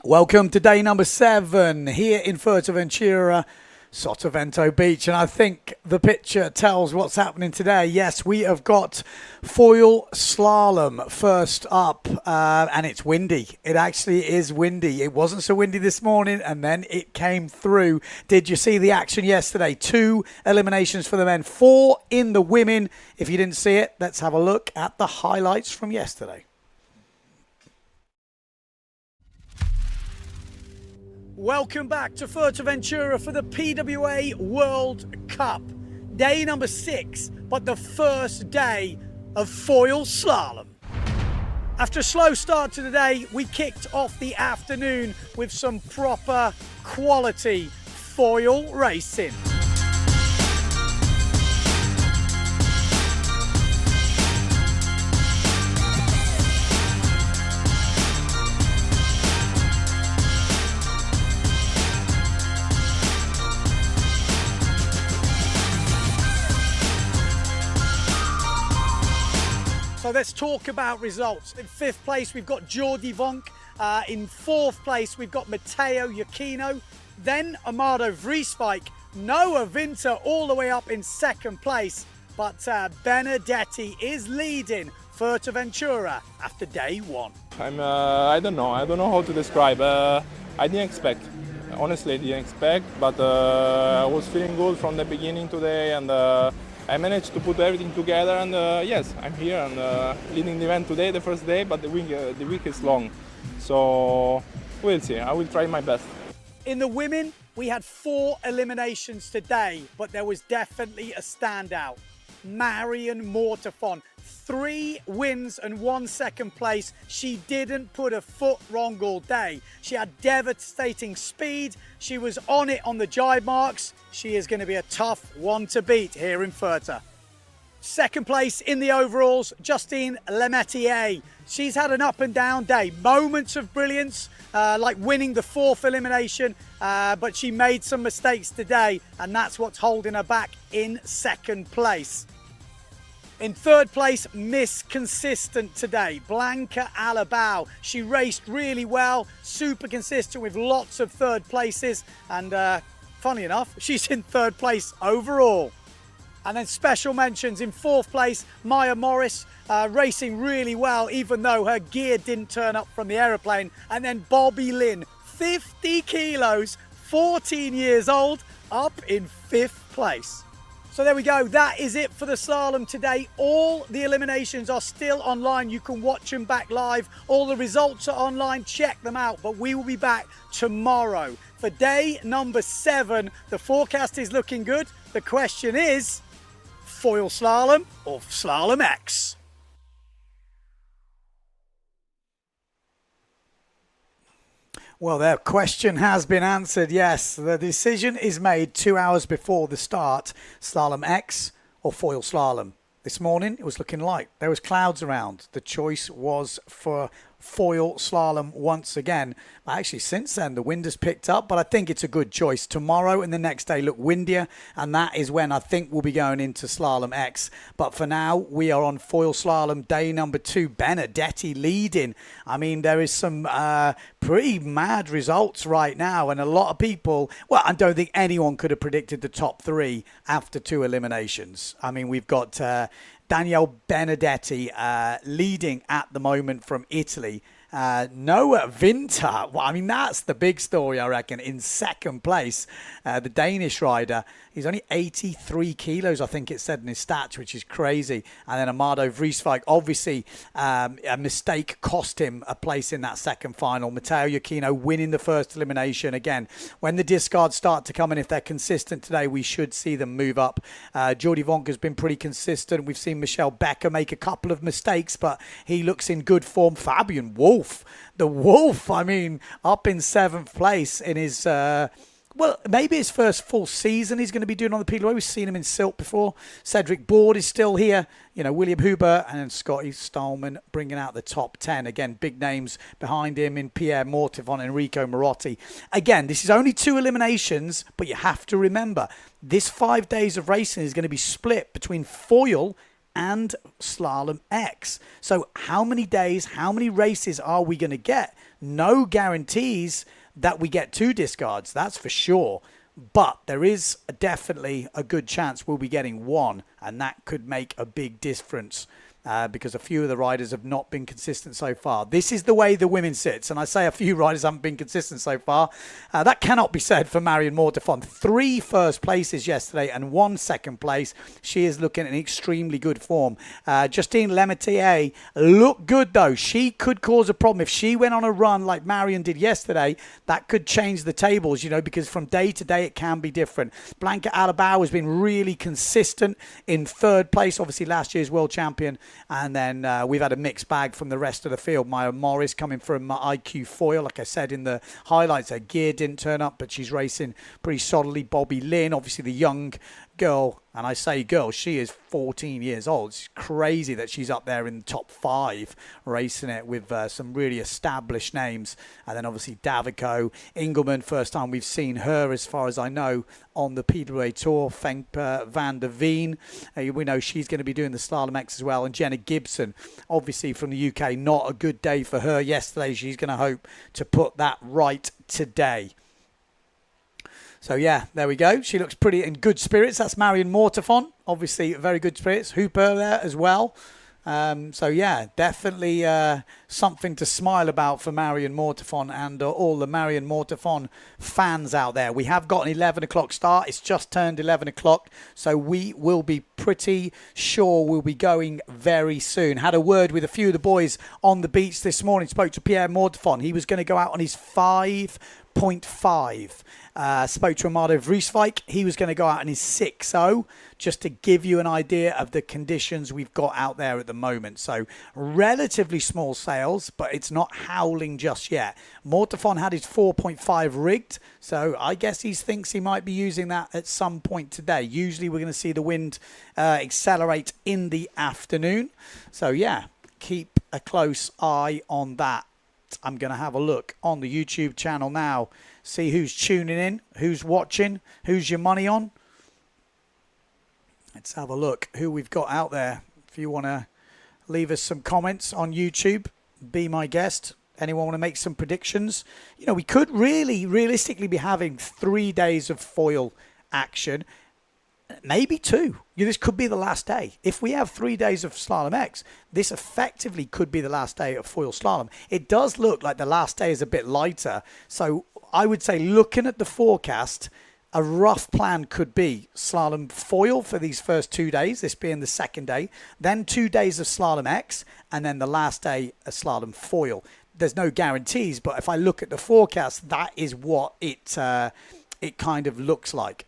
Welcome to day number 7 here in Fuerteventura, Sotavento Beach. And I think the picture tells what's happening today. Yes, we have got foil slalom first up, and it's windy. It actually is windy. It wasn't so windy this morning, and then it came through. Did you see the action yesterday? 2 eliminations for the men, 4 in the women. If you didn't see it, let's have a look at the highlights from yesterday. Welcome back to Fuerteventura for the PWA World Cup. Day number 6, but the first day of foil slalom. After a slow start to the day, we kicked off the afternoon with some proper quality foil racing. So let's talk about results. In 5th place, we've got Jordi Vonk. In 4th place, we've got Matteo Giacchino. Then Amado Vrieswijk, Noah Winter all the way up in 2nd place. But Benedetti is leading Fuerteventura after day 1. I don't know how to describe. I didn't expect. Honestly, I didn't expect, but I was feeling good from the beginning today, and I managed to put everything together, and yes, I'm here and leading the event today, the first day, but the week is long. So we'll see. I will try my best. In the women, we had 4 eliminations today, but there was definitely a standout. Marion Mortefon, 3 wins and 1 second place. She didn't put a foot wrong all day. She had devastating speed. She was on it on the jibe marks. She is going to be a tough one to beat here in Fuerta. 2nd place in the overalls, Justine Lemetier. She's had an up and down day. Moments of brilliance, like winning the 4th elimination, but she made some mistakes today, and that's what's holding her back in 2nd place. In 3rd place, Miss Consistent today, Blanca Alabao. She raced really well, super consistent with lots of 3rd places, and funny enough, she's in 3rd place overall. And then special mentions in 4th place, Maya Morris, racing really well, even though her gear didn't turn up from the aeroplane. And then Bobby Lynn, 50 kilos, 14 years old, up in 5th place. So there we go, that is it for the slalom today. All the eliminations are still online. You can watch them back live. All the results are online, check them out. But we will be back tomorrow for day number 7. The forecast is looking good. The question is, foil slalom or Slalom X? Well, their question has been answered, yes. The decision is made 2 hours before the start. Slalom X or foil slalom. This morning, it was looking light. There was clouds around. The choice was for foil slalom once again. But actually, since then, the wind has picked up, but I think it's a good choice. Tomorrow and the next day look windier, and that is when I think we'll be going into Slalom X. But for now, we are on foil slalom, day number 2. Benedetti leading. I mean, there is some pretty mad results right now, and a lot of people, well, I don't think anyone could have predicted the top 3 after 2 eliminations. I mean, we've got Daniele Benedetti leading at the moment from Italy. Noah Winter, well, I mean, that's the big story, I reckon, in 2nd place. The Danish rider, he's only 83 kilos, I think it said in his stats, which is crazy. And then Amado Vrieswijk, obviously, a mistake cost him a place in that 2nd final. Matteo Giacchino winning the 1st elimination. Again, when the discards start to come in, if they're consistent today, we should see them move up. Jordi Vonk has been pretty consistent. We've seen Michelle Becker make a couple of mistakes, but he looks in good form. Fabian Wolf, the Wolf, I mean, up in 7th place in his, well, maybe his first full season he's going to be doing on the PWA. We've seen him in Silk before. Cedric Board is still here. You know, William Huber and then Scotty Stallman bringing out the top 10. Again, big names behind him in Pierre Mortefon, Enrico Marotti. Again, this is only 2 eliminations, but you have to remember, this 5 days of racing is going to be split between foil and Slalom X. So how many days, how many races are we going to get? No guarantees that we get 2 discards, that's for sure. But there is definitely a good chance we'll be getting 1, and that could make a big difference. Because a few of the riders have not been consistent so far. This is the way the women sits, and I say a few riders haven't been consistent so far. That cannot be said for Marion Mortefon. 3 first places yesterday and 1 second place. She is looking in extremely good form. Justine Lemaitre looked good though. She could cause a problem if she went on a run like Marion did yesterday. That could change the tables, you know, because from day to day it can be different. Blanca Alabao has been really consistent in 3rd place, obviously last year's world champion. And then we've had a mixed bag from the rest of the field. Maya Morris coming from IQ Foil. Like I said in the highlights, her gear didn't turn up, but she's racing pretty solidly. Bobby Lynn, obviously the young girl, and I say girl, she is 14 years old. It's crazy that she's up there in the top 5 racing it with some really established names. And then obviously Davico, Engelman, first time we've seen her as far as I know on the PWA Tour. Femke van der Veen, we know she's going to be doing the Slalom X as well. And Jenna Gibson, obviously from the UK, not a good day for her yesterday. She's going to hope to put that right today. So, yeah, there we go. She looks pretty in good spirits. That's Marion Mortefon. Obviously, very good spirits. Hooper there as well. So, yeah, definitely something to smile about for Marion Mortefon and all the Marion Mortefon fans out there. We have got an 11 o'clock start. It's just turned 11 o'clock. So we will be pretty sure we'll be going very soon. Had a word with a few of the boys on the beach this morning. Spoke to Pierre Mortefon. He was going to go out on his 5.5. Spoke to Amado Vrieswijk. He was going to go out in his 6.0, just to give you an idea of the conditions we've got out there at the moment. So relatively small sails, but it's not howling just yet. Mortefon had his 4.5 rigged, so I guess he thinks he might be using that at some point today. Usually we're going to see the wind accelerate in the afternoon. So yeah, keep a close eye on that. I'm going to have a look on the YouTube channel now. See who's tuning in, who's watching, who's your money on. Let's have a look who we've got out there. If you want to leave us some comments on YouTube, be my guest. Anyone want to make some predictions? You know, we could realistically be having 3 days of foil action. Maybe 2. This could be the last day. If we have 3 days of Slalom X, this effectively could be the last day of foil slalom. It does look like the last day is a bit lighter. So I would say, looking at the forecast, a rough plan could be slalom foil for these first 2 days, this being the second day, then 2 days of Slalom X, and then the last day a slalom foil. There's no guarantees, but if I look at the forecast, that is what it kind of looks like.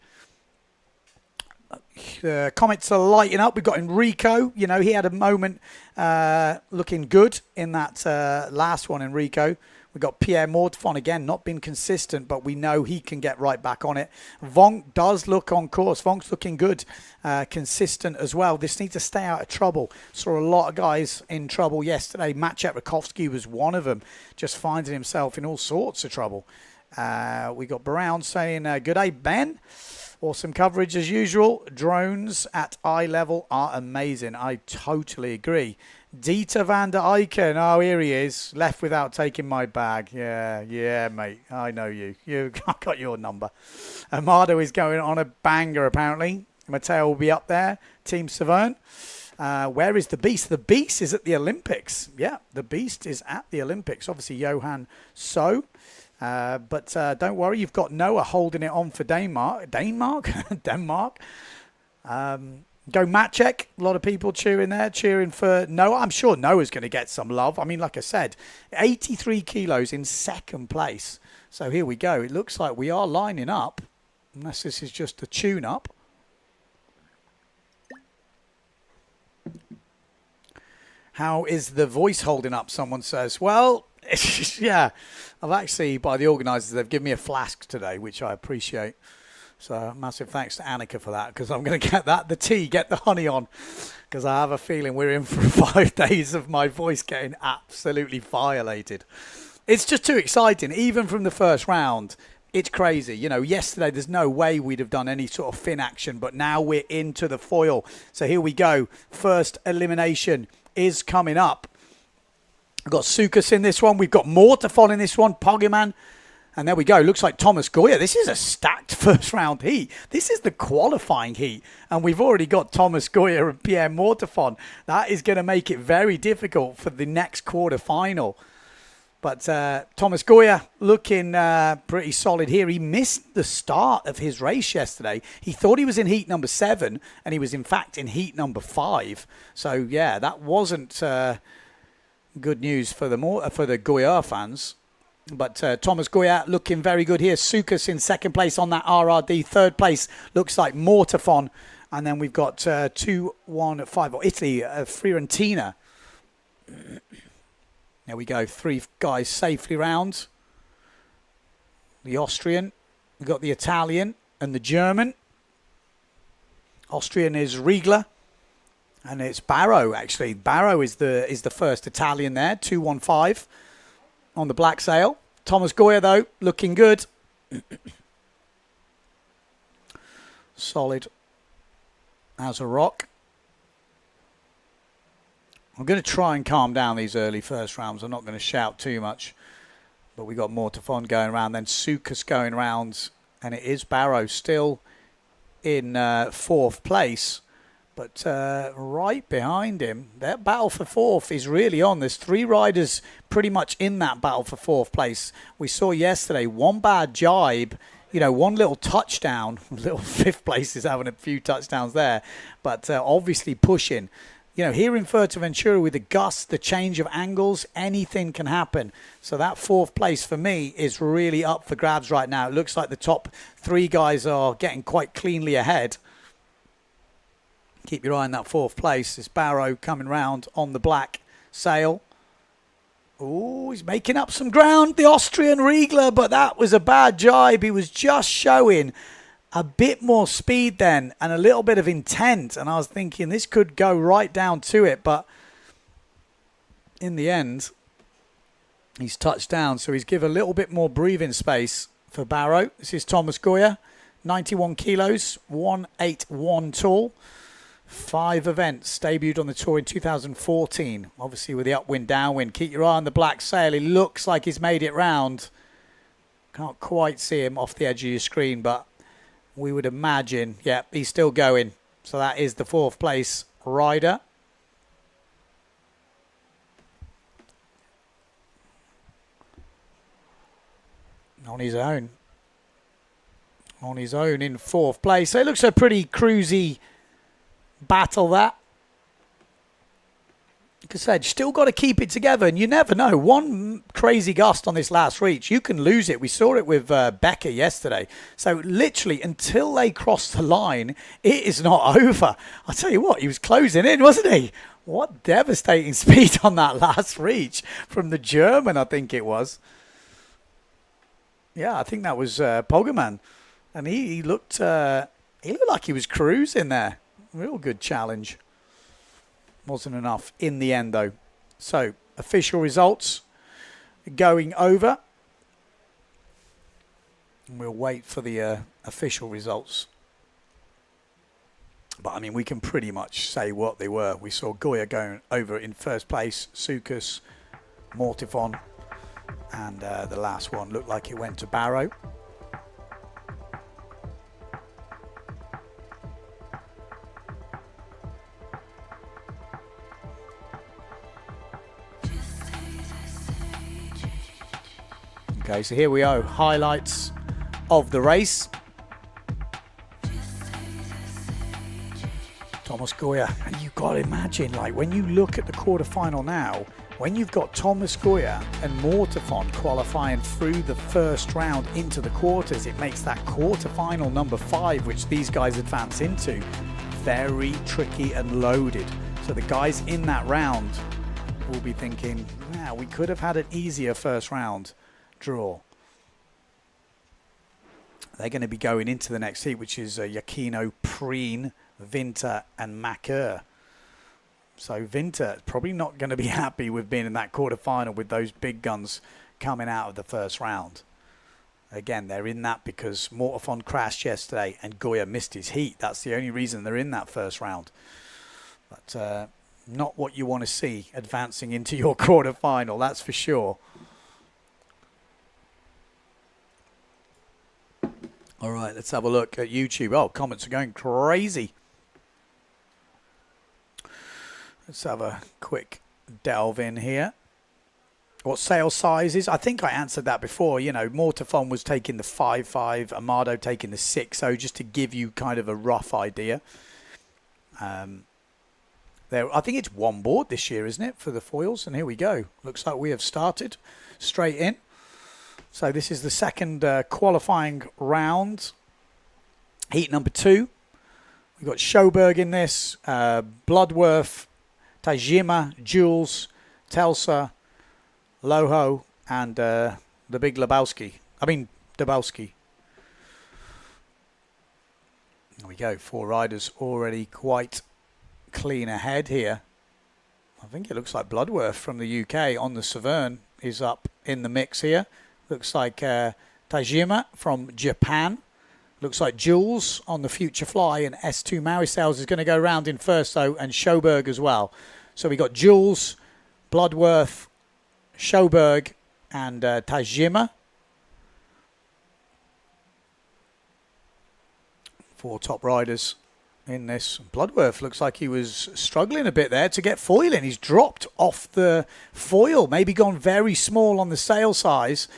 Comments are lighting up. We've got Enrico. You know, he had a moment looking good in that last one, Enrico. We've got Pierre Mortefon again, not been consistent, but we know he can get right back on it. Vonk does look on course. Vonk's looking good, consistent as well. This needs to stay out of trouble. Saw a lot of guys in trouble yesterday. Maciej Rakowski was one of them, just finding himself in all sorts of trouble. We got Brown saying, good day, Ben. Awesome coverage as usual. Drones at eye level are amazing. I totally agree. Dieter van der Eycken. Oh, here he is. Left without taking my bag. Yeah, mate. I know you. I got your number. Amado is going on a banger, apparently. Matteo will be up there. Team Saverne. Where is the Beast? The Beast is at the Olympics. Yeah, the Beast is at the Olympics. Obviously, Johan So. But don't worry, you've got Noah holding it on for Denmark. Denmark. Go Maciej. A lot of people cheering for Noah. I'm sure Noah's going to get some love. I mean, like I said, 83 kilos in second place. So here we go. It looks like we are lining up, unless this is just a tune-up. How is the voice holding up, someone says. Well, yeah, I've actually, by the organisers, they've given me a flask today, which I appreciate. So massive thanks to Annika for that, because I'm going to get the tea, get the honey on, because I have a feeling we're in for 5 days of my voice getting absolutely violated. It's just too exciting, even from the first round. It's crazy. You know, yesterday there's no way we'd have done any sort of fin action, but now we're into the foil. So here we go. First elimination is coming up. We've got Sukas in this one. We've got Mortafon in this one. Poggerman. And there we go. Looks like Thomas Goya. This is a stacked first round heat. This is the qualifying heat. And we've already got Thomas Goya and Pierre Mortafon. That is going to make it very difficult for the next quarterfinal. But Thomas Goya looking pretty solid here. He missed the start of his race yesterday. He thought he was in heat number 7, and he was in fact in heat number 5. So yeah, that wasn't good news for the Goya fans. But Thomas Goya looking very good here. Sukas in second place on that RRD. Third place looks like Mortafon. And then we've got 2, 1, 5. Or Italy, Fiorentina. There we go. 3 guys safely round. The Austrian. We've got the Italian and the German. Austrian is Riegler. And it's Barrow, actually. Barrow is the first Italian there. 2-1-5. On the black sail. Thomas Goya, though, looking good. Solid as a rock. I'm going to try and calm down these early first rounds. I'm not going to shout too much. But we got Mortafon going around, then Sukas going around. And it is Barrow still in 4th place. But right behind him, that battle for 4th is really on. There's 3 riders pretty much in that battle for 4th place. We saw yesterday one bad jibe, one little touchdown. Little 5th place is having a few touchdowns there. But obviously pushing. Here in Fuerteventura with the gusts, the change of angles, anything can happen. So that 4th place for me is really up for grabs right now. It looks like the top 3 guys are getting quite cleanly ahead. Keep your eye on that 4th place. It's Barrow coming round on the black sail. Oh, he's making up some ground, the Austrian Riegler, but that was a bad jibe. He was just showing a bit more speed then and a little bit of intent. And I was thinking this could go right down to it, but in the end, he's touched down. So he's given a little bit more breathing space for Barrow. This is Thomas Goya, 91 kilos, 181 tall. 5 events, debuted on the tour in 2014. Obviously with the upwind, downwind. Keep your eye on the black sail. He looks like he's made it round. Can't quite see him off the edge of your screen, but we would imagine, yeah, he's still going. So that is the 4th place rider. On his own. On his own in 4th place. So it looks a pretty cruisy battle that. Like I said, you still got to keep it together, and you never know. One crazy gust on this last reach, you can lose it. We saw it with Becker yesterday. So literally, until they cross the line, it is not over. I'll tell you what, he was closing in, wasn't he? What devastating speed on that last reach from the German, I think it was. Yeah, I think that was Poggerman. And he looked like he was cruising there. Real good challenge. Wasn't enough in the end, though. So, official results going over. And we'll wait for the official results. But, I mean, we can pretty much say what they were. We saw Goya going over in 1st place. Sukas, Mortafon. And the last one looked like it went to Barrow. Okay, so here we are, highlights of the race. Thomas Goya, and you've got to imagine, like, when you look at the quarterfinal now, when you've got Thomas Goya and Mortafon qualifying through the 1st round into the quarters, it makes that quarterfinal number 5, which these guys advance into, very tricky and loaded. So the guys in that round will be thinking, yeah, we could have had an easier 1st round draw. They're going to be going into the next heat, which is Giacchino, Preen, Winter and Macker. So Winter probably not going to be happy with being in that quarterfinal with those big guns coming out of the 1st round. Again, they're in that because Mortafon crashed yesterday and Goya missed his heat. That's the only reason they're in that 1st round. But Not what you want to see advancing into your quarterfinal, that's for sure. All right, let's have a look at YouTube. Oh, comments are going crazy. Let's have a quick delve in here. What sail sizes? I think I answered that before. You know, Mortafon was taking the 5.5, Amado taking the 6.0, just to give you kind of a rough idea. I think it's one board this year, isn't it, for the foils? And here we go. Looks like we have started straight in. So this is the second qualifying round. Heat number 2. We've got Sjoberg in this, Bloodworth, Tajima, Jules, Telsa, Loho, and the big Dabowski. There we go. 4 riders already quite clean ahead here. I think it looks like Bloodworth from the UK on the Severn is up in the mix here. Looks like Tajima from Japan. Looks like Jules on the Future Fly, and S2 Maori Sails is going to go round in first though, and Sjoberg as well. So we got Jules, Bloodworth, Sjoberg, and Tajima. 4 top riders in this. Bloodworth looks like he was struggling a bit there to get foil in. He's dropped off the foil, maybe gone very small on the sail size,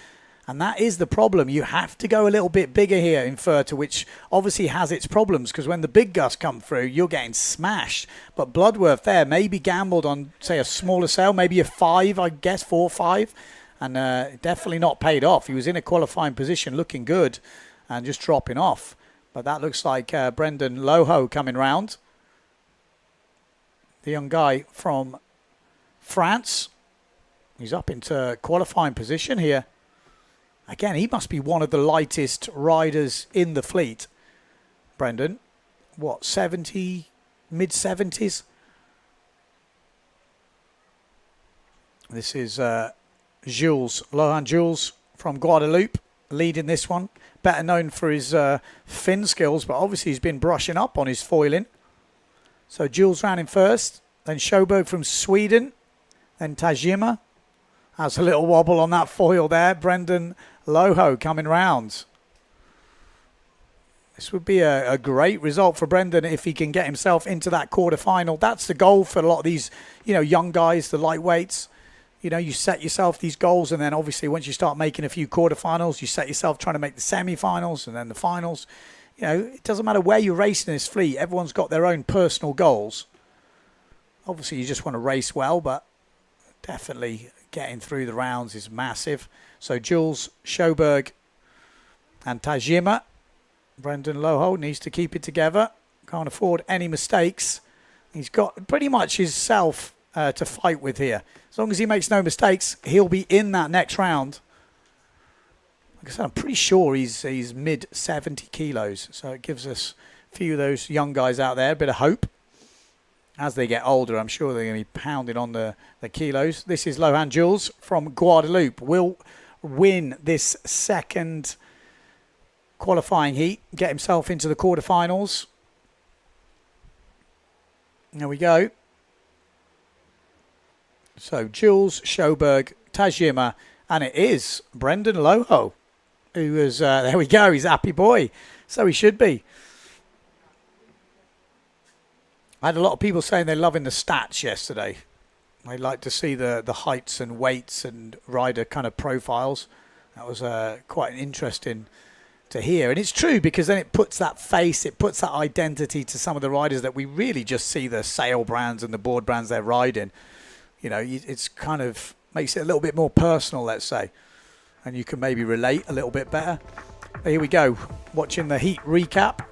and that is the problem. You have to go a little bit bigger here in Fuerteventura, which obviously has its problems, because when the big gusts come through, you're getting smashed. But Bloodworth there maybe gambled on, say, a smaller sail, maybe a 5, I guess, 4 or 5, and definitely not paid off. He was in a qualifying position, looking good, and just dropping off. But that looks like Brendan Loho coming round. The young guy from France. He's up into qualifying position here. Again, he must be one of the lightest riders in the fleet. Brendan, what, 70, mid-70s? This is Jules, Lohan Jules from Guadeloupe, leading this one. Better known for his fin skills, but obviously he's been brushing up on his foiling. So Jules round in first, then Sjoberg from Sweden, then Tajima. Has a little wobble on that foil there. Brendan Loho coming round. This would be a great result for Brendan if he can get himself into that quarterfinal. That's the goal for a lot of these, you know, young guys, the lightweights. You know, you set yourself these goals, and then obviously once you start making a few quarterfinals, you set yourself trying to make the semifinals and then the finals. You know, it doesn't matter where you're racing in this fleet. Everyone's got their own personal goals. Obviously, you just want to race well, but definitely getting through the rounds is massive. So Jules, Sjoberg, and Tajima. Brendan Loho needs to keep it together. Can't afford any mistakes. He's got pretty much himself to fight with here. As long as he makes no mistakes, he'll be in that next round. Like I said, I'm pretty sure he's mid 70 kilos. So it gives us a few of those young guys out there a bit of hope. As they get older, I'm sure they're going to be pounding on the kilos. This is Lohan Jules from Guadeloupe. Will win this second qualifying heat, get himself into the quarterfinals. There we go. So Jules, Sjoberg, Tajima, and it is Brendan Loho, who is, there we go, he's a happy boy. So he should be. I had a lot of people saying they're loving the stats yesterday. They like to see the heights and weights and rider kind of profiles. That was quite interesting to hear. And it's true, because then it puts that face, it puts that identity to some of the riders that we really just see the sail brands and the board brands they're riding. You know, it's kind of makes it a little bit more personal, let's say. And you can maybe relate a little bit better. Here we go, watching the heat recap.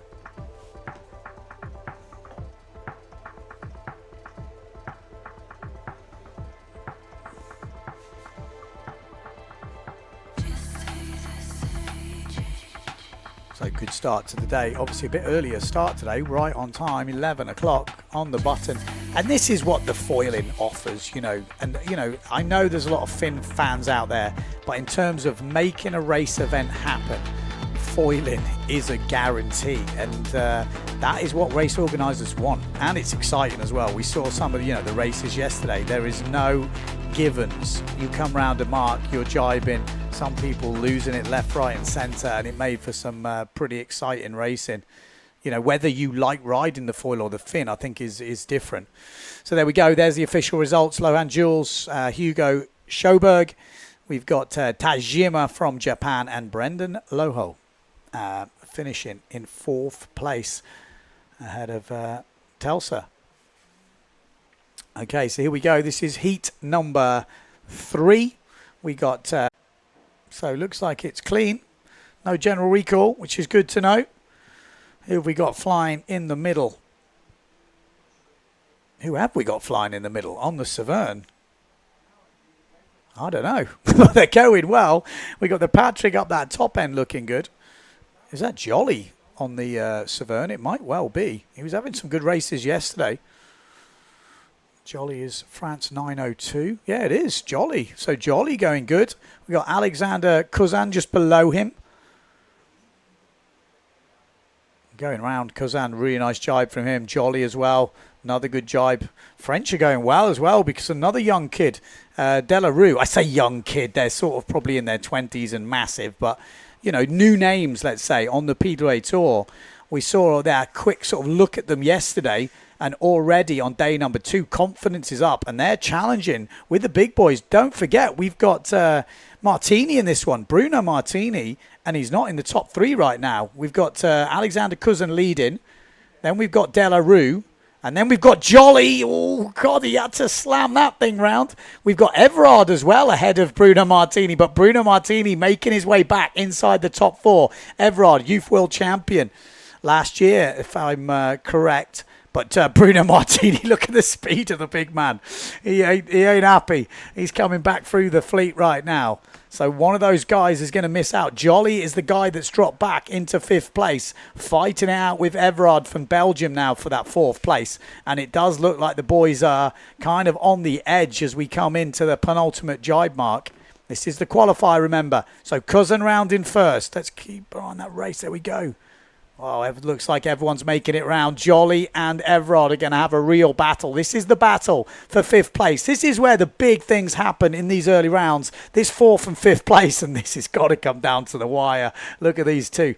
So good start to the day. Obviously a bit earlier start today, right on time, 11 o'clock on the button. And this is what the foiling offers, you know. And, you know, I know there's a lot of fin fans out there, but in terms of making a race event happen, foiling is a guarantee, and that is what race organisers want, and it's exciting as well. We saw some of the races yesterday. There is no givens. You come round a mark, you're jibing, some people losing it left, right and centre, and it made for some pretty exciting racing. Whether you like riding the foil or the fin, I think is different. So there we go. There's the official results. Lohan Jules, Hugo Schoberg. We've got Tajima from Japan and Brendan Loho finishing in 4th place ahead of Telsa. Okay, so here we go. This is heat number 3. We got, so it looks like it's clean. No general recall, which is good to know. Who have we got flying in the middle? Who have we got flying in the middle on the Severn? I don't know. They're going well. We got the Patrick up that top end looking good. Is that Jolly on the Severn? It might well be. He was having some good races yesterday. Jolly is France 902. Yeah, it is. Jolly. So Jolly going good. We got Alexander Kuzan just below him. Going round Kuzan. Really nice jibe from him. Jolly as well. Another good jibe. French are going well as well because another young kid, Delarue. I say young kid. They're sort of probably in their 20s and massive. But, new names, let's say, on the Piedway Tour. We saw that quick sort of look at them yesterday. And already on day number 2, confidence is up. And they're challenging with the big boys. Don't forget, we've got Martini in this one. Bruno Martini. And he's not in the top 3 right now. We've got Alexander Kuzan leading. Then we've got Delarue. And then we've got Jolly. Oh, God, he had to slam that thing round. We've got Everard as well ahead of Bruno Martini. But Bruno Martini making his way back inside the top 4. Everard, Youth World Champion last year, if I'm correct. But Bruno Martini, look at the speed of the big man. He ain't happy. He's coming back through the fleet right now. So one of those guys is going to miss out. Jolly is the guy that's dropped back into 5th place, fighting it out with Everard from Belgium now for that 4th place. And it does look like the boys are kind of on the edge as we come into the penultimate jibe mark. This is the qualifier, remember. So Cousin round in first. Let's keep on that race. There we go. Oh, it looks like everyone's making it round. Jolly and Everard are going to have a real battle. This is the battle for 5th place. This is where the big things happen in these early rounds. This 4th and 5th place, and this has got to come down to the wire. Look at these two.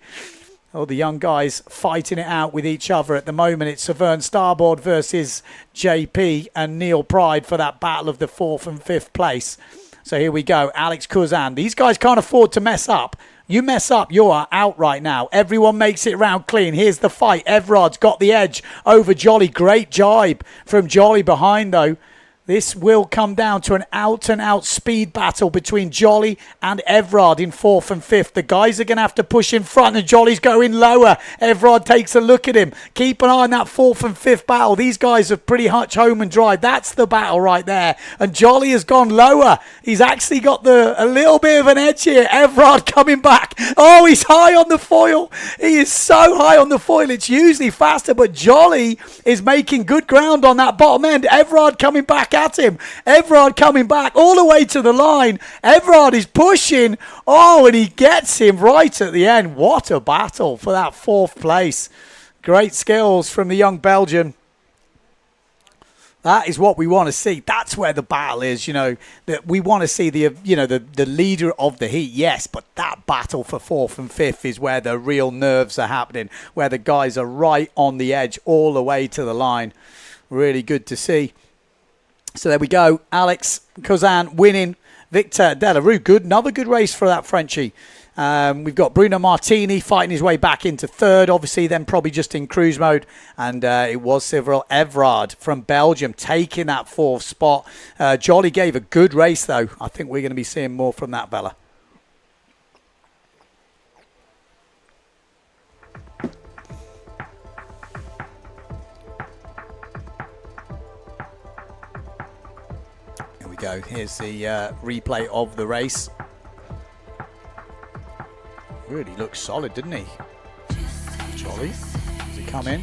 Oh, the young guys fighting it out with each other at the moment. It's Severn Starboard versus JP and Neil Pride for that battle of the 4th and 5th place. So here we go. Alex Kuzan. These guys can't afford to mess up. You mess up, you are out right now. Everyone makes it round clean. Here's the fight. Everard's got the edge over Jolly. Great jibe from Jolly behind, though. This will come down to an out-and-out speed battle between Jolly and Everard in 4th and 5th. The guys are going to have to push in front, and Jolly's going lower. Everard takes a look at him. Keep an eye on that 4th and 5th battle. These guys are pretty much home and dry. That's the battle right there. And Jolly has gone lower. He's actually got a little bit of an edge here. Everard coming back. Oh, he's high on the foil. He is so high on the foil. It's usually faster, but Jolly is making good ground on that bottom end. Everard coming back at him. Everard coming back all the way to the line. Everard is pushing. Oh, and he gets him right at the end. What a battle for that 4th place. Great skills from the young Belgian. That is what we want to see. That's where the battle is, that we want to see the leader of the heat, yes, but that battle for 4th and 5th is where the real nerves are happening, where the guys are right on the edge all the way to the line. Really good to see. So there we go. Alex Kuzan winning. Victor Delarue, good. Another good race for that Frenchie. We've got Bruno Martini fighting his way back into 3rd. Obviously, then probably just in cruise mode. And it was Cyril Everard from Belgium taking that 4th spot. Jolly gave a good race, though. I think we're going to be seeing more from that fella. Go. Here's the replay of the race. Really looks solid, didn't he? Jolly. Does he come in?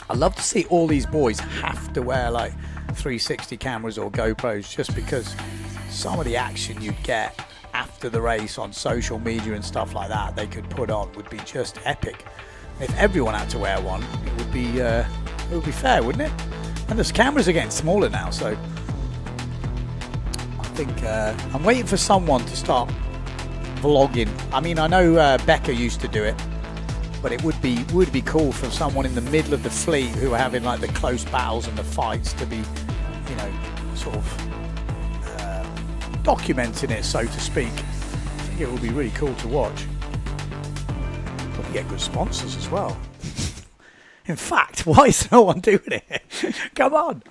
I love to see all these boys have to wear like 360 cameras or GoPros just because some of the action you get after the race on social media and stuff like that they could put on would be just epic. If everyone had to wear one, it would be fair, wouldn't it? And the cameras are getting smaller now, so I think I'm waiting for someone to start vlogging. I mean, I know Becca used to do it, but it would be cool for someone in the middle of the fleet who are having like the close battles and the fights to be, you know, sort of documenting it, so to speak. I think it would be really cool to watch. Probably get good sponsors as well. In fact, why is no one doing it? Come on.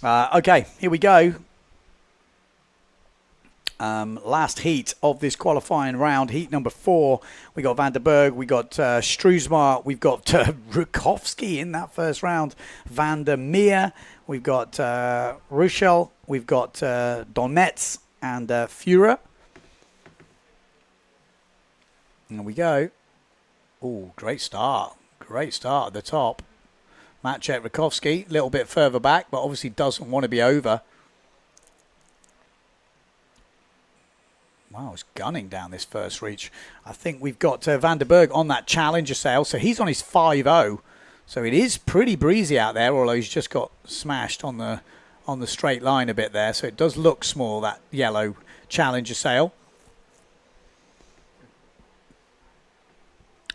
Okay, here we go. Last heat of this qualifying round, heat number 4. We got Van der Berg, we got Struismar, we've got Rutkowski in that first round, Van der Meer, we've got Ruschel, we've got Donetz and Führer. There we go. Oh, great start. Great start at the top. Maciej Rutkowski, a little bit further back, but obviously doesn't want to be over. Wow, it's gunning down this first reach. I think we've got Van der Berg on that challenger sail, so he's on his 5.0. So it is pretty breezy out there, although he's just got smashed on the straight line a bit there. So it does look small, that yellow challenger sail.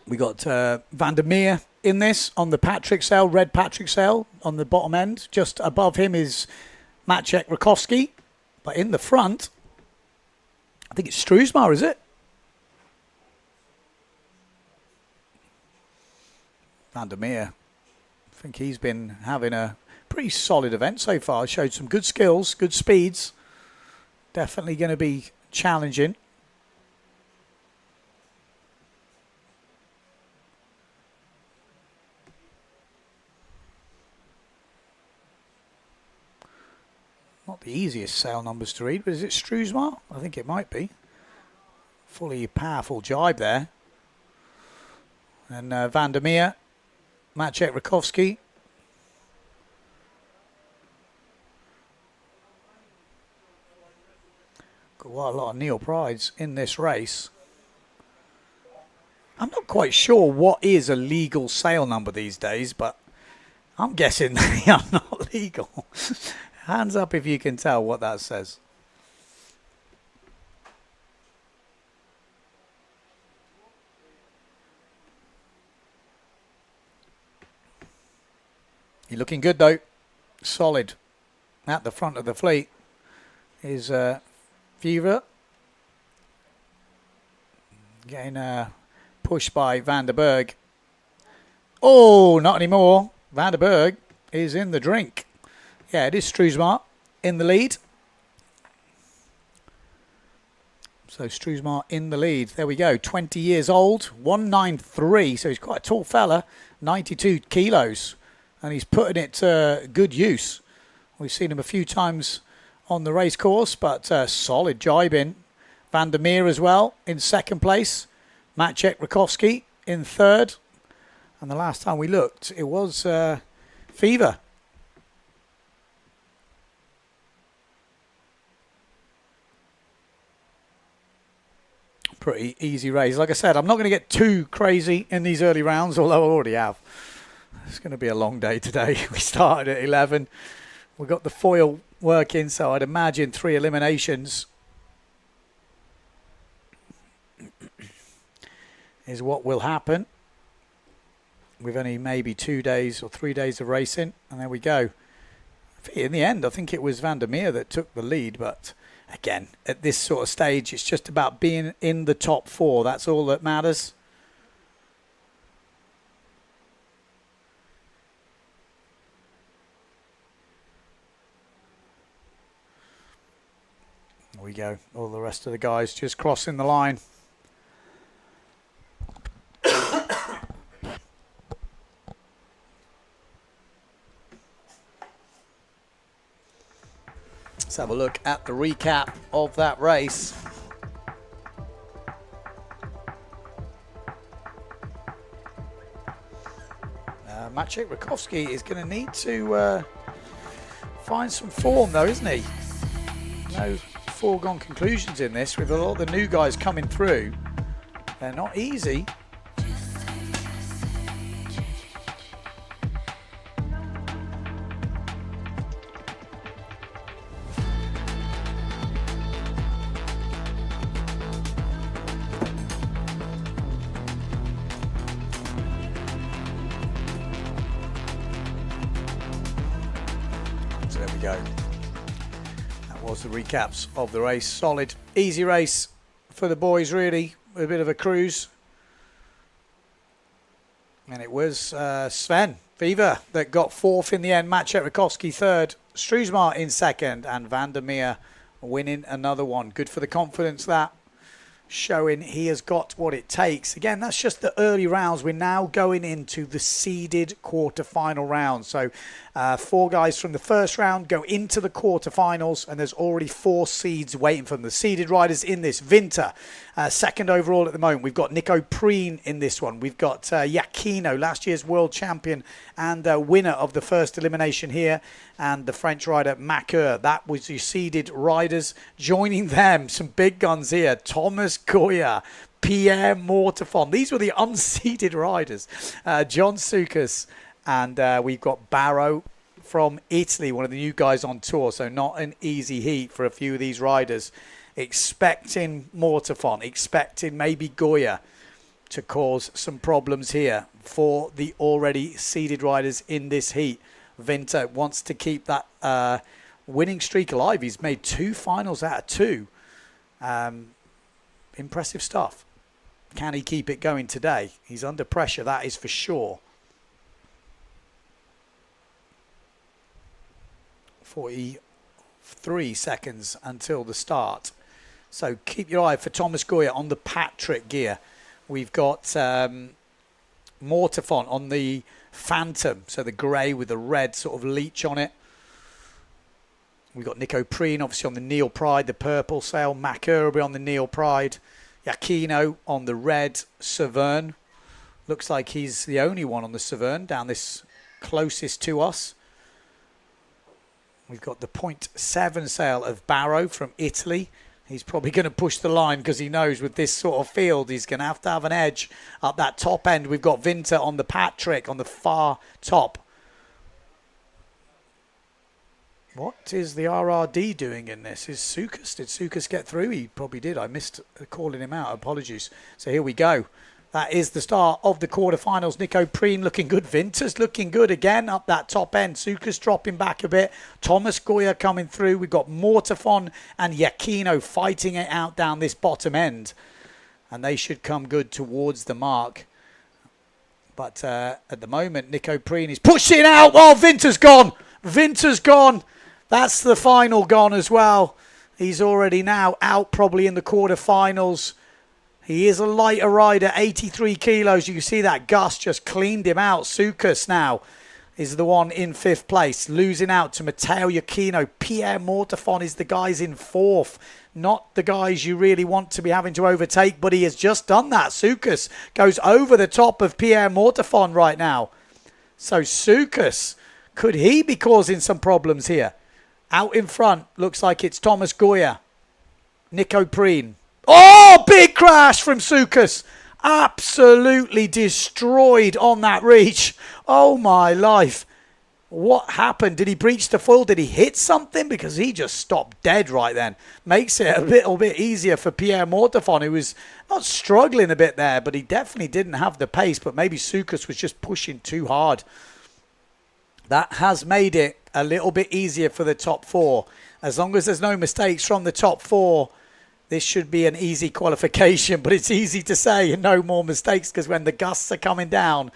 We got Van der Meer in this on the Patrick sail, red Patrick sail on the bottom end. Just above him is Maciej Rutkowski, but in the front, I think it's Struismar, is it? Van der Meer. I think he's been having a pretty solid event so far. Showed some good skills, good speeds. Definitely going to be challenging. Not the easiest sail numbers to read, but is it Struismar? I think it might be. Fully powerful jibe there. And Van der Meer, Maciej Rutkowski. Got quite a lot of Neil Prides in this race. I'm not quite sure what is a legal sail number these days, but I'm guessing they are not legal. Hands up if you can tell what that says. You're looking good though. Solid. At the front of the fleet is Führer. Getting pushed by Van der Berg. Oh, not anymore. Van der Berg is in the drink. Yeah, it is Struismar in the lead. So Struismar in the lead. There we go. 20 years old, 193. So he's quite a tall fella, 92 kilos. And he's putting it to good use. We've seen him a few times on the race course, but solid jibing. Van der Meer as well in second place. Maciej Rutkowski in third. And the last time we looked, it was Fever. Pretty easy race. Like I said, I'm not going to get too crazy in these early rounds, although I already have. It's going to be a long day today. We started at 11. We got the foil working, so I'd imagine 3 eliminations is what will happen. With only maybe 2 days or 3 days of racing, and there we go. In the end, I think it was Van der Meer that took the lead, but again, at this sort of stage, it's just about being in the top 4. That's all that matters. There we go. All the rest of the guys just crossing the line. Let's have a look at the recap of that race. Maciej Rutkowski is going to need to find some form though, isn't he? No foregone conclusions in this, with a lot of the new guys coming through. They're not easy. So there we go. That was the recaps of the race. Solid, easy race for the boys, really. A bit of a cruise. And it was Sven Viva that got fourth in the end. Maciej Rakowski third. Struismar in second. And Vandermeer winning another one. Good for the confidence, that. Showing he has got what it takes. Again, that's just the early rounds. We're now going into the seeded quarterfinal round. So 4 guys from the first round go into the quarterfinals, and there's already 4 seeds waiting for them. The seeded riders in this: Winter, second overall at the moment. We've got Nico Preen in this one. We've got Iachino, last year's world champion and winner of the first elimination here, and the French rider Macker. That was your seeded riders. Joining them, some big guns here: Thomas Goya, Pierre Mortefon. These were the unseeded riders. John Sukas, and we've got Barrow from Italy, one of the new guys on tour. So not an easy heat for a few of these riders. Expecting Mortefon, expecting maybe Goya to cause some problems here for the already seeded riders in this heat. Winter wants to keep that winning streak alive. He's made 2 finals out of 2. Impressive stuff. Can he keep it going today? He's under pressure, that is for sure. 43 seconds until the start. So keep your eye for Thomas Goya on the Patrick gear. We've got Mortefon on the Phantom, so the grey with the red sort of leech on it. We've got Nico Preen obviously on the Neil Pride, the purple sail. Macker will be on the Neil Pride. Iachino on the red Severn. Looks like he's the only one on the Severn down this closest to us. We've got the 0.7 sail of Barrow from Italy. He's probably going to push the line because he knows with this sort of field he's going to have an edge up that top end. We've got Winter on the Patrick on the far top. What is the RRD doing in this? Did Sukas get through? He probably did. I missed calling him out. Apologies. So here we go. That is the start of the quarterfinals. Nico Preen looking good. Winter's looking good again up that top end. Sukas dropping back a bit. Thomas Goya coming through. We've got Mortefon and Iachino fighting it out down this bottom end. And they should come good towards the mark. But at the moment, Nico Preen is pushing out. Oh, Winter's gone. Winter's gone. That's the final gone as well. He's already now out probably in the quarterfinals. He is a lighter rider, 83 kilos. You can see that Gus just cleaned him out. Sukas now is the one in 5th place, losing out to Matteo Iachino. Pierre Mortefon is the guys in 4th. Not the guys you really want to be having to overtake, but he has just done that. Sukas goes over the top of Pierre Mortefon right now. So Sukas, could he be causing some problems here? Out in front, looks like it's Thomas Goya. Nico Preen. Oh, big crash from Sukas. Absolutely destroyed on that reach. Oh, my life. What happened? Did he breach the foil? Did he hit something? Because he just stopped dead right then. Makes it a little bit easier for Pierre Mortefon, who was not struggling a bit there, but he definitely didn't have the pace. But maybe Sukas was just pushing too hard. That has made it a little bit easier for the top 4. As long as there's no mistakes from the top 4, this should be an easy qualification, but it's easy to say and no more mistakes because when the gusts are coming down,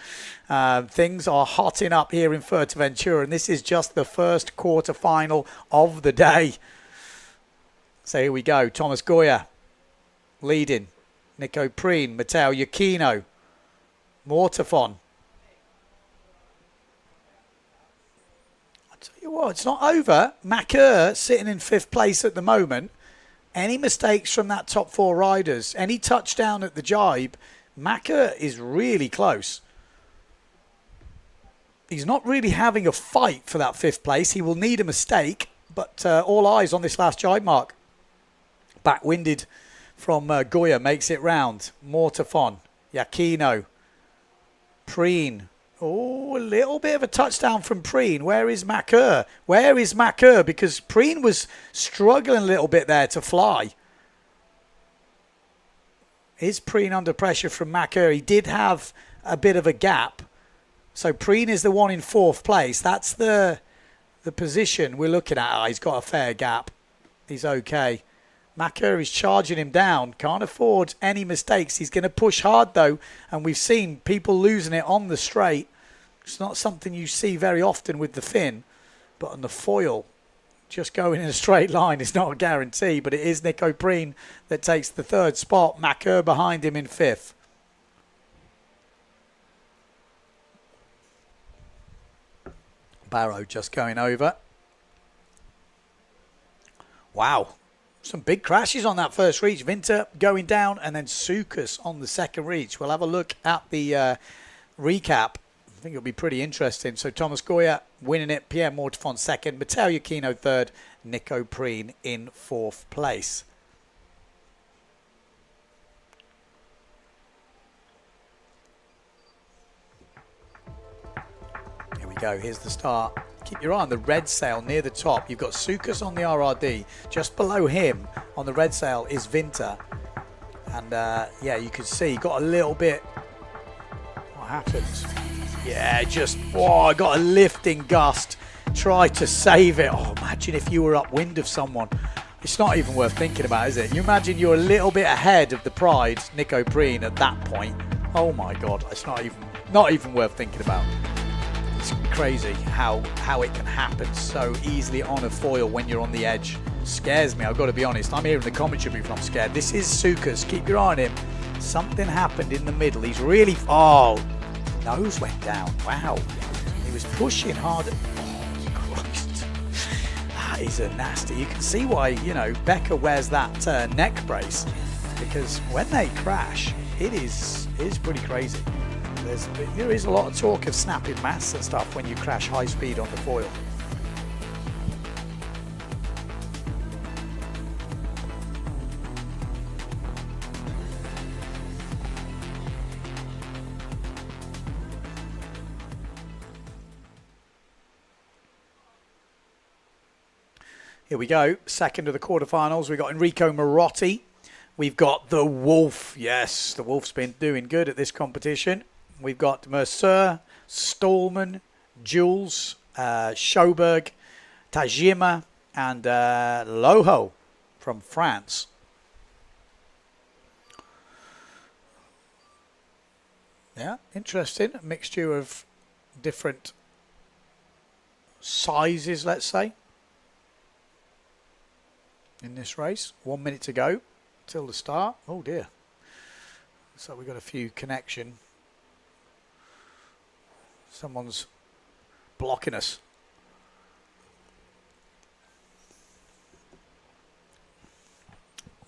things are hotting up here in Fuerteventura, and this is just the first quarterfinal of the day. So here we go. Thomas Goya leading. Nico Preen, Matteo Iachino, Mortefon. I'll tell you what, it's not over. Macker sitting in 5th place at the moment. Any mistakes from that top 4 riders, any touchdown at the jibe, Macker is really close. He's not really having a fight for that 5th place. He will need a mistake, but all eyes on this last jibe mark. Backwinded from Goya makes it round. Mortafon, Yakino, Preen. Oh, a little bit of a touchdown from Preen. Where is Macker? Where is Macker? Because Preen was struggling a little bit there to fly. Is Preen under pressure from Macker? He did have a bit of a gap. So Preen is the one in 4th place. That's the position we're looking at. Oh, he's got a fair gap. He's okay. Macker is charging him down. Can't afford any mistakes. He's going to push hard though. And we've seen people losing it on the straight. It's not something you see very often with the fin. But on the foil, just going in a straight line is not a guarantee. But it is Nico Preen that takes the 3rd spot. Macker behind him in 5th. Barrow just going over. Wow. Some big crashes on that first reach. Winter going down and then Sukas on the 2nd reach. We'll have a look at the recap. I think it'll be pretty interesting. So Thomas Goya winning it. Pierre Mortafon 2nd. Matteo Iachino 3rd. Nico Preen in 4th place. Here we go. Here's the start. Keep your eye on the red sail near the top. You've got Sukas on the RRD. Just below him on the red sail is Winter. And yeah, you can see got a little bit. What happened? Yeah, just got a lifting gust. Try to save it. Oh, imagine if you were upwind of someone. It's not even worth thinking about, is it? You imagine you're a little bit ahead of the Pride, Nico Preen, at that point. Oh my God, it's not even worth thinking about. It's crazy how it can happen so easily on a foil when you're on the edge. Scares me, I've got to be honest. I'm here in the commentary booth, I'm scared. This is Sukas. Keep your eye on him. Something happened in the middle. He's really... Oh, nose went down. Wow. He was pushing hard. Oh, Christ. That is a nasty... You can see why, you know, Becker wears that neck brace. Because when they crash, it is pretty crazy. There is a lot of talk of snapping masts and stuff when you crash high speed on the foil. Here we go, 2nd of the quarterfinals. We've got Enrico Marotti. We've got the Wolf. Yes, the Wolf's been doing good at this competition. We've got Mercer, Stallman, Jules, Schoberg, Tajima, and Loho from France. Yeah, interesting. A mixture of different sizes, let's say, in this race. 1 minute to go till the start. Oh dear. So we've got a few connection. Someone's blocking us.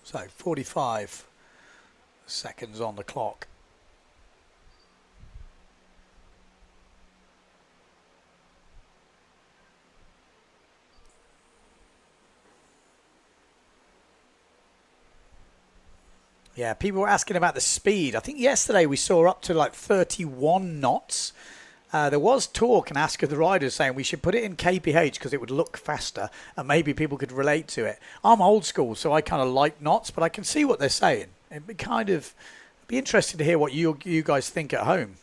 So 45 seconds on the clock. Yeah, people were asking about the speed. I think yesterday we saw up to like 31 knots. There was talk and ask of the riders saying we should put it in kph because it would look faster and maybe people could relate to it. I'm old school, so I kind of like knots, but I can see what they're saying. It'd be interesting to hear what you guys think at home.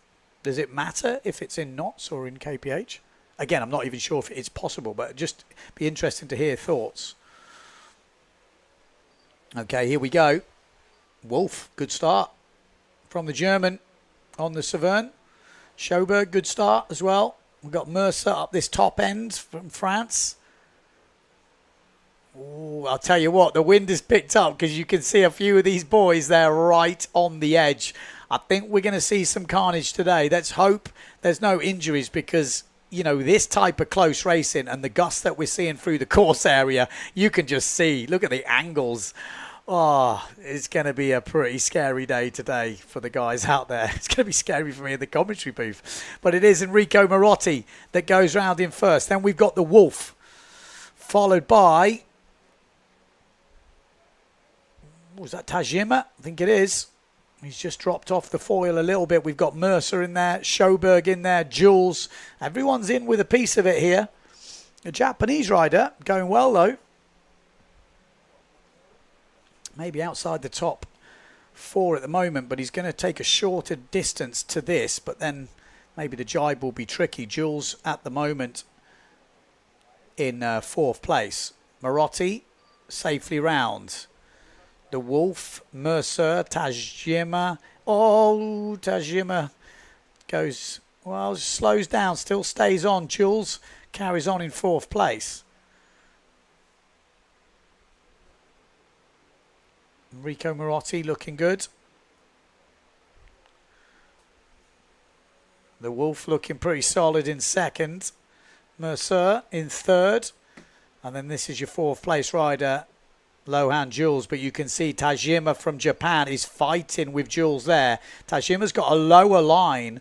Does it matter if it's in knots or in kph? Again, I'm not even sure if it's possible, but just be interesting to hear thoughts. Okay, here we go. Wolf, good start from the German on the Severn. Schoberg, good start as well. We've got Mercer up this top end from France. Ooh, I'll tell you what, the wind has picked up because you can see a few of these boys there right on the edge. I think we're going to see some carnage today. Let's hope there's no injuries because, you know, this type of close racing and the gusts that we're seeing through the course area, you can just see. Look at the angles. Oh, it's going to be a pretty scary day today for the guys out there. It's going to be scary for me in the commentary booth. But it is Enrico Marotti that goes round in first. Then we've got the Wolf, followed by... Was that Tajima? I think it is. He's just dropped off the foil a little bit. We've got Mercer in there, Schoberg in there, Jules. Everyone's in with a piece of it here. A Japanese rider going well, though. Maybe outside the top 4 at the moment, but he's going to take a shorter distance to this. But then maybe the jibe will be tricky. Jules at the moment in 4th place. Marotti safely round. The Wolf, Mercer, Tajima. Oh, Tajima goes, well, slows down, still stays on. Jules carries on in 4th place. Enrico Marotti looking good. The Wolf looking pretty solid in 2nd. Mercer in 3rd. And then this is your 4th place rider, Lohan Jules, but you can see Tajima from Japan is fighting with Jules there. Tajima's got a lower line,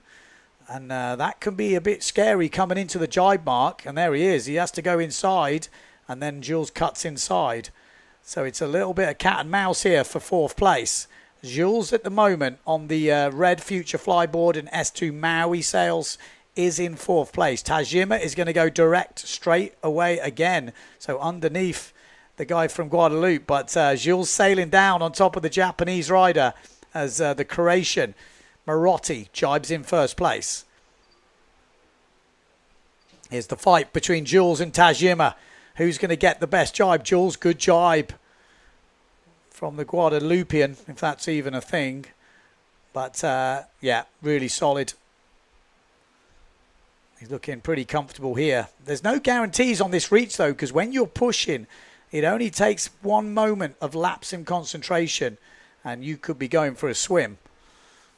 and that can be a bit scary coming into the jibe mark. And there he is. He has to go inside, and then Jules cuts inside. So it's a little bit of cat and mouse here for 4th place. Jules at the moment on the red Future Flyboard and S2 Maui sails is in 4th place. Tajima is going to go direct straight away again. So underneath the guy from Guadeloupe, but Jules sailing down on top of the Japanese rider as the Croatian Marotti jibes in 1st place. Here's the fight between Jules and Tajima. Who's going to get the best jibe? Jules, good jibe from the Guadeloupean, if that's even a thing. But yeah, really solid. He's looking pretty comfortable here. There's no guarantees on this reach though, because when you're pushing, it only takes one moment of lapse in concentration and you could be going for a swim.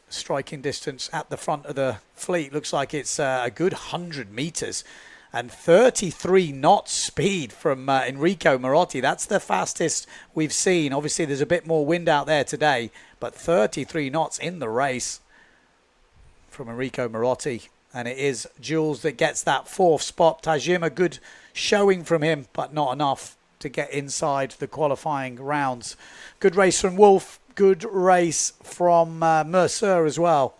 Striking distance at the front of the fleet looks like it's a good 100 meters and 33 knots speed from Enrico Marotti. That's the fastest we've seen. Obviously, there's a bit more wind out there today, but 33 knots in the race from Enrico Marotti. And it is Jules that gets that 4th spot. Tajima, good showing from him, but not enough to get inside the qualifying rounds. Good race from Wolf. Good race from Mercer as well.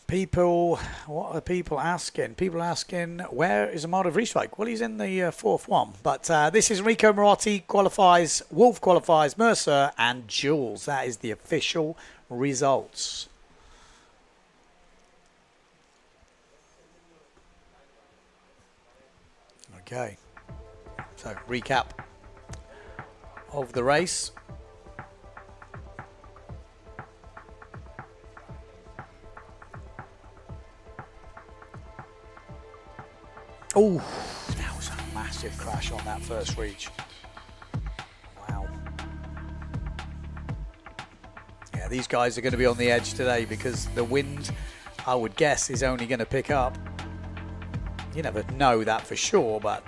People, what are people asking? People asking, where is Amado Vreeswijk? Well, he's in the 4th one. But this is Enrico Marotti qualifies, Wolf qualifies, Mercer and Jules. That is the official results. Okay. So, recap of the race. Oh, that was a massive crash on that first reach. Wow. Yeah, these guys are going to be on the edge today because the wind, I would guess, is only going to pick up. You never know that for sure, but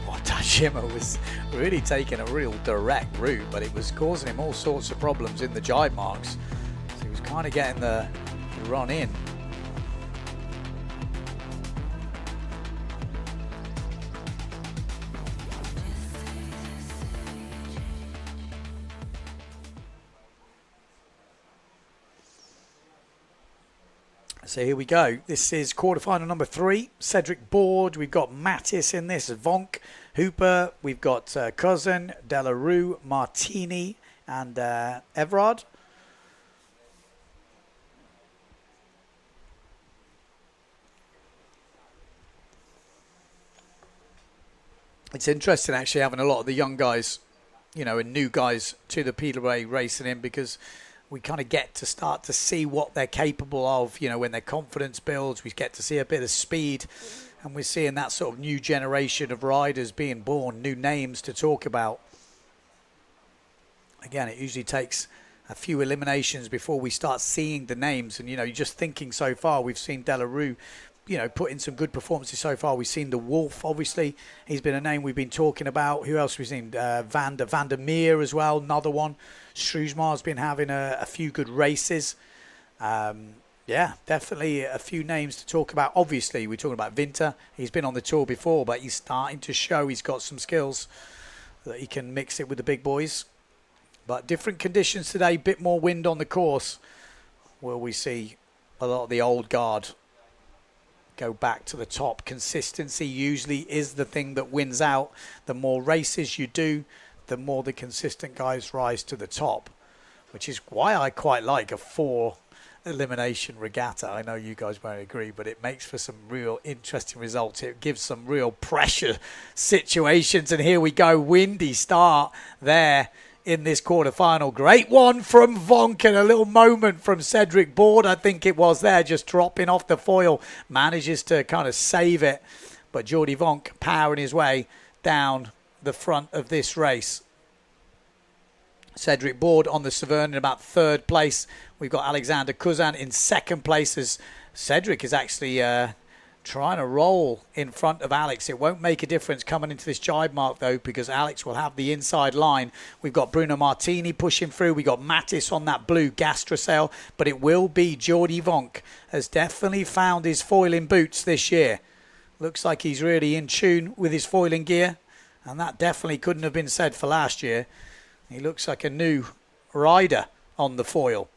Tajima was really taking a real direct route, but it was causing him all sorts of problems in the jibe marks. So he was kind of getting the run in. So here we go. This is quarterfinal number 3. Cedric Board. We've got Mattis in this. Vonk, Hooper. We've got Cousin, Delarue, Martini, and Everard. It's interesting actually having a lot of the young guys, you know, and new guys to the Peterway racing in because we kind of get to start to see what they're capable of, you know, when their confidence builds. We get to see a bit of speed, and we're seeing that sort of new generation of riders being born, new names to talk about. Again, it usually takes a few eliminations before we start seeing the names. And, you know, you're just thinking so far, we've seen Delarue, you know, put in some good performances so far. We've seen the Wolf, obviously. He's been a name we've been talking about. Who else we've seen? Van der Meer as well, another one. Schumacher's been having a few good races. Yeah, definitely a few names to talk about. Obviously, we're talking about Winter. He's been on the tour before, but he's starting to show he's got some skills that he can mix it with the big boys. But different conditions today, bit more wind on the course. Will we see a lot of the old guard go back to the top? Consistency usually is the thing that wins out. The more races you do, the more the consistent guys rise to the top, which is why I quite like a 4 elimination regatta. I know you guys won't agree, but it makes for some real interesting results. It gives some real pressure situations, and here we go, windy start there in this quarterfinal. Great one from Vonk, and a little moment from Cedric Board, I think it was there, just dropping off the foil, manages to kind of save it. But Jordi Vonk powering his way down the front of this race. Cedric Board on the Severn in about 3rd place. We've got Alexander Kuzan in 2nd place, as Cedric is actually trying to roll in front of Alex. It won't make a difference coming into this jibe mark, though, because Alex will have the inside line. We've got Bruno Martini pushing through. We've got Mattis on that blue Gastrosail, but it will be Jordi Vonk. Has definitely found his foiling boots this year. Looks like he's really in tune with his foiling gear, and that definitely couldn't have been said for last year. He looks like a new rider on the foil.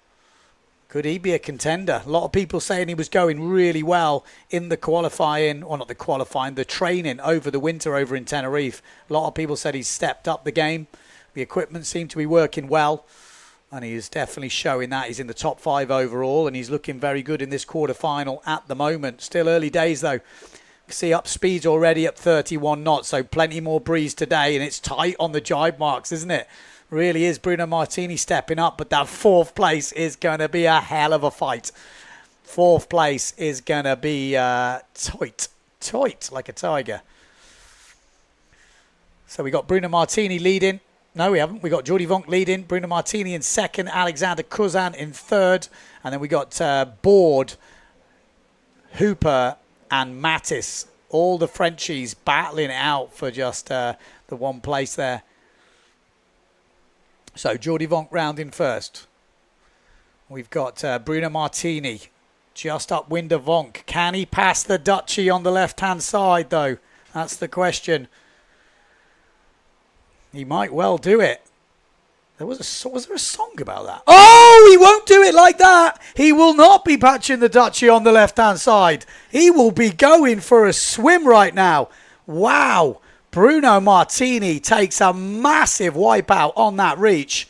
Could he be a contender? A lot of people saying he was going really well in the qualifying, or not the qualifying, the training over the winter over in Tenerife. A lot of people said he's stepped up the game. The equipment seemed to be working well, and he is definitely showing that. He's in the top 5 overall, and he's looking very good in this quarterfinal at the moment. Still early days, though. See, up speed's already at 31 knots, so plenty more breeze today, and it's tight on the jibe marks, isn't it? Really is. Bruno Martini stepping up, but that 4th place is going to be a hell of a fight. 4th place is going to be tight like a tiger. So we got Bruno Martini leading. No, we haven't. We got Jordi Vonk leading. Bruno Martini in 2nd. Alexander Kuzan in 3rd. And then we got Board, Hooper and Mattis. All the Frenchies battling it out for just the 1 place there. So Jordi Vonk rounding first. We've got Bruno Martini just upwind of Vonk. Can he pass the Dutchie on the left-hand side, though? That's the question. He might well do it. Was there a song about that? Oh, he won't do it like that. He will not be patching the Dutchie on the left-hand side. He will be going for a swim right now. Wow. Bruno Martini takes a massive wipeout on that reach.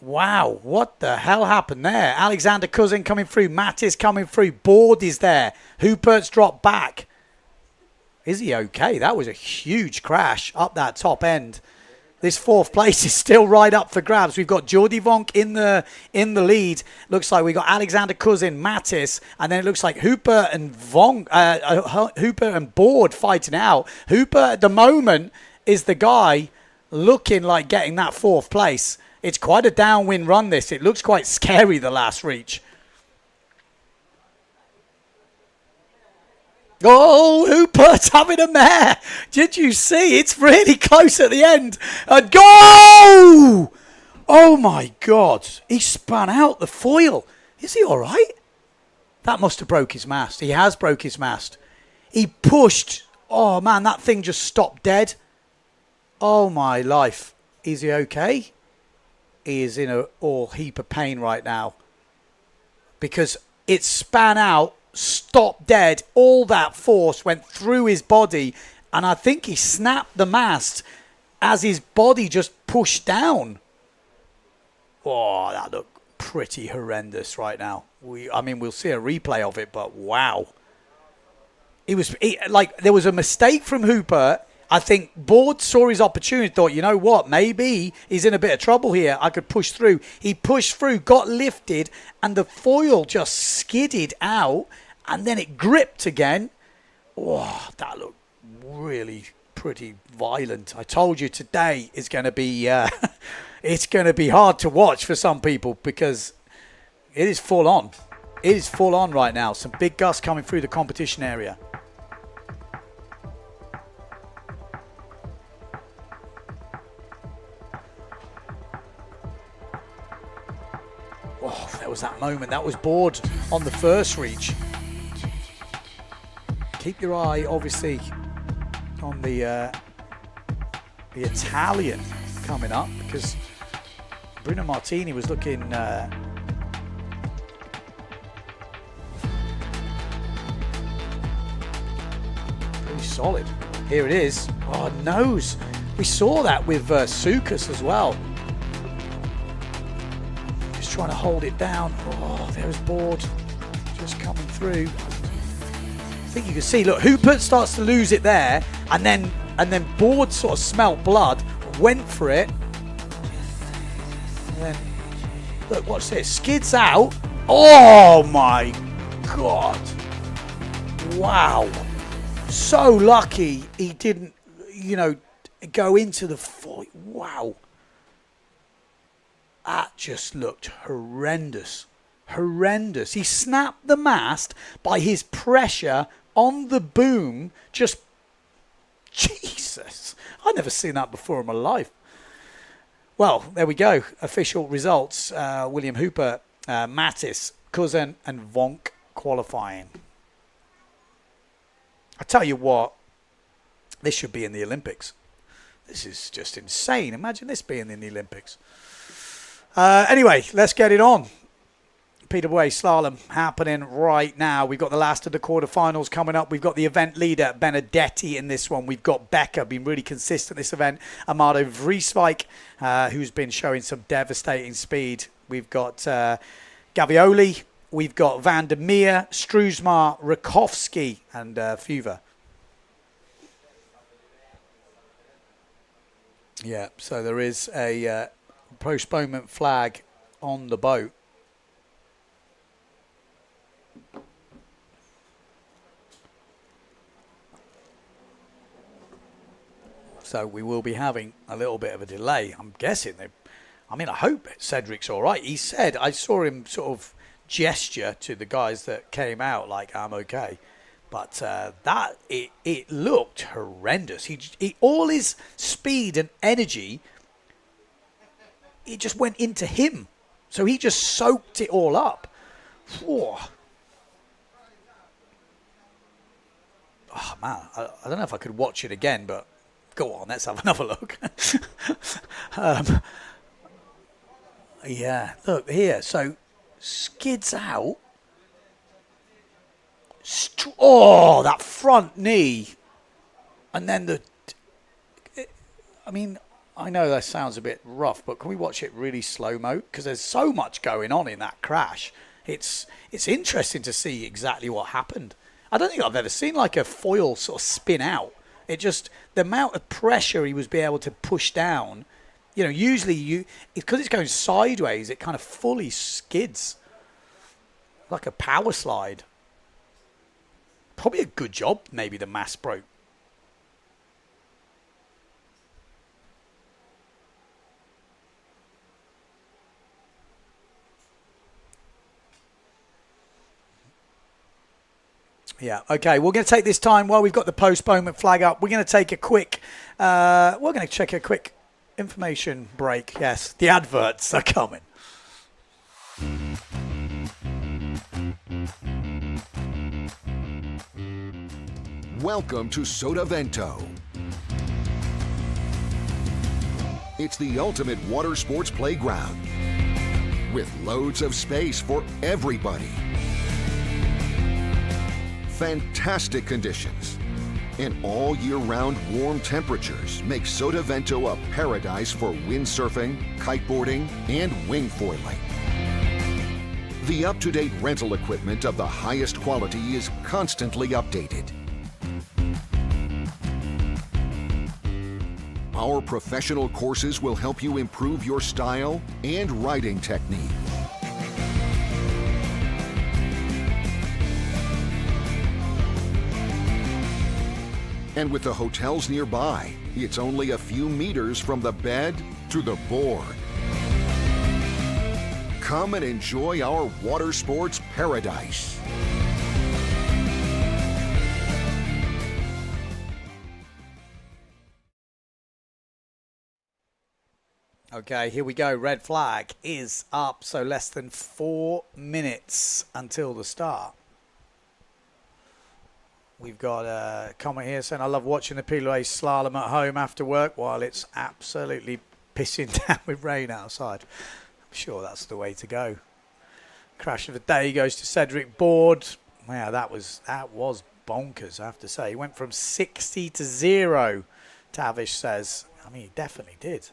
Wow, what the hell happened there? Alexander Kuzan coming through. Mattis coming through. Board is there. Hoopert's dropped back. Is he okay? That was a huge crash up that top end. This 4th place is still right up for grabs. We've got Jordi Vonk in the lead. Looks like we got Alexander Kuzan, Mattis, and then it looks like Hooper and Hooper and Board fighting out. Hooper at the moment is the guy looking like getting that 4th place. It's quite a downwind run, this. It looks quite scary, the last reach. Oh, Hoopert's having a mare. Did you see? It's really close at the end. And go! Oh, my God. He spun out the foil. Is he all right? That must have broke his mast. He has broke his mast. He pushed. Oh, man, that thing just stopped dead. Oh, my life. Is he okay? He is in a all heap of pain right now, because it span out, stopped dead. All that force went through his body, and I think he snapped the mast as his body just pushed down. Oh, that looked pretty horrendous right now. I mean, we'll see a replay of it, but wow. There was a mistake from Hooper. I think Board saw his opportunity, thought, you know what, maybe he's in a bit of trouble here. I could push through. He pushed through, got lifted, and the foil just skidded out, and then it gripped again. Oh, that looked really pretty violent. I told you today is going to be it's going to be hard to watch for some people because it is full on. It is full on right now. Some big gusts coming through the competition area. Oh, there was that moment. That was Board on the first reach. Keep your eye, obviously, on the Italian coming up because Bruno Martini was looking pretty solid. Here it is. Oh, nose. We saw that with Sukas as well. Just trying to hold it down. Oh, there's Board just coming through. I think you can see, look, Hooper starts to lose it there, and then Board sort of smelt blood, went for it, and then, look, watch this, skids out. Oh my God. Wow. So lucky he didn't, go into the foil. Wow. That just looked horrendous. Horrendous. He snapped the mast by his pressure on the boom. Just, Jesus. I've never seen that before in my life. Well, there we go. Official results. William Hooper, Mattis, Cousin and Vonk qualifying. I tell you what, this should be in the Olympics. This is just insane. Imagine this being in the Olympics. Anyway, let's get it on. Peterborough Slalom happening right now. We've got the last of the quarterfinals coming up. We've got the event leader, Benedetti, in this one. We've got Becker, been really consistent this event. Amado Vrieswijk, who's been showing some devastating speed. We've got Gavioli. We've got Van der Meer, Struismar, Rakowski, and Fuva. Yeah, so there is a postponement flag on the boat. So we will be having a little bit of a delay. I'm guessing I hope Cedric's all right. He said, I saw him sort of gesture to the guys that came out like, I'm okay. But it looked horrendous. He all his speed and energy, it just went into him. So he just soaked it all up. Whoa. Oh, man, I don't know if I could watch it again, but go on, let's have another look. Yeah, look here. So skids out. That front knee. And then I know that sounds a bit rough, but can we watch it really slow-mo? Because there's so much going on in that crash. It's interesting to see exactly what happened. I don't think I've ever seen like a foil sort of spin out. It just, the amount of pressure he was being able to push down, usually because it's going sideways, it kind of fully skids. Like a power slide. Probably a good job, maybe the mast broke. Yeah, okay, we're going to take this time while we've got the postponement flag up. We're going to take a quick, check a quick information break. Yes, the adverts are coming. Welcome to Sotavento. It's the ultimate water sports playground with loads of space for everybody. Fantastic conditions and all year-round warm temperatures make Sotavento a paradise for windsurfing, kiteboarding, and wing foiling. The up-to-date rental equipment of the highest quality is constantly updated. Our professional courses will help you improve your style and riding technique. And with the hotels nearby, it's only a few meters from the bed to the board. Come and enjoy our water sports paradise. Okay, here we go. Red flag is up, so less than 4 minutes until the start. We've got a comment here saying, I love watching the Pilouet slalom at home after work while it's absolutely pissing down with rain outside. I'm sure that's the way to go. Crash of the day goes to Cedric Board. Wow, that was bonkers, I have to say. He went from 60 to 0, Tavish says. I mean, he definitely did.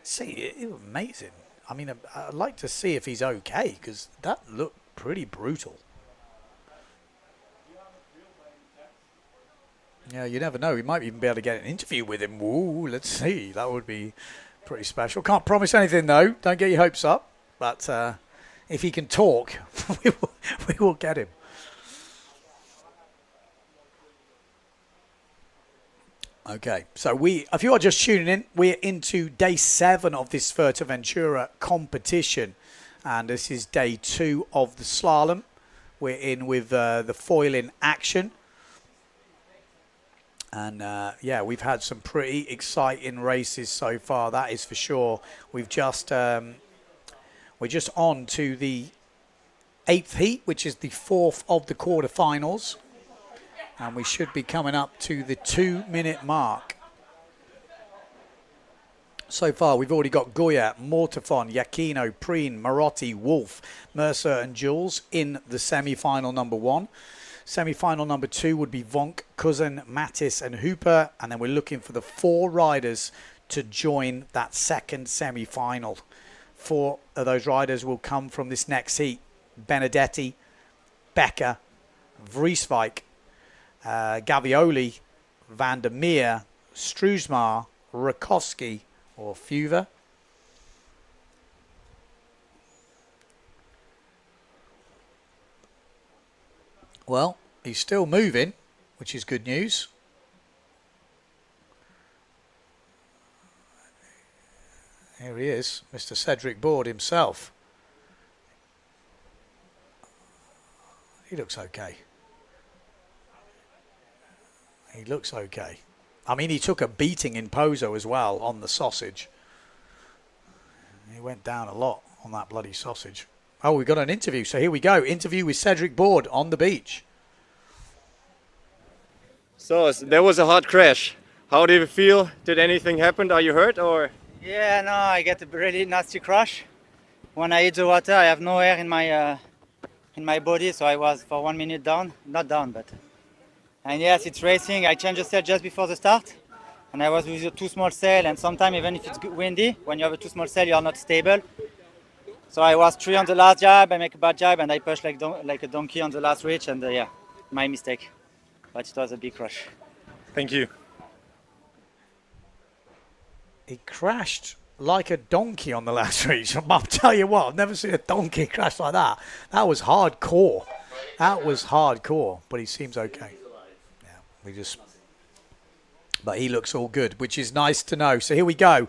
See, it was amazing. I mean, I'd like to see if he's okay, because that looked pretty brutal. Yeah, you never know. We might even be able to get an interview with him. Ooh, let's see. That would be pretty special. Can't promise anything, though. Don't get your hopes up. But if he can talk, we will get him. Okay, so if you are just tuning in, we're into day 7 of this Fuerteventura competition. And this is day 2 of the slalom. We're in with the foiling action. And yeah, we've had some pretty exciting races so far, that is for sure. We're just on to the 8th heat, which is the 4th of the quarterfinals. And we should be coming up to the 2-minute mark. So far, we've already got Goya, Mortafon, Giacchino, Preen, Marotti, Wolf, Mercer and Jules in the semi-final number 1. Semi-final number 2 would be Vonk, Cousin, Mattis and Hooper. And then we're looking for the 4 riders to join that second semi-final. 4 of those riders will come from this next heat. Benedetti, Becker, Vrieswijk, Gavioli, Van der Meer, Struismar, Rakowski or Fuver. Well, he's still moving, which is good news. Here he is, Mr. Cedric Board himself. He looks okay. He looks okay. I mean, he took a beating in Pozo as well on the sausage. He went down a lot on that bloody sausage. Oh, we've got an interview. So here we go. Interview with Cedric Board on the beach. So there was a hard crash. How did you feel? Did anything happen? Are you hurt or? Yeah, no, I get a really nasty crash. When I hit the water, I have no air in my body, so I was for 1 minute down. Not down, but. And yes, it's racing. I changed the sail just before the start. And I was with a too small sail, and sometimes even if it's windy, when you have a too small sail, you are not stable. So I was 3 on the last jab, I make a bad jab, and I pushed like a donkey on the last reach, and yeah, my mistake. But it was a big crash. Thank you. He crashed like a donkey on the last reach. I'll tell you what, I've never seen a donkey crash like that. That was hardcore. That was hardcore, but he seems okay. But he looks all good, which is nice to know. So here we go.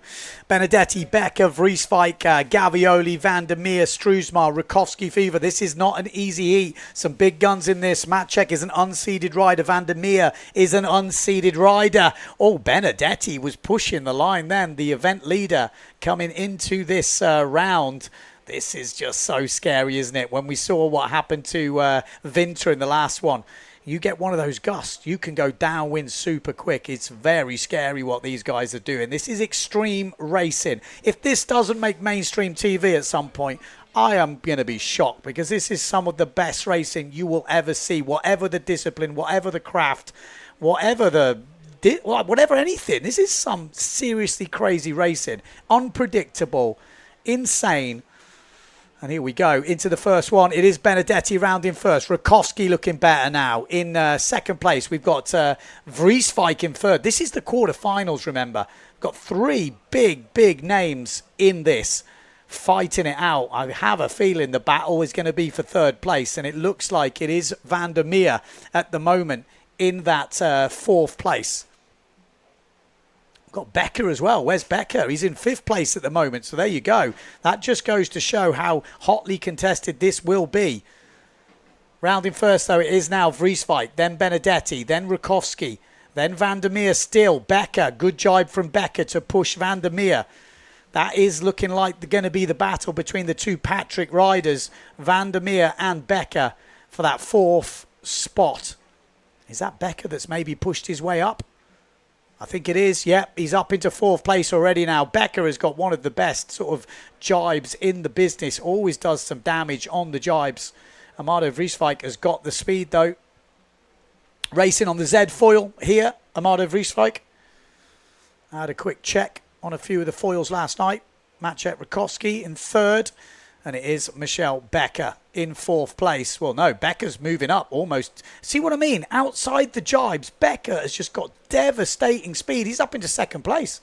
Benedetti, Becker, Vrieswijk, Gavioli, Van der Meer, Struismar, Rakowski, Fever. This is not an easy heat. Some big guns in this. Matchek is an unseeded rider. Van der Meer is an unseeded rider. Oh, Benedetti was pushing the line then. The event leader coming into this round. This is just so scary, isn't it? When we saw what happened to Winter in the last one. You get one of those gusts, you can go downwind super quick. It's very scary what these guys are doing. This is extreme racing. If this doesn't make mainstream TV at some point, I am going to be shocked, because this is some of the best racing you will ever see. Whatever the discipline, whatever the craft, whatever anything. This is some seriously crazy racing. Unpredictable, insane. And here we go into the first one. It is Benedetti rounding first. Rakowski looking better now. In second place, we've got Vrieswijk in third. This is the quarterfinals, remember. Got three big names in this, fighting it out. I have a feeling the battle is going to be for third place, and it looks like it is Van der Meer at the moment in that fourth place. Got Becker as well. Where's Becker? He's in fifth place at the moment. So there you go. That just goes to show how hotly contested this will be. Rounding first, though, it is now Vrieswijk, then Benedetti, then Rakowski, then Van der Meer still. Becker, good jibe from Becker to push Van der Meer. That is looking like going to be the battle between the two Patrick riders, Van der Meer and Becker, for that fourth spot. Is that Becker that's maybe pushed his way up? I think it is. Yep, he's up into fourth place already now. Becker has got one of the best sort of jibes in the business. Always does some damage on the jibes. Amado Vrieswijk has got the speed, though. Racing on the Z foil here, Amado Vrieswijk. I had a quick check on a few of the foils last night. Maciej Rakowski in third. And it is Michel Becker in fourth place. Well, no, Becker's moving up almost. See what I mean? Outside the jibes, Becker has just got devastating speed. He's up into second place.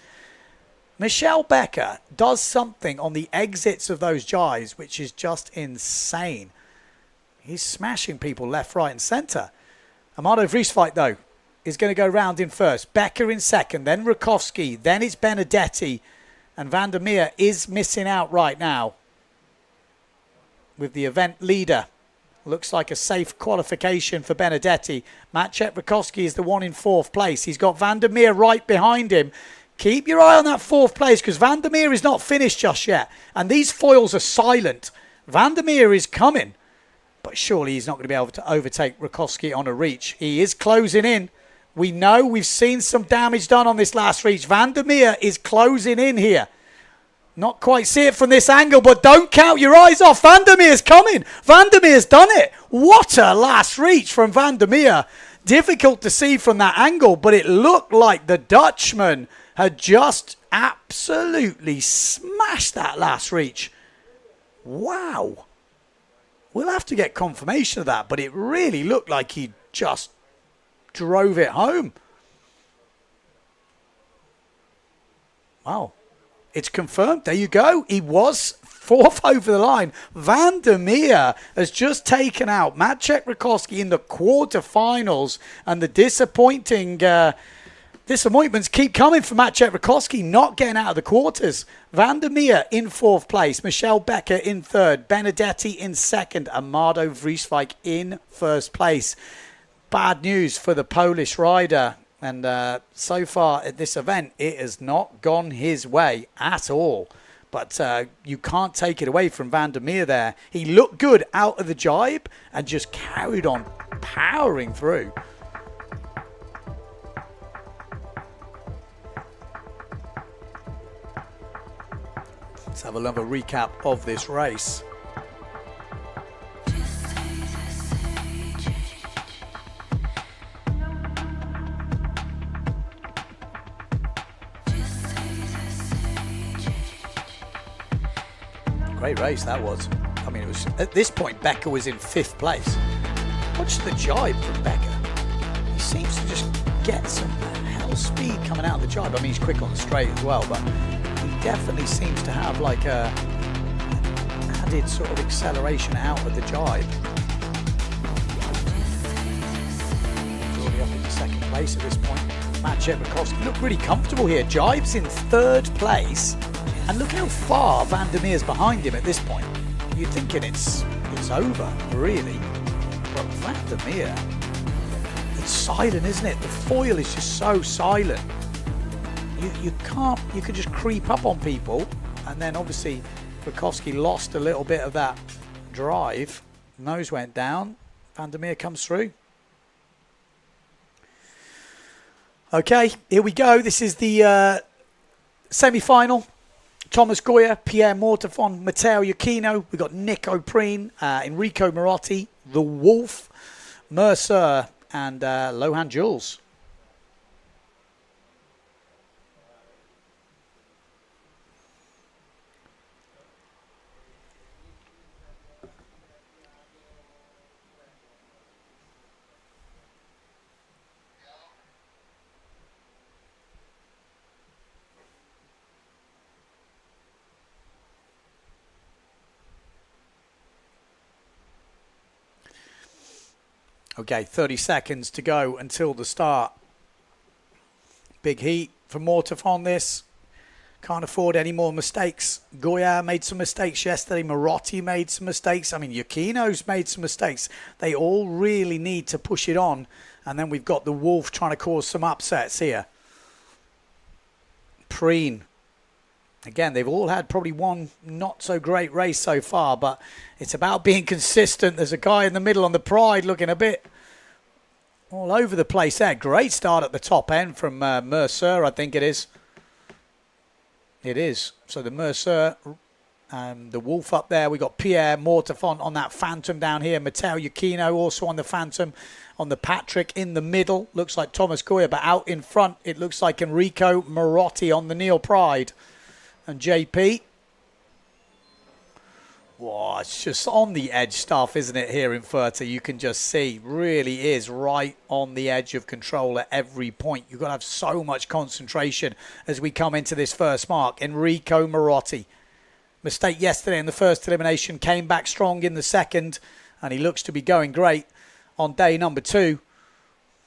Michel Becker does something on the exits of those jibes, which is just insane. He's smashing people left, right, and centre. Amado Vrieswijk, though, is going to go round in first. Becker in second, then Rakowski, then it's Benedetti. And Van der Meer is missing out right now with the event leader. Looks like a safe qualification for Benedetti. Maciej Rakowski is the one in fourth place. He's got Van der Meer right behind him. Keep your eye on that fourth place because Van der Meer is not finished just yet. And these foils are silent. Van der Meer is coming. But surely he's not going to be able to overtake Rakowski on a reach. He is closing in. We know we've seen some damage done on this last reach. Van der Meer is closing in here. Not quite see it from this angle, but don't count your eyes off. Van der Meer's coming. Van der Meer's done it. What a last reach from Van der Meer. Difficult to see from that angle, but it looked like the Dutchman had just absolutely smashed that last reach. Wow. We'll have to get confirmation of that, but it really looked like he just drove it home. Wow. It's confirmed. There you go. He was fourth over the line. Van der Meer has just taken out Maciej Rakowski in the quarterfinals, and the disappointments keep coming for Maciej Rakowski, not getting out of the quarters. Van der Meer in fourth place, Michel Becker in third, Benedetti in second, Amado Vrieswijk in first place. Bad news for the Polish rider. And so far at this event, it has not gone his way at all. But you can't take it away from Van der Meer there. He looked good out of the jibe and just carried on powering through. Let's have another recap of this race. Great race that was. I mean, it was at this point Becker was in fifth place. Watch the jibe from Becker. He seems to just get some hell speed coming out of the jibe. I mean, he's quick on the straight as well, but he definitely seems to have like a added sort of acceleration out of the jibe. He's already up in second place at this point. Maciej Rakowski looked really comfortable here. Jibe's in third place. And look how far Van der Meer's behind him at this point. You're thinking it's over, really. But Van der Meer, it's silent, isn't it? The foil is just so silent. You can just creep up on people. And then obviously Rakowski lost a little bit of that drive. Nose went down. Van der Meer comes through. Okay, here we go. This is the semi-final. Thomas Goya, Pierre Mortefon, Matteo Iachino. We've got Nick O'Preen, Enrico Marotti, The Wolf, Mercer, and Lohan Jules. Okay, 30 seconds to go until the start. Big heat for Mortef on this. Can't afford any more mistakes. Goya made some mistakes yesterday. Marotti made some mistakes. I mean, Yukino's made some mistakes. They all really need to push it on. And then we've got the Wolf trying to cause some upsets here. Preen. Again, they've all had probably one not so great race so far, but it's about being consistent. There's a guy in the middle on the Pride looking a bit all over the place there. Great start at the top end from Mercer, I think it is. It is. So the Mercer, the Wolf up there. We got Pierre Mortefont on that Phantom down here. Matteo Yukino also on the Phantom. On the Patrick in the middle. Looks like Thomas Goya, but out in front it looks like Enrico Marotti on the Neil Pride. And JP. Whoa, it's just on the edge stuff, isn't it, here in Fuerte? You can just see, really is right on the edge of control at every point. You've got to have so much concentration as we come into this first mark. Enrico Marotti. Mistake yesterday in the first elimination, came back strong in the second, and he looks to be going great on day number 2.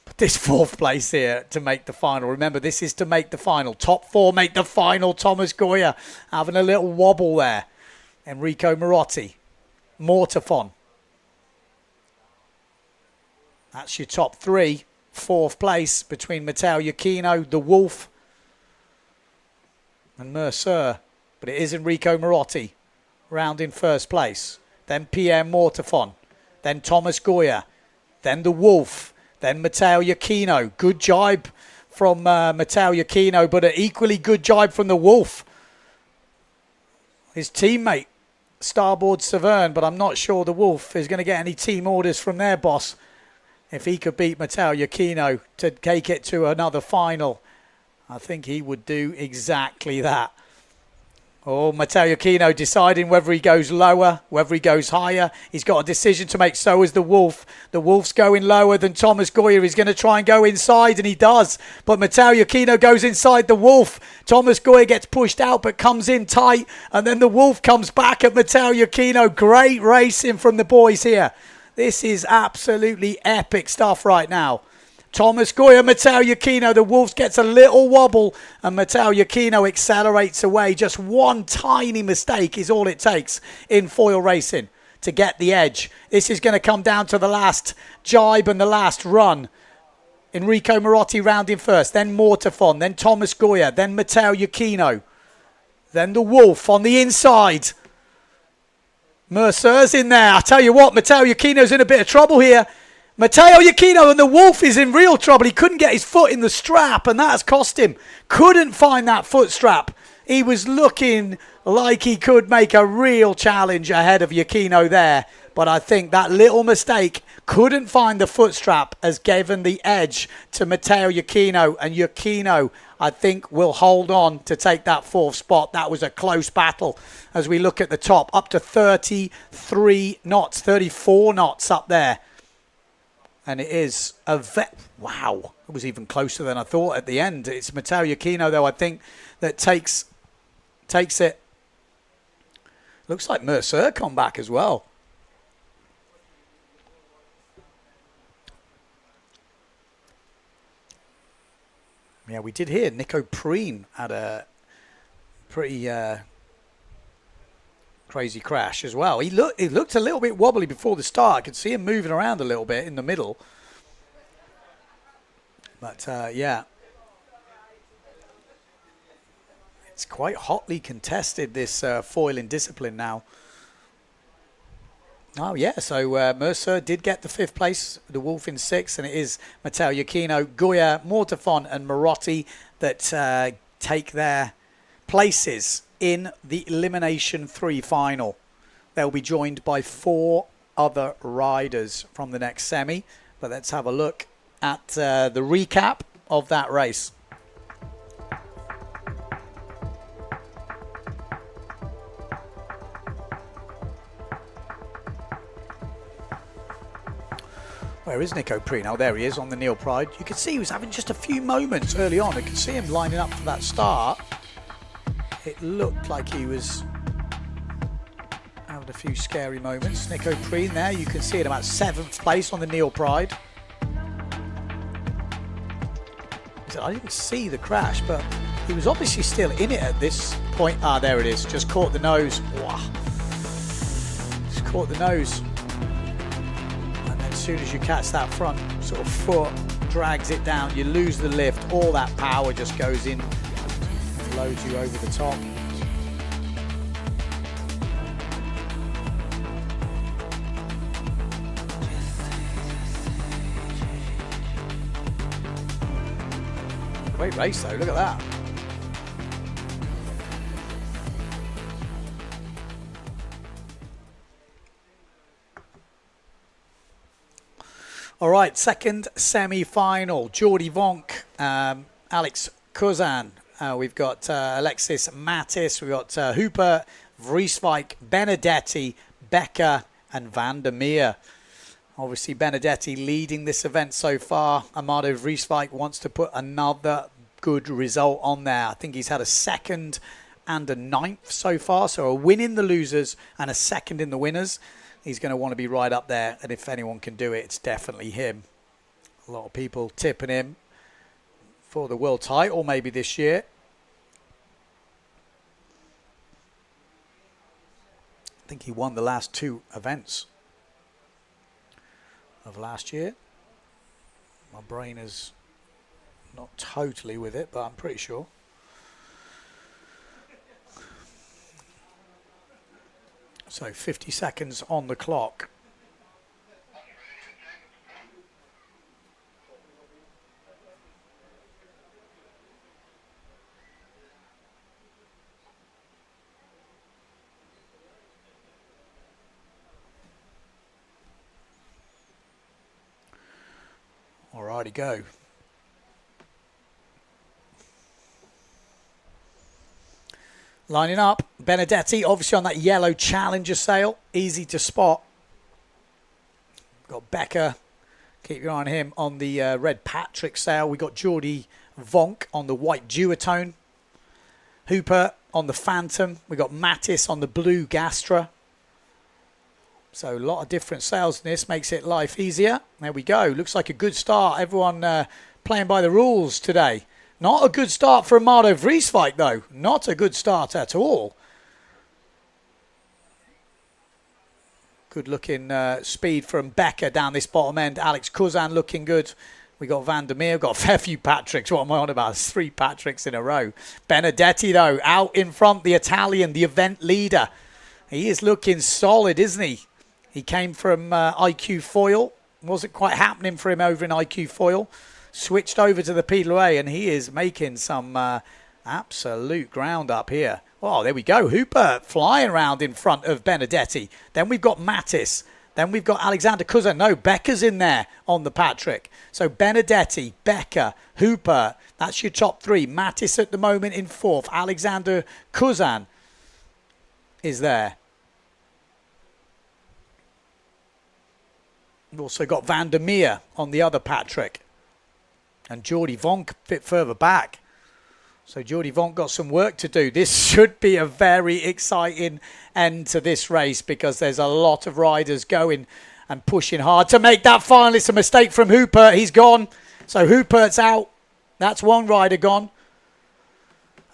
But this 4th place here to make the final. Remember, this is to make the final. Top 4 make the final. Thomas Goya having a little wobble there. Enrico Marotti, Mortefon. That's your top 3. 4th place between Matteo Yukino, the Wolf, and Mercer. But it is Enrico Marotti round in 1st place. Then Pierre Mortefon. Then Thomas Goya. Then the Wolf. Then Matteo Yukino. Good jibe from Matteo Yukino, but an equally good jibe from the Wolf. His teammate, Starboard Severn, but I'm not sure the Wolf is going to get any team orders from their boss. If he could beat Matteo Yukino to take it to another final, I think he would do exactly that. Oh, Matteo Yukino deciding whether he goes lower, whether he goes higher. He's got a decision to make, so is the Wolf. The Wolf's going lower than Thomas Goya. He's going to try and go inside, and he does. But Matteo Yukino goes inside the Wolf. Thomas Goya gets pushed out, but comes in tight. And then the Wolf comes back at Matteo Yukino. Great racing from the boys here. This is absolutely epic stuff right now. Thomas Goya, Matteo Yukino, the Wolves gets a little wobble and Matteo Yukino accelerates away. Just one tiny mistake is all it takes in foil racing to get the edge. This is going to come down to the last jibe and the last run. Enrico Marotti rounding first, then Mortefon, then Thomas Goya, then Matteo Yukino, then the Wolf on the inside. Mercer's in there. I tell you what, Matteo Yukino's in a bit of trouble here. Matteo Yukino and the Wolf is in real trouble. He couldn't get his foot in the strap, and that has cost him. Couldn't find that foot strap. He was looking like he could make a real challenge ahead of Yukino there. But I think that little mistake, couldn't find the foot strap, has given the edge to Matteo Yukino. And Yukino, I think, will hold on to take that 4th spot. That was a close battle as we look at the top. Up to 33 knots, 34 knots up there. And it is a wow, it was even closer than I thought at the end. It's Matteo Yukino, though, I think, that takes it. Looks like Mercer come back as well. Yeah, we did hear Nico Preen had a pretty crazy crash as well. He looked a little bit wobbly before the start. I could see him moving around a little bit in the middle. But yeah, it's quite hotly contested, this foiling discipline now. Oh yeah, so Mercer did get the 5th place, the Wolf in 6th, and it is Matteo Yukino, Goya, Mortefon and Marotti that take their places in the Elimination 3 final. They'll be joined by 4 other riders from the next semi. But let's have a look at the recap of that race. Where is Nico Preen? Oh, there he is on the Neil Pride. You could see he was having just a few moments early on. I could see him lining up for that start. It looked like he was Had a few scary moments. Nico Preen there, you can see it about 7th place on the Neil Pride. I didn't see the crash, but he was obviously still in it at this point. Ah, there it is. Just caught the nose. Wow. Just caught the nose. And then as soon as you catch that front sort of foot, drags it down, you lose the lift. All that power just goes in and loads you over the top. Great race though, look at that. All right, second semi-final. Jordi Vonk, Alex Kuzan. We've got Alexis Mattis. We've got Hooper, Vrieswijk, Benedetti, Becker and Van der Meer. Obviously, Benedetti leading this event so far. Amado Vrieswijk wants to put another good result on there. I think he's had a 2nd and a 9th so far. So a win in the losers and a 2nd in the winners. He's going to want to be right up there. And if anyone can do it, it's definitely him. A lot of people tipping him for the world title maybe this year. I think he won the last 2 events of last year. My brain is not totally with it, but I'm pretty sure. So 50 seconds on the clock. Alrighty, go. Lining up, Benedetti, obviously on that yellow Challenger sail, easy to spot. Got Becker, keep your eye on him, on the red Patrick sail. We got Jordi Vonk on the white duotone. Hooper on the Phantom. We got Mattis on the blue Gastra. So a lot of different sails in this, makes it life easier. There we go, looks like a good start. Everyone playing by the rules today. Not a good start for Amado Vrieswijk though. Not a good start at all. Good looking speed from Becker down this bottom end. Alex Kuzan looking good. We got Van der Meer. We've got a fair few Patricks. What am I on about? It's 3 Patricks in a row. Benedetti though, out in front, the Italian, the event leader. He is looking solid, isn't he? He came from IQ Foil. Wasn't quite happening for him over in IQ Foil. Switched over to the PWA and he is making some absolute ground up here. Oh, there we go. Hooper flying around in front of Benedetti. Then we've got Mattis. Then we've got Alexander Kuzan. No, Becker's in there on the Patrick. So Benedetti, Becker, Hooper. That's your top 3. Mattis at the moment in 4th. Alexander Kuzan is there. We've also got Van der Meer on the other Patrick. And Jordi Vonk a bit further back. So Jordi Vonk got some work to do. This should be a very exciting end to this race because there's a lot of riders going and pushing hard to make that final. It's a mistake from Hooper. He's gone. So Hooper's out. That's one rider gone.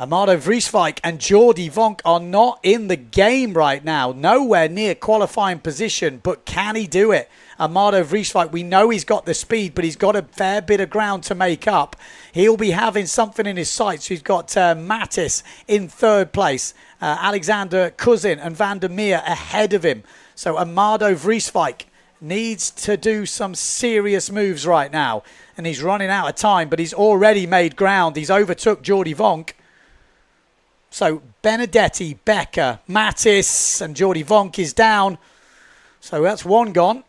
Amado Vrieswijk and Jordi Vonk are not in the game right now. Nowhere near qualifying position, but can he do it? Amado Vrieswijk, we know he's got the speed, but he's got a fair bit of ground to make up. He'll be having something in his sights. He's got Mattis in 3rd place. Alexander Kuzin and Van der Meer ahead of him. So Amado Vrieswijk needs to do some serious moves right now. And he's running out of time, but he's already made ground. He's overtook Jordi Vonk. So Benedetti, Becker, Mattis and Jordi Vonk is down. So that's one gone.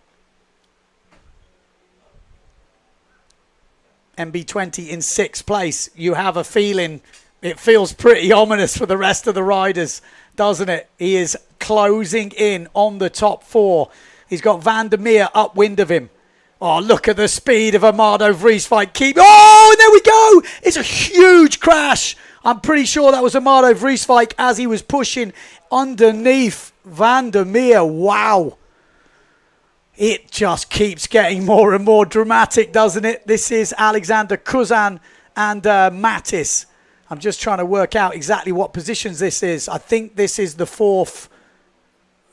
MB20 in 6th place. You have a feeling, it feels pretty ominous for the rest of the riders, doesn't it? He is closing in on the top 4. He's got Van der Meer upwind of him. Oh, look at the speed of Amado Vrieswijk. Oh, and there we go. It's a huge crash. I'm pretty sure that was Amado Vrieswijk as he was pushing underneath Van der Meer. Wow. It just keeps getting more and more dramatic, doesn't it? This is Alexander Kuzan and Mattis. I'm just trying to work out exactly what positions this is. I think this is the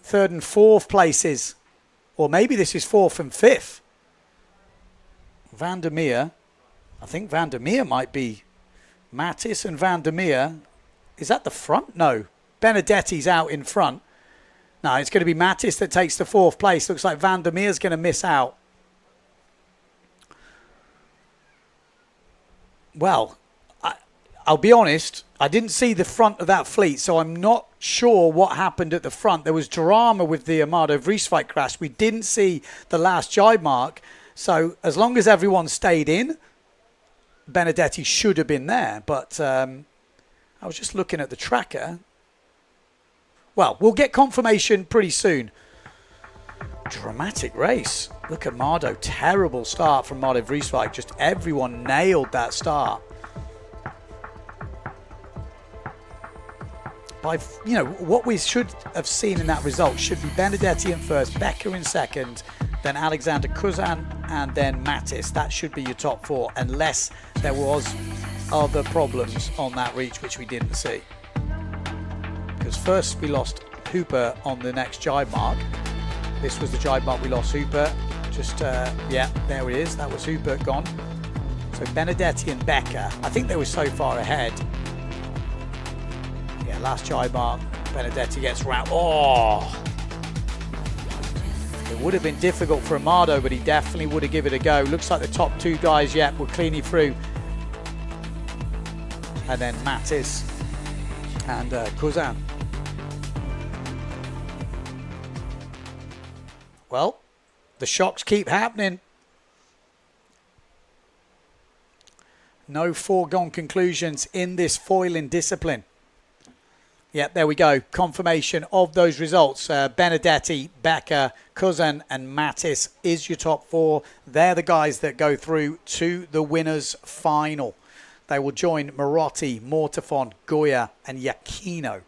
third and fourth places. Or maybe this is fourth and fifth. Van der Meer. I think Van der Meer might be Mattis and Van der Meer. Is that the front? No. Benedetti's out in front. No, it's going to be Mattis that takes the fourth place. Looks like Van der Meer's going to miss out. Well, I'll be honest, I didn't see the front of that fleet, so I'm not sure what happened at the front. There was drama with the Amado Vrieswijk crash. We didn't see the last jibe mark. So as long as everyone stayed in, Benedetti should have been there. But I was just looking at the tracker. Well, we'll get confirmation pretty soon. Dramatic race. Look at Mardo. Terrible start from Mardo Vrieswijk. Just everyone nailed that start. By, you know, what we should have seen in that result should be Benedetti in first, Becker in second, then Alexander Kuzan, and then Mattis. That should be your top four, unless there was other problems on that reach, which we didn't see. Because first we lost Hooper on the next jibe mark. This was the jibe mark we lost Hooper. Just, yeah, there it is. That was Hooper gone. So Benedetti and Becker, I think they were so far ahead. Yeah, last jibe mark, Benedetti gets round. Oh! It would have been difficult for Amado, but he definitely would have given it a go. Looks like the top two guys, yet were cleanly through. And then Mattis and Kuzan. Well, the shocks keep happening. No foregone conclusions in this foiling discipline. Yep, there we go. Confirmation of those results. Benedetti, Becker, Kuzan and Mattis is your top four. They're the guys that go through to the winners' final. They will join Marotti, Mortafon, Goya and Giacchino.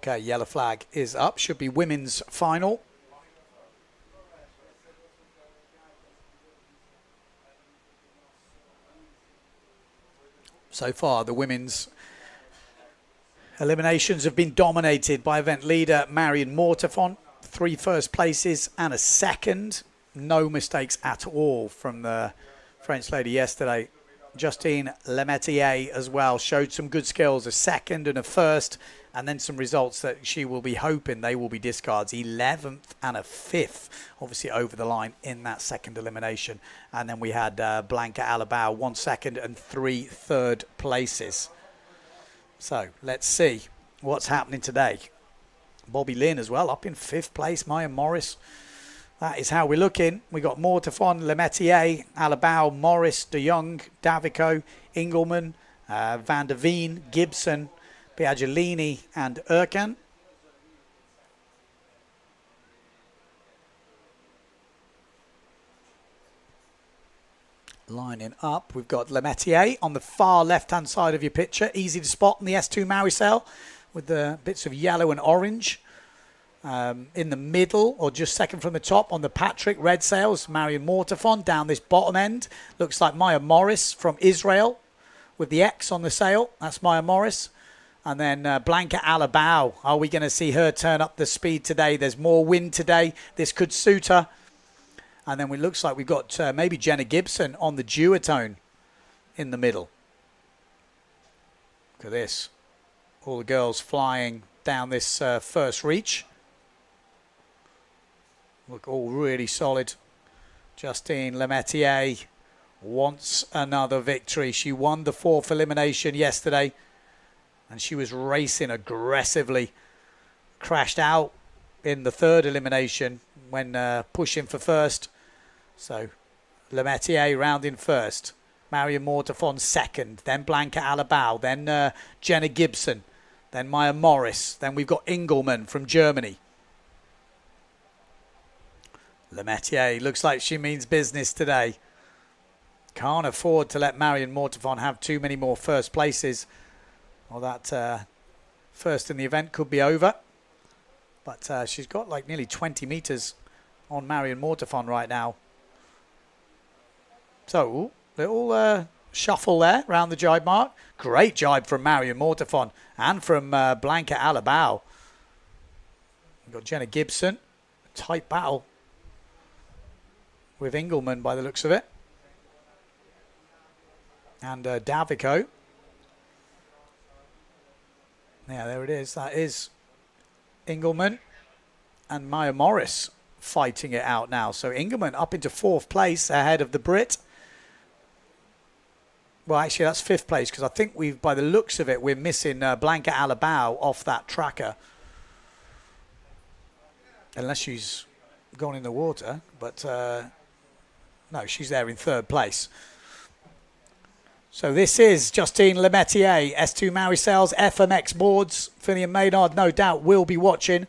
Okay, yellow flag is up. Should be women's final. So far, the women's eliminations have been dominated by event leader Marion Mortafon. 3 first places and a second. No mistakes at all from the French lady yesterday. Justine Lemetier as well showed some good skills. A second and a first. And then some results that she will be hoping they will be discards. 11th and a 5th, obviously over the line in that second elimination. And then we had Blanca Alabao, 1 second and 3 third places. So let's see what's happening today. Bobby Lynn as well, up in 5th place. Maya Morris. That is how we're looking. We got Mortafon, Lemetier, Alabao, Morris, De Jong, Davico, Engelman, Van der Veen, Gibson, Biagellini and Erkan. Lining up, we've got Lemetier on the far left-hand side of your picture. Easy to spot in the S2 Maui sail with the bits of yellow and orange. In the middle, or just second from the top, on the Patrick red sails, Marion Mortafon. Down this bottom end, looks like Maya Morris from Israel with the X on the sail. That's Maya Morris. And then Blanca Alabao. Are we going to see her turn up the speed today? There's more wind today. This could suit her. And then it looks like we've got maybe Jenna Gibson on the duotone in the middle. Look at this. All the girls flying down this first reach. Look all really solid. Justine Lemetier wants another victory. She won the 4th elimination yesterday. And she was racing aggressively. Crashed out in the 3rd elimination when pushing for first. So Lemetier round in first. Marion Mortefon second, then Blanca Alabau, then Jenna Gibson, then Maya Morris, then we've got Engelmann from Germany. Lemaitre looks like she means business today. Can't afford to let Marion Mortefon have too many more first places, or that first in the event could be over. But she's got like nearly 20 metres on Marion Mortefon right now. So, little shuffle there around the jibe mark. Great jibe from Marion Mortefon and from Blanca Alabau. We've got Jenna Gibson. Tight battle with Engelmann by the looks of it. And Davico. Yeah, there it is. That is Engelmann and Maya Morris fighting it out now. So Engelmann up into 4th place ahead of the Brit. Well, actually, that's 5th place because I think we've, by the looks of it, we're missing Blanca Alabau off that tracker. Unless she's gone in the water. But no, she's there in 3rd place. So this is Justine Lemaitre, S2 Maui Sales, FMX boards. Finian Maynard, no doubt, will be watching.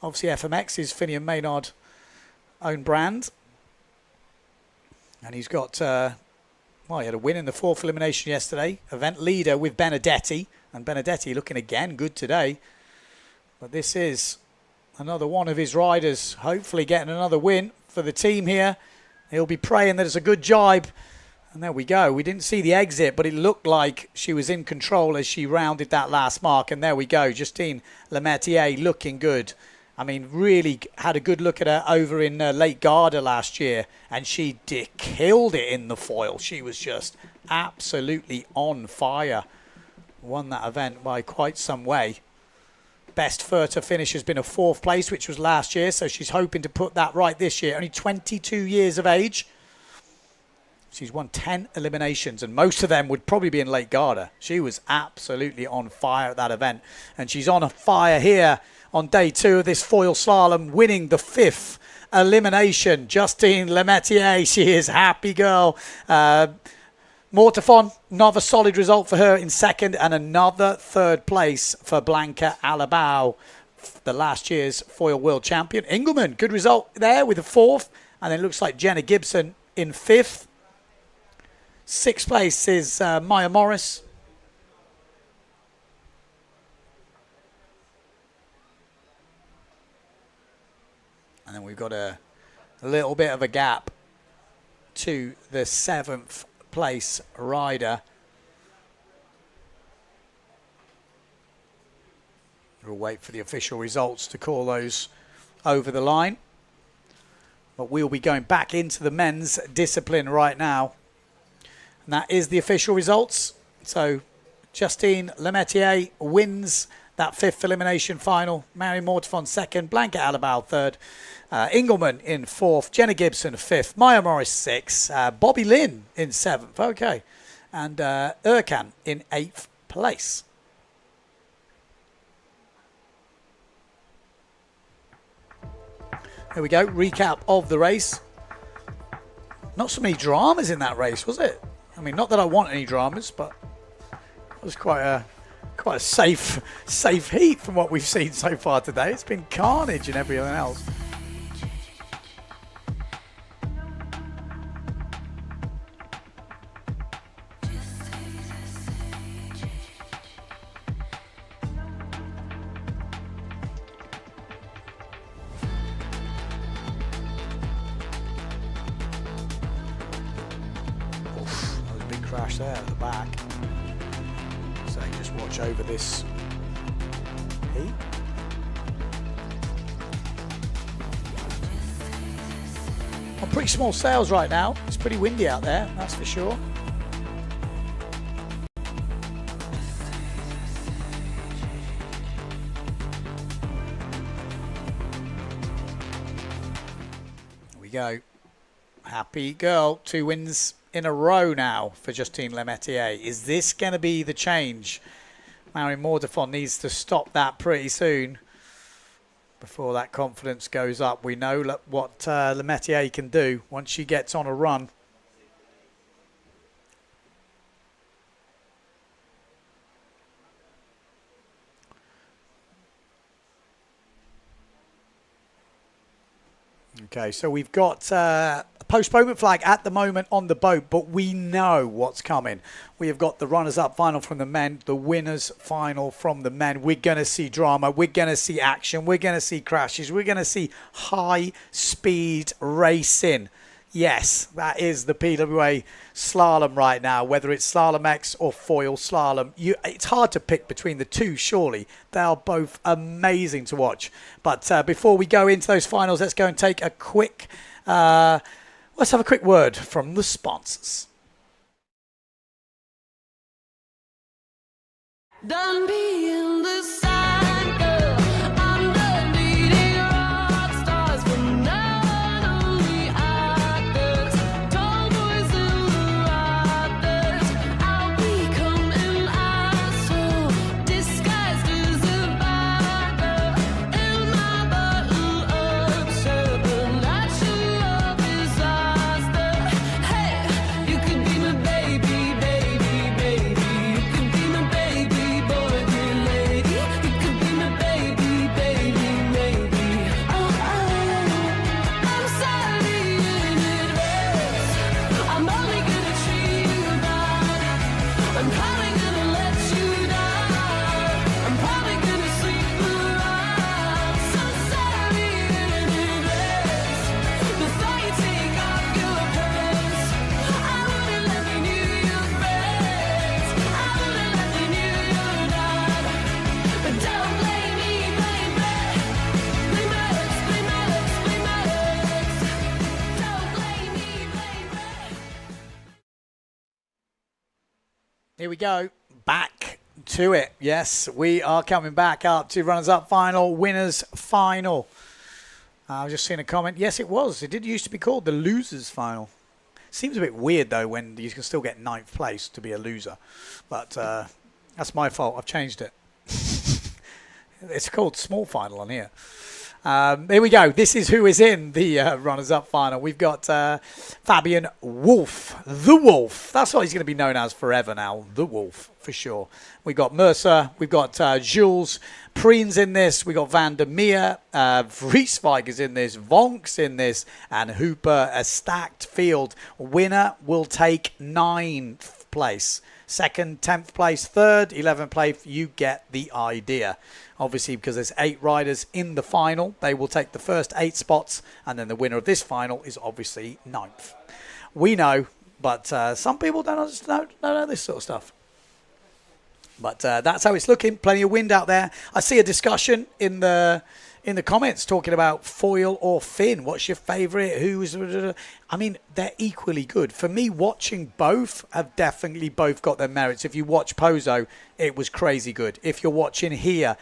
Obviously, FMX is Finian Maynard own brand. And he's got... well, he had a win in the 4th elimination yesterday. Event leader with Benedetti. And Benedetti looking again good today. But this is another one of his riders. Hopefully getting another win for the team here. He'll be praying that it's a good jibe. And there we go. We didn't see the exit, but it looked like she was in control as she rounded that last mark. And there we go. Justine Lemaitre looking good. I mean, really had a good look at her over in Lake Garda last year, and she killed it in the foil. She was just absolutely on fire. Won that event by quite some way. Best Fuerteventura finish has been a 4th place, which was last year, so she's hoping to put that right this year. Only 22 years of age. She's won 10 eliminations, and most of them would probably be in Lake Garda. She was absolutely on fire at that event, and she's on a fire here on day 2 of this foil slalom, winning the 5th elimination. Justine Lemaitre, she is happy girl. Mortefon, another solid result for her in 2nd, and another 3rd place for Blanca Alabau, the last year's foil world champion. Engelmann, good result there with a 4th, and then it looks like Jenna Gibson in 5th. 6th place is Maya Morris. And then we've got a little bit of a gap to the 7th place rider. We'll wait for the official results to call those over the line. But we'll be going back into the men's discipline right now. And that is the official results. So Justine Lemaitre wins that 5th elimination final. Marion Mortefon 2nd, Blanca Alabau 3rd, Engelmann in 4th, Jenna Gibson 5th, Maya Morris 6th, Bobby Lynn in 7th, okay, and Erkan in 8th place. Here we go, recap of the race. Not so many dramas in that race, was it? I mean, not that I want any dramas, but it was quite a safe heat from what we've seen so far today. It's been carnage and everything else. Crash there at the back. So just watch over this heat. On pretty small sails right now. It's pretty windy out there, that's for sure. Here we go. Happy girl. 2 wins in a row now for Justine Lemaitre. Is this going to be the change? Marion Mortefon needs to stop that pretty soon before that confidence goes up. We know what Lemaitre can do once she gets on a run. Okay, so we've got a postponement flag at the moment on the boat, but we know what's coming. We have got the runners-up final from the men, the winners final from the men. We're going to see drama. We're going to see action. We're going to see crashes. We're going to see high-speed racing. Yes, that is the PWA slalom right now, whether it's Slalom X or foil slalom. It's hard to pick between the two, surely. They are both amazing to watch. But before we go into those finals, let's go and take a quick, let's have a quick word from the sponsors. Done being the side girl. I'm done dating rock stars for non-only actors. Tall boys in the rafters. I'll become an asshole disguised as a bad girl in my bottle-up shirt. A natural disaster. Hey, you could be my baby, baby, baby. You could be my baby. Here we go. Back to it. Yes, we are coming back up to runners-up final, winners final. I was just seeing a comment. Yes, it was. It did used to be called the losers final. Seems a bit weird, though, when you can still get 9th place to be a loser. But that's my fault. I've changed it. It's called small final on here. Here we go. This is who is in the runners-up final. We've got Fabian Wolf, the Wolf. That's what he's going to be known as forever now, the Wolf, for sure. We've got Mercer. We've got Jules. Preen's in this. We've got Van der Meer. Vrieswijk is in this. Vonk's in this. And Hooper, a stacked field. Winner will take 9th place. 2nd, 10th place, 3rd, 11th place. You get the idea. Obviously, because there's 8 riders in the final, they will take the first 8 spots, and then the winner of this final is obviously 9th. We know, but some people don't know this sort of stuff. But that's how it's looking. Plenty of wind out there. I see a discussion in the comments talking about foil or fin. What's your favourite? Who's? I mean, they're equally good. For me, watching both have definitely both got their merits. If you watch Pozo, it was crazy good. If you're watching here,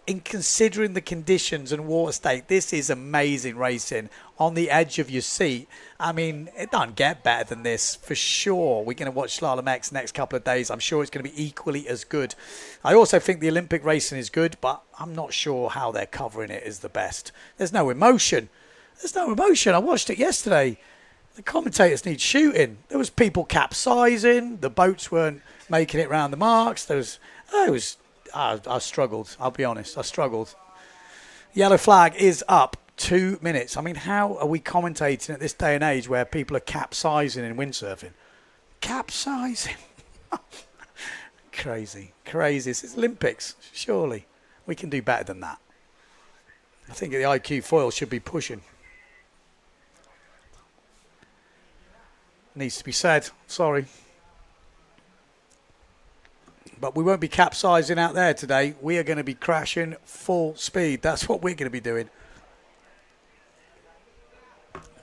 in considering the conditions and water state, this is amazing racing on the edge of your seat. I mean, it doesn't get better than this for sure. We're going to watch Slalom X next couple of days. I'm sure it's going to be equally as good. I also think the Olympic racing is good, but I'm not sure how they're covering it is the best. There's no emotion. There's no emotion. I watched it yesterday. The commentators need shooting. There was people capsizing. The boats weren't making it round the marks. I struggled. I'll be honest. I struggled. Yellow flag is up. 2 minutes. I mean, how are we commentating at this day and age where people are capsizing in windsurfing? Capsizing. Crazy. This is Olympics. Surely. We can do better than that. I think the IQ foil should be pushing. Needs to be said. Sorry. But we won't be capsizing out there today. We are going to be crashing full speed. That's what we're going to be doing.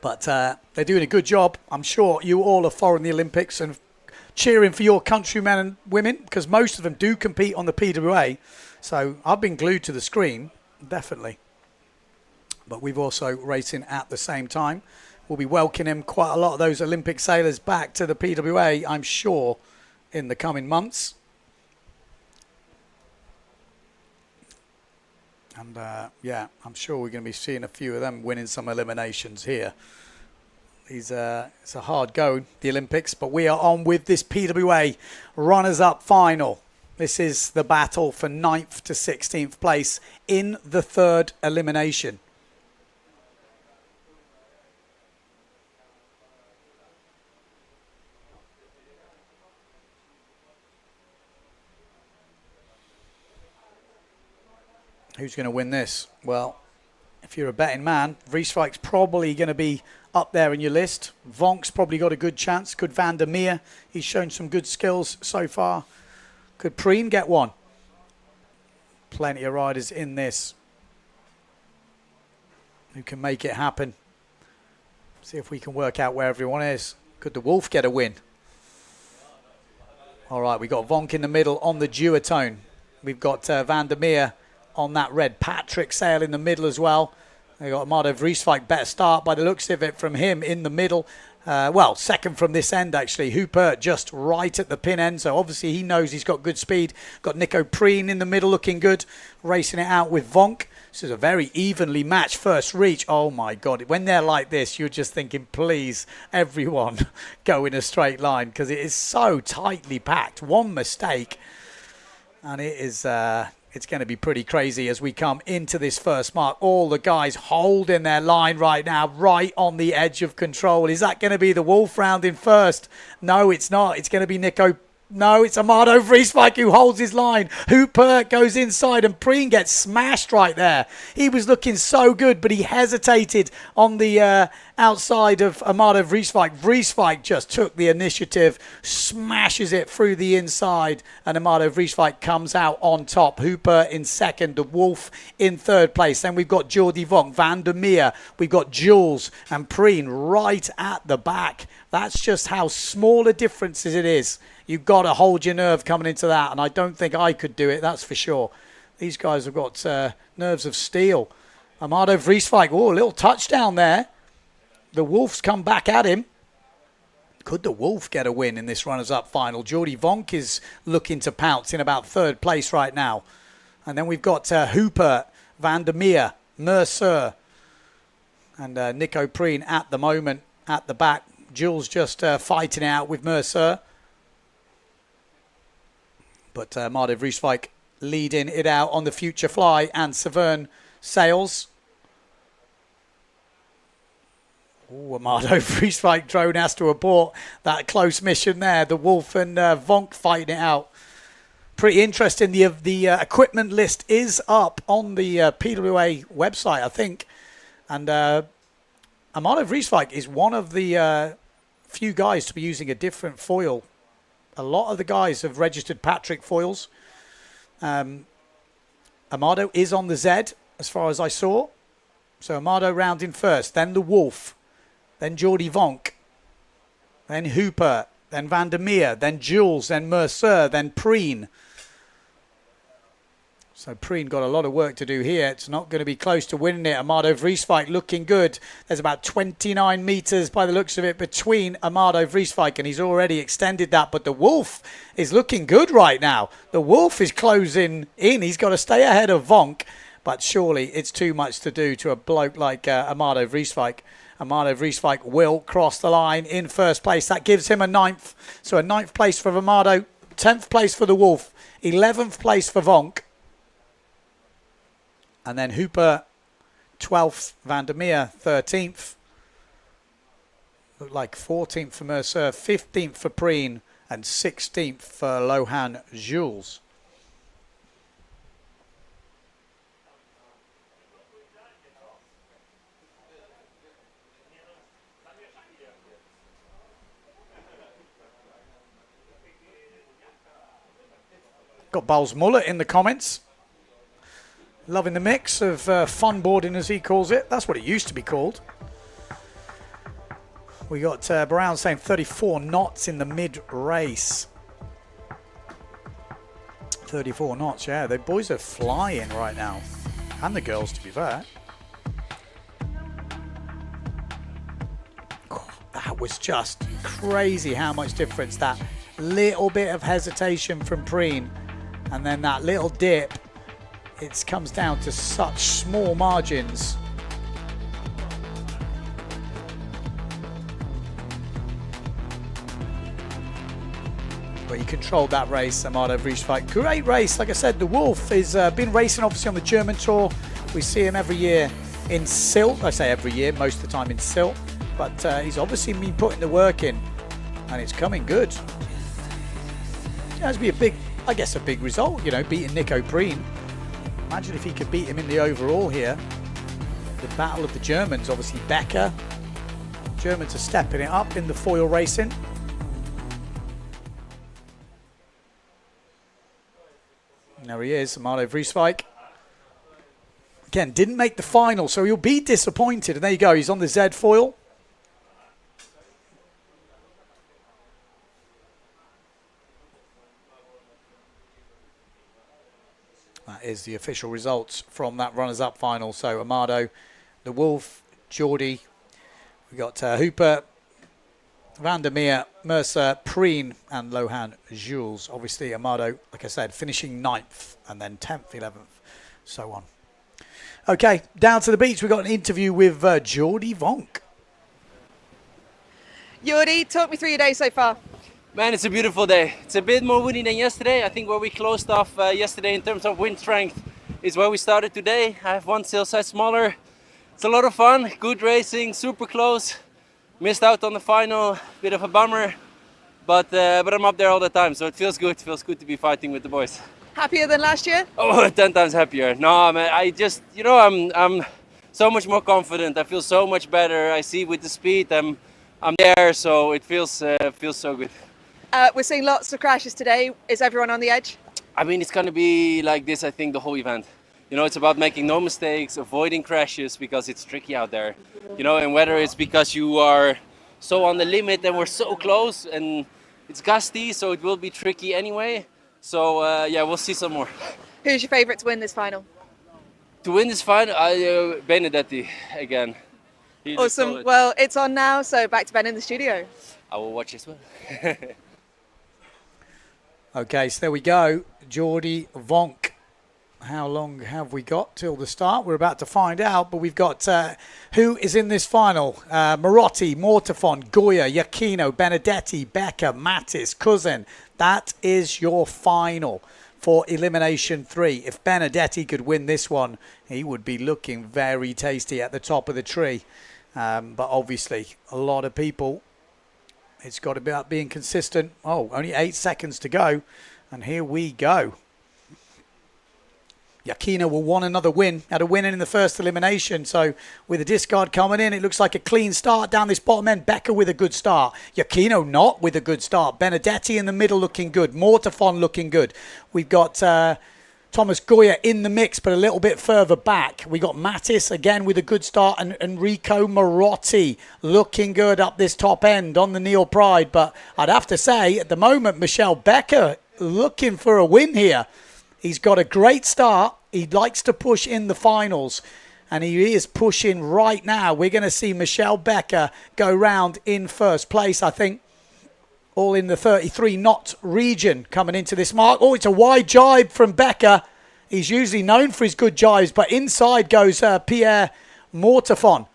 But they're doing a good job. I'm sure you all are following the Olympics and cheering for your countrymen and women, because most of them do compete on the PWA. So I've been glued to the screen, definitely. But we've also racing at the same time. We'll be welcoming quite a lot of those Olympic sailors back to the PWA, I'm sure, in the coming months. And, yeah, I'm sure we're going to be seeing a few of them winning some eliminations here. It's a hard go, the Olympics, but we are on with this PWA runners-up final. This is the battle for 9th to 16th place in the 3rd elimination. Who's going to win this? Well, if you're a betting man, Vrieswijk's probably going to be up there in your list. Vonk's probably got a good chance. Could Van der Meer? He's shown some good skills so far. Could Preen get one? Plenty of riders in this who can make it happen. See if we can work out where everyone is. Could the Wolf get a win? All right, we've got Vonk in the middle on the duotone. We've got Van der Meer on that red. Patrick Sale in the middle as well. We've got Amado Vrieswijk, better start by the looks of it from him in the middle. Well, second from this end, actually. Hooper just right at the pin end, so obviously he knows he's got good speed. Got Nico Preen in the middle looking good, racing it out with Vonk. This is a very evenly matched first reach. Oh, my God. When they're like this, you're just thinking, please, everyone, go in a straight line, because it is so tightly packed. One mistake, and it is... it's going to be pretty crazy as we come into this first mark. All the guys holding their line right now, right on the edge of control. Is that going to be the Wolf round in first? No, it's not. It's going to be Nico. No, it's Amado Vrieswijk who holds his line. Hooper goes inside and Preen gets smashed right there. He was looking so good, but he hesitated on the outside of Amado Vrieswijk. Vrieswijk just took the initiative, smashes it through the inside, and Amado Vrieswijk comes out on top. Hooper in second, the Wolf in third place. Then we've got Jordi Vonk, Van der Meer, we've got Jules and Preen right at the back. That's just how small a difference it is. You've got to hold your nerve coming into that, and I don't think I could do it, that's for sure. These guys have got nerves of steel. Amado Vrieswijk, oh, a little touchdown there. The Wolf's come back at him. Could the Wolf get a win in this runners-up final? Jordi Vonk is looking to pounce in about third place right now. And then we've got Hooper, Van der Meer, Mercer, and Nico Preen at the moment at the back. Jules just fighting out with Mercer. But Amado Vrieswijk leading it out on the Future Fly and Severn Sales. Oh, Amado Vrieswijk drone has to abort that close mission there. The Wolf and Vonk fighting it out. Pretty interesting. The equipment list is up on the PWA website, I think. And Amado Vrieswijk is one of the few guys to be using a different foil. A lot of the guys have registered Patrick foils. Amado is on the Z, as far as I saw. So Amado rounding first, then the Wolf, then Jordi Vonk, then Hooper, then Van der Meer, then Jules, then Mercer, then Preen. So Preen got a lot of work to do here. It's not going to be close to winning it. Amado Vrieswijk looking good. There's about 29 metres by the looks of it between Amado Vrieswijk, and he's already extended that. But the Wolf is looking good right now. The Wolf is closing in. He's got to stay ahead of Vonk, but surely it's too much to do to a bloke like Amado Vrieswijk. Amado Vrieswijk will cross the line in first place. That gives him a 9th. So a 9th place for Amado, 10th place for the Wolf, 11th place for Vonk. And then Hooper, 12th, Van der Meer, 13th. Looked like 14th for Mercer, 15th for Preen, and 16th for Lohan Jules. Got Bowles Mullet in the comments. Loving the mix of fun boarding, as he calls it. That's what it used to be called. We got Brown saying 34 knots in the mid-race. 34 knots, yeah. The boys are flying right now. And the girls, to be fair. Oh, that was just crazy how much difference. That little bit of hesitation from Preen. And then that little dip. It comes down to such small margins. But he controlled that race, Amado Vrieswijk. Great race. Like I said, the Wolf has been racing obviously on the German Tour. We see him every year in silt. I say every year, most of the time in silt. But he's obviously been putting the work in. And it's coming good. It has to be a big result, you know, beating Nico Preen. Imagine if he could beat him in the overall here. The battle of the Germans, obviously Becker. Germans are stepping it up in the foil racing. And there he is, Amado Vrieswijk. Again, didn't make the final, so he'll be disappointed. And there you go, he's on the Z foil. That is the official results from that runners-up final. So Amado, the Wolf, Geordie, we got Hooper, Vandermeer, Mercer, Preen, and Lohan Jules. Obviously, Amado, like I said, finishing 9th and then 10th, 11th, so on. Okay, down to the beach. We got an interview with Geordie Vonk. Jordi, talk me through your day so far. Man, it's a beautiful day. It's a bit more windy than yesterday. I think where we closed off yesterday in terms of wind strength is where we started today. I have one sail size smaller. It's a lot of fun, good racing, super close. Missed out on the final, bit of a bummer, but I'm up there all the time, so it feels good. It feels good to be fighting with the boys. Happier than last year? Oh, 10 times happier. No, man, I just, I'm so much more confident. I feel so much better. I see with the speed, I'm there, so it feels so good. We're seeing lots of crashes today. Is everyone on the edge? I mean, it's going to be like this, I think, the whole event. It's about making no mistakes, avoiding crashes, because it's tricky out there. And whether it's because you are so on the limit and we're so close and it's gusty, so it will be tricky anyway. So, yeah, we'll see some more. Who's your favourite to win this final? To win this final, Benedetti again. He looks Awesome. solid. Well, it's on now, so back to Ben in the studio. I will watch as well. Okay, so there we go. Geordie Vonk. How long have we got till the start? We're about to find out, but we've got who is in this final. Marotti, Mortafon, Goya, Iachino, Benedetti, Becker, Mattis, Cousin. That is your final for Elimination 3. If Benedetti could win this one, he would be looking very tasty at the top of the tree. But obviously, a lot of people, it's got to be about being consistent. Oh, only 8 seconds to go. And here we go. Iachino will want another win. Had a win in the first elimination. So with the discard coming in, it looks like a clean start down this bottom end. Becker with a good start. Iachino not with a good start. Benedetti in the middle looking good. Mortafon looking good. We've got Thomas Goya in the mix, but a little bit further back. We got Mattis again with a good start, and Enrico Marotti looking good up this top end on the Neil Pride. But I'd have to say, at the moment, Michel Becker looking for a win here. He's got a great start. He likes to push in the finals, and he is pushing right now. We're going to see Michel Becker go round in first place, I think. All in the 33 knot region coming into this mark. Oh, it's a wide jibe from Becker. He's usually known for his good jibes, but inside goes Pierre Mortafon.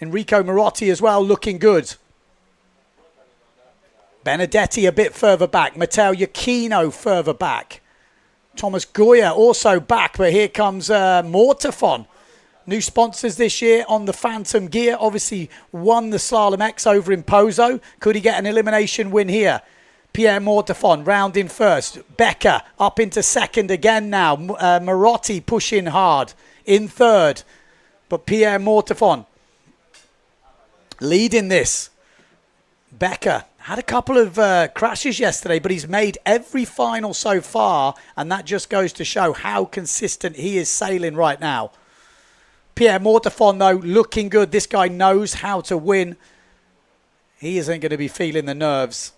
Enrico Marotti as well, looking good. Benedetti a bit further back. Matteo Iachino further back. Thomas Goya also back, but here comes Mortafon. New sponsors this year on the Phantom gear. Obviously won the Slalom X over in Pozo. Could he get an elimination win here? Pierre Mortafon round in first. Becker up into second again now. Marotti pushing hard in third. But Pierre Mortafon leading this. Becker had a couple of crashes yesterday, but he's made every final so far, and that just goes to show how consistent he is sailing right now. Pierre Mortafon, though, looking good. This guy knows how to win. He isn't going to be feeling the nerves.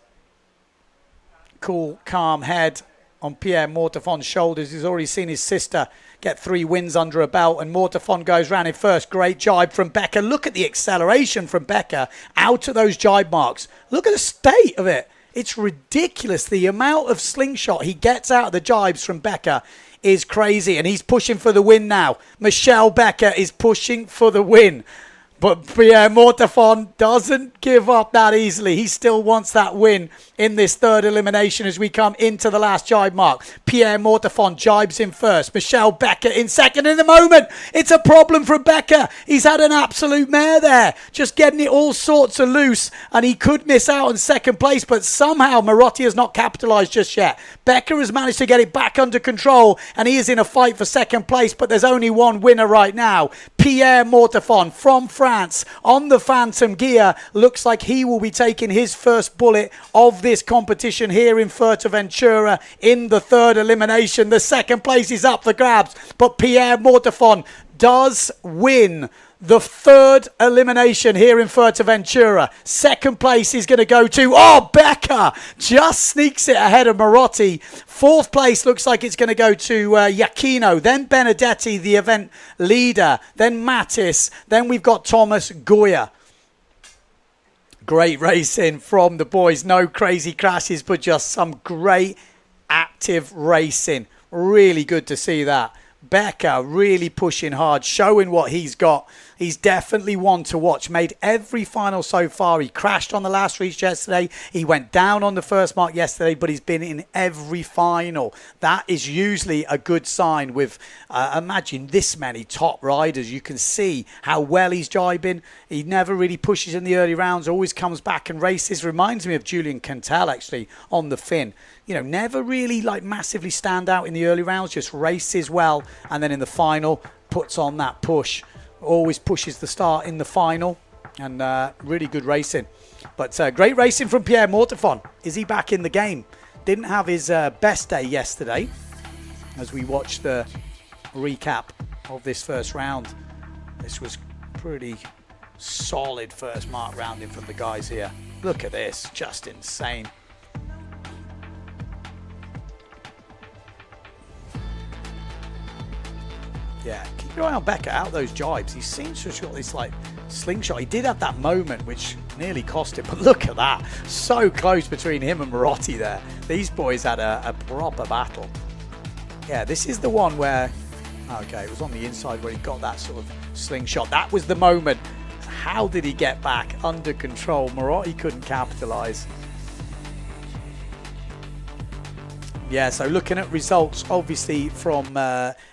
Cool, calm head on Pierre Mortafon's shoulders. He's already seen his sister get 3 wins under a belt, and Mortafon goes round in first. Great jibe from Becker. Look at the acceleration from Becker out of those jibe marks. Look at the state of it. It's ridiculous. The amount of slingshot he gets out of the jibes from Becker is crazy, and he's pushing for the win now. Michel Becker is pushing for the win. But Pierre Mortefon doesn't give up that easily. He still wants that win in this third elimination as we come into the last jibe mark. Pierre Mortefon jibes in first. Michelle Becker in second. In the moment, it's a problem for Becker. He's had an absolute mare there, just getting it all sorts of loose, and he could miss out on second place, but somehow Marotti has not capitalised just yet. Becker has managed to get it back under control, and he is in a fight for second place, but there's only one winner right now. Pierre Mortefon from France on the Phantom gear. Looks like he will be taking his first bullet of this competition here in Fuerteventura in the third elimination. The second place is up for grabs, but Pierre Mortefon does win the third elimination here in Fuerteventura. Second place is going to go to, Becker just sneaks it ahead of Marotti. Fourth place looks like it's going to go to Iachino, then Benedetti, the event leader, then Mattis, then we've got Thomas Goya. Great racing from the boys. No crazy crashes, but just some great active racing. Really good to see that. Becker really pushing hard, showing what he's got. He's definitely one to watch. Made every final so far. He crashed on the last reach yesterday. He went down on the first mark yesterday, but he's been in every final. That is usually a good sign with, imagine this many top riders. You can see how well he's jibing. He never really pushes in the early rounds, always comes back and races. Reminds me of Julian Cantel, actually, on the fin. You know, never really like massively stand out in the early rounds, just races well, and then in the final puts on that push. Always pushes the start in the final, and really good racing. But great racing from Pierre Mortefon. Is he back in the game? Didn't have his best day yesterday, as we watched the recap of this first round. This was pretty solid first mark rounding from the guys here. Look at this, just insane. Yeah, keep your eye on Becker, out those jibes. He seems to have got this like slingshot. He did have that moment which nearly cost him, but look at that. So close between him and Marotti there. These boys had a proper battle. Yeah, this is the one where, okay, it was on the inside where he got that sort of slingshot. That was the moment. How did he get back under control? Marotti couldn't capitalise. Yeah, so looking at results, obviously, from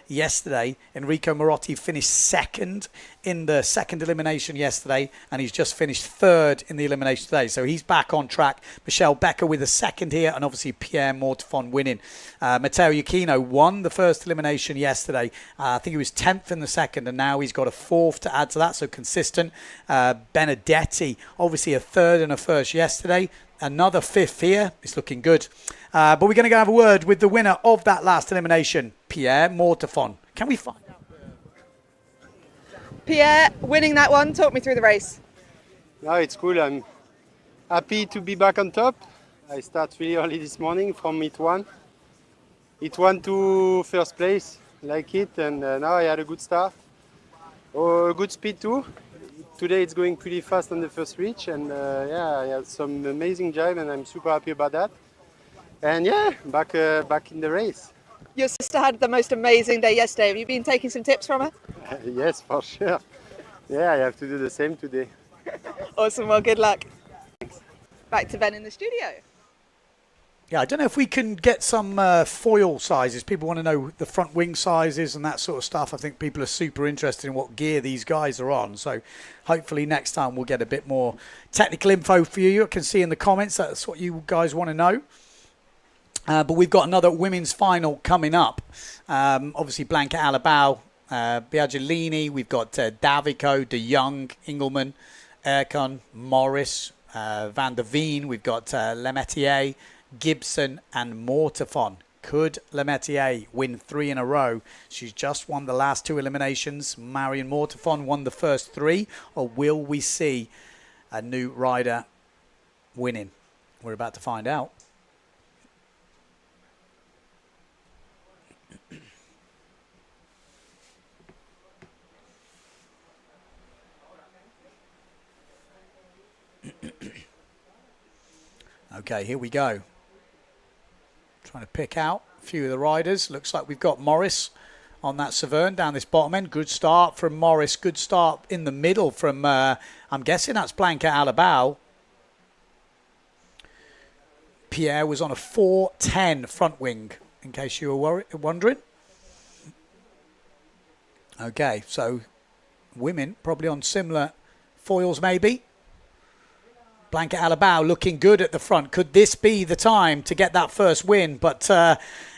yesterday, Enrico Marotti finished second in the second elimination yesterday, and he's just finished third in the elimination today. So he's back on track. Michelle Becker with a second here, and obviously Pierre Mortefon winning. Matteo Iachino won the first elimination yesterday. I think he was 10th in the second, and now he's got a fourth to add to that, so consistent. Benedetti, obviously a third and a first yesterday. Another fifth here. It's looking good. But we're going to go have a word with the winner of that last elimination, Pierre Mortefon. Can we find out? Pierre, winning that one, talk me through the race. No, it's cool. I'm happy to be back on top. I start really early this morning from Heat 1. Heat 1 to first place, like it, and now I had a good start. Oh, good speed too. Today it's going pretty fast on the first reach, and yeah, I had some amazing jibe, and I'm super happy about that. And yeah, back in the race. Your sister had the most amazing day yesterday. Have you been taking some tips from her? Yes, for sure. Yeah, I have to do the same today. Awesome, well, good luck. Back to Ben in the studio. Yeah, I don't know if we can get some foil sizes. People want to know the front wing sizes and that sort of stuff. I think people are super interested in what gear these guys are on. So hopefully next time we'll get a bit more technical info for you. You can see in the comments that's what you guys want to know. But we've got another women's final coming up. Obviously, Blanca Alabau, Biaggiolini. We've got Davico, De Jong, Engelman, Erkon, Morris, Van der Veen. We've got Lemetier, Gibson and Mortefon. Could Lemetier win 3 in a row? She's just won the last 2 eliminations. Marion Mortefon won the first 3. Or will we see a new rider winning? We're about to find out. Okay, here we go. Trying to pick out a few of the riders. Looks like we've got Morris on that Severn down this bottom end. Good start from Morris. Good start in the middle from, I'm guessing that's Blanca Alabau. Pierre was on a 4:10 front wing, in case you were wondering. Okay, so women probably on similar foils maybe. Blanca Alabau looking good at the front. Could this be the time to get that first win? But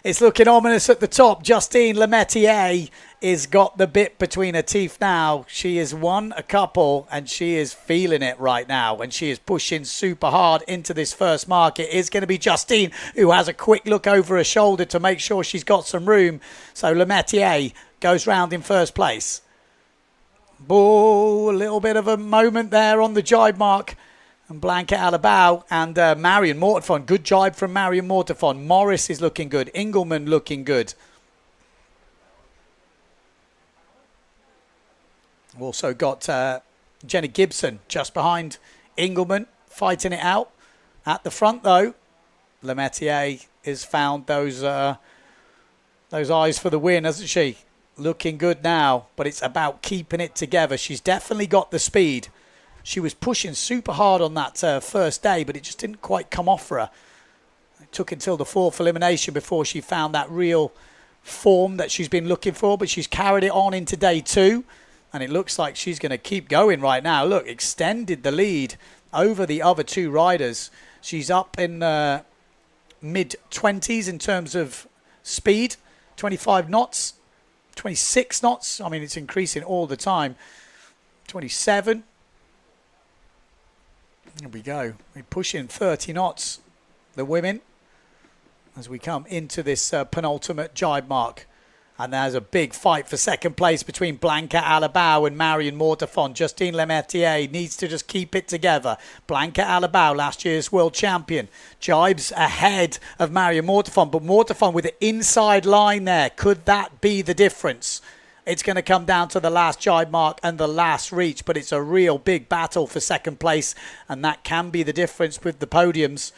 it's looking ominous at the top. Justine Lemetier has got the bit between her teeth now. She has won a couple and she is feeling it right now. And she is pushing super hard into this first mark. It is going to be Justine who has a quick look over her shoulder to make sure she's got some room. So Lemetier goes round in first place. Oh, a little bit of a moment there on the jibe mark. And Blanca Alabau and Marion Mortefon. Good jibe from Marion Mortefon. Morris is looking good. Engelman looking good. We've also got Jenny Gibson just behind Engelman, fighting it out. At the front, though, Lemetier has found those eyes for the win, hasn't she? Looking good now, but it's about keeping it together. She's definitely got the speed. She was pushing super hard on that first day, but it just didn't quite come off for her. It took until the fourth elimination before she found that real form that she's been looking for, but she's carried it on into day 2, and it looks like she's going to keep going right now. Look, extended the lead over the other 2 riders. She's up in mid-20s in terms of speed, 25 knots, 26 knots. I mean, it's increasing all the time. 27. Here we go. We're pushing 30 knots, the women, as we come into this penultimate jibe mark. And there's a big fight for second place between Blanca Alabau and Marion Mortefon. Justine Lemetier needs to just keep it together. Blanca Alabau, last year's world champion, jibes ahead of Marion Mortefon. But Mortefon with the inside line there. Could that be the difference? It's going to come down to the last jibe mark and the last reach, but it's a real big battle for second place, and that can be the difference with the podiums.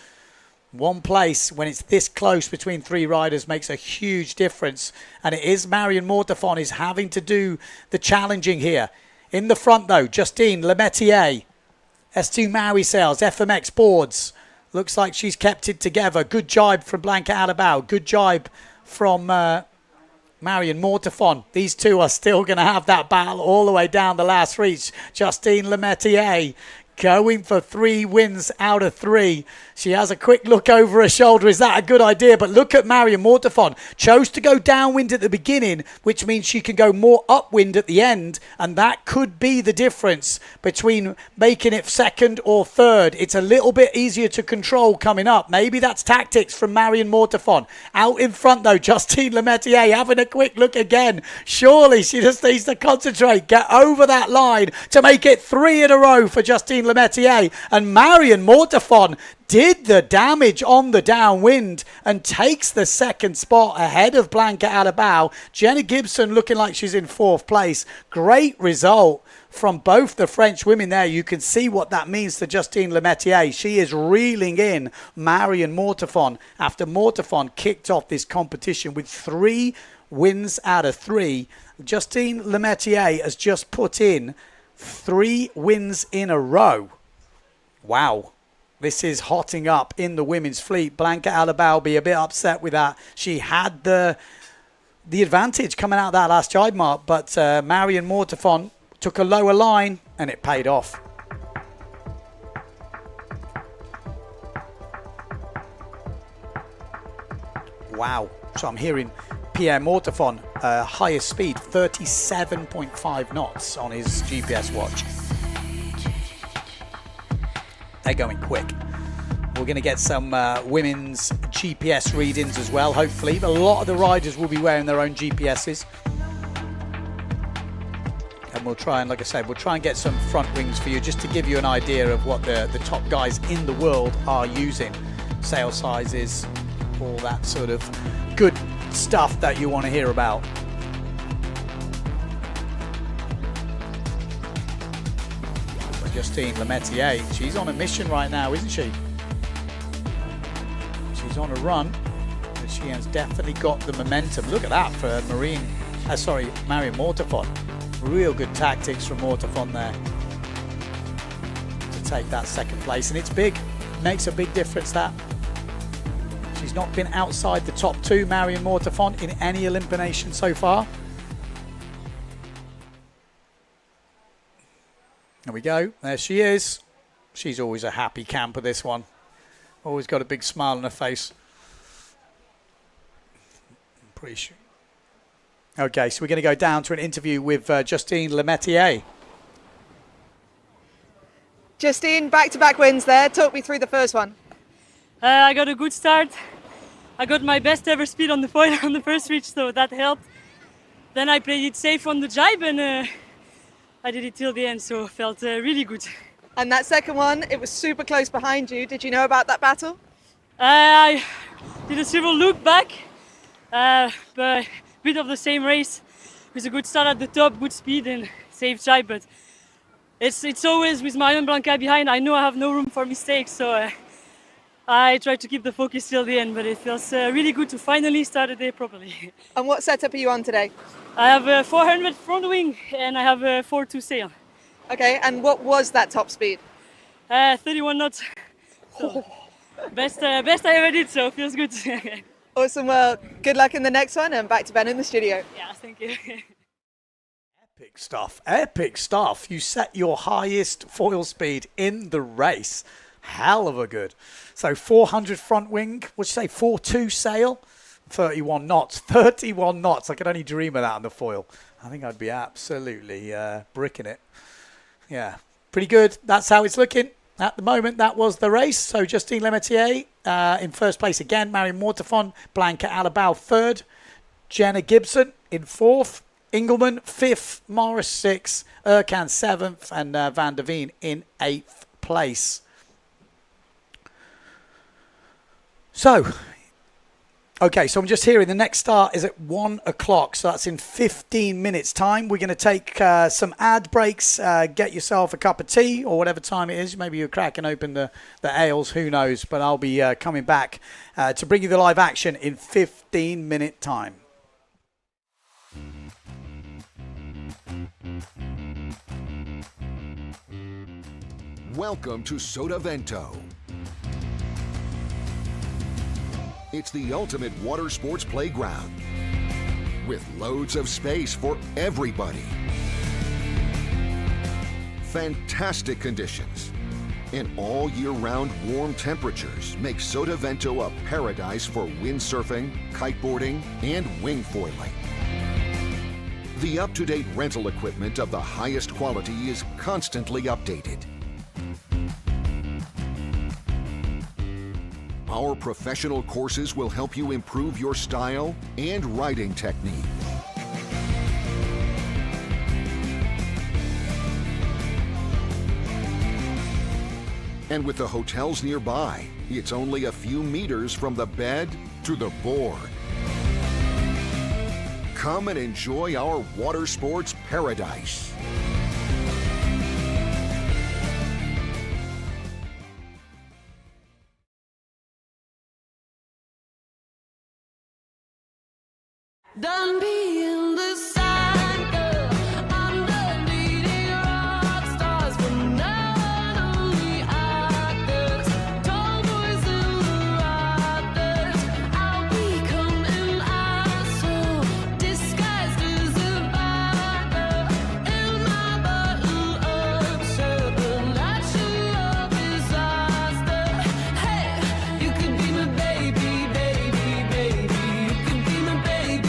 One place, when it's this close between 3 riders, makes a huge difference, and it is Marion Mortefon is having to do the challenging here. In the front, though, Justine Lemetier, S2 Maui Sails, FMX boards. Looks like she's kept it together. Good jibe from Blanca Alabau. Good jibe from Marion Mortefon. These 2 are still going to have that battle all the way down the last reach. Justine Lemetier going for 3 wins out of 3. She has a quick look over her shoulder. Is that a good idea? But look at Marion Mortefon. Chose to go downwind at the beginning, which means she can go more upwind at the end. And that could be the difference between making it second or third. It's a little bit easier to control coming up. Maybe that's tactics from Marion Mortefon. Out in front, though, Justine Lemetier having a quick look again. Surely she just needs to concentrate. Get over that line to make it 3 in a row for Justine Lemetier. And Marion Mortefon did the damage on the downwind and takes the second spot ahead of Blanca Alabau. Jenny Gibson looking like she's in 4th place. Great result from both the French women there. You can see what that means to Justine Lemetier. She is reeling in Marion Mortefon after Mortefon kicked off this competition with 3 wins out of 3. Justine Lemetier has just put in 3 wins in a row. Wow. This is hotting up in the women's fleet. Blanca Alabau be a bit upset with that. She had the advantage coming out of that last jibe mark, but Marion Mortefon took a lower line and it paid off. Wow. So I'm hearing Pierre Mortefon, highest speed, 37.5 knots on his GPS watch. They're going quick. We're going to get some women's GPS readings as well, hopefully. But a lot of the riders will be wearing their own GPSs. And we'll try and, like I said, we'll try and get some front wings for you just to give you an idea of what the top guys in the world are using. Sail sizes, all that sort of good stuff that you want to hear about. Justine Lemetier, she's on a mission right now, isn't she? She's on a run, but she has definitely got the momentum. Look at that for Marine Marion Mortafon. Real good tactics from Mortafon there to take that second place, and it's big. Makes a big difference that. She's not been outside the top 2, Marion Mortafon, in any elimination so far. There we go. There she is. She's always a happy camper, this one. Always got a big smile on her face. I'm pretty sure. Okay, so we're going to go down to an interview with Justine Lemaitre. Justine, back-to-back wins there. Talk me through the first one. I got a good start. I got my best ever speed on the foil on the first reach, so that helped. Then I played it safe on the jibe, and I did it till the end, so felt really good. And that second one, it was super close behind you. Did you know about that battle? I did a several look back, but bit of the same race with a good start at the top, good speed and safe jibe. But it's always with Marion Blanca behind. I know I have no room for mistakes, so I try to keep the focus till the end. But it feels really good to finally start the day properly. And what setup are you on today? I have a 400 front wing and I have a 4-2 sail. Okay, and what was that top speed? 31 knots. So, best I ever did, so feels good. Awesome, well, good luck in the next one and back to Ben in the studio. Yeah, thank you. Epic stuff, epic stuff. You set your highest foil speed in the race. Hell of a good. So 400 front wing, what'd you say, 4-2 sail? 31 knots, 31 knots. I could only dream of that on the foil. I think I'd be absolutely bricking it. Yeah, pretty good. That's how it's looking at the moment. That was the race. So Justine Lemaitre in first place again. Marion Mortafon, Blanca Alabau third. Jenna Gibson in fourth. Engelman fifth. Morris sixth. Erkan seventh. And Van der Veen in eighth place. So, okay, so I'm just hearing the next start is at 1 o'clock, so that's in 15 minutes' time. We're going to take some ad breaks, get yourself a cup of tea or whatever time it is. Maybe you're cracking open the ales, who knows, but I'll be coming back to bring you the live action in 15-minute time. Welcome to Sotavento. It's the ultimate water sports playground with loads of space for everybody. Fantastic conditions and all year-round warm temperatures make Sotavento a paradise for windsurfing, kiteboarding, and wing foiling. The up-to-date rental equipment of the highest quality is constantly updated. Our professional courses will help you improve your style and riding technique. And with the hotels nearby, it's only a few meters from the bed to the board. Come and enjoy our water sports paradise. Done being the side girl, I'm the leading rock stars from now only actors, tall boys in the rafters. I'll become an asshole, disguised as a bad girl, in my bottle-up shirt, the natural disaster. Hey, you could be my baby, baby, baby. You could be my baby.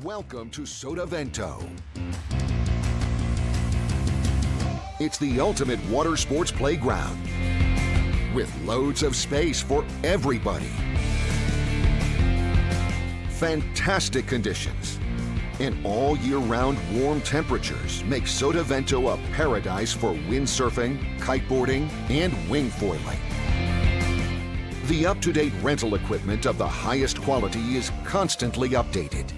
Welcome to Sotavento. It's the ultimate water sports playground with loads of space for everybody. Fantastic conditions and all year-round warm temperatures make Sotavento a paradise for windsurfing, kiteboarding, and wingfoiling. The up-to-date rental equipment of the highest quality is constantly updated.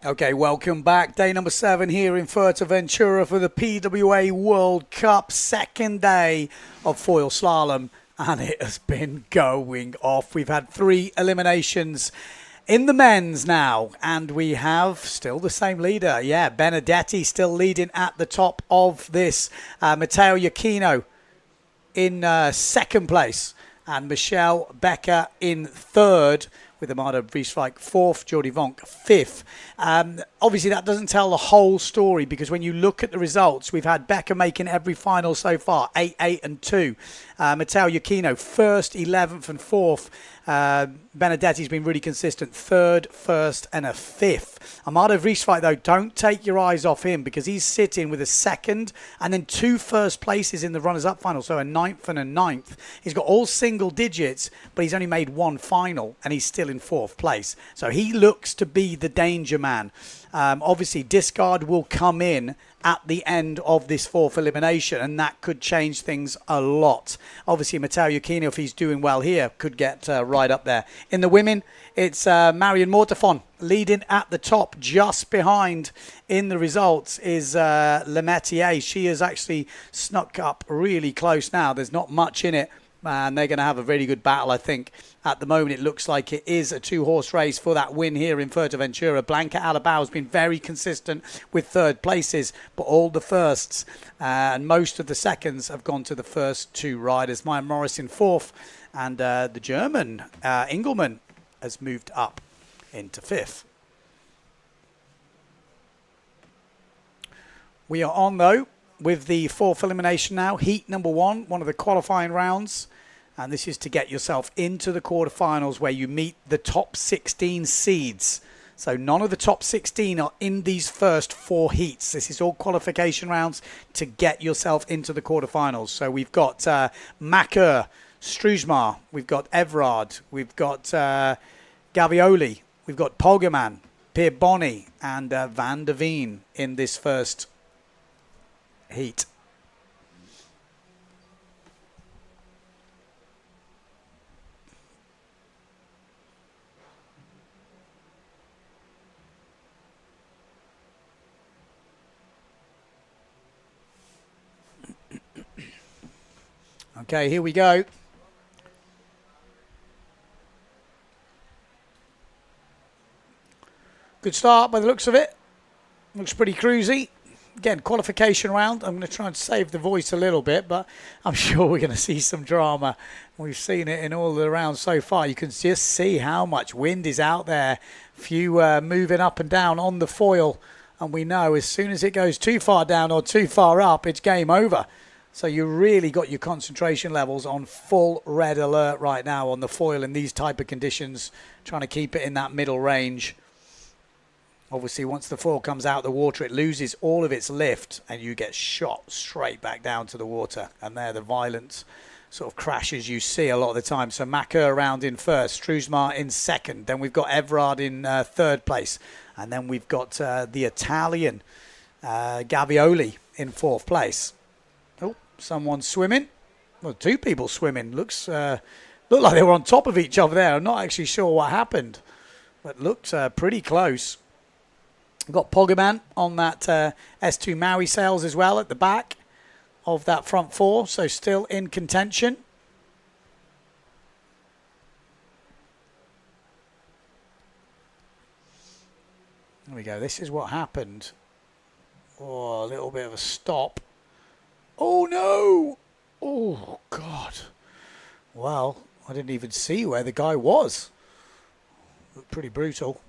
Okay, welcome back. Day number 7 here in Fuerteventura for the PWA World Cup, second day of foil slalom, and it has been going off. We've had 3 eliminations in the men's now, and we have still the same leader. Yeah, Benedetti still leading at the top of this. Matteo Iachino in second place, and Michelle Becker in third, with Amada Vrieswijk fourth, Jordi Vonk fifth. Obviously, that doesn't tell the whole story, because when you look at the results, we've had Becker making every final so far, 8, 8 and 2. Matteo Iachino, first, 11th and 4th. Benedetti's been really consistent, third, first and a fifth. Amada Vrieswijk, though, don't take your eyes off him, because he's sitting with a second and then 2 first places in the runners-up final, so a 9th and a 9th. He's got all single digits, but he's only made 1 final, and he's still in 4th place. So he looks to be the danger man. Obviously, discard will come in at the end of this 4th elimination, and that could change things a lot. Obviously, Matteo Iachino, if he's doing well here, could get right up there. In the women, it's Marion Mortefon leading at the top. Just behind in the results is Lemetier. She has actually snuck up really close now. There's not much in it, and they're going to have a very good battle, I think. At the moment, it looks like it is a 2-horse race for that win here in Fuerteventura. Blanca Alabao has been very consistent with third places, but all the firsts and most of the seconds have gone to the first 2 riders. Maya Morris in 4th, and the German Engelmann has moved up into 5th. We are on, though, with the 4th elimination now. Heat number 1, one of the qualifying rounds. And this is to get yourself into the quarterfinals, where you meet the top 16 seeds. So none of the top 16 are in these first 4 heats. This is all qualification rounds to get yourself into the quarterfinals. So we've got Macker, Struijsma, we've got Everard, we've got Gavioli, we've got Poggeman, Pierre Bonny, and Van der Veen in this first heat. Okay, here we go. Good start by the looks of it. Looks pretty cruisy. Again, qualification round. I'm going to try and save the voice a little bit, but I'm sure we're going to see some drama. We've seen it in all the rounds so far. You can just see how much wind is out there. Few moving up and down on the foil. And we know as soon as it goes too far down or too far up, it's game over. So you really got your concentration levels on full red alert right now on the foil in these type of conditions, trying to keep it in that middle range. Obviously, once the foil comes out of the water, it loses all of its lift and you get shot straight back down to the water. And they're the violent sort of crashes you see a lot of the time. So Macker around in first, Struijsma in second. Then we've got Everard in third place. And then we've got the Italian Gavioli in 4th place. Someone swimming. Well, 2 people swimming. Looked like they were on top of each other there. I'm not actually sure what happened, but looked pretty close. We've got Poggeman on that S2 Maui sails as well at the back of that front 4, so still in contention. There we go. This is what happened. Oh, a little bit of a stop. Oh, no. Oh, God. Well, I didn't even see where the guy was. Looked pretty brutal.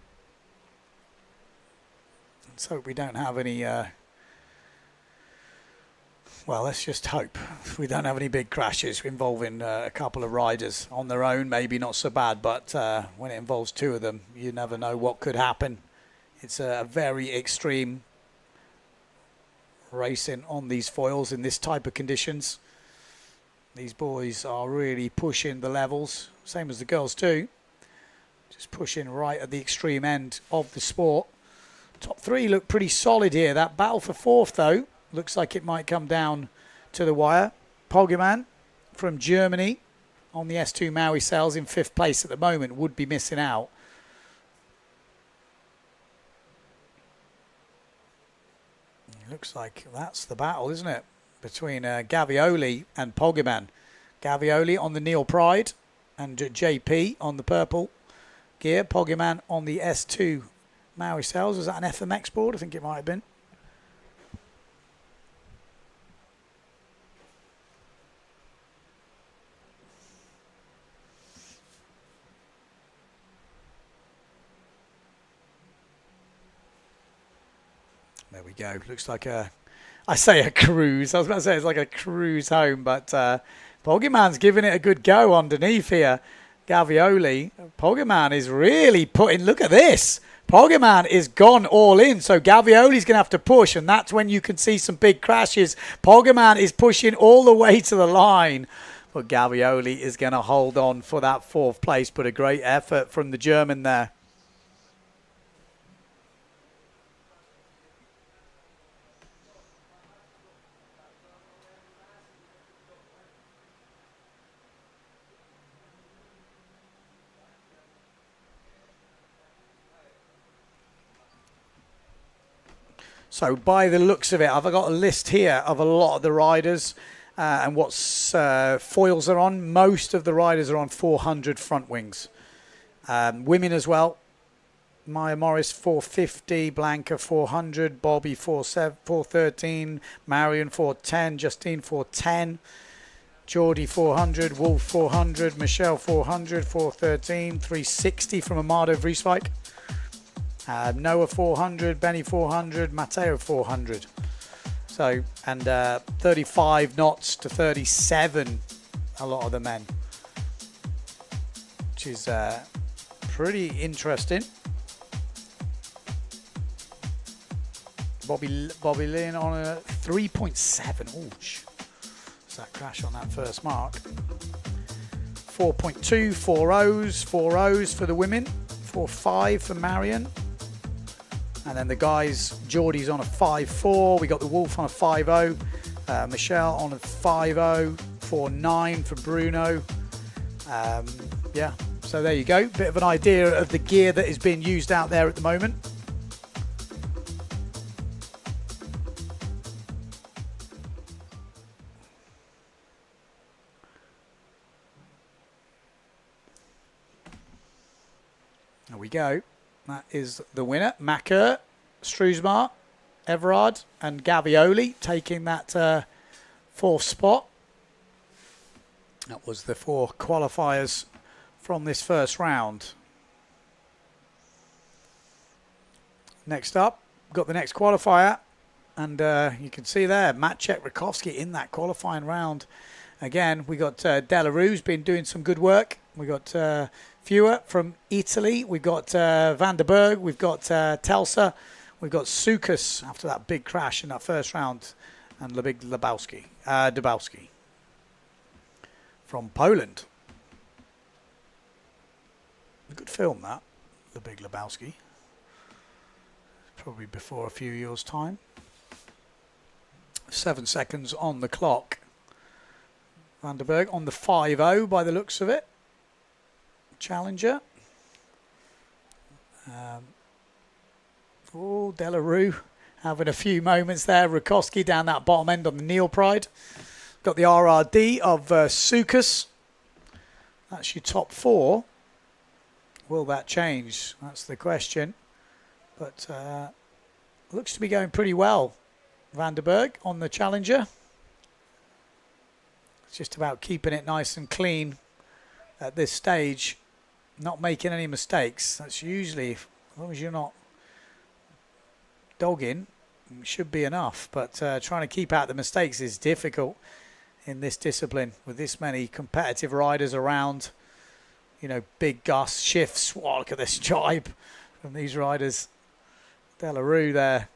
Let's hope we don't have any... well, let's just hope we don't have any big crashes involving a couple of riders. On their own, maybe not so bad, but when it involves 2 of them, you never know what could happen. It's a very extreme racing on these foils in this type of conditions. These boys are really pushing the levels, same as the girls too. Just pushing right at the extreme end of the sport. Top 3 look pretty solid here. That battle for 4th though looks like it might come down to the wire. Poggeman from Germany on the S2 Maui sails in 5th place at the moment would be missing out. looks like that's the battle, isn't it? Between Gavioli and Poggeman. Gavioli on the Neil Pride and JP on the purple gear. Poggeman on the S2 Maui Sails. Was that an FMX board? I think it might have been. There we go. Looks like I say a cruise. I was about to say it's like a cruise home, but Poggeman's giving it a good go underneath here. Gavioli. Poggeman is really putting, look at this. Poggeman is gone all in, so Gavioli's going to have to push, and that's when you can see some big crashes. Poggeman is pushing all the way to the line, but Gavioli is going to hold on for that 4th place, but a great effort from the German there. So by the looks of it, I've got a list here of a lot of the riders and what foils are on. Most of the riders are on 400 front wings. Women as well. Maya Morris 450, Blanca 400, Bobby 413, Marion 410, Justine 410, Geordie 400, Wolf 400, Michelle 400, 413, 360 from Amado Vrieswijk. Noah 400, Benny 400, Matteo 400. So, and 35 knots to 37, a lot of the men, which is pretty interesting. Bobby Lynn on a 3.7. Ouch. What's that crash on that first mark? 4.2, 4 O's, 4 O's for the women, 4.5 for Marion. And then the guys, Geordie's on a 5.4. We got the Wolf on a 5.0. Michelle on a 5.0. 4.9 for Bruno. Yeah, so there you go. Bit of an idea of the gear that is being used out there at the moment. There we go. That is the winner. Macker, Struesmar, Everard and Gavioli taking that 4th spot. That was the 4 qualifiers from this first round. Next up, got the next qualifier. And you can see there, Maciek Rakowski in that qualifying round. Again, we got Delarue's been doing some good work. We got Fewer from Italy. We've got Van der Berg. We've got Telsa. We've got Sukas after that big crash in that first round. And Lebowski, Dubowski from Poland. A good film, that. The Big Lebowski. Probably before a few years' time. 7 seconds on the clock. Van der Berg on the 5.0 by the looks of it. Challenger. Delarue having a few moments there. Rakowski down that bottom end on the Neil Pride. Got the RRD of Sukas. That's your top 4. Will that change? That's the question. But looks to be going pretty well. Van der Berg on the Challenger. It's just about keeping it nice and clean at this stage. Not making any mistakes. That's usually, as long as you're not dogging, it should be enough. But trying to keep out the mistakes is difficult in this discipline with this many competitive riders around. You know, big gusts, shifts. Wow, look at this jibe from these riders. Delarue there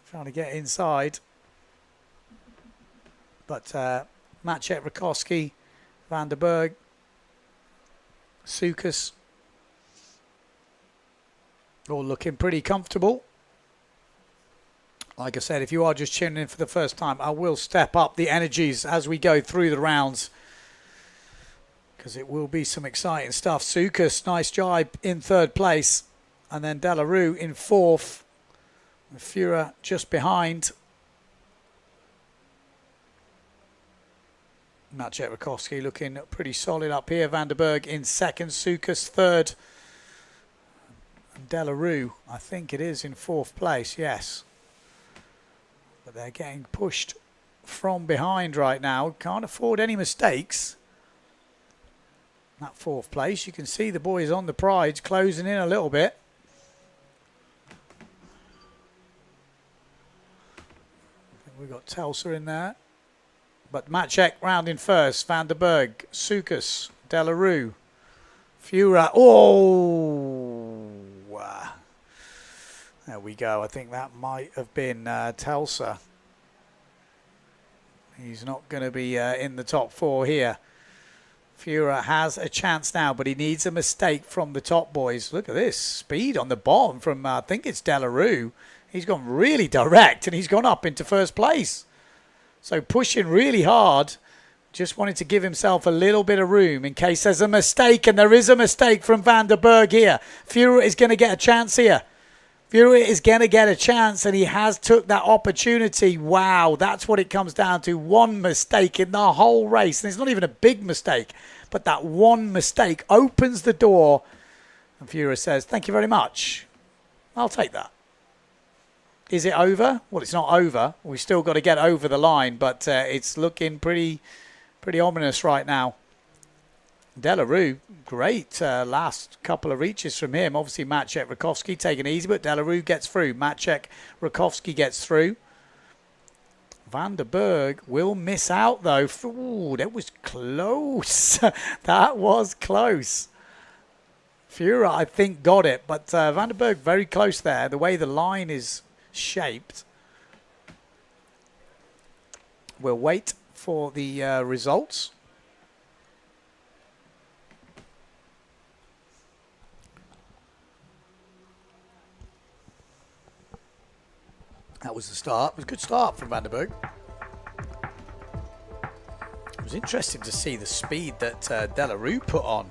trying to get inside. But Maciek Rakowski, Van der Berg, Sukas, all looking pretty comfortable. Like I said, if you are just tuning in for the first time, I will step up the energies as we go through the rounds, because it will be some exciting stuff. Sukas, nice jibe in 3rd place. And then Delarue in 4th. Fura just behind. Maciej Rakowski looking pretty solid up here. Van der Berg in second, Sukas third. And Delarue, I think it is, in fourth place, yes. But they're getting pushed from behind right now. Can't afford any mistakes. That fourth place, you can see the boys on the prides closing in a little bit. I think we've got Telsa in there. But Maciej round in first. Van der Berg, Sukas, Delarue, Fura. Oh! There we go. I think that might have been Telsa. He's not going to be in the top four here. Fura has a chance now, but he needs a mistake from the top boys. Look at this speed on the bottom from, I think it's Delarue. He's gone really direct and he's gone up into first place. So pushing really hard. Just wanted to give himself a little bit of room in case there's a mistake, and there is a mistake from Van der Berg here. Fura is going to get a chance here. Fura is going to get a chance, and he has took that opportunity. Wow, that's what it comes down to. One mistake in the whole race. And it's not even a big mistake, but that one mistake opens the door. And Fura says, thank you very much. I'll take that. Is it over? Well, it's not over. We've still got to get over the line, but it's looking pretty ominous right now. Delarue, great last couple of reaches from him. Obviously, Maciej Rakowski taking it easy, but Delarue gets through. Maciej Rakowski gets through. Van der Berg will miss out, though. Ooh, that was close. That was close. Fura, I think, got it, but Van der Berg very close there. The way the line is shaped. We'll wait for the results. That was the start. It was a good start from Van der Berg. It was interesting to see the speed that Delarue put on.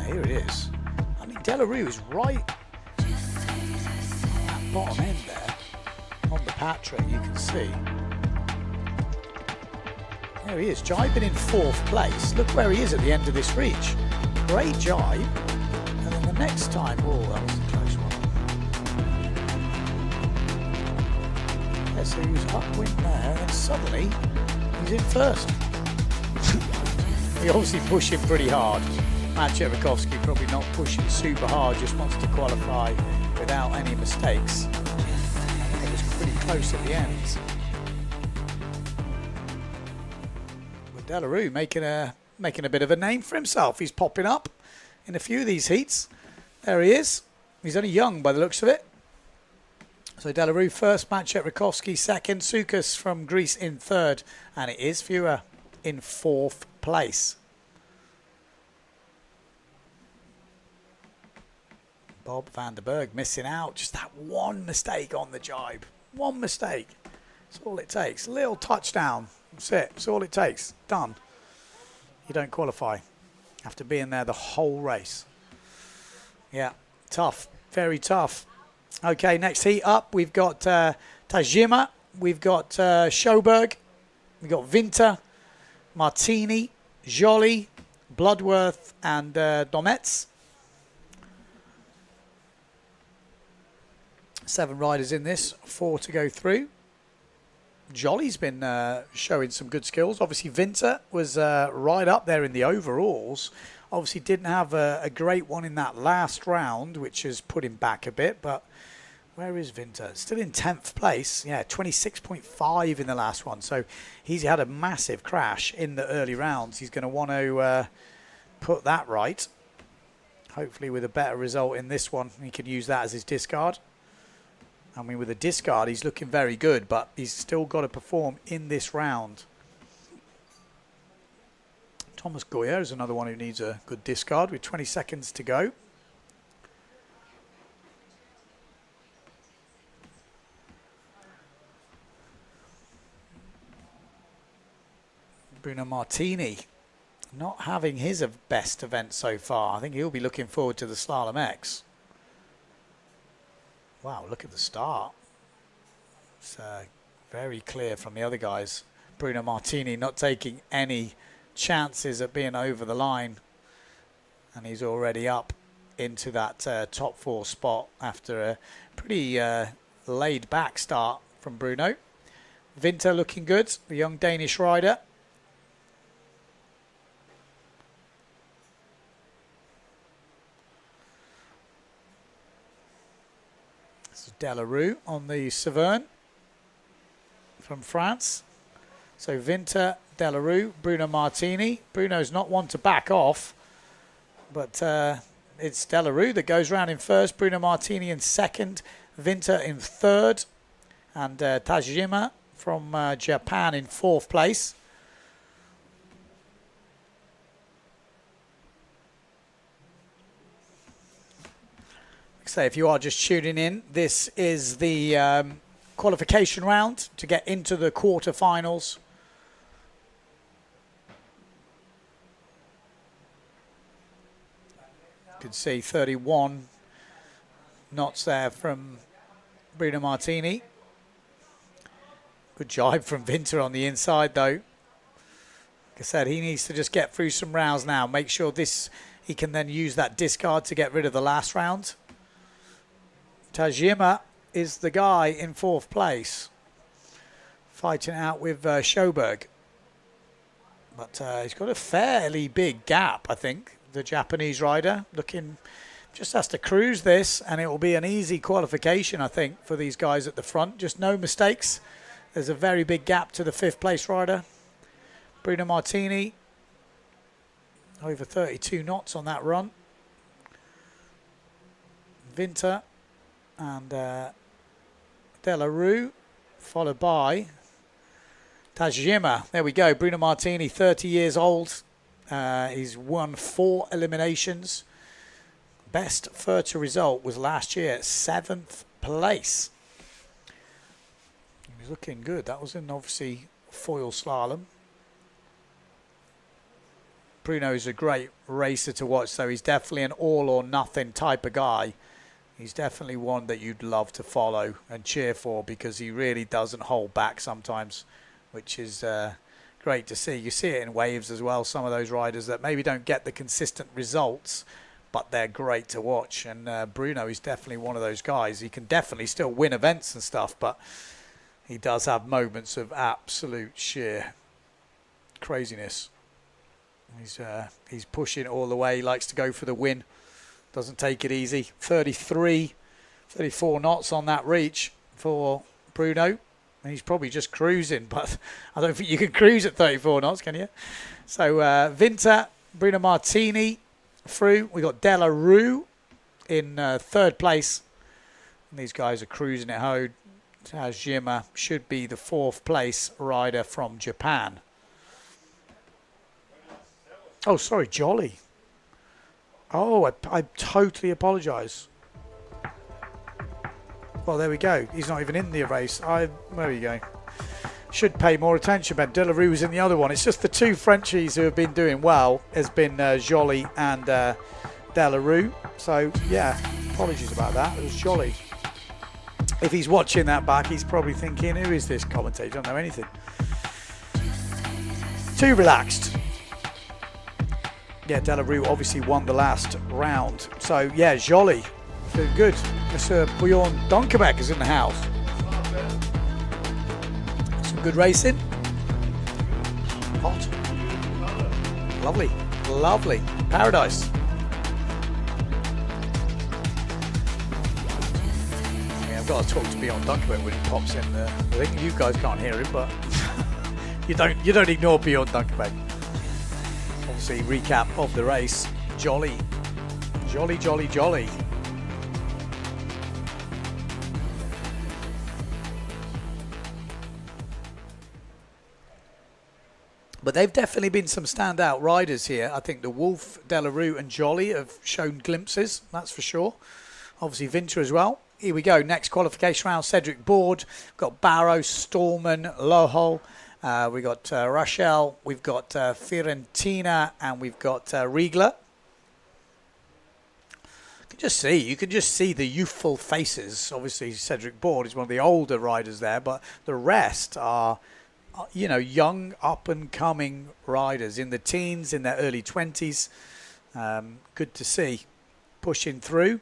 Here it is. I mean, Delarue is right at that bottom end there on the Patra, you can see. There he is, jibing in fourth place. Look where he is at the end of this reach. Great jibe. And then the next time, oh, that was a close one. Yeah, so he was upwind there, and suddenly he's in first. He obviously pushing pretty hard. Maciej Rakowski probably not pushing super hard, just wants to qualify without any mistakes. It was pretty close at the end. But Delarue making a bit of a name for himself. He's popping up in a few of these heats. There he is. He's only young by the looks of it. So Delarue first, Maciej Rakowski second, Sukas from Greece in third, and it is Fura in fourth place. Bob Van der Berg missing out. Just that one mistake on the jibe. One mistake. That's all it takes. A little touchdown. That's it. That's all it takes. Done. You don't qualify. Have to be in there the whole race. Yeah. Tough. Very tough. Okay, next heat up. We've got Tajima. We've got Schoberg. We've got Winter, Martini, Joly, Bloodworth, and Dometz. 7 riders in this, 4 to go through. Jolly's been showing some good skills. Obviously, Winter was right up there in the overalls. Obviously, didn't have a great one in that last round, which has put him back a bit. But where is Winter? Still in 10th place. Yeah, 26.5 in the last one. So he's had a massive crash in the early rounds. He's going to want to put that right. Hopefully with a better result in this one. He can use that as his discard. I mean, with a discard, he's looking very good, but he's still got to perform in this round. Thomas Goyer is another one who needs a good discard with 20 seconds to go. Bruno Martini not having his best event so far. I think he'll be looking forward to the Slalom X. Wow, look at the start. It's very clear from the other guys. Bruno Martini not taking any chances at being over the line. And he's already up into that top 4 spot after a pretty laid back start from Bruno. Winter looking good, the young Danish rider. This is Delarue on the Severn from France. So Winter, Delarue, Bruno Martini. Bruno's not one to back off, but it's Delarue that goes round in first, Bruno Martini in second, Winter in third, and Tajima from Japan in 4th place. So if you are just tuning in, this is the qualification round to get into the quarterfinals. You can see 31 knots there from Bruno Martini. Good jibe from Winter on the inside though. Like I said, he needs to just get through some rounds now. Make sure he can then use that discard to get rid of the last round. Tajima is the guy in 4th place, fighting out with Sjoberg. But he's got a fairly big gap, I think. The Japanese rider looking just has to cruise this, and it will be an easy qualification, I think, for these guys at the front. Just no mistakes. There's a very big gap to the 5th place rider. Bruno Martini, over 32 knots on that run. Winter and Delarue, followed by Tajima. There we go. Bruno Martini, 30 years old. He's won 4 eliminations. Best Fuerteventura result was last year at 7th place. He was looking good. That was in obviously foil slalom. Bruno is a great racer to watch, so he's definitely an all or nothing type of guy. He's definitely one that you'd love to follow and cheer for, because he really doesn't hold back sometimes, which is great to see. You see it in waves as well, some of those riders that maybe don't get the consistent results, but they're great to watch. And Bruno is definitely one of those guys. He can definitely still win events and stuff, but he does have moments of absolute sheer craziness. He's pushing all the way. He likes to go for the win. Doesn't take it easy. 34 knots on that reach for Bruno. And he's probably just cruising, but I don't think you can cruise at 34 knots, can you? So Winter, Bruno Martini through. We got Delarue in 3rd place. And these guys are cruising it home. Tajima should be the 4th place rider from Japan. Oh, sorry, Jolly. Oh, I totally apologise. Well, there we go. He's not even in the race. There we go. Should pay more attention, but Delarue was in the other one. It's just the 2 Frenchies who have been doing well has been Joly and Delarue. So, yeah, apologies about that. It was Joly. If he's watching that back, he's probably thinking, who is this commentator? I don't know anything. Too relaxed. Yeah, Delarue obviously won the last round. So, yeah, Joly. Doing good. Mr. Bjorn Donkerbeck is in the house. Some good racing. Hot. Lovely. Lovely. Paradise. I've got to talk to Bjorn Donkerbeck when he pops in there. I think you guys can't hear him, but you don't ignore Bjorn Donkerbeck. Obviously, recap of the race. Jolly. Jolly, jolly, jolly. But they've definitely been some standout riders here. I think the Wolf, Delarue and Joly have shown glimpses, that's for sure. Obviously Winter as well. Here we go, next qualification round, Cedric Board. We've got Barrow, Stallman, Lohol, We've got Rochelle, we've got Fiorentina, and we've got Riegler. You can just see the youthful faces. Obviously, Cedric Board is one of the older riders there, but the rest are, young, up-and-coming riders in the teens, in their early 20s. Good to see. Pushing through.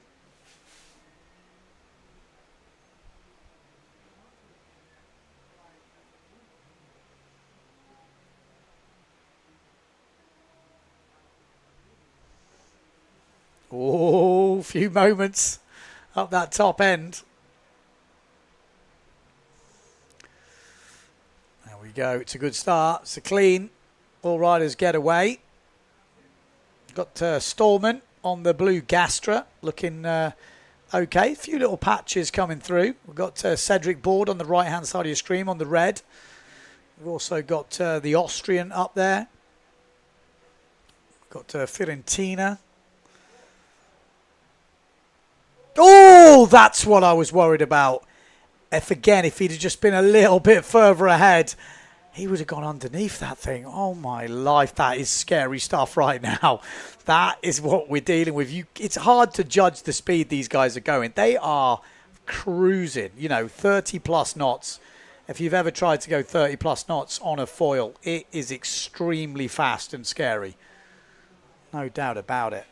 Oh, few moments up that top end. There we go. It's a good start. It's a clean. All riders get away. Got Stallman on the blue Gastra looking okay. A few little patches coming through. We've got Cedric Board on the right-hand side of your screen on the red. We've also got the Austrian up there. Got Fiorentina. Oh, that's what I was worried about. If he'd have just been a little bit further ahead, he would have gone underneath that thing. Oh, my life. That is scary stuff right now. That is what we're dealing with. It's hard to judge the speed these guys are going. They are cruising, 30-plus knots. If you've ever tried to go 30-plus knots on a foil, it is extremely fast and scary. No doubt about it.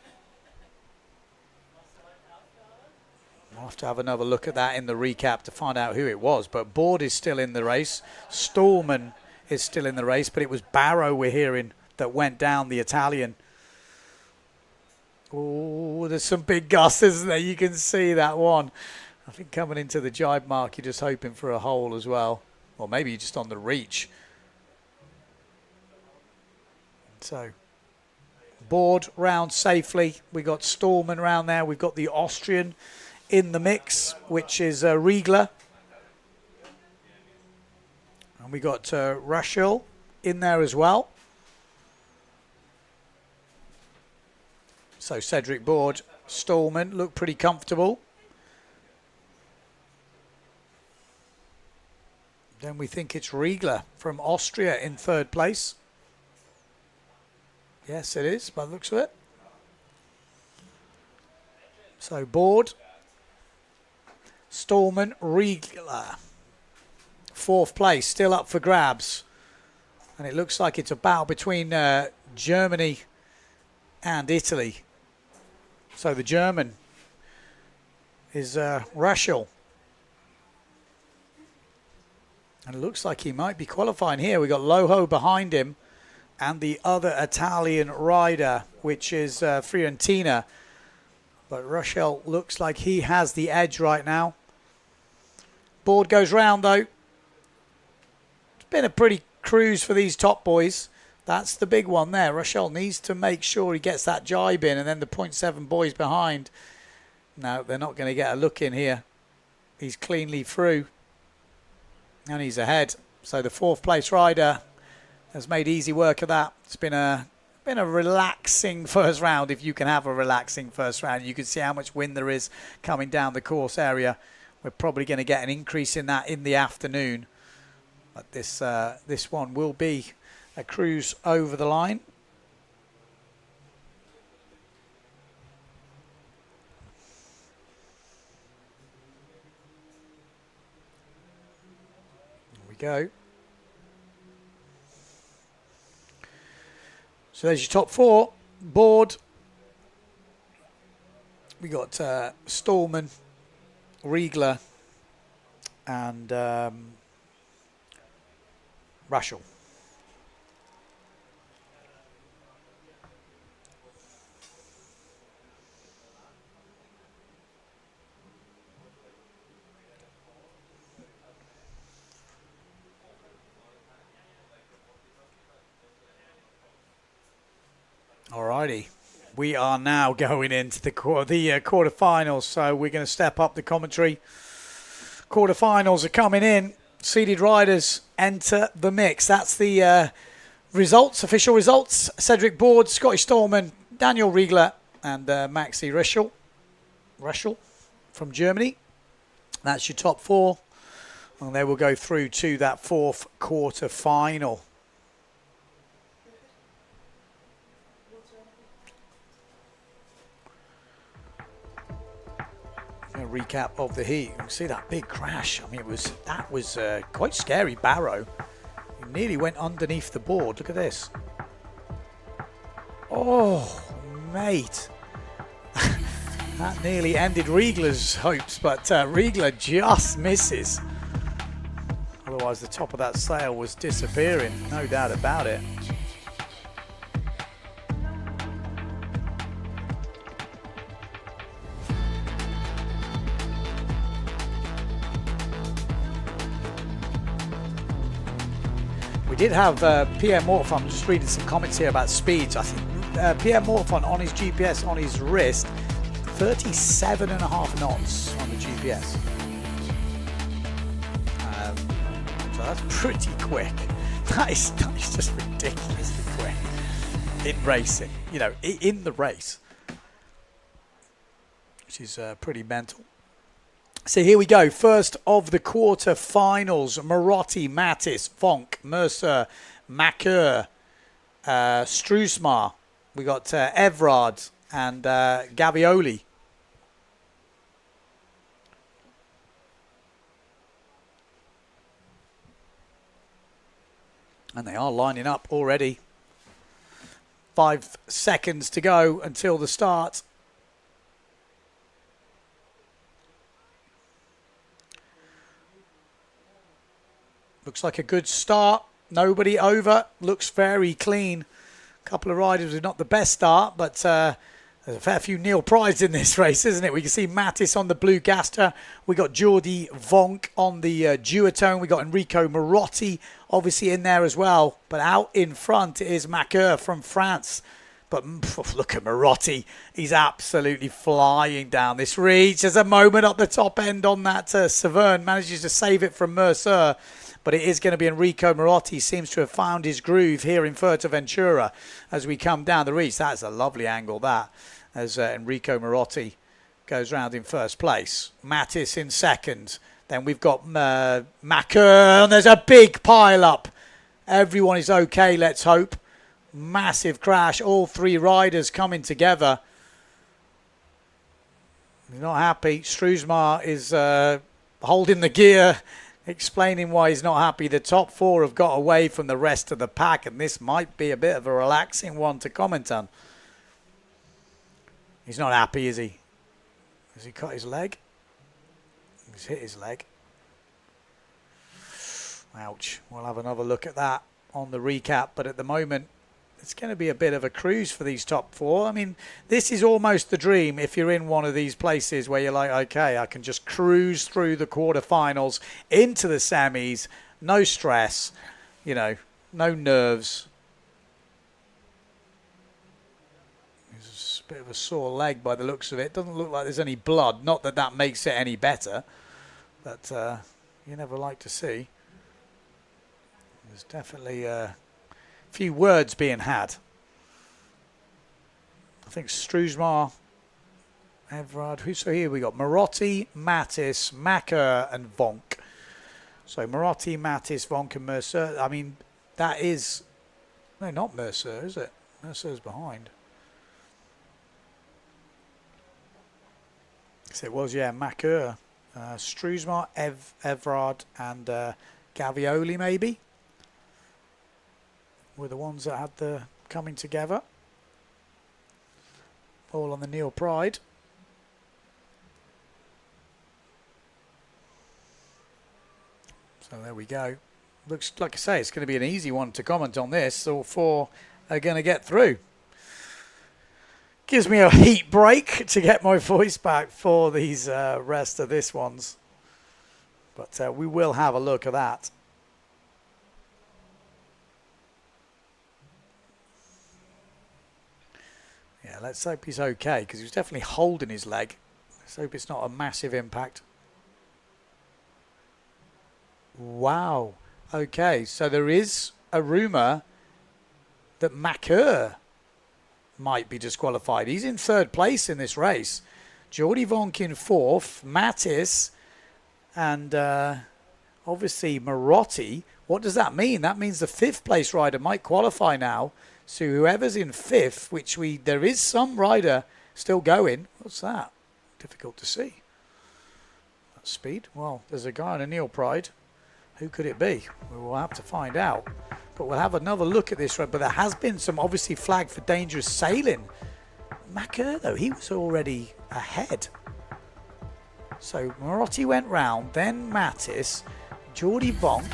I'll have to have another look at that in the recap to find out who it was. But Board is still in the race. Stallman is still in the race. But it was Barrow, we're hearing, that went down, the Italian. Oh, there's some big gusts, isn't there? You can see that one. I think coming into the jibe mark, you're just hoping for a hole as well. Or maybe you're just on the reach. So, Board round safely. We got Stallman round there. We've got the Austrian in the mix, which is Riegler. And we got Rachel in there as well. So Cedric Board, Stallman look pretty comfortable. Then we think it's Riegler from Austria in third place. Yes, it is, by the looks of it. So Board, Stallman, Riegler. Fourth place, still up for grabs. And it looks like it's a battle between Germany and Italy. So the German is Rachel. And it looks like he might be qualifying here. We've got Loho behind him. And the other Italian rider, which is Fiorentina. But Rachel looks like he has the edge right now. Board goes round, though. It's been a pretty cruise for these top boys. That's the big one there. Rachel needs to make sure he gets that jibe in, and then the 0.7 boys behind. No, they're not going to get a look in here. He's cleanly through. And he's ahead. So the fourth place rider has made easy work of that. It's been a relaxing first round, if you can have a relaxing first round. You can see how much wind there is coming down the course area. We're probably going to get an increase in that in the afternoon. But this one will be a cruise over the line. Here we go. So there's your top four. Board. We got Stallman, Riegler, and Rachel. Alrighty, we are now going into the quarterfinals, so we're going to step up the commentary. Quarterfinals are coming in. Seeded riders enter the mix. That's the results, official results. Cedric Board, Scotty Stallman, Daniel Riegler, and Maxi Rachel from Germany. That's your top four. And they will go through to that fourth quarter final. A recap of the heat. You can see that big crash. I mean, that was quite scary. Barrow, he nearly went underneath the board. Look at this. Oh, mate. That nearly ended Riegler's hopes, but Riegler just misses. Otherwise, the top of that sail was disappearing, no doubt about it. We did have Pierre Mortefon. I'm just reading some comments here about speeds. I think Pierre Mortefon on his GPS on his wrist, 37.5 knots on the GPS. So that's pretty quick. That is just ridiculously quick in racing. You know, in the race, which is pretty mental. So here we go. First of the quarter-finals. Marotti, Mattis, Vonk, Mercer, Macker, Struismar. We got Evrard and Gavioli. And they are lining up already. 5 seconds to go until the start. Looks like a good start. Nobody over. Looks very clean. A couple of riders with not the best start, but there's a fair few Neil Prydes in this race, isn't it? We can see Mattis on the Blue Gaster. We got Jordi Vonk on the Duotone. We got Enrico Marotti obviously in there as well. But out in front is Macker from France. But look at Marotti. He's absolutely flying down this reach. There's a moment at the top end on that Severn. Manages to save it from Mercer. But it is going to be Enrico Marotti. Seems to have found his groove here in Fuerteventura as we come down the reach. That's a lovely angle, that, as Enrico Marotti goes round in first place. Mattis in second. Then we've got Macker, and there's a big pile up. Everyone is okay, let's hope. Massive crash. All three riders coming together. He's not happy. Struismar is holding the gear, explaining why he's not happy. The top four have got away from the rest of the pack, and this might be a bit of a relaxing one to comment on. He's not happy, is he? Has he cut his leg? He's hit his leg. Ouch. We'll have another look at that on the recap, but at the moment, it's going to be a bit of a cruise for these top four. I mean, this is almost the dream if you're in one of these places where you're like, okay, I can just cruise through the quarterfinals into the semis, no stress, you know, no nerves. There's a bit of a sore leg by the looks of it. Doesn't look like there's any blood. Not that that makes it any better, but you never like to see. There's definitely a few words being had. I think Struismar, Evrard. So here we got Marotti, Mattis, Macker, and Vonk. So Marotti, Mattis, Vonk, and Mercer. I mean, that is... No, not Mercer, is it? Mercer's behind. So it was, yeah, Macker, Struismar, Evrard, and Gavioli, maybe, were the ones that had the coming together. All on the Neil Pryde. So there we go. Looks like I say, it's going to be an easy one to comment on this. All four are going to get through. Gives me a heat break to get my voice back for these rest of this ones. But we will have a look at that. Yeah, let's hope he's okay, because he was definitely holding his leg. Let's hope it's not a massive impact. Wow. Okay, so there is a rumour that Macker might be disqualified. He's in third place in this race. Jordi Vonk in fourth. Mattis and obviously Marotti, what does that mean? That means the 5th place rider might qualify now. So whoever's in 5th, there is some rider still going. What's that? Difficult to see. That speed? Well, there's a guy on a Neil Pride. Who could it be? We will have to find out. But we'll have another look at this. But there has been some obviously flag for dangerous sailing. Macker, though, he was already ahead. So Marotti went round, then Mattis, Geordie Bonk.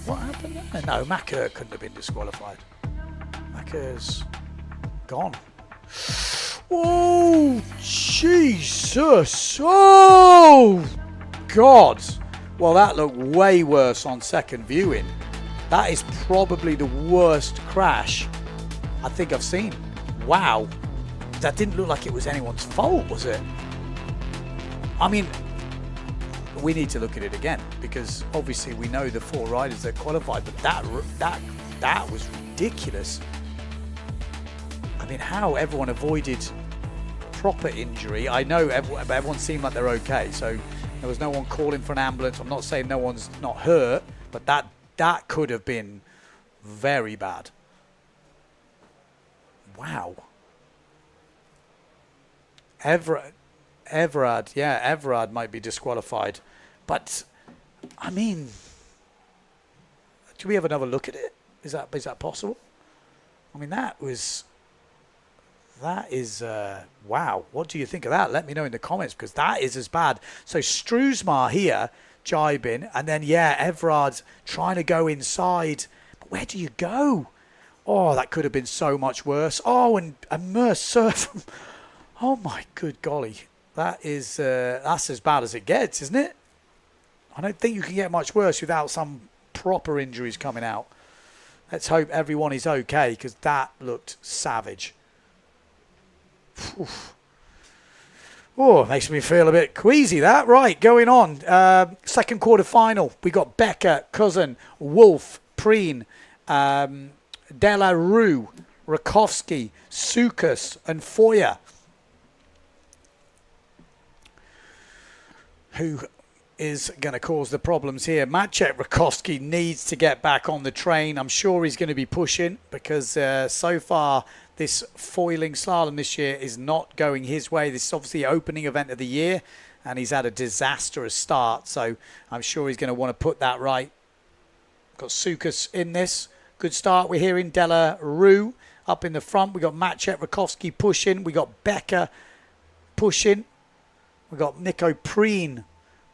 What happened there? No, Macker couldn't have been disqualified. Macker's gone. Oh, Jesus. Oh, God. Well, that looked way worse on second viewing. That is probably the worst crash I think I've seen. Wow. That didn't look like it was anyone's fault, was it? I mean, we need to look at it again because obviously we know the 4 riders that qualified, but that was ridiculous. I mean, how everyone avoided proper injury. I know everyone seemed like they're okay, so there was no one calling for an ambulance. I'm not saying no one's not hurt, but that could have been very bad. Wow. Everard might be disqualified. But, I mean, do we have another look at it? Is that possible? I mean, that is, wow. What do you think of that? Let me know in the comments because that is as bad. So, Struesmar here, jibing, and then, Everard trying to go inside. But where do you go? Oh, that could have been so much worse. Oh, and Mercer. Oh, my good golly. That's as bad as it gets, isn't it? I don't think you can get much worse without some proper injuries coming out. Let's hope everyone is okay because that looked savage. Oof. Oh, makes me feel a bit queasy that. Right, going on. Second quarter final. We got Becker, Cousin, Wolf, Preen, Della Rue, Rakowski, Sukas, and Foyer. Who is going to cause the problems here? Maciej Rakowski needs to get back on the train. I'm sure he's going to be pushing because so far this foiling slalom this year is not going his way. This is obviously the opening event of the year and he's had a disastrous start. So I'm sure he's going to want to put that right. Got Sukas in this. Good start. We're hearing Della Rue up in the front. We got Maciej Rakowski pushing. We got Becker pushing. We got Nico Preen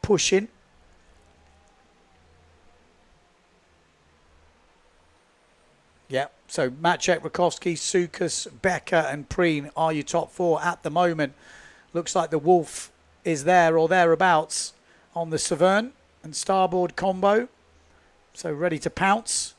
pushing. Yeah, so Maciej Rakowski, Sukas, Becker and Preen are your top 4 at the moment. Looks like the Wolf is there or thereabouts on the Severn and starboard combo. So ready to pounce.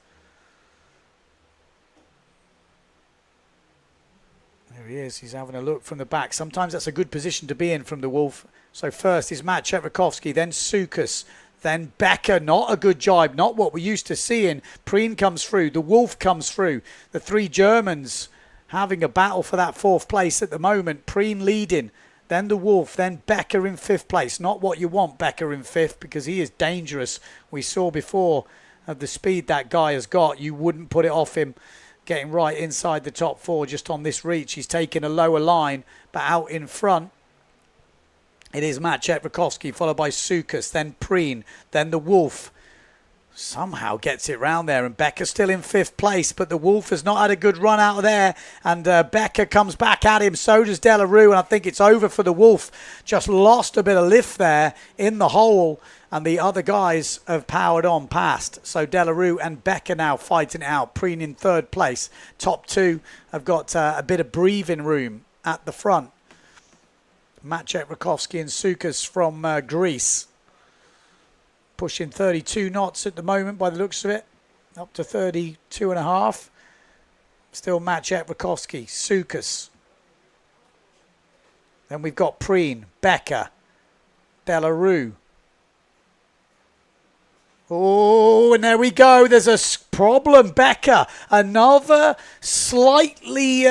There he is. He's having a look from the back. Sometimes that's a good position to be in from the Wolf. So first is Maciej Rakowski, then Sukas, then Becker. Not a good jibe. Not what we're used to seeing. Preen comes through. The Wolf comes through. The 3 Germans having a battle for that 4th place at the moment. Preen leading. Then the Wolf. Then Becker in 5th place. Not what you want, Becker in 5th, because he is dangerous. We saw before of the speed that guy has got. You wouldn't put it off him. Getting right inside the top 4 just on this reach. He's taking a lower line, but out in front, it is Maciej Rakowski, followed by Sukas, then Preen, then the Wolf. Somehow gets it round there, and Becker still in 5th place, but the Wolf has not had a good run out of there, and Becker comes back at him, so does Della Rue, and I think it's over for the Wolf. Just lost a bit of lift there in the hole, and the other guys have powered on past. So Della Rue and Becker now fighting it out. Preen in 3rd place. Top 2 have got a bit of breathing room at the front. Maciej Rakowski and Sukas from Greece. Pushing 32 knots at the moment by the looks of it. Up to 32.5. Still Maciej Rakowski, Sukas. Then we've got Preen, Becker, Della Rue. Oh, and there we go. There's a problem. Becker, another slightly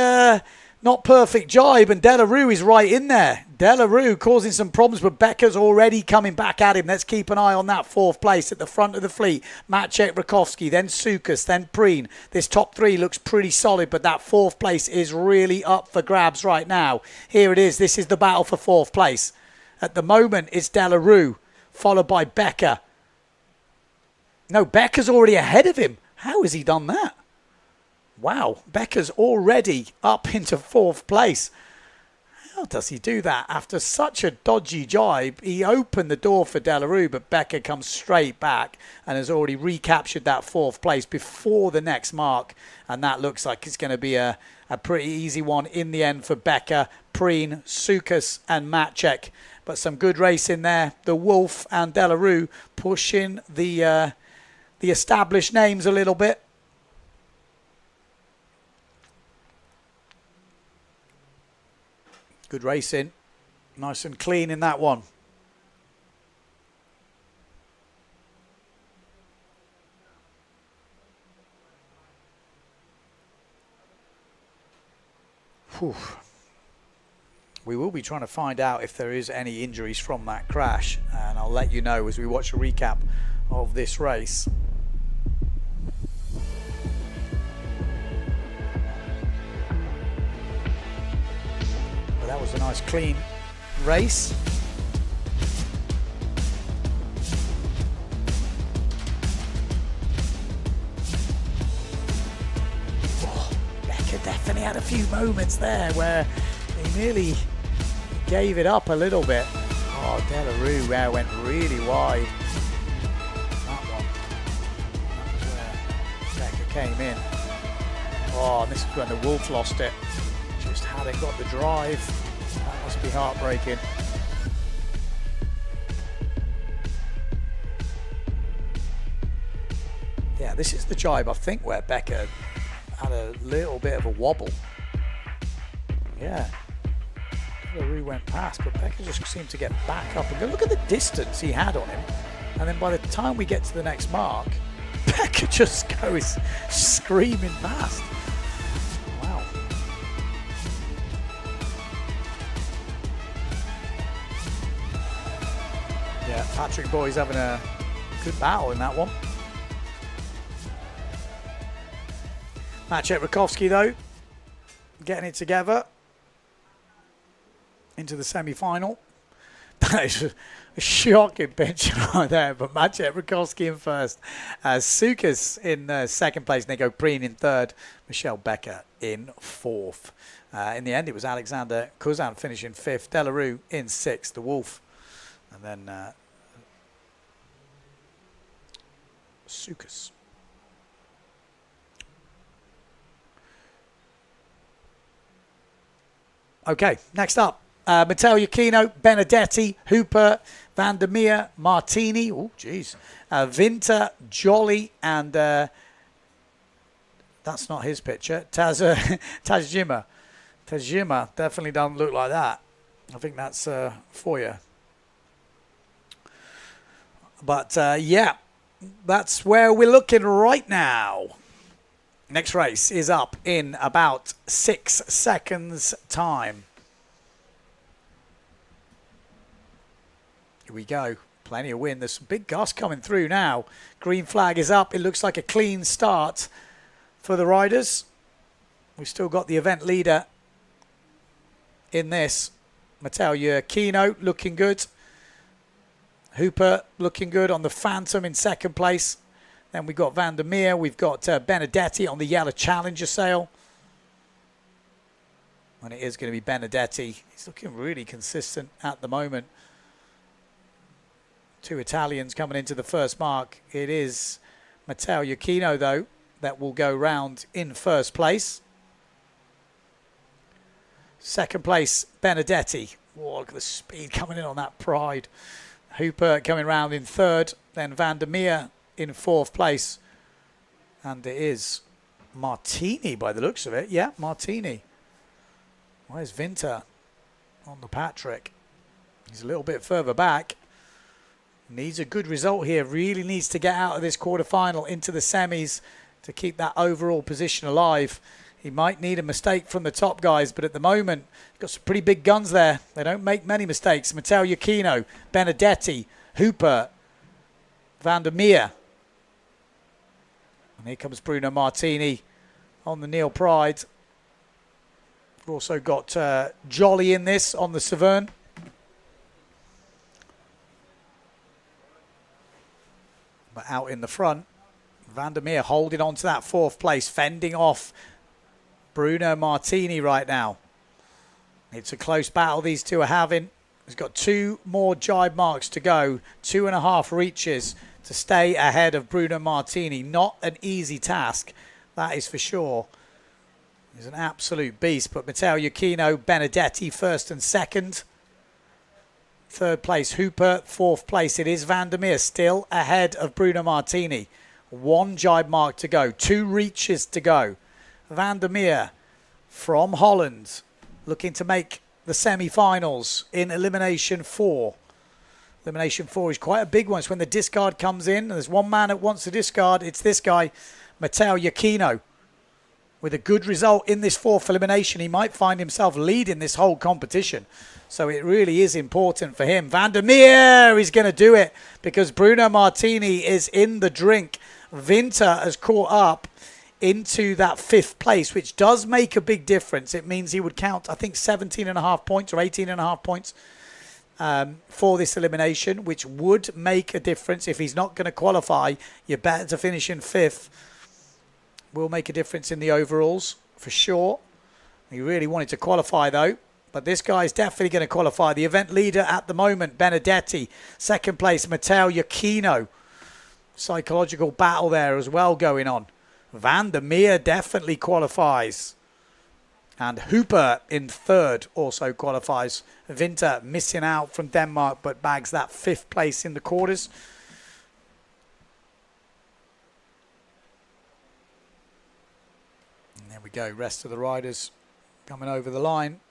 Not perfect jibe, and Delarue is right in there. Delarue causing some problems, but Becker's already coming back at him. Let's keep an eye on that 4th place at the front of the fleet. Maciek, Rakowski, then Sukas, then Preen. This top 3 looks pretty solid, but that 4th place is really up for grabs right now. Here it is. This is the battle for 4th place. At the moment, it's Delarue, followed by Becker. No, Becker's already ahead of him. How has he done that? Wow, Becker's already up into 4th place. How does he do that? After such a dodgy jibe, he opened the door for Delarue, but Becker comes straight back and has already recaptured that 4th place before the next mark. And that looks like it's going to be a pretty easy one in the end for Becker, Preen, Sukas and Maciek. But some good race in there. The Wolf and Delarue pushing the established names a little bit. Good racing. Nice and clean in that one. Whew. We will be trying to find out if there is any injuries from that crash, and I'll let you know as we watch a recap of this race. But that was a nice clean race. Oh, Becker definitely had a few moments there where he nearly gave it up a little bit. Oh, Delarue went really wide. That one. That was where Becker came in. Oh, and this is when the Wolf lost it. Just hadn't got the drive. That must be heartbreaking. Yeah, this is the jibe, I think, where Becker had a little bit of a wobble. Yeah. Delarue went past, but Becker just seemed to get back up and go. Look at the distance he had on him. And then by the time we get to the next mark, Becker just goes screaming past. Wow. Yeah, Patrick Boy's having a good battle in that one. Maciek Rakowski, though, getting it together into the semi-final. That is a shocking picture right there, but Maciek Rakowski in first, Sukas in second place, Nico Preen in third, Michelle Becker in fourth. In the end, it was Alexander Kuzan finishing fifth, Delarue in sixth, the Wolf, and then Sukas. Okay, next up. Matteo Iachino, Benedetti, Hooper, Van der Meer, Martini, oh geez, Vinter, Jolly, and that's not his picture, Tajima. Tajima definitely doesn't look like that. I think that's for you. But yeah, that's where we're looking right now. Next race is up in about 6 seconds time. Here we go. Plenty of wind. There's some big gusts coming through now. Green flag is up. It looks like a clean start for the riders. We've still got the event leader in this. Matteo Iachino looking good. Hooper looking good on the Phantom in second place. Then we've got Van der Meer. We've got Benedetti on the yellow Challenger sail. And it is going to be Benedetti. He's looking really consistent at the moment. Two Italians coming into the first mark. It is Matteo Iachino, though, that will go round in first place. Second place, Benedetti. Whoa, look at the speed coming in on that Pride. Hooper coming round in third. Then Van der Meer in fourth place. And it is Martini by the looks of it. Yeah, Martini. Where's Vinter on the Patrick? He's a little bit further back. Needs a good result here. Really needs to get out of this quarterfinal into the semis to keep that overall position alive. He might need a mistake from the top guys, but at the moment, he's got some pretty big guns there. They don't make many mistakes. Matteo Iachino, Benedetti, Hooper, Van der Meer. And here comes Bruno Martini on the Neil Pride. We've also got Jolly in this on the Severn. But out in the front, Van der Meer holding on to that 4th place, fending off Bruno Martini right now. It's a close battle these two are having. He's got 2 more jibe marks to go, 2.5 reaches to stay ahead of Bruno Martini. Not an easy task, that is for sure. He's an absolute beast, but Matteo Iachino, Benedetti 1st and 2nd. 3rd place Hooper, 4th place it is Van der Meer, still ahead of Bruno Martini. 1 jibe mark to go, 2 reaches to go. Van der Meer from Holland looking to make the semi-finals in Elimination 4. Elimination 4 is quite a big one. It's when the discard comes in and there's one man that wants to discard. It's this guy, Matteo Iachino. With a good result in this 4th elimination, he might find himself leading this whole competition. So it really is important for him. Van der Meer is going to do it because Bruno Martini is in the drink. Winter has caught up into that 5th place, which does make a big difference. It means he would count, I think, 17.5 points or 18.5 points for this elimination, which would make a difference. If he's not going to qualify, you're better to finish in 5th. Will make a difference in the overalls, for sure. He really wanted to qualify, though. But this guy is definitely going to qualify. The event leader at the moment, Benedetti. 2nd place, Matteo Iachino. Psychological battle there as well going on. Van der Meer definitely qualifies. And Hooper in 3rd also qualifies. Winter missing out from Denmark, but bags that 5th place in the quarters. And there we go. Rest of the riders coming over the line.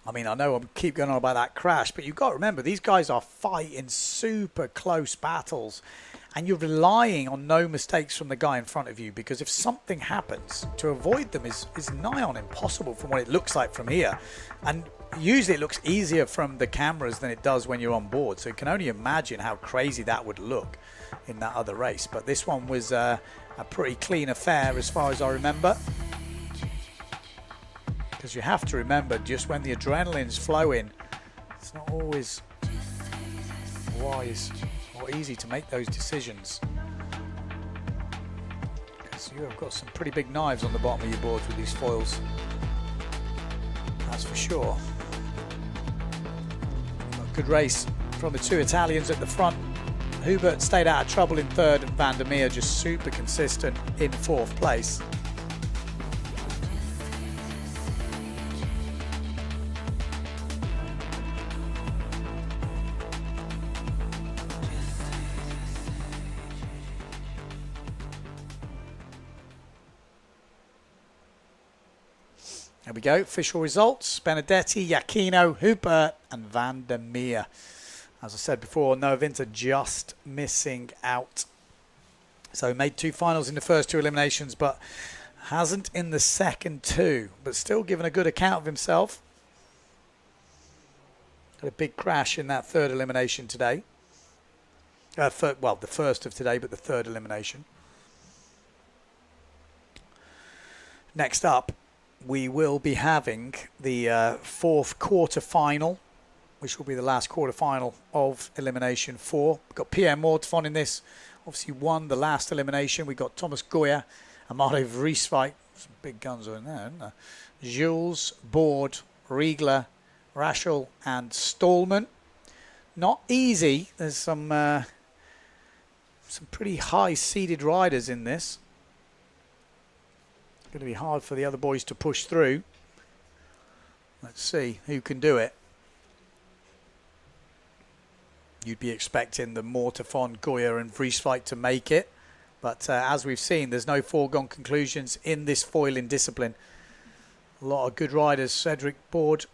I mean, I know I keep going on about that crash, but you've got to remember, these guys are fighting super close battles, and you're relying on no mistakes from the guy in front of you, because if something happens, to avoid them is nigh on impossible from what it looks like from here. And usually it looks easier from the cameras than it does when you're on board, so you can only imagine how crazy that would look in that other race. But this one was a pretty clean affair as far as I remember. Because you have to remember, just when the adrenaline's flowing, it's not always wise or easy to make those decisions. Because you have got some pretty big knives on the bottom of your boards with these foils. That's for sure. Good race from the 2 Italians at the front. Hubert stayed out of trouble in 3rd, and Van der Meer just super consistent in 4th place. There we go, official results. Benedetti, Iachino, Hooper and Van der Meer. As I said before, Noah Winter just missing out. So he made 2 finals in the first 2 eliminations, but hasn't in the second 2. But still giving a good account of himself. Had a big crash in that 3rd elimination today. Well, the first of today, but the 3rd elimination. Next up, we will be having the 4th quarterfinal, which will be the last quarterfinal of Elimination 4. We've got Pierre Mortefon in this. Obviously won the last elimination. We've got Thomas Goya, Amado Vrieswijk. Some big guns in there, isn't there? Jules, Board, Riegler, Raschel and Stallman. Not easy. There's some pretty high-seeded riders in this. Going to be hard for the other boys to push through. Let's see who can do it. You'd be expecting the Mortefon, Goya and Vrieswijk to make it. But as we've seen, there's no foregone conclusions in this foiling discipline. A lot of good riders. Cedric Board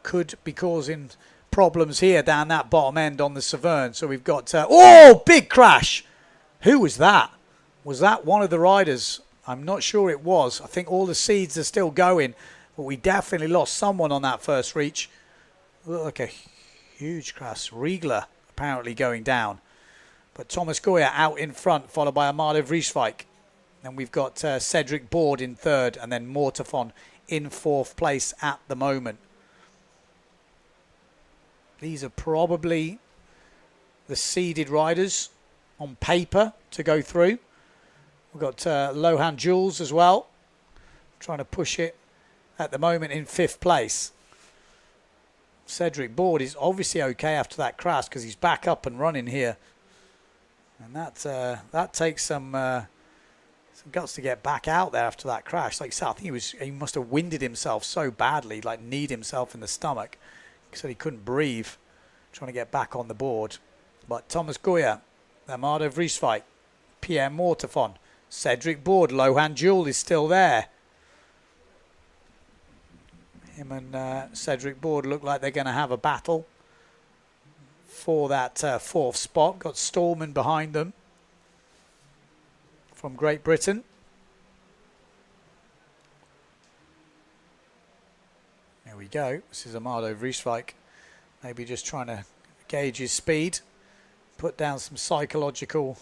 could be causing problems here down that bottom end on the Severn. So we've got, oh, big crash. Who was that? Was that one of the riders? I'm not sure it was. I think all the seeds are still going, but we definitely lost someone on that first reach. Look like a huge crash. Riegler apparently going down. But Thomas Goya out in front, followed by Amado Vrieswijk. Then we've got Cedric Board in third, and then Mortefon in fourth place at the moment. These are probably the seeded riders on paper to go through. We've got Lohan Jules as well, trying to push it at the moment in fifth place. Cedric Board is obviously okay after that crash because he's back up and running here. And that takes some guts to get back out there after that crash. Like you said, I think he must have winded himself so badly, like kneed himself in the stomach. He said he couldn't breathe, trying to get back on the board. But Thomas Goya, Amado Vrieswijk, Pierre Mortefon, Cedric Board, Lohan Jewel is still there. Him and Cedric Board look like they're going to have a battle for that fourth spot. Got Stallman behind them from Great Britain. There we go. This is Amado Vrieswijk. Maybe just trying to gauge his speed. Put down some psychological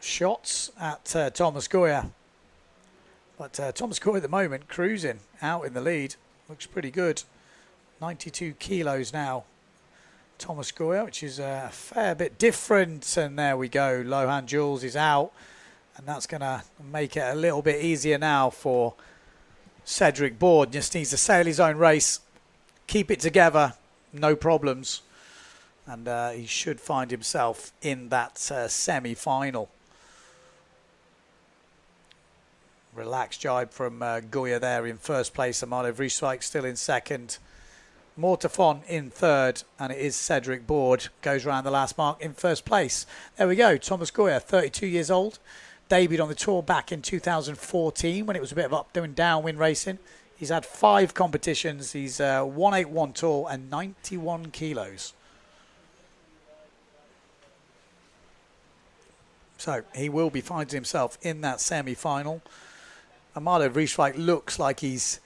shots at Thomas Goya. But Thomas Goya at the moment cruising out in the lead. Looks pretty good. 92 kilos now. Thomas Goya, which is a fair bit different. And there we go. Lohan Jules is out. And that's going to make it a little bit easier now for Cedric Board. Just needs to sail his own race. Keep it together. No problems. And he should find himself in that semi-final. Relaxed jibe from Goya there in first place. Amado Vrieswijk still in second. Mortefon in third. And it is Cedric Board. Goes around the last mark in first place. There we go. Thomas Goya, 32 years old. Debuted on the tour back in 2014 when it was a bit of up and downwind racing. He's had 5 competitions. He's 181 tall and 91 kilos. So he will be finding himself in that semi-final. Amado Vrieswijk looks like he's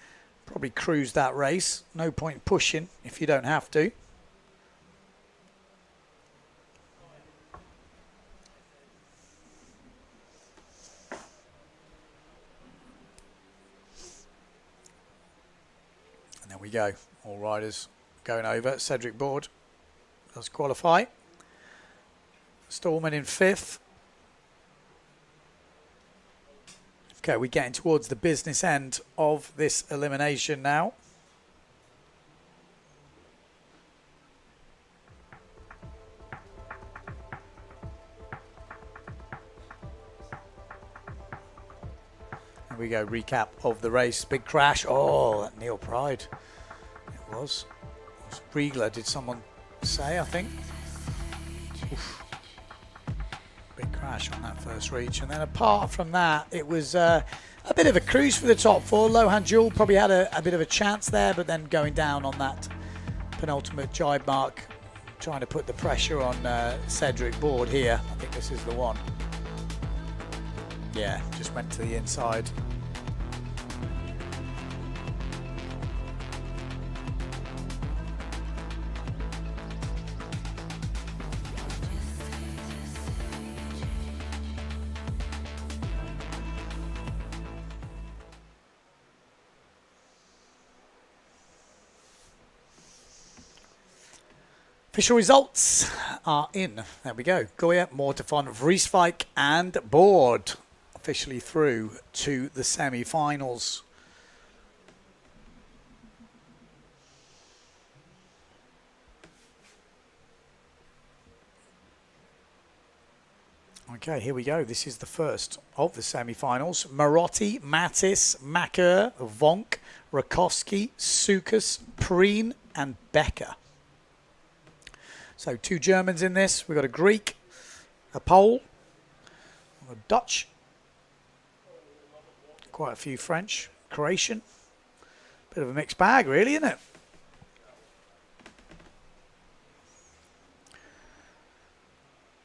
probably cruised that race. No point pushing if you don't have to. And there we go. All riders going over. Cedric Board does qualify. Stallman in 5th. Okay, we're getting towards the business end of this elimination now. Here we go, recap of the race. Big crash. Oh, that Neil Pride. It was. Riegler, did someone say, I think. Oof. Big crash on that first reach. And then apart from that, it was a bit of a cruise for the top 4. Lohan Jewel probably had a bit of a chance there, but then going down on that penultimate jibe mark, trying to put the pressure on Cedric Board here. I think this is the one. Yeah, just went to the inside. Official results are in. There we go. Goya, Mortefon, Vrieswijk and Board officially through to the semi-finals. Okay, here we go. This is the first of the semi-finals. Marotti, Mattis, Macker, Vonk, Rakowski, Sukas, Preen and Becker. So 2 Germans in this. We've got a Greek, a Pole, a Dutch, quite a few French, Croatian. Bit of a mixed bag, really, isn't it?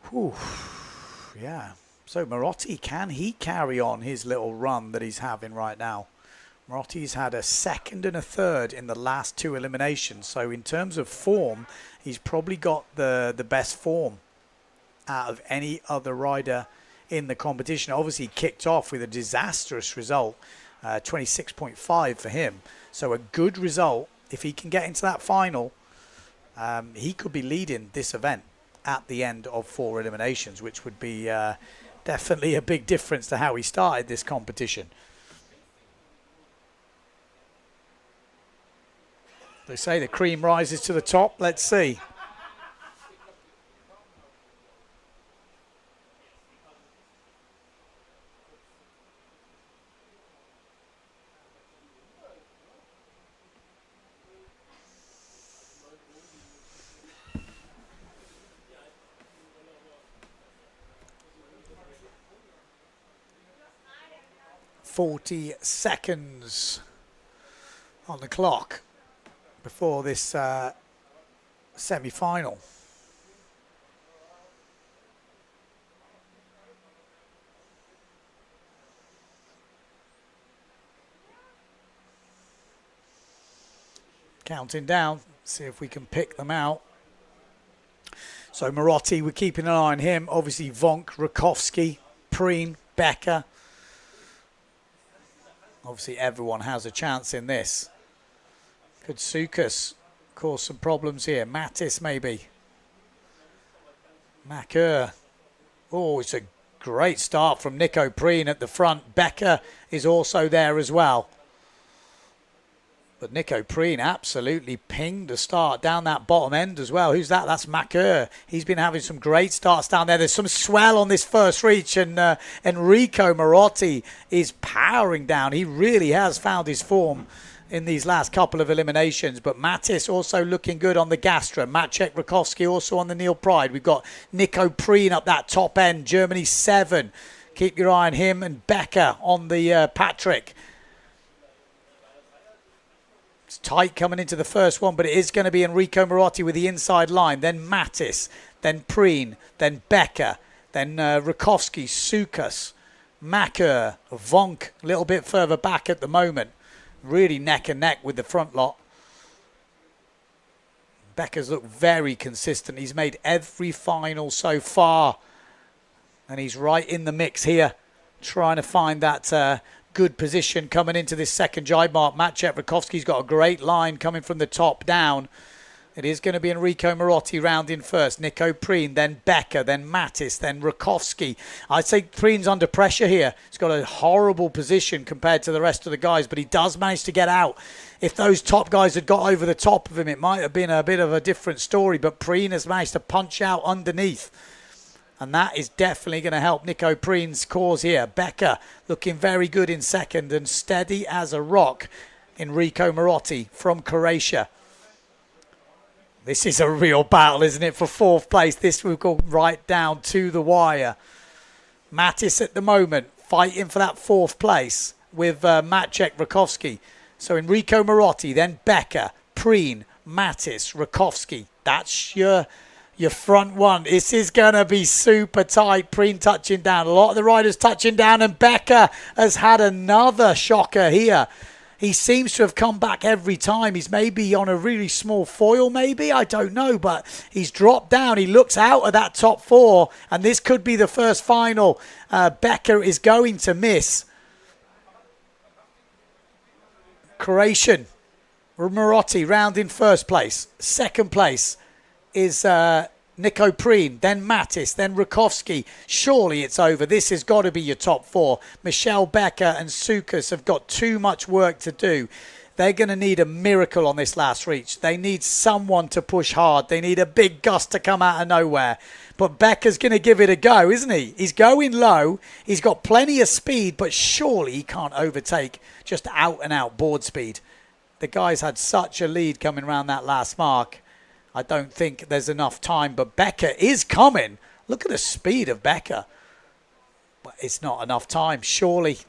Whew. Yeah. So Marotti, can he carry on his little run that he's having right now? Marotti's had a second and a third in the last 2 eliminations. So in terms of form, he's probably got the best form out of any other rider in the competition. Obviously, he kicked off with a disastrous result, 26.5 for him. So a good result. If he can get into that final, he could be leading this event at the end of 4 eliminations, which would be definitely a big difference to how he started this competition. They say the cream rises to the top. Let's see. "40 seconds on the clock before this semi-final. Counting down, see if we can pick them out. So Marotti, we're keeping an eye on him. Obviously Vonk, Rakowski, Preen, Becker. Obviously everyone has a chance in this. Could Sukas cause some problems here? Mattis maybe. Macker. Oh, it's a great start from Nico Preen at the front. Becker is also there as well. But Nico Preen absolutely pinged the start down that bottom end as well. Who's that? That's Macker. He's been having some great starts down there. There's some swell on this first reach, and Enrico Marotti is powering down. He really has found his form in these last couple of eliminations. But Mattis also looking good on the Gastra. Maciek Rakowski also on the Neil Pride. We've got Nico Preen up that top end. Germany 7. Keep your eye on him. And Becker on the Patrick. It's tight coming into the first one, but it is going to be Enrico Marotti with the inside line. Then Mattis. Then Preen. Then Becker. Then Rakowski, Sukas, Macker, Vonk a little bit further back at the moment. Really neck and neck with the front lot. Becker's looked very consistent. He's made every final so far. And he's right in the mix here, trying to find that good position coming into this second jibe mark. Maciek Rakowski's got a great line coming from the top down. It is going to be Enrico Marotti rounding first. Nico Preen, then Becker, then Mattis, then Rakowski. I'd say Preen's under pressure here. He's got a horrible position compared to the rest of the guys, but he does manage to get out. If those top guys had got over the top of him, it might have been a bit of a different story, but Preen has managed to punch out underneath. And that is definitely going to help Nico Preen's cause here. Becker looking very good in second and steady as a rock. Enrico Marotti from Croatia. This is a real battle, isn't it, for 4th place? This will go right down to the wire. Mattis at the moment fighting for that 4th place with Maciek Rakowski. So Enrico Marotti, then Becker, Preen, Mattis, Rakowski. That's your front one. This is going to be super tight. Preen touching down. A lot of the riders touching down, and Becker has had another shocker here. He seems to have come back every time. He's maybe on a really small foil, maybe. I don't know, but he's dropped down. He looks out of that top 4, and this could be the first final Becker is going to miss. Croatian Marotti round in first place. Second place is Nico Preen, then Mattis, then Rakowski. Surely it's over. This has got to be your top 4. Michelle Becker and Sukas have got too much work to do. They're going to need a miracle on this last reach. They need someone to push hard. They need a big gust to come out of nowhere. But Becker's going to give it a go, isn't he? He's going low. He's got plenty of speed, but surely he can't overtake just out-and-out board speed. The guy's had such a lead coming around that last mark. I don't think there's enough time, but Becker is coming. Look at the speed of Becker. But it's not enough time, surely.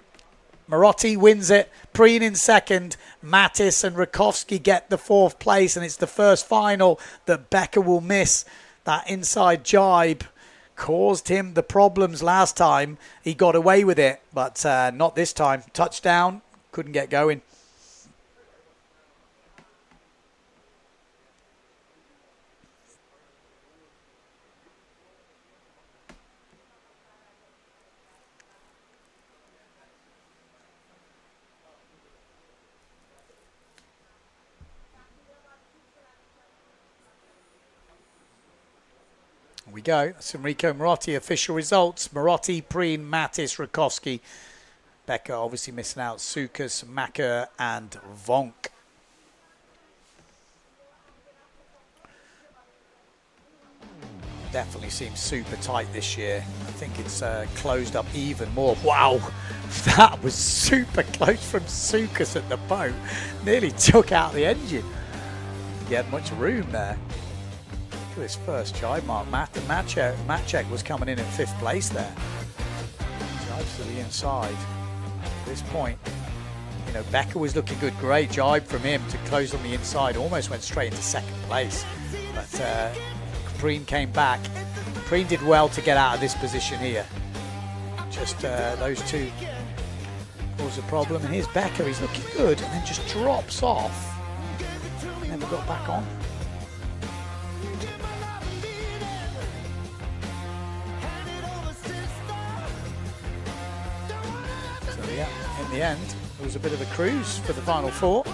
Marotti wins it. Preen in second. Mattis and Rakowski get the 4th place, and it's the first final that Becker will miss. That inside jibe caused him the problems last time. He got away with it, but not this time. Touchdown, couldn't get going. We go. That's Enrico Marotti official results. Marotti, Preen, Mattis, Rakowski. Becker obviously missing out. Sukas, Macker and Vonk. Definitely seems super tight this year. I think it's closed up even more. Wow, that was super close from Sukas at the boat. Nearly took out the engine. Didn't get much room there. Look at this first jibe mark. Matchek was coming in 5th place there. Jibes to the inside. At this point, you know, Becker was looking good. Great jibe from him to close on the inside. Almost went straight into 2nd place. But Preen came back. Preen did well to get out of this position here. Just those two caused a problem. And here's Becker. He's looking good and then just drops off. Never got back on. Yeah, in the end, it was a bit of a cruise for the final 4.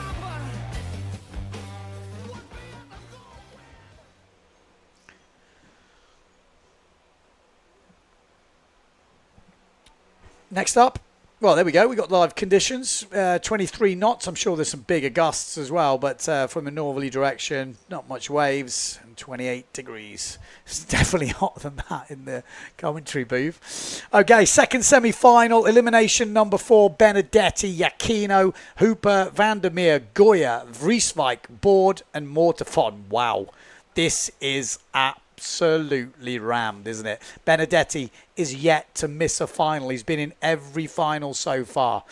Next up, well, there we go. We got live conditions, 23 knots. I'm sure there's some bigger gusts as well, but from a northerly direction, not much waves, and 28 degrees. It's definitely hotter than that in the commentary booth. Okay, second semi-final, elimination number 4, Benedetti, Iachino, Hooper, Vandermeer, Goya, Vrieswijk, Board, and Mortefon. Wow, this is absolutely rammed, isn't it? Benedetti is yet to miss a final. He's been in every final so far.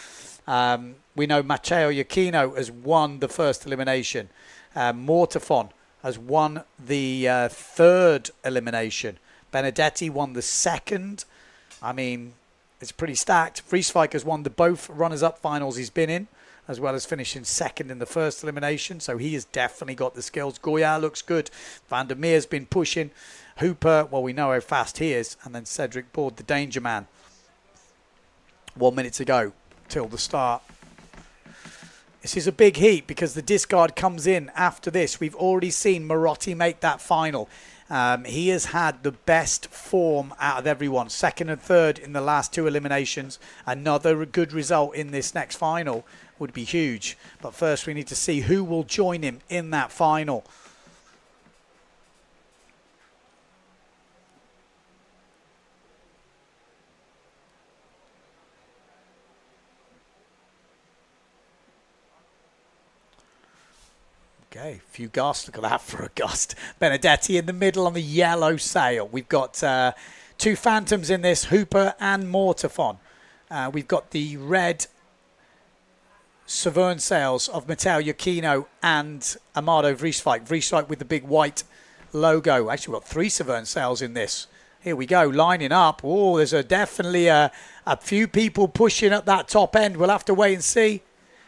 We know Matteo Iachino has won the first elimination. Mortefon has won the 3rd elimination. Benedetti won the 2nd. I mean, it's pretty stacked. Vrieswijk has won the both runners-up finals he's been in, as well as finishing 2nd in the first elimination. So he has definitely got the skills. Goya looks good. Vandermeer's been pushing. Hooper, well, we know how fast he is. And then Cedric Board, the danger man. 1 minute to go till the start. This is a big heat because the discard comes in after this. We've already seen Marotti make that final. He has had the best form out of everyone. 2nd and 3rd in the last 2 eliminations. Another good result in this next final would be huge. But first we need to see who will join him in that final. Okay, a few gusts. Look at that for a gust. Benedetti in the middle on the yellow sail. We've got 2 Phantoms in this, Hooper and Mortefon. We've got the red Severn sails of Matteo Iachino and Amado Vrieswijk. Vrieswijk with the big white logo. Actually, we've got 3 Severn sails in this. Here we go, lining up. Oh, there's definitely a few people pushing at that top end. We'll have to wait and see.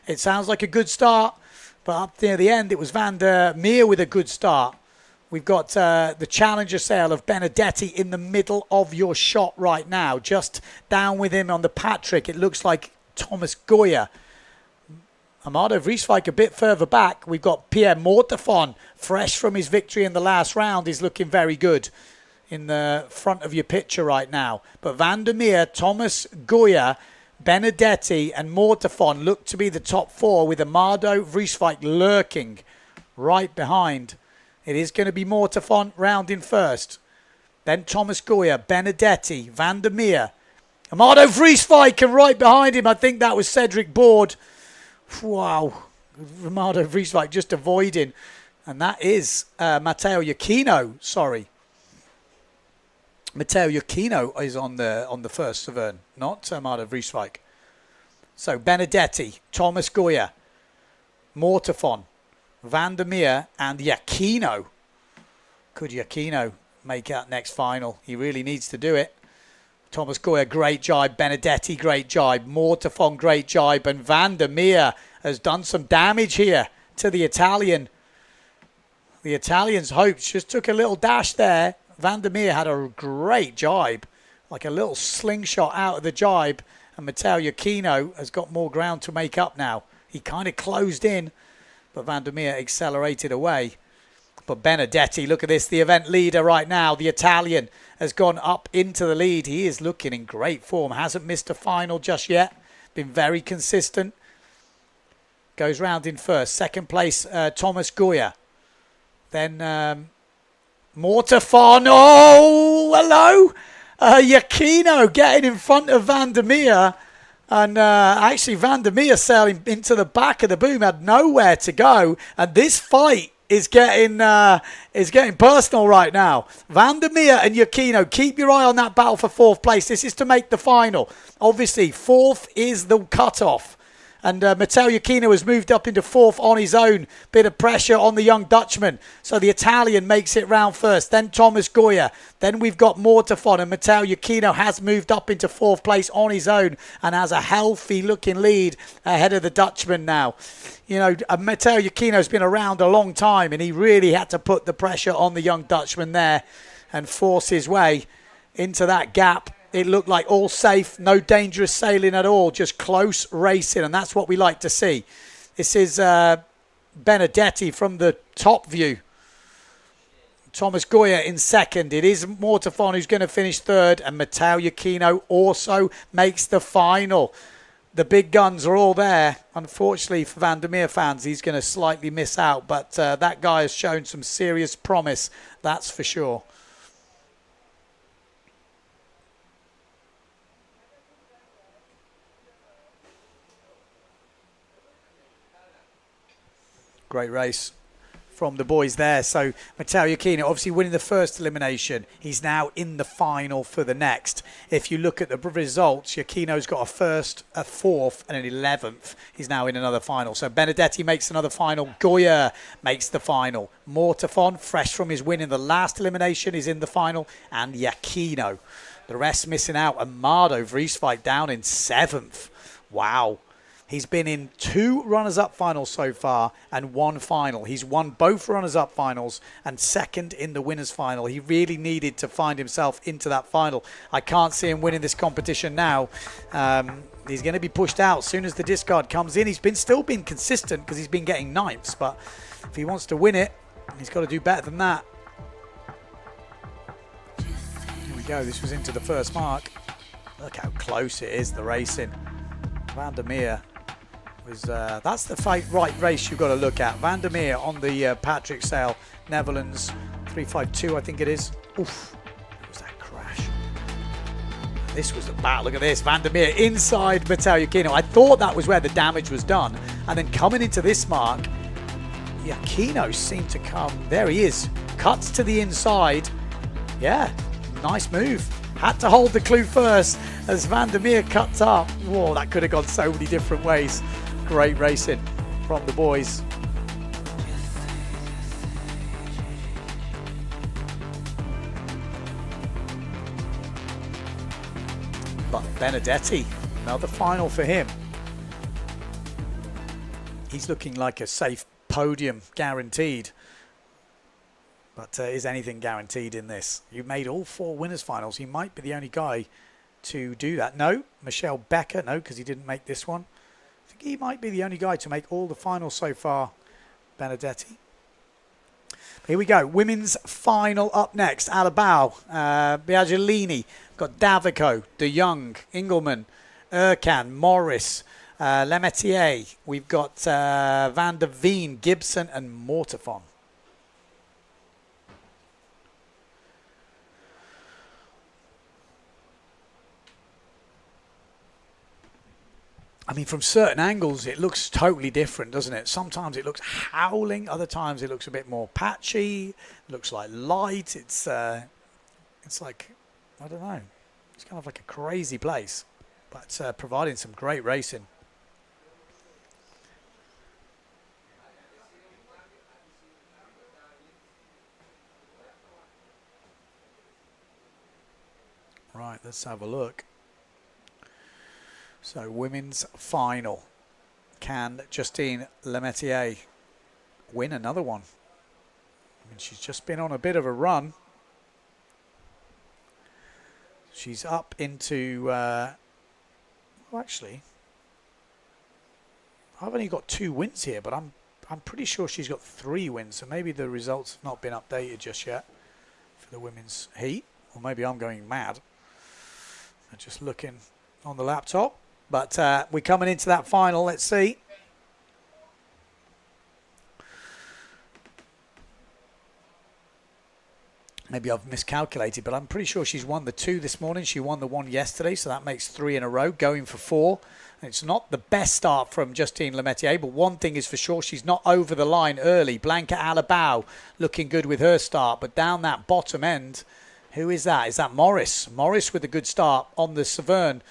It sounds like a good start. But up near the end, it was Vandermeer with a good start. We've got the challenger sail of Benedetti in the middle of your shot right now. Just down with him on the Patrick, it looks like Thomas Goya. Amado Vrieswijk a bit further back. We've got Pierre Mortefon, fresh from his victory in the last round. He's looking very good in the front of your picture right now. But Vandermeer, Thomas Goya, Benedetti and Mortefon look to be the top 4 with Amado Vrieswijk lurking right behind. It is going to be Mortefon rounding first. Then Thomas Goya, Benedetti, Vandermeer, Amado Vrieswijk, and right behind him, I think that was Cedric Board. Wow. Amado Vrieswijk just avoiding. And that is Matteo Iachino, sorry. Matteo Iachino is on the first Severn, not Amado Vrieswijk. So Benedetti, Thomas Goya, Mortafon, Van der Meer and Giacchino. Could Giacchino make out next final? He really needs to do it. Thomas Goya, great jibe. Benedetti, great jibe. Mortafon, great jibe. And Van der Meer has done some damage here to the Italian. The Italian's hopes just took a little dash there. Van der Meer had a great jibe, like a little slingshot out of the jibe. And Matteo Giacchino has got more ground to make up now. He kind of closed in, but Van der Meer accelerated away. But Benedetti, look at this, the event leader right now. The Italian has gone up into the lead. He is looking in great form. Hasn't missed a final just yet. Been very consistent. Goes round in first. Second place, Thomas Goya. Then Mortafon. Oh, hello. Giacchino getting in front of Van der Meer. And actually Van der Meer sailing into the back of the boom, had nowhere to go. And this fight is getting personal right now. Van der Meer and Giacchino, keep your eye on that battle for fourth place. This is to make the final. Obviously, fourth is the cutoff. And Matteo Giacchino has moved up into fourth on his own. Bit of pressure on the young Dutchman. So the Italian makes it round first. Then Thomas Goya. Then we've got Mortafon. And Matteo Giacchino has moved up into fourth place on his own and has a healthy looking lead ahead of the Dutchman now. You know, Matteo Giacchino's been around a long time and he really had to put the pressure on the young Dutchman there and force his way into that gap. It looked like all safe, no dangerous sailing at all, just close racing, and that's what we like to see. This is Benedetti from the top view. Thomas Goya in second. It is Mortafon who's going to finish third, and Matteo Giacchino also makes the final. The big guns are all there. Unfortunately for Van der Meer fans, he's going to slightly miss out, but that guy has shown some serious promise, that's for sure. Great race from the boys there. So Matteo Giacchino obviously winning the first elimination. He's now in the final for the next. If you look at the results, Giacchino's got a first, a fourth and an 11th. He's now in another final. So Benedetti makes another final. Goya makes the final. Mortafon, fresh from his win in the last elimination, is in the final. And Giacchino. The rest missing out. Amado Vrieswijk down in 7th. Wow. He's been in 2 runners-up finals so far and 1 final. He's won both runners-up finals and second in the winners' final. He really needed to find himself into that final. I can't see him winning this competition now. He's going to be pushed out as soon as the discard comes in. He's still been consistent because he's been getting 9ths, but if he wants to win it, he's got to do better than that. Here we go. This was into the first mark. Look how close it is, the racing. Van der Meer. That's the right race you've got to look at. Van der Meer on the Patrick Sail, Netherlands, 352 I think it is. Oof, what was that crash? This was the battle. Look at this, Van der Meer inside Matteo Giacchino. I thought that was where the damage was done. And then coming into this mark, Giacchino seemed to come, there he is, cuts to the inside. Yeah, nice move. Had to hold the clue first as Van der Meer cuts up. Whoa, that could have gone so many different ways. Great racing from the boys. But Benedetti, another final for him. He's looking like a safe podium, guaranteed. But is anything guaranteed in this? You made all 4 winners finals. He might be the only guy to do that. No, Michel Becker, no, because he didn't make this one. I think he might be the only guy to make all the finals so far, Benedetti. Here we go. Women's final up next. Alabao, Biagellini, got Davico, De Jong, Engelman, Erkan, Morris, Lemetier. We've got Van der Veen, Gibson and Mortafon. I mean, from certain angles, it looks totally different, doesn't it? Sometimes it looks howling. Other times it looks a bit more patchy. It looks like light. It's like, I don't know. It's kind of like a crazy place, but providing some great racing. Right, let's have a look. So, women's final. Can Justine Lemaitre win another one? I mean, she's just been on a bit of a run. She's up into... well, actually, I've only got 2 wins here, but I'm pretty sure she's got 3 wins, so maybe the results have not been updated just yet for the women's heat, or maybe I'm going mad. I'm just looking on the laptop, but we're coming into that final. Let's see. Maybe I've miscalculated, but I'm pretty sure she's won the 2 this morning. She won the 1 yesterday, so that makes 3 in a row, going for 4. And it's not the best start from Justine Lemaitre, but one thing is for sure, she's not over the line early. Blanca Alabau looking good with her start, but down that bottom end, who is that? Is that Morris? Morris with a good start on the Severn,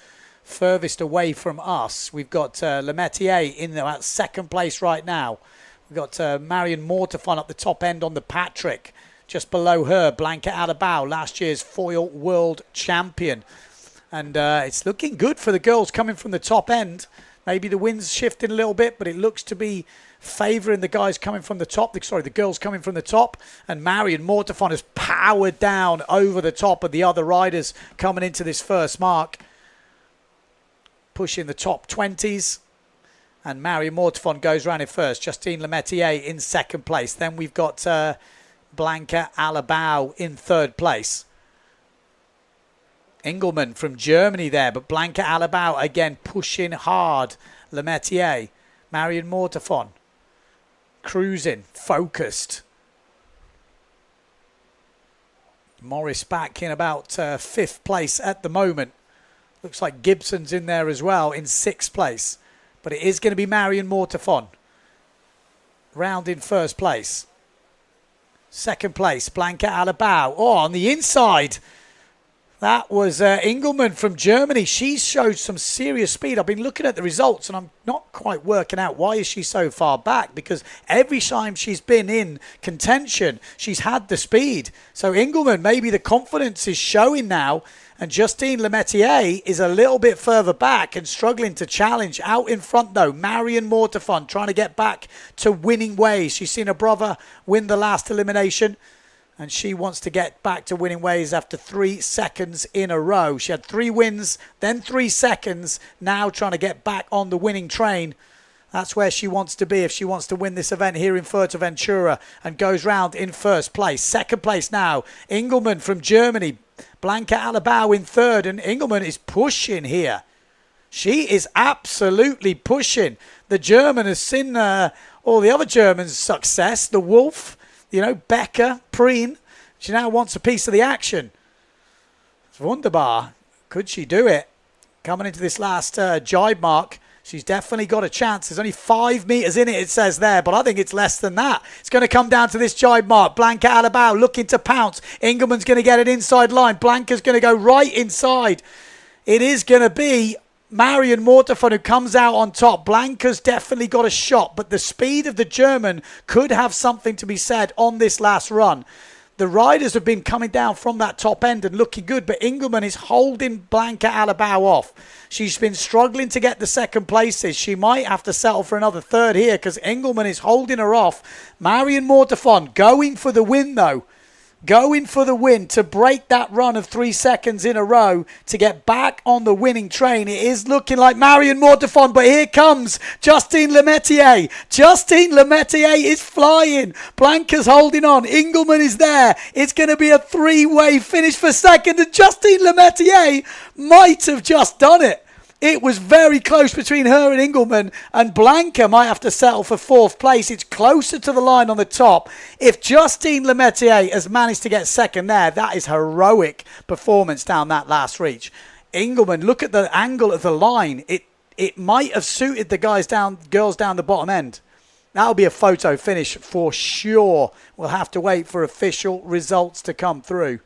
furthest away from us. We've got Lemaitre in about 2nd place right now. We've got Marion Mortefon up the top end on the Patrick. Just below her, Blanca Alabau, last year's foil world champion. And it's looking good for the girls coming from the top end. Maybe the wind's shifting a little bit, but it looks to be favouring the guys coming from the top. Sorry, the girls coming from the top. And Marion Mortefon has powered down over the top of the other riders coming into this first mark. Pushing the top 20s. And Marion Mortefon goes round in first. Justine Lemaitre in 2nd place. Then we've got... Blanca Alabau in 3rd place. Engelmann from Germany there, but Blanca Alabau again pushing hard. Lemaitre, Marion Mortefon, cruising, focused. Morris back in about 5th place at the moment. Looks like Gibson's in there as well in 6th place. But it is going to be Marion Mortefon. Round in 1st place. 2nd place, Blanca Alabau. Oh, on the inside. That was Engelmann from Germany. She's showed some serious speed. I've been looking at the results and I'm not quite working out why is she so far back, because every time she's been in contention, she's had the speed. So Engelmann, maybe the confidence is showing now, and Justine Lemaitre is a little bit further back and struggling to challenge. Out in front, though, Marion Mortefon trying to get back to winning ways. She's seen her brother win the last elimination, and she wants to get back to winning ways after 3 seconds in a row. She had 3 wins, then 3 seconds, now trying to get back on the winning train. That's where she wants to be if she wants to win this event here in Fuerteventura, and goes round in 1st place. 2nd place now, Engelmann from Germany. Blanca Alabau in 3rd, and Engelmann is pushing here. She is absolutely pushing. The German has seen all the other Germans' success. The Wolf, you know, Becker, Preen. She now wants a piece of the action. It's wunderbar. Could she do it? Coming into this last jibe mark, she's definitely got a chance. There's only 5 metres in it says there, but I think it's less than that. It's going to come down to this jibe mark. Blanca Alabau looking to pounce. Engelmann's going to get it inside line. Blanca's going to go right inside. It is going to be Marion Mortefon who comes out on top. Blanca's definitely got a shot, but the speed of the German could have something to be said on this last run. The riders have been coming down from that top end and looking good, but Engelmann is holding Blanca Alabau off. She's been struggling to get the 2nd places. She might have to settle for another 3rd here because Engelmann is holding her off. Marion Mortefon going for the win, though. Going for the win to break that run of 3 seconds in a row to get back on the winning train. It is looking like Marion Mortefon, but here comes Justine Lemaitre. Justine Lemaitre is flying. Blanca's holding on. Engelmann is there. It's going to be a 3-way finish for 2nd, and Justine Lemaitre might have just done it. It was very close between her and Engelmann, and Blanca might have to settle for 4th place. It's closer to the line on the top. If Justine Lemaitre has managed to get 2nd there, that is heroic performance down that last reach. Engelmann, look at the angle of the line. It might have suited the girls down the bottom end. That'll be a photo finish for sure. We'll have to wait for official results to come through.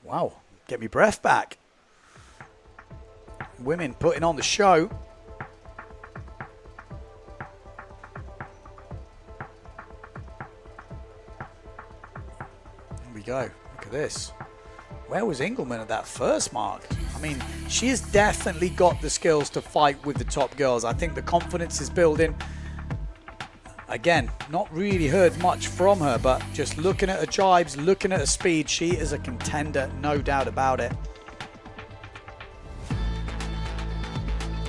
Wow, get me breath back. Women putting on the show. go. Look at this. Where was Engelman at that first mark? I mean, she has definitely got the skills to fight with the top girls. I think the confidence is building. Again, not really heard much from her, but just looking at her jibes, looking at her speed, she is a contender, no doubt about it.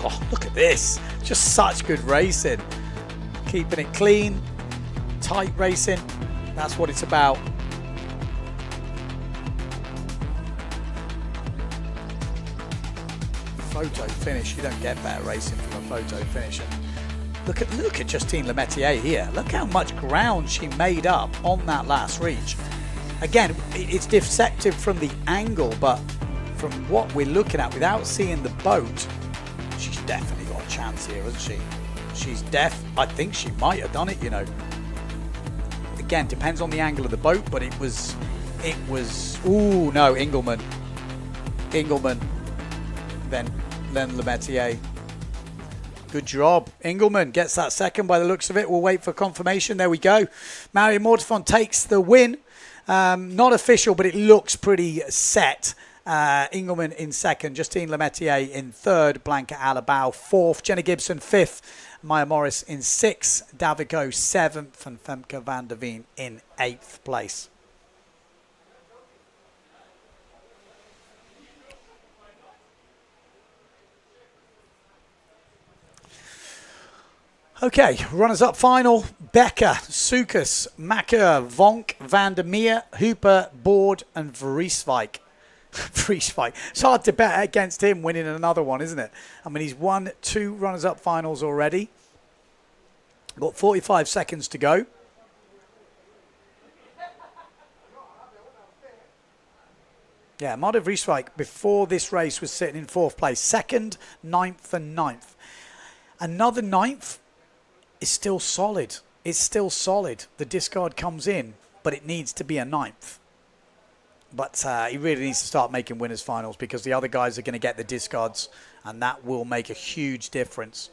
Oh, look at this. Just such good racing. Keeping it clean, tight racing. That's what it's about. Photo finish. You don't get better racing from a photo finish. And look at Justine Lemaitre here. Look how much ground she made up on that last reach. Again, it's deceptive from the angle, but from what we're looking at without seeing the boat, she's definitely got a chance here, hasn't she? She's I think she might have done it, you know. Again, depends on the angle of the boat, but it was, ooh, no, Engelman, then Lemaitre. Good job. Engelman gets that second by the looks of it. We'll wait for confirmation. There we go. Marion Mortifon takes the win. Not official, but it looks pretty set. Engelman in second, Justine Lemaitre in third, Blanca Alabau fourth, Jenny Gibson fifth, Maya Morris in sixth, Davico seventh, and Femke van der Veen in eighth place. Okay, runners-up final. Becker, Sukas, Macker, Vonk, Van der Meer, Hooper, Board, and Vrieswijk. Vrieswijk. It's hard to bet against him winning another one, isn't it? I mean, he's won 2 runners-up finals already. Got 45 seconds to go. Yeah, Marta Vrieswijk before this race was sitting in 4th place. 2nd, 9th, and 9th. Another 9th is still solid. It's still solid. The discard comes in, but it needs to be a 9th. But he really needs to start making winners finals because the other guys are going to get the discards, and that will make a huge difference.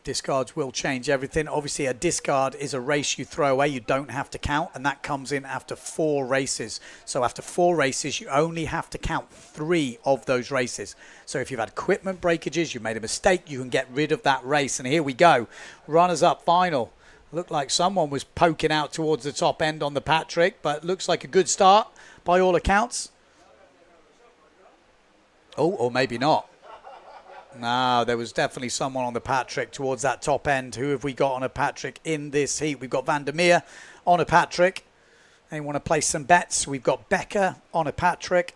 Discards will change everything. Obviously, a discard is a race you throw away. You don't have to count, and that comes in after 4 races. So after 4 races, you only have to count 3 of those races. So if you've had equipment breakages, you made a mistake, you can get rid of that race. And here we go. Runners-up final. Looked like someone was poking out towards the top end on the Patrick, but looks like a good start by all accounts. Oh, or maybe not. No, there was definitely someone on the Patrick towards that top end. Who have we got on a Patrick in this heat? We've got Van der Meer on a Patrick. They want to place some bets. We've got Becker on a Patrick.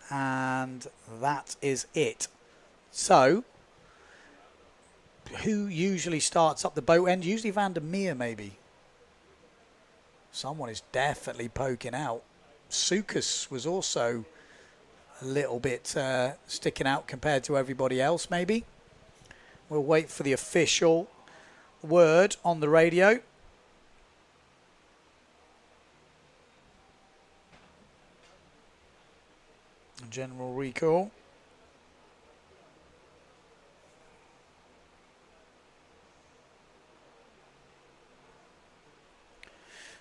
And that is it. So, who usually starts up the boat end? Usually Van der Meer, maybe. Someone is definitely poking out. Sukas was also a little bit sticking out compared to everybody else, maybe. We'll wait for the official word on the radio. General recall.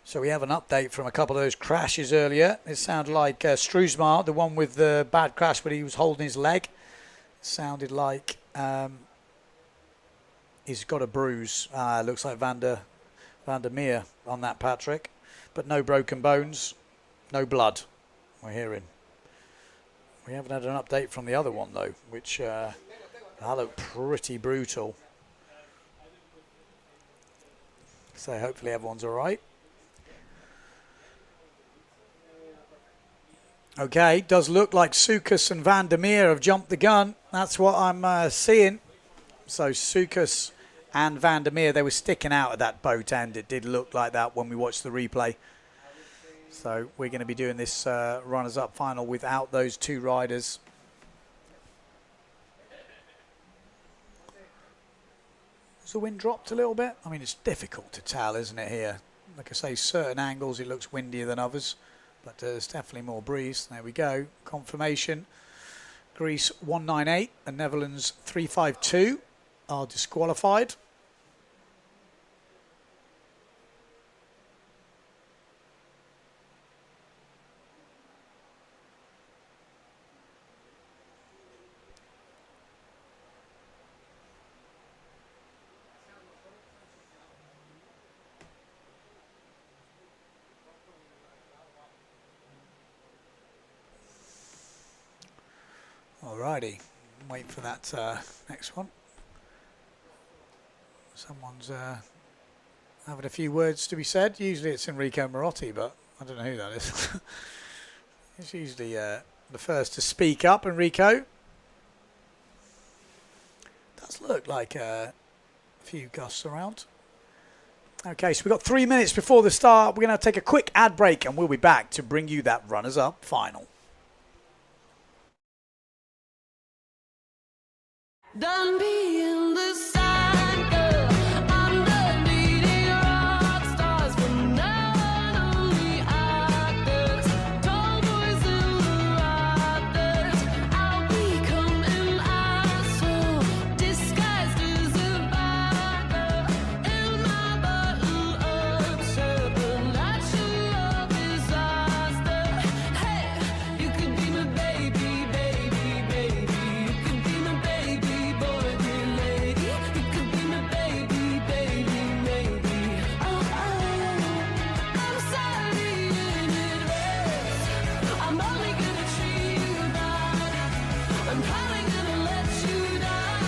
So we have an update from a couple of those crashes earlier. It sounded like Struismar, the one with the bad crash where he was holding his leg. It sounded like he's got a bruise. Looks like Van der Meer on that Patrick. But no broken bones, no blood, we're hearing. We haven't had an update from the other one, though, which that looked pretty brutal. So hopefully everyone's all right. Okay, does look like Sukas and Van der Meer have jumped the gun. That's what I'm seeing. So Sukas and Van der Meer, they were sticking out at that boat end. It did look like that when we watched the replay. So we're going to be doing this runners-up final without those 2 riders. Has the wind dropped a little bit? I mean, it's difficult to tell, isn't it, here? Like I say, certain angles it looks windier than others. But there's definitely more breeze. There we go. Confirmation. Greece 198 and Netherlands 352 are disqualified. Alrighty, wait for that next one. Someone's having a few words to be said. Usually it's Enrico Marotti, but I don't know who that is. He's usually the first to speak up. Enrico. Does look like a few gusts around. Okay, so we've got 3 minutes before the start. We're going to take a quick ad break and we'll be back to bring you that runners-up final. Done being the side girl. I'm the leading rock stars for not only actors, tall boys in the rafters. I'll become an asshole disguised as a bad girl in my bottle-up shirt, but natural disaster. Hey, you could be my baby, baby, baby. You could be my baby boy, dear lady. You could be my baby, baby, maybe. Oh, I'm sorry in advance. I'm only gonna treat you bad. I'm probably gonna let you down.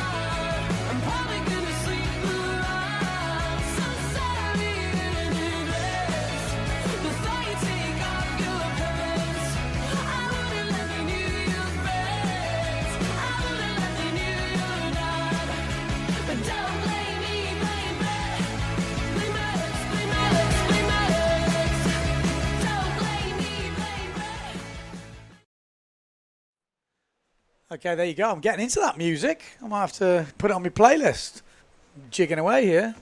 I'm probably gonna sleep around. So sorry in advance. Before you take off your pants, I wouldn't let me knew your friends. I wouldn't let me knew your dad. But don't blame me, blame me. Blame my ex, blame my ex, blame my ex. Don't blame me, blame me. Okay, there you go. I'm getting into that music. I might have to put it on my playlist. Jigging away here.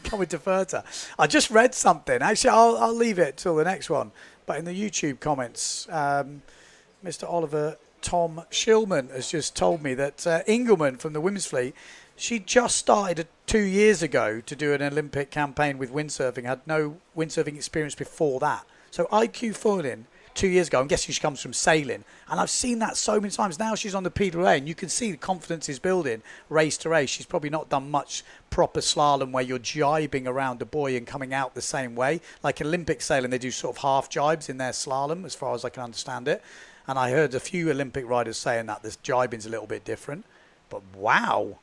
Coming to Fuerteventura. I just read something. Actually, I'll leave it till the next one. But in the YouTube comments, Mr. Oliver Tom Shillman has just told me that Engelman from the women's fleet, she just started 2 years ago to do an Olympic campaign with windsurfing, had no windsurfing experience before that. So IQ foiling 2 years ago. I'm guessing she comes from sailing. And I've seen that so many times. Now she's on the pedal A and you can see the confidence is building race to race. She's probably not done much proper slalom where you're jibing around a buoy and coming out the same way. Like Olympic sailing, they do sort of half jibes in their slalom as far as I can understand it. And I heard a few Olympic riders saying that this jibing's a little bit different. But wow,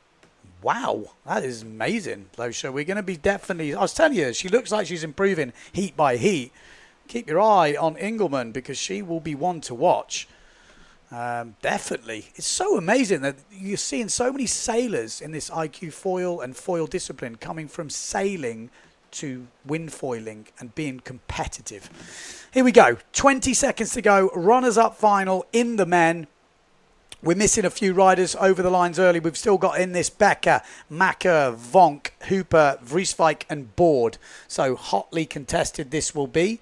that is amazing. So we're going to be definitely, I was telling you, she looks like she's improving heat by heat. Keep your eye on Engelman because she will be one to watch. Definitely. It's so amazing that you're seeing so many sailors in this IQ foil and foil discipline coming from sailing to wind foiling and being competitive. Here we go. 20 seconds to go. Runners-up final in the men. We're missing a few riders over the lines early. We've still got in this Becker, Macker, Vonk, Hooper, Vrieswijk and Board. So hotly contested this will be.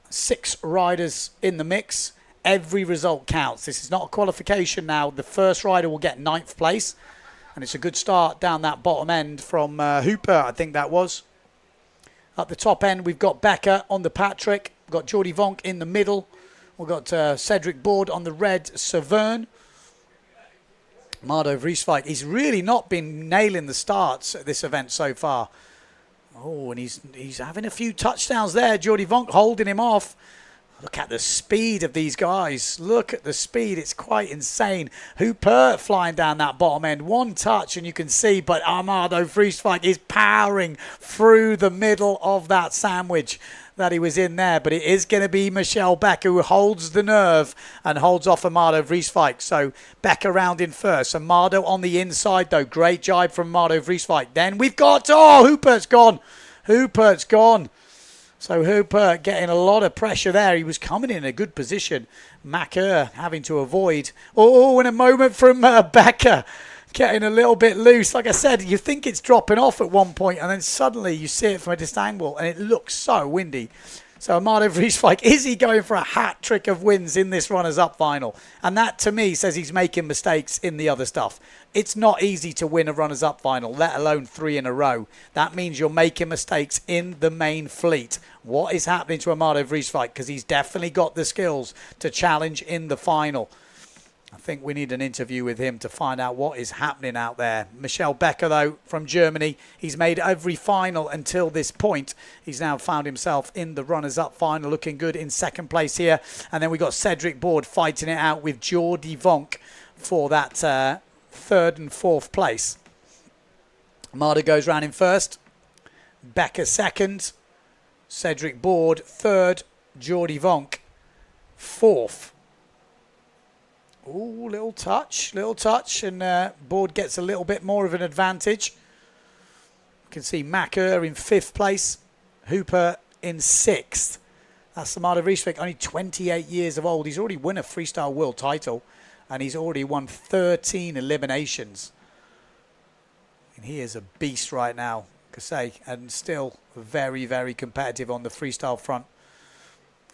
6 riders in the mix. Every result counts. This is not a qualification now. The first rider will get 9th place. And it's a good start down that bottom end from Hooper, I think that was. At the top end, we've got Becker on the Patrick. We've got Jordi Vonk in the middle. We've got Cedric Board on the red Severn. Mardo Vrieswijk. He's really not been nailing the starts at this event so far. Oh, and he's having a few touchdowns there. Jordi Vonk holding him off. Look at the speed of these guys. Look at the speed. It's quite insane. Hooper flying down that bottom end. One touch and you can see, but Armando Vrieswijk is powering through the middle of that sandwich that he was in there. But it is going to be Michelle Becker who holds the nerve and holds off Armando Vrieswijk. So Becker round in first. Armando on the inside though. Great jibe from Armando Vrieswijk. Then we've got, Hooper's gone. Hooper's gone. So Hooper getting a lot of pressure there. He was coming in a good position. Macker having to avoid. Oh, and a moment from Becker getting a little bit loose. Like I said, you think it's dropping off at one point and then suddenly you see it from a distant angle and it looks so windy. So Armando Vrieswijk, is he going for a hat trick of wins in this runners-up final? And that to me says he's making mistakes in the other stuff. It's not easy to win a runners-up final, let alone 3 in a row. That means you're making mistakes in the main fleet. What is happening to Armando Vrieswijk? Because he's definitely got the skills to challenge in the final. I think we need an interview with him to find out what is happening out there. Michel Becker, though, from Germany. He's made every final until this point. He's now found himself in the runners-up final, looking good in second place here. And then we got Cedric Board fighting it out with Jordi Vonk for that third and fourth place. Marder goes round in first. Becker second. Cedric Board third. Jordi Vonk fourth. Ooh, little touch, and Board gets a little bit more of an advantage. You can see Macker in fifth place, Hooper in sixth. That's Samada Vrieswijk, only 28 years of old. He's already won a freestyle world title, and he's already won 13 eliminations. And he is a beast right now, Kasey, and still very, very competitive on the freestyle front,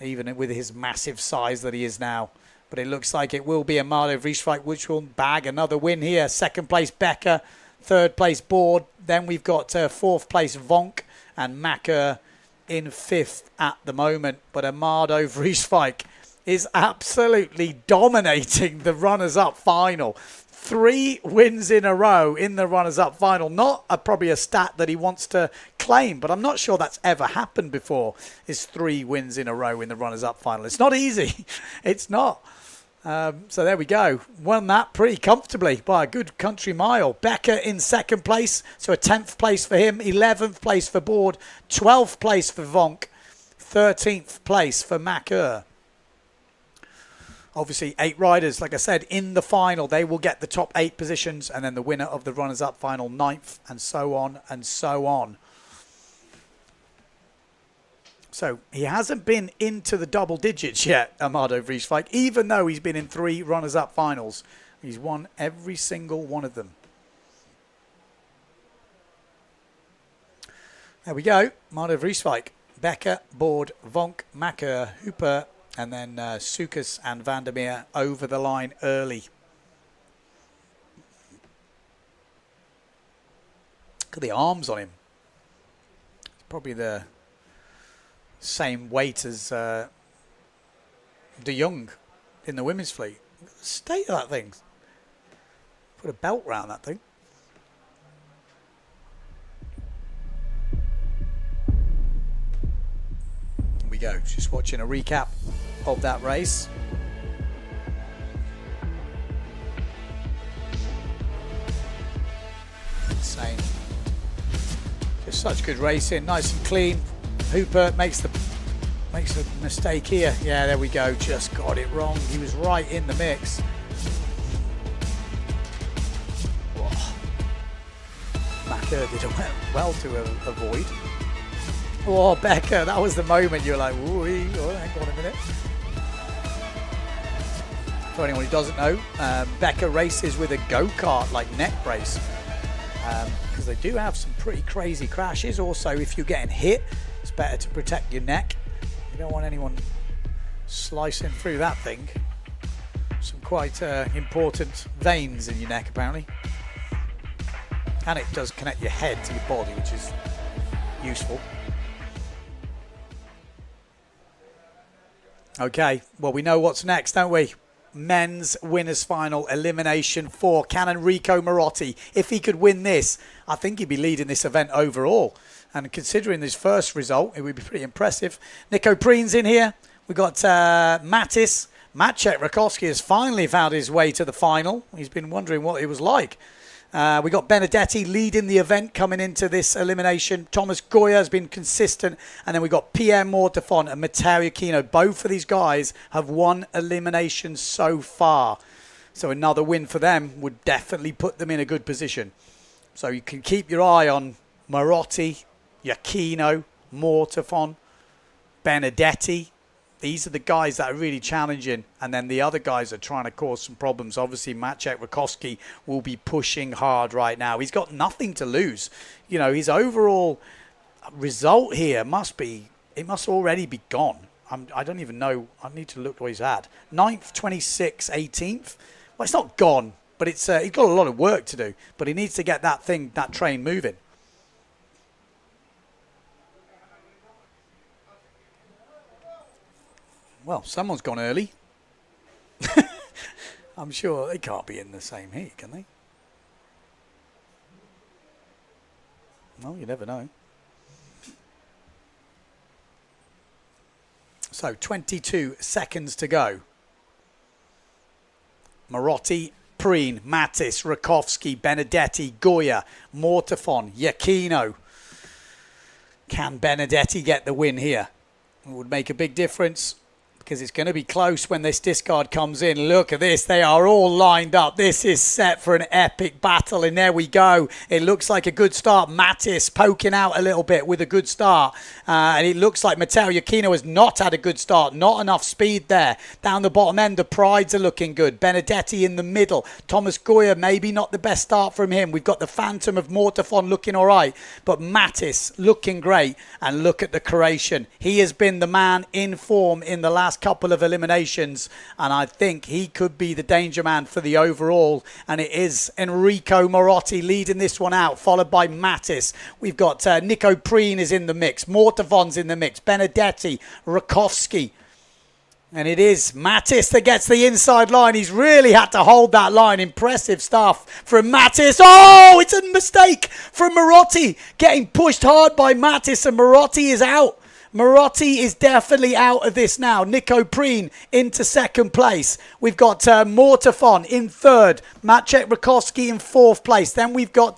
even with his massive size that he is now. But it looks like it will be Amado Vrieswijk which will bag another win here. Second place Becker, third place Board. Then we've got fourth place Vonk and Macker in fifth at the moment. But Amado Vrieswijk is absolutely dominating the runners-up final. 3 wins in a row in the runners-up final. Not probably a stat that he wants to claim, but I'm not sure that's ever happened before, is 3 wins in a row in the runners-up final. It's not easy. It's not. So there we go. Won that pretty comfortably by a good country mile. Becker in second place, so a 10th place for him, 11th place for Board, 12th place for Vonk, 13th place for Macker. Obviously, 8 riders, like I said, in the final. They will get the top 8 positions, and then the winner of the runners-up final, 9th, and so on and so on. So he hasn't been into the double digits yet, Amado Vrieswijk, even though he's been in 3 runners-up finals. He's won every single one of them. There we go. Amado Vrieswijk, Becker, Board, Vonk, Macker, Hooper, and then Sukas and Vandermeer over the line early. Look at the arms on him. It's probably the same weight as De Jong in the women's fleet. Look at the state of that thing. Put a belt round that thing. Here we go. Just watching a recap of that race. Insane. Just such good racing, nice and clean. Hooper makes a mistake here. Yeah, there we go. Just got it wrong. He was right in the mix. Macker did well to avoid. Oh, Becker, that was the moment you were like, ooh, hang on a minute. For anyone who doesn't know, Becker races with a go-kart, like neck brace. Because they do have some pretty crazy crashes. Also, if you're getting hit, it's better to protect your neck. You don't want anyone slicing through that thing. Some quite important veins in your neck, apparently. And it does connect your head to your body, which is useful. Okay, well, we know what's next, don't we? Men's winners final elimination for can Enrico Marotti. If he could win this, I think he'd be leading this event overall. And considering his first result, it would be pretty impressive. Nico Preen's in here. We got Mattis. Maciej Rakowski has finally found his way to the final. He's been wondering what it was like. We got Benedetti leading the event coming into this elimination. Thomas Goya has been consistent. And then we got Pierre Mortefont and Matteo Aquino. Both of these guys have won eliminations so far. So another win for them would definitely put them in a good position. So you can keep your eye on Marotti, Aquino, Mortefont, Benedetti. These are the guys that are really challenging, and then the other guys are trying to cause some problems. Obviously, Maciej Rakowski will be pushing hard right now. He's got nothing to lose. You know, his overall result here must already be gone. I don't even know. I need to look what he's at. 9th, 26th, 18th. Well, it's not gone, but it's he's got a lot of work to do. But he needs to get that train moving. Well, someone's gone early. I'm sure they can't be in the same heat, can they? Well, you never know. So, 22 seconds to go. Marotti Preen, Mattis, Rakowski, Benedetti, Goya, Mortafon, Iachino. Can Benedetti get the win here? It would make a big difference, because it's going to be close when this discard comes in. Look at this. They are all lined up. This is set for an epic battle. And there we go. It looks like a good start. Mattis poking out a little bit with a good start. And it looks like Matteo Iachino has not had a good start. Not enough speed there. Down the bottom end, the Prides are looking good. Benedetti in the middle. Thomas Goya, maybe not the best start from him. We've got the Phantom of Mortafon looking all right. But Mattis looking great. And look at the Croatian. He has been the man in form in the last couple of eliminations, and I think he could be the danger man for the overall. And it is Enrico Morotti leading this one out, followed by Mattis. We've got Nico Preen is in the mix, Mortafon's in the mix, Benedetti, Rakowski. And it is Mattis that gets the inside line. He's really had to hold that line. Impressive stuff from Mattis. Oh, it's a mistake from Morotti. Getting pushed hard by Mattis, and Morotti is out. Morotti is definitely out of this now. Nico Preen into second place. We've got Mortafon in third. Maciek Rakowski in fourth place. Then we've got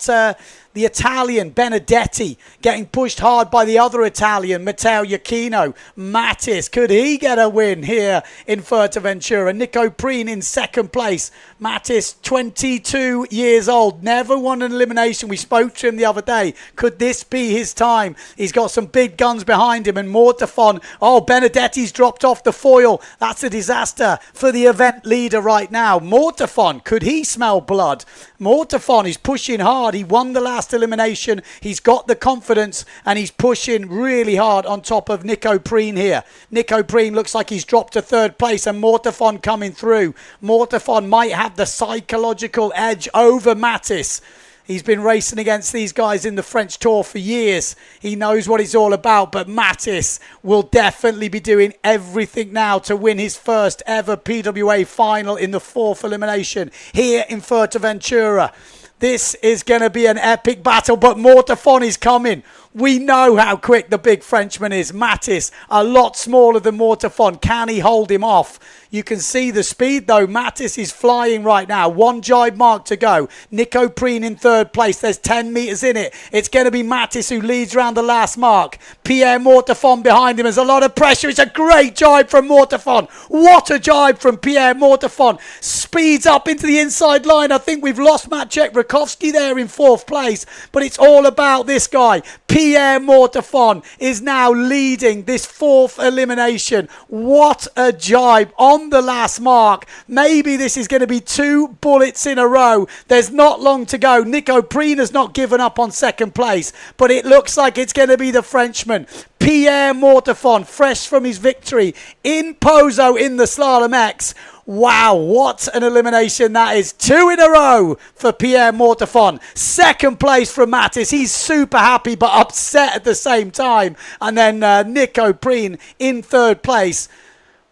the Italian Benedetti getting pushed hard by the other Italian, Matteo Iachino. Mattis, could he get a win here in Fuerteventura? Nico Preen in second place. Mattis, 22 years old, never won an elimination. We spoke to him the other day. Could this be his time? He's got some big guns behind him. And Mortafon, oh, Benedetti's dropped off the foil. That's a disaster for the event leader right now. Mortafon, could he smell blood? Mortafon is pushing hard. He won the last elimination. He's got the confidence, and he's pushing really hard on top of Nico Preen here. Nico Preen looks like he's dropped to third place, and Mortafon coming through. Mortafon might have the psychological edge over Mattis. He's been racing against these guys in the French Tour for years. He knows what it's all about, but Mattis will definitely be doing everything now to win his first ever PWA final in the fourth elimination here in Fuerteventura. This is going to be an epic battle, but Mortafon is coming. We know how quick the big Frenchman is. Mattis, a lot smaller than Mortafon. Can he hold him off? You can see the speed, though. Mattis is flying right now. One jibe mark to go. Nico Preen in third place. There's 10 metres in it. It's going to be Mattis who leads round the last mark. Pierre Mortafon behind him. There's a lot of pressure. It's a great jibe from Mortafon. What a jibe from Pierre Mortafon. Speeds up into the inside line. I think we've lost Maciek Rakowski there in fourth place, but it's all about this guy. Pierre Mortafon is now leading this fourth elimination. What a jibe on the last mark. Maybe this is going to be 2 bullets in a row. There's not long to go. Nico Preen has not given up on second place, but it looks like it's going to be the Frenchman. Pierre Mortafon, fresh from his victory in Pozo in the Slalom X. Wow, what an elimination that is. 2 in a row for Pierre Mortafon. Second place from Mattis. He's super happy but upset at the same time. And then Nico Preen in third place.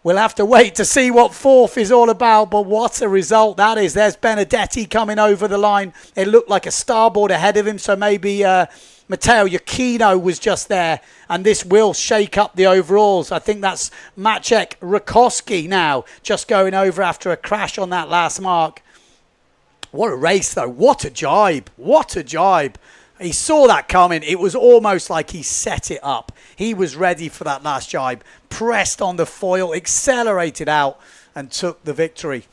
We'll have to wait to see what fourth is all about, but what a result that is. There's Benedetti coming over the line. It looked like a starboard ahead of him, so maybe Matteo Iachino was just there, and this will shake up the overalls. I think that's Maciek Rakowski now, just going over after a crash on that last mark. What a race, though. What a jibe. What a jibe. He saw that coming. It was almost like he set it up. He was ready for that last jibe. Pressed on the foil, accelerated out, and took the victory.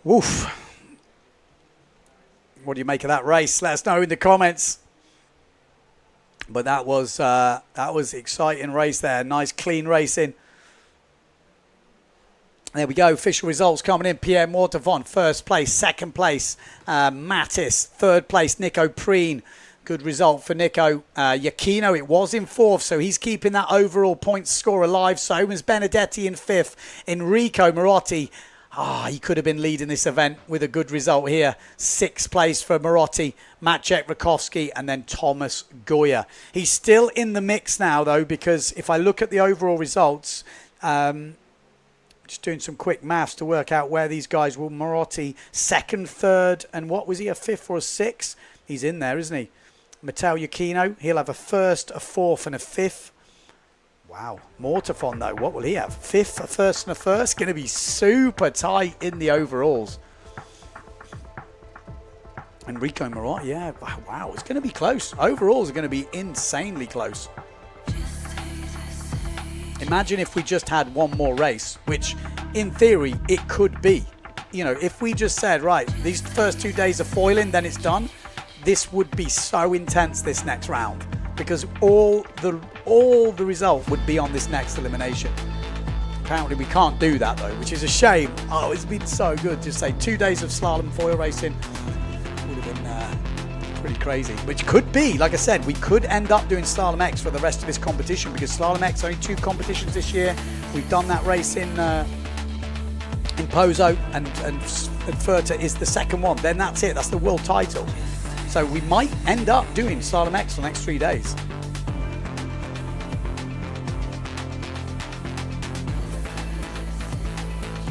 Woof. What do you make of that race? Let us know in the comments. But that was exciting race there. Nice clean racing. There we go. Official results coming in. Pierre Mortafon, first place. Second place, Mattis. Third place, Nico Preen. Good result for Nico. Iachino, it was in fourth, so he's keeping that overall points score alive. So is Benedetti in fifth. Enrico Morotti, he could have been leading this event with a good result here. Sixth place for Morotti, Maciek Rakowski, and then Thomas Goya. He's still in the mix now, though, because if I look at the overall results, just doing some quick maths to work out where these guys will. Morotti, second, third, and what was he, a fifth or a sixth? He's in there, isn't he? Matteo Iachino, he'll have a first, a fourth, and a fifth. Wow. Mortefon, though, what will he have? Fifth, a first and a first? Going to be super tight in the overalls. Enrico Marotti, yeah. Wow, it's going to be close. Overalls are going to be insanely close. Imagine if we just had one more race, which in theory it could be. You know, if we just said, right, these first 2 days of foiling, then it's done. This would be so intense this next round, because all the result would be on this next elimination. Apparently we can't do that though, which is a shame. Oh, it's been so good to say 2 days of slalom foil racing would have been pretty crazy. Which could be, like I said, we could end up doing Slalom X for the rest of this competition, because Slalom X only 2 competitions this year. We've done that race in Pozo, and Fuerte is the second one. Then that's it. That's the world title. So we might end up doing Slalom X for the next 3 days.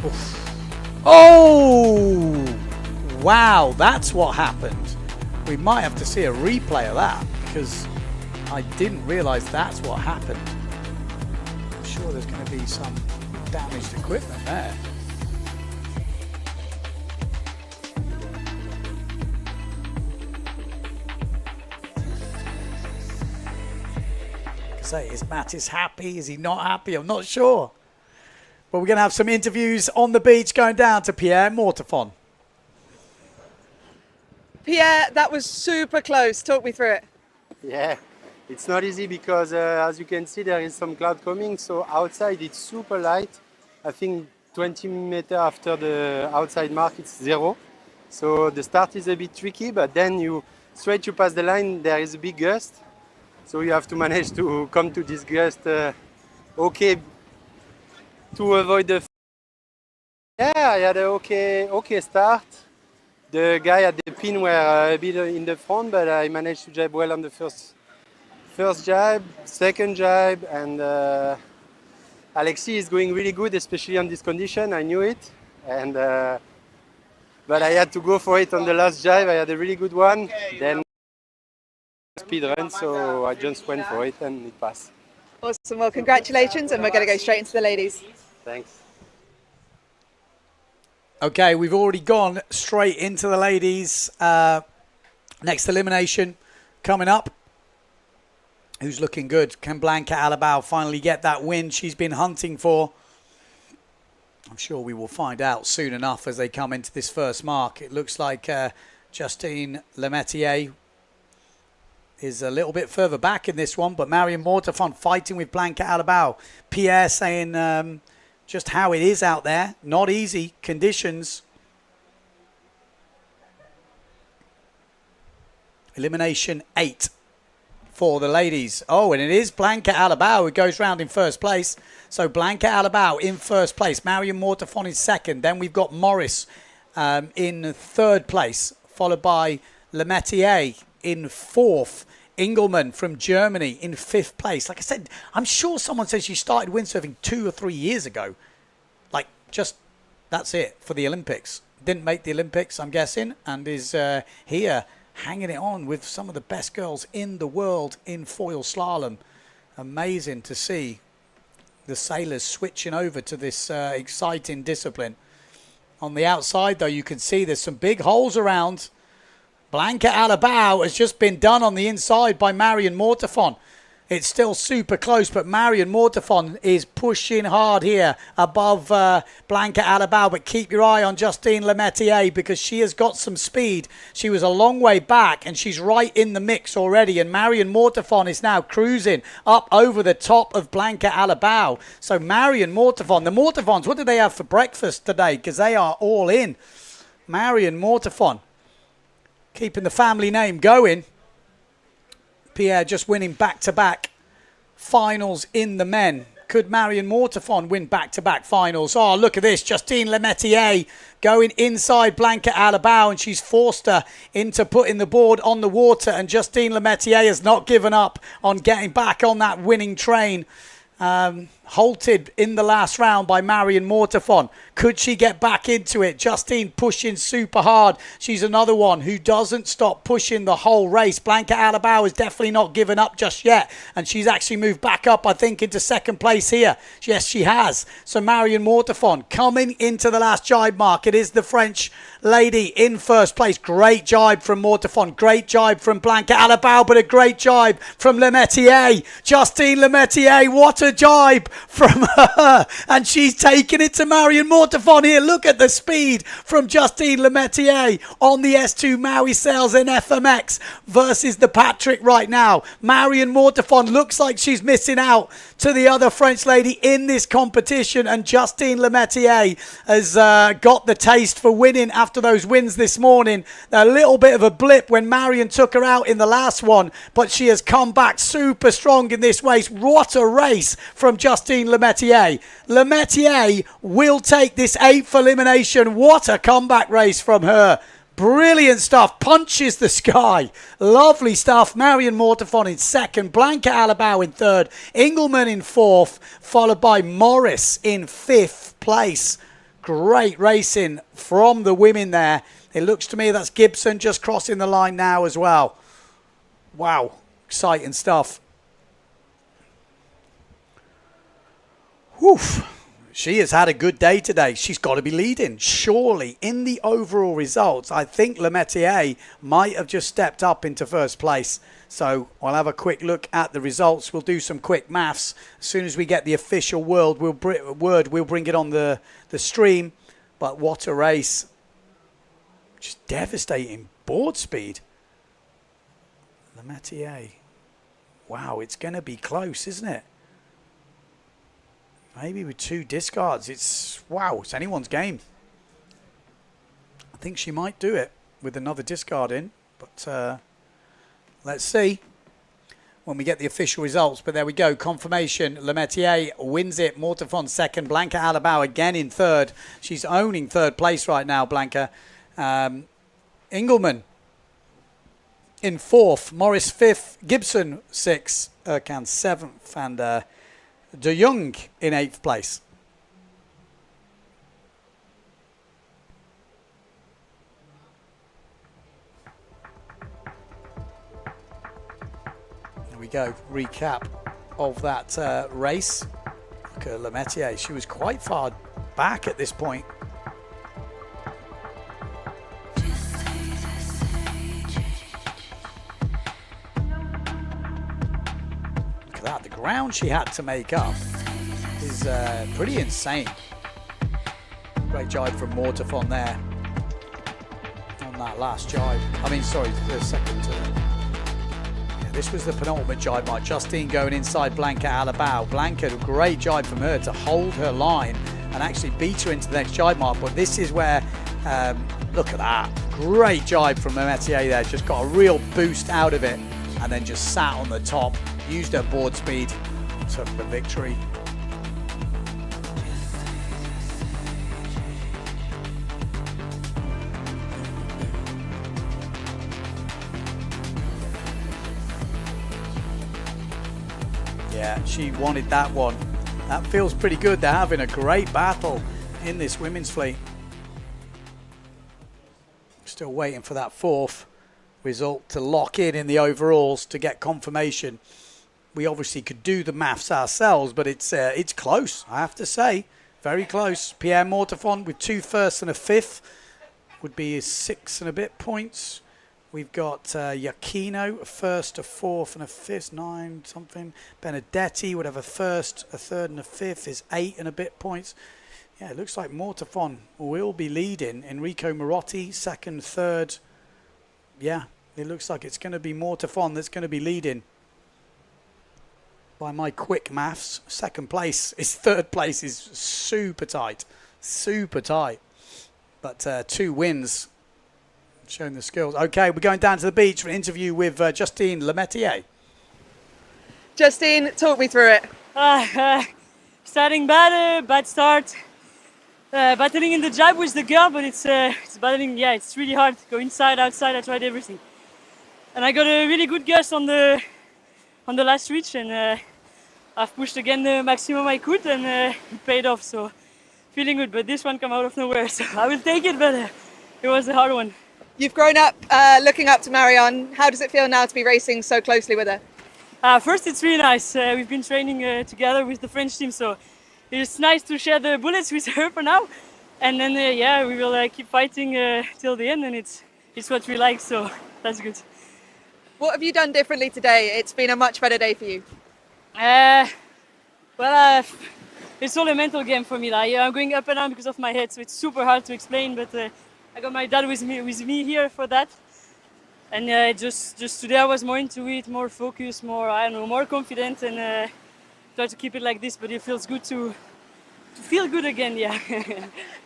Oof. Oh! Wow, that's what happened. We might have to see a replay of that, because I didn't realise that's what happened. I'm sure there's going to be some damaged equipment there. Say, is Mattis happy? Is he not happy? I'm not sure. But we're going to have some interviews on the beach going down to Pierre Mortefon. Pierre, that was super close. Talk me through it. Yeah, it's not easy because as you can see there is some cloud coming, so outside it's super light. I think 20 meters after the outside mark it's 0. So the start is a bit tricky, but then you pass the line, there is a big gust. So you have to manage to come to this gust okay to avoid the... Yeah, I had an okay start. The guy at the pin were a bit in the front, but I managed to jibe well on the first jibe, second jibe, and Alexis is going really good, especially on this condition. I knew it, and but I had to go for it on the last jibe. I had a really good one. Then speed run, so I just went for it and it passed. Awesome. Well, congratulations, and we're going to go straight into the ladies. Thanks. Okay, we've already gone straight into the ladies. Next elimination coming up. Who's looking good? Can Blanca Alabao finally get that win she's been hunting for? I'm sure we will find out soon enough as they come into this first mark. It looks like Justine Lemaitre is a little bit further back in this one, but Marion Mortefon fighting with Blanca Alabao. Pierre saying just how it is out there. Not easy conditions. Elimination 8 for the ladies. Oh, and it is Blanca Alabao who goes round in first place. So Blanca Alabao in first place. Marion Mortefon in second. Then we've got Morris in third place, followed by Lemaitre in fourth. Engelmann from Germany in fifth place. Like I said, I'm sure someone says she started windsurfing 2 or 3 years ago. Like, just, that's it for the Olympics. Didn't make the Olympics, I'm guessing, and is here hanging it on with some of the best girls in the world in foil slalom. Amazing to see the sailors switching over to this exciting discipline. On the outside, though, you can see there's some big holes around. Blanca Alabao has just been done on the inside by Marion Mortefon. It's still super close, but Marion Mortefon is pushing hard here above Blanca Alabao. But keep your eye on Justine Lemaitre because she has got some speed. She was a long way back, and she's right in the mix already. And Marion Mortefon is now cruising up over the top of Blanca Alabao. So Marion Mortefon, the Mortefons, what did they have for breakfast today? Because they are all in. Marion Mortefon, keeping the family name going. Pierre just winning back-to-back finals in the men. Could Marion Mortefon win back-to-back finals? Oh, look at this. Justine Lemaitre going inside Blanca Alabao, and she's forced her into putting the board on the water, and Justine Lemaitre has not given up on getting back on that winning train. halted in the last round by Marion Mortafon. Could she get back into it? Justine pushing super hard. She's another one who doesn't stop pushing the whole race. Blanca Alabau has definitely not given up just yet. And she's actually moved back up, I think, into second place here. Yes, she has. So Marion Mortafon coming into the last jibe mark. It is the French lady in first place. Great jibe from Mortafon. Great jibe from Blanca Alabau, but a great jibe from Lemetier. Justine Lemetier, what a jibe from her. And she's taking it to Marion Mortafon here. Look at the speed from Justine Lemetier on the S2 Maui Sales in FMX versus the Patrick right now. Marion Mortafon looks like she's missing out to the other French lady in this competition, and Justine Lemetier has got the taste for winning after those wins this morning. A little bit of a blip when Marion took her out in the last one, but she has come back super strong in this race. What a race from Justine Lemetier. Lemetier will take this 8th elimination. What a comeback race from her. Brilliant stuff. Punches the sky. Lovely stuff. Marion Mortafon in second. Blanca Alabau in third. Engelman in fourth. Followed by Morris in fifth place. Great racing from the women there. It looks to me that's Gibson just crossing the line now as well. Wow. Exciting stuff. Woof. She has had a good day today. She's got to be leading. Surely, in the overall results, I think Lemetier might have just stepped up into first place. So I'll have a quick look at the results. We'll do some quick maths. As soon as we get the official word, we'll bring it on the stream. But what a race. Just devastating board speed. Lemetier. Wow, it's going to be close, isn't it? Maybe with 2 discards. It's anyone's game. I think she might do it with another discard in, but let's see when we get the official results. But there we go. Confirmation. Lemetier wins it. Mortafon second. Blanca Alabau again in third. She's owning third place right now, Blanca. Engelman in fourth. Morris fifth. Gibson sixth. Erkan seventh. And De Jong in 8th place. There we go. Recap of that race. Look at Lemetier. She was quite far back at this point. That the ground she had to make up is pretty insane. Great jibe from Mortafon there on that last jibe. I mean, sorry, the second. This was the penultimate jibe mark. Justine going inside Blanca Alabau. Blanca, a great jibe from her to hold her line and actually beat her into the next jibe mark. But this is where, look at that. Great jibe from Lemetier there. Just got a real boost out of it and then just sat on the top. Used her board speed, took the victory. Yeah, she wanted that one. That feels pretty good. They're having a great battle in this women's fleet. Still waiting for that 4th result to lock in the overalls to get confirmation. We obviously could do the maths ourselves, but it's close, I have to say. Very close. Pierre Mortafon with 2 firsts and a 5th would be 6 and a bit points. We've got Giacchino, a 1st, a 4th and a 5th, 9 something. Benedetti would have a 1st, a 3rd and a 5th is 8 and a bit points. Yeah, it looks like Mortafon will be leading. Enrico Marotti, 2nd, 3rd. Yeah, it looks like it's going to be Mortafon that's going to be leading. By my quick maths, 2nd place is 3rd place is super tight. But 2 wins, showing the skills. Okay, we're going down to the beach for an interview with Justine Lemetier. Justine, talk me through it. Starting bad start. Battling in the jibe with the girl, but it's battling. Yeah, it's really hard. Go inside, outside. I tried everything, and I got a really good gust on the last reach, and I've pushed again the maximum I could, and it paid off. So feeling good. But this one came out of nowhere, so I will take it. But it was a hard one. You've grown up looking up to Marion. How does it feel now to be racing so closely with her? First, it's really nice. We've been training together with the French team, so it's nice to share the bullets with her for now. And then, yeah, we will keep fighting till the end, and it's what we like, so that's good. What have you done differently today? It's been a much better day for you. Well, it's all a mental game for me. Like, I'm going up and down because of my head, so it's super hard to explain. But I got my dad with me here for that. And just today I was more into it, more focused, more confident, and try to keep it like this. But it feels good to feel good again. Yeah.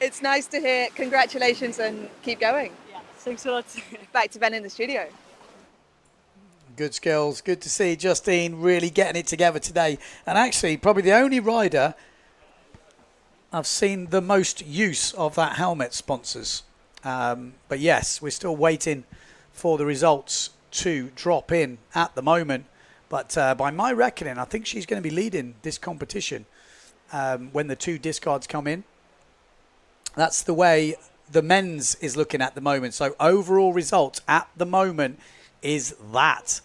It's nice to hear. Congratulations and keep going. Yeah. Thanks a lot. Back to Ben in the studio. Good skills. Good to see Justine really getting it together today. And actually, probably the only rider I've seen the most use of that helmet sponsors. But yes, we're still waiting for the results to drop in at the moment. But by my reckoning, I think she's going to be leading this competition when the two discards come in. That's the way the men's is looking at the moment. So overall result at the moment is that.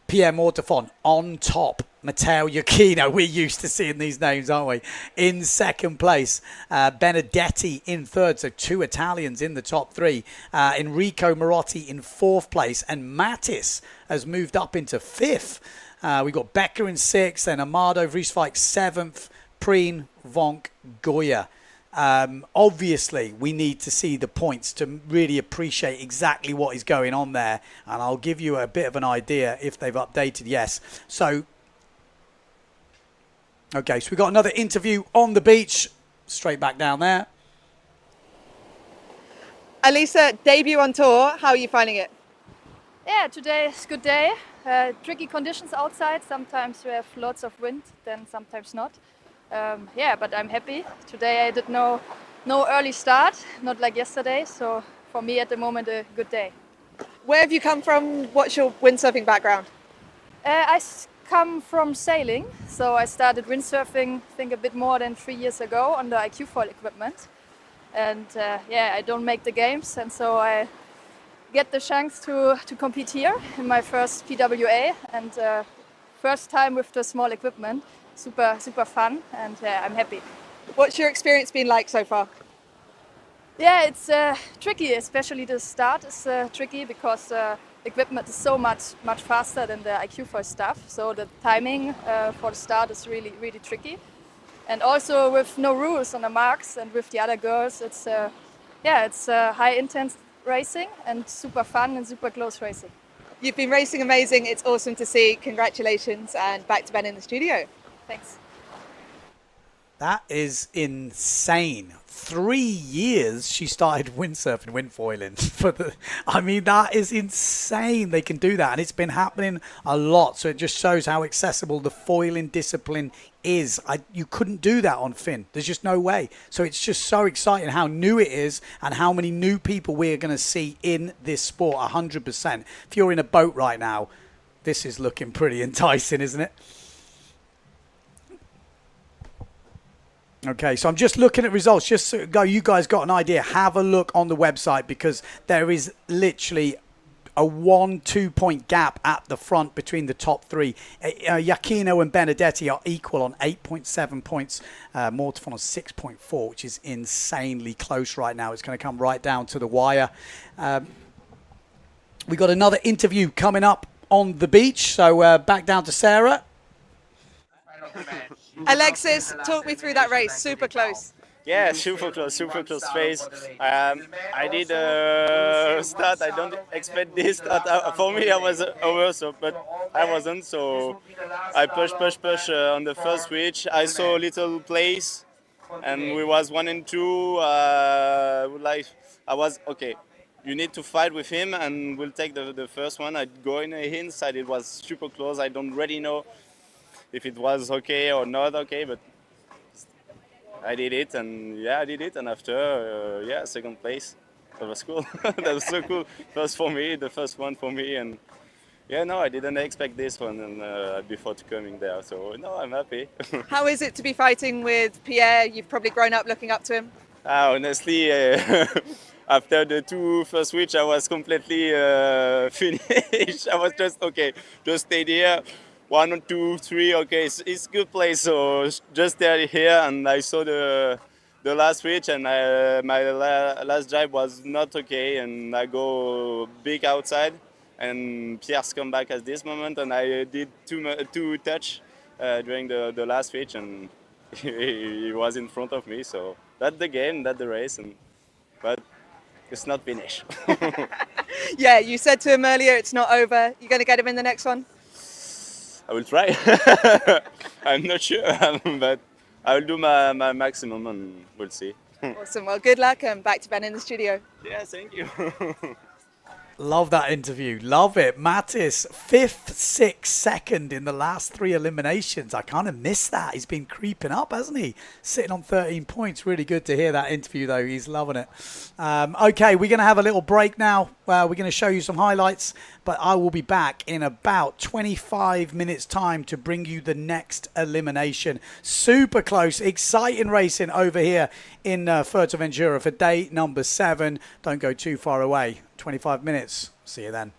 Pierre Mortefon on top. Matteo Iachino, we're used to seeing these names, aren't we? In second place. Benedetti in third, so two Italians in the top three. Enrico Marotti in fourth place. And Mattis has moved up into fifth. We've got Becker in sixth, then Amado Vrieswijk seventh, Preen, Vonk, Goya. Obviously, we need to see the points to really appreciate exactly what is going on there. And I'll give you a bit of an idea if they've updated, yes. So, okay, so we've got another interview on the beach. Straight back down there. Alisa, debut on tour. How are you finding it? Yeah, today is a good day. Tricky conditions outside. Sometimes we have lots of wind, then sometimes not. Yeah, but I'm happy. Today I did no early start, not like yesterday. So for me at the moment, a good day. Where have you come from? What's your windsurfing background? I come from sailing. So I started windsurfing, I think a bit more than 3 years ago on the IQ foil equipment. And yeah, I don't make the games. And so I get the chance to compete here in my first PWA. And first time with the small equipment. Super fun, and I'm happy. What's your experience been like so far? Yeah, it's tricky, especially the start is tricky because equipment is so much faster than the IQ foil stuff. So the timing for the start is really tricky. And also with no rules on the marks and with the other girls, it's high intense racing and super fun and super close racing. You've been racing amazing. It's awesome to see. Congratulations, and back to Ben in the studio. Thanks. That is insane. 3 years she started windsurfing, windfoiling. I mean, that is insane. They can do that, and it's been happening a lot. So it just shows how accessible the foiling discipline is. You couldn't do that on Finn. There's just no way. So it's just so exciting how new it is and how many new people we're going to see in this sport. 100%. If you're in a boat right now, this is looking pretty enticing, isn't it? Okay, so I'm just looking at results. Just so you guys got an idea. Have a look on the website because there is literally a 1-2 point gap at the front between the top three. Iachino and Benedetti are equal on 8.7 points. Mortefon on 6.4, which is insanely close right now. It's going to come right down to the wire. We got another interview coming up on the beach. So back down to Sarah. Alexis, talk me through that race. Super close. Yeah, super close race. I did a start. I don't expect this start. For me, I was over, but I wasn't. So I push on the first switch. I saw a little place, and we was 1 and 2. I was okay. You need to fight with him, and we'll take the first one. I go in the inside. It was super close. I don't really know if it was okay or not okay, but I did it, and yeah, I did it, and after, second place. That was cool. That was so cool. First for me, the first one for me, and yeah, no, I didn't expect this one before coming there. So no, I'm happy. How is it to be fighting with Pierre? You've probably grown up looking up to him. Honestly, after the two first switch, I was completely finished. I was just okay, just stay there. 1, 2, 3. Okay, it's good place. So just stay here, and I saw the last switch, and my last drive was not okay, and I go big outside, and Pierre's come back at this moment, and I did two touch during the last switch, and he was in front of me. So that's the game, that's the race, but it's not finished. Yeah, you said to him earlier it's not over. You're going to get him in the next one? I will try. I'm not sure, but I will do my maximum, and we'll see. Awesome. Well, good luck and back to Ben in the studio. Yeah, thank you. Love that interview. Love it. Mattis, 5th, 6th, 2nd in the last 3 eliminations. I kind of missed that. He's been creeping up, hasn't he? Sitting on 13 points. Really good to hear that interview, though. He's loving it. Okay, we're going to have a little break now. We're going to show you some highlights, but I will be back in about 25 minutes' time to bring you the next elimination. Super close, exciting racing over here in Fuerteventura for day number 7. Don't go too far away. 25 minutes. See you then.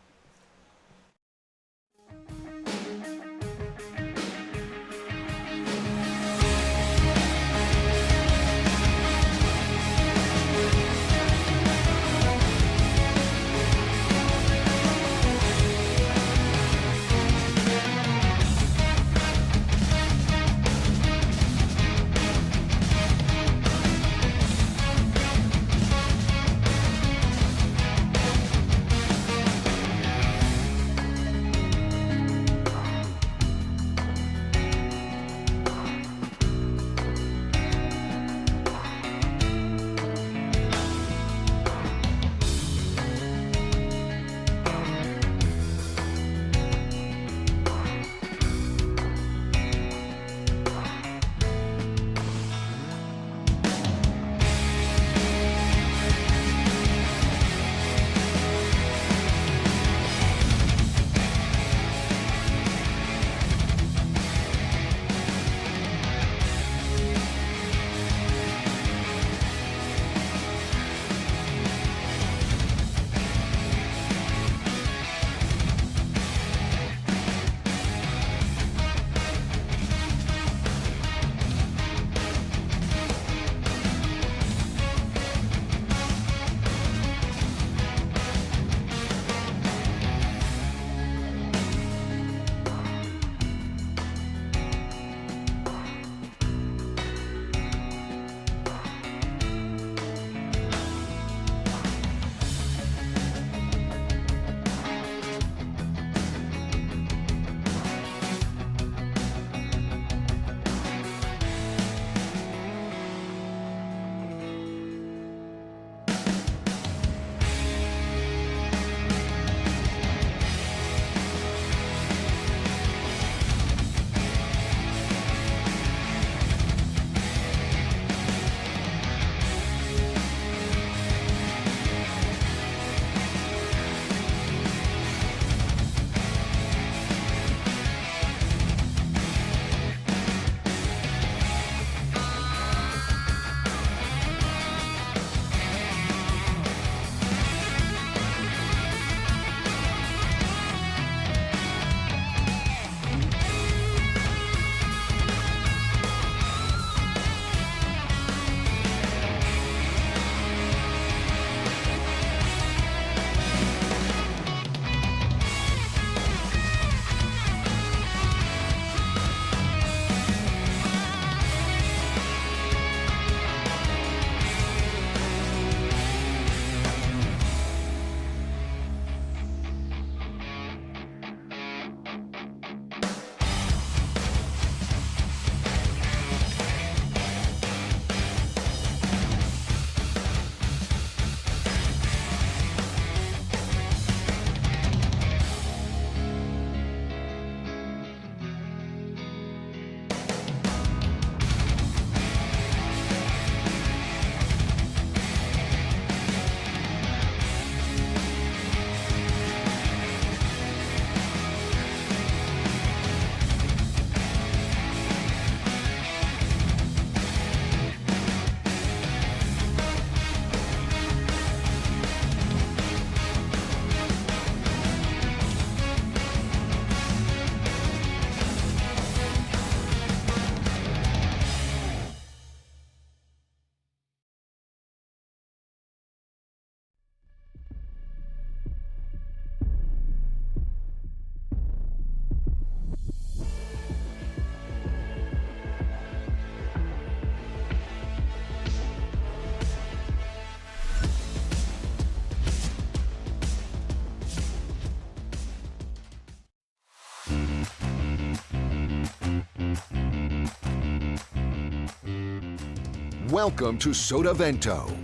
Welcome to Sotavento.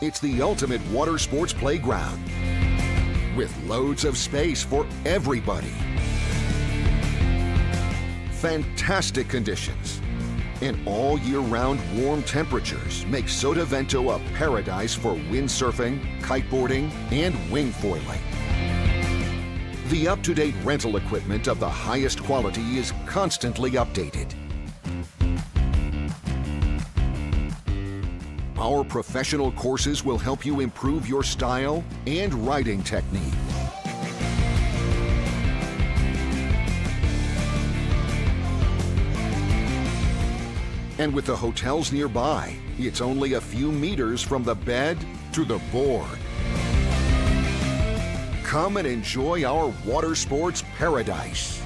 It's the ultimate water sports playground with loads of space for everybody. Fantastic conditions and all year-round warm temperatures make Sotavento a paradise for windsurfing, kiteboarding, and wingfoiling. The up-to-date rental equipment of the highest quality is constantly updated. Our professional courses will help you improve your style and riding technique. And with the hotels nearby, it's only a few meters from the bed to the board. Come and enjoy our water sports paradise.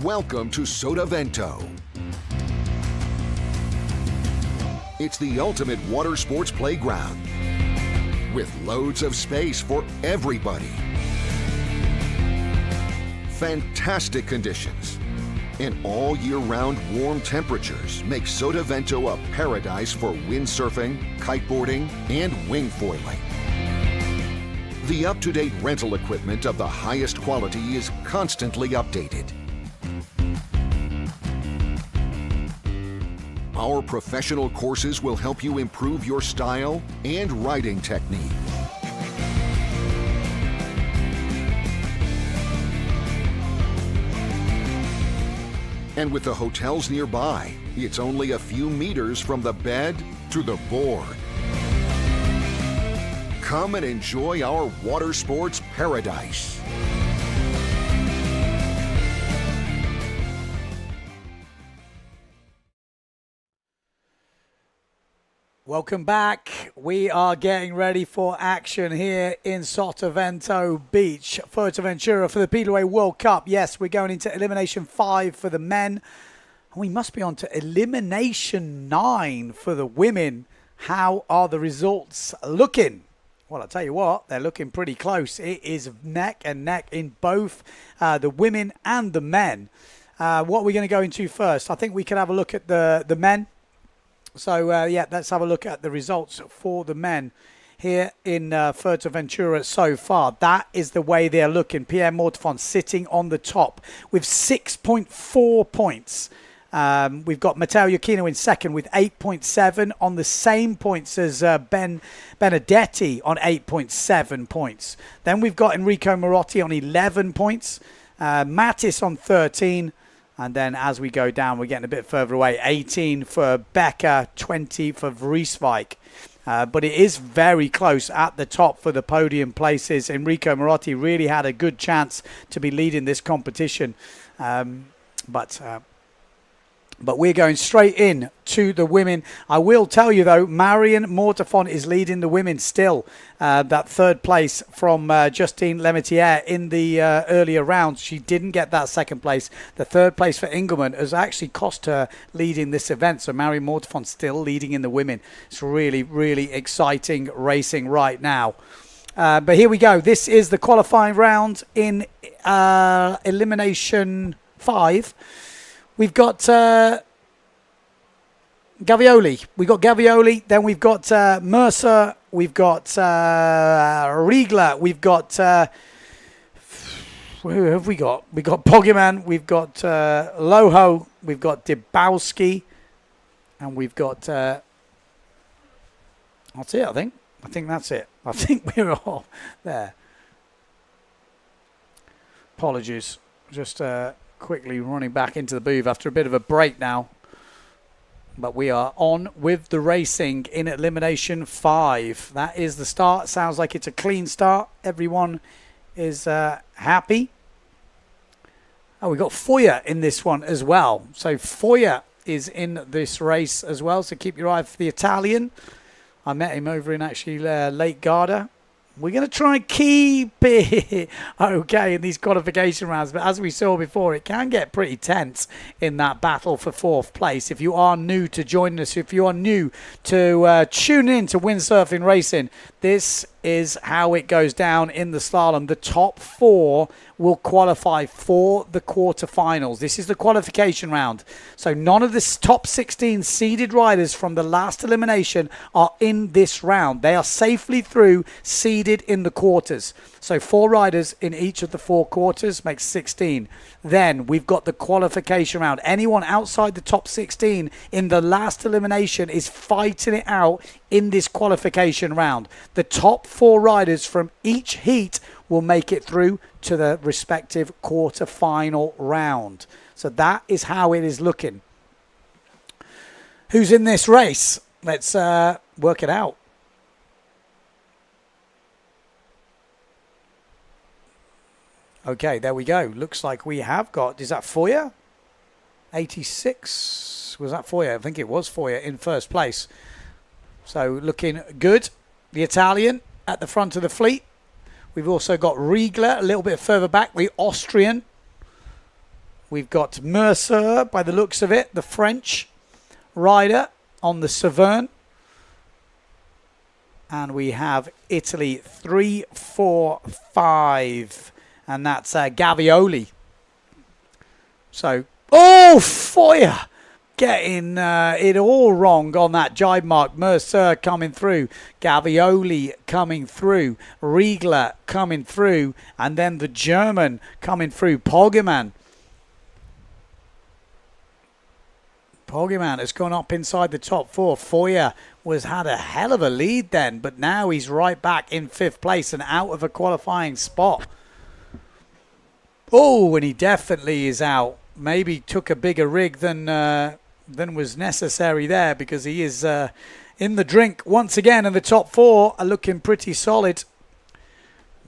Welcome to Sotavento. It's the ultimate water sports playground with loads of space for everybody. Fantastic conditions and all year-round warm temperatures make Sotavento a paradise for windsurfing, kiteboarding, and wing foiling. The up-to-date rental equipment of the highest quality is constantly updated. Our professional courses will help you improve your style and riding technique. And with the hotels nearby, it's only a few meters from the bed to the board. Come and enjoy our water sports paradise. Welcome back. We are getting ready for action here in Sotavento Beach, Fuerteventura for the Speedway World Cup. Yes, we're going into Elimination 5 for the men. And we must be on to Elimination 9 for the women. How are the results looking? Well, I'll tell you what, they're looking pretty close. It is neck and neck in both the women and the men. What we're going to go into first, I think we could have a look at the men. So, yeah, let's have a look at the results for the men here in Fuerteventura so far. That is the way they're looking. Pierre Mortefond sitting on the top with 6.4 points. We've got Matteo Iachino in second with 8.7 on the same points as Ben Benedetti on 8.7 points. Then we've got Enrico Marotti on 11 points. Mattis on 13. And then as we go down, we're getting a bit further away. 18 for Becker, 20 for Vrieswijk. But it is very close at the top for the podium places. Enrico Marotti really had a good chance to be leading this competition. But we're going straight in to the women. I will tell you, though, Marion Mortefond is leading the women still. That third place from Justine Lemaitre in the earlier rounds. She didn't get that second place. The third place for Engelmann has actually cost her leading this event. So Marion Mortefond still leading in the women. It's really, really exciting racing right now. But here we go. This is the qualifying round in Elimination 5. We've got Gavioli. We've got Gavioli. Then we've got Mercer. We've got Riegler. We've got... who have we got? We've got Pogaman. We've got Loho. We've got Debowski. And we've got... that's it, I think. I think that's it. I think we're all there. Apologies. Just... quickly running back into the booth after a bit of a break now. But we are on with the racing in Elimination 5. That is the start. Sounds like it's a clean start. Everyone is happy. Oh, we got Foyer in this one as well. So Foyer is in this race as well. So keep your eye for the Italian. I met him over in actually Lake Garda. We're going to try and keep it okay in these qualification rounds. But as we saw before, it can get pretty tense in that battle for fourth place. If you are new to joining us, if you are new to tune in to Windsurfing Racing, this is how it goes down in the slalom. The top 4 will qualify for the quarterfinals. This is the qualification round. So none of the top 16 seeded riders from the last elimination are in this round. They are safely through, seeded in the quarters. So 4 riders in each of the 4 quarters makes 16. Then we've got the qualification round. Anyone outside the top 16 in the last elimination is fighting it out in this qualification round. The top 4 riders from each heat will make it through to the respective quarter-final round. So that is how it is looking. Who's in this race? Let's work it out. Okay, there we go. Looks like we have got... Is that Foyer? 86. Was that Foyer? I think it was Foyer in first place. So looking good. The Italian at the front of the fleet. We've also got Riegler a little bit further back. The Austrian. We've got Mercer, by the looks of it, the French rider on the Severn. And we have Italy 3, 4, 5. And that's Gavioli. So, oh, Foyer getting it all wrong on that jibe mark. Mercer coming through. Gavioli coming through. Riegler coming through. And then the German coming through. Poggeman. Poggeman has gone up inside the top 4. Foyer had a hell of a lead then, but now he's right back in 5th place and out of a qualifying spot. Oh, and he definitely is out. Maybe took a bigger rig than was necessary there, because he is in the drink once again, and the top 4 are looking pretty solid.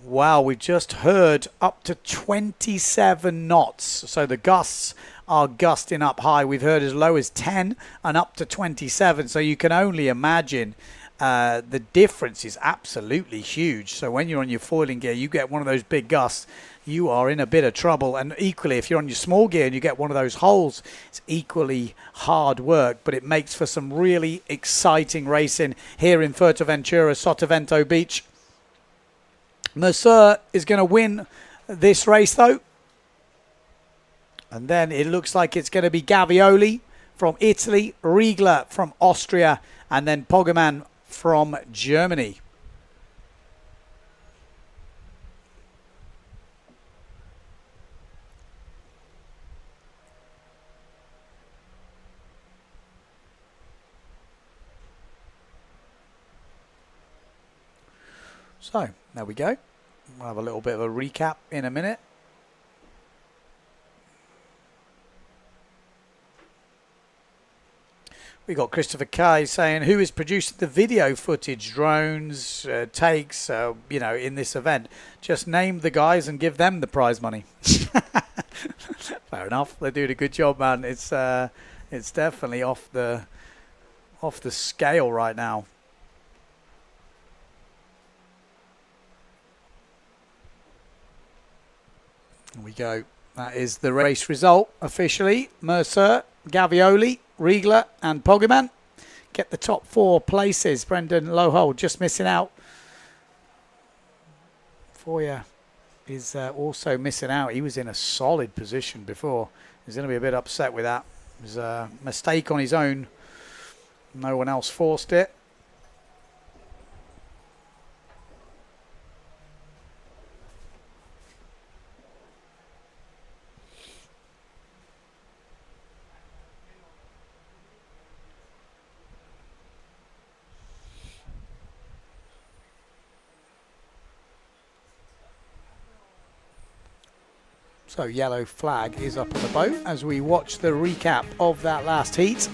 Wow, we've just heard up to 27 knots. So the gusts are gusting up high. We've heard as low as 10 and up to 27. So you can only imagine the difference is absolutely huge. So when you're on your foiling gear, you get one of those big gusts, you are in a bit of trouble. And equally, if you're on your small gear and you get one of those holes, it's equally hard work. But it makes for some really exciting racing here in Fuerteventura, Sotavento Beach. Mercer is going to win this race, though. And then it looks like it's going to be Gavioli from Italy, Riegler from Austria, and then Poggeman from Germany. So, there we go. We'll have a little bit of a recap in a minute. We got Christopher Kay saying, who is producing the video footage, drones, takes, in this event? Just name the guys and give them the prize money. Fair enough. They're doing a good job, man. It's definitely off the scale right now. There we go. That is the race result officially. Mercer, Gavioli, Riegler and Poggeman get the top 4 places. Brendan Lowhold just missing out. Foyer is also missing out. He was in a solid position before. He's going to be a bit upset with that. It was a mistake on his own. No one else forced it. So yellow flag is up on the boat as we watch the recap of that last heat.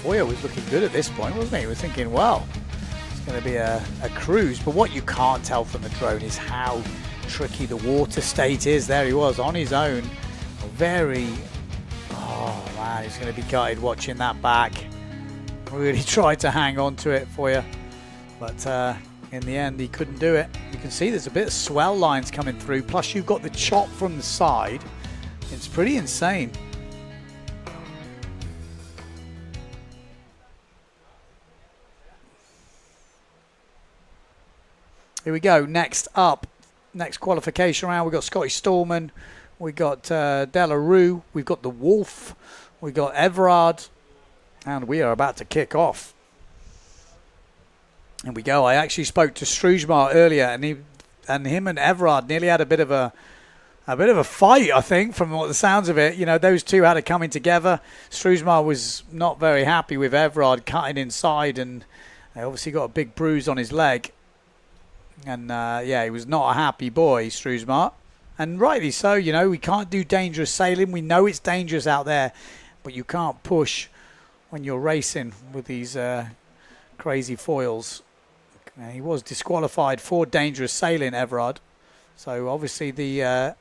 Foyer was looking good at this point, wasn't he? He was thinking, well, it's going to be a cruise. But what you can't tell from the drone is how tricky the water state is. There he was on his own. Very... Oh man, he's going to be gutted watching that back. Really tried to hang on to it for you, but in the end he couldn't do it. You can see there's a bit of swell lines coming through, plus you've got the chop from the side. It's pretty insane. Here we go. Next up, next qualification round, we've got Scotty Stallman. We got Delarue, we've got the Wolf, we got Everard, and we are about to kick off. Here we go. I actually spoke to Struijmar earlier, and him and Everard nearly had a bit of a fight, I think, from what the sounds of it. You know, those two had it coming together. Struijmar was not very happy with Everard cutting inside, and they obviously got a big bruise on his leg. And yeah, he was not a happy boy, Struijmar. And rightly so, you know, we can't do dangerous sailing. We know it's dangerous out there, but you can't push when you're racing with these crazy foils. He was disqualified for dangerous sailing, Everard. So obviously the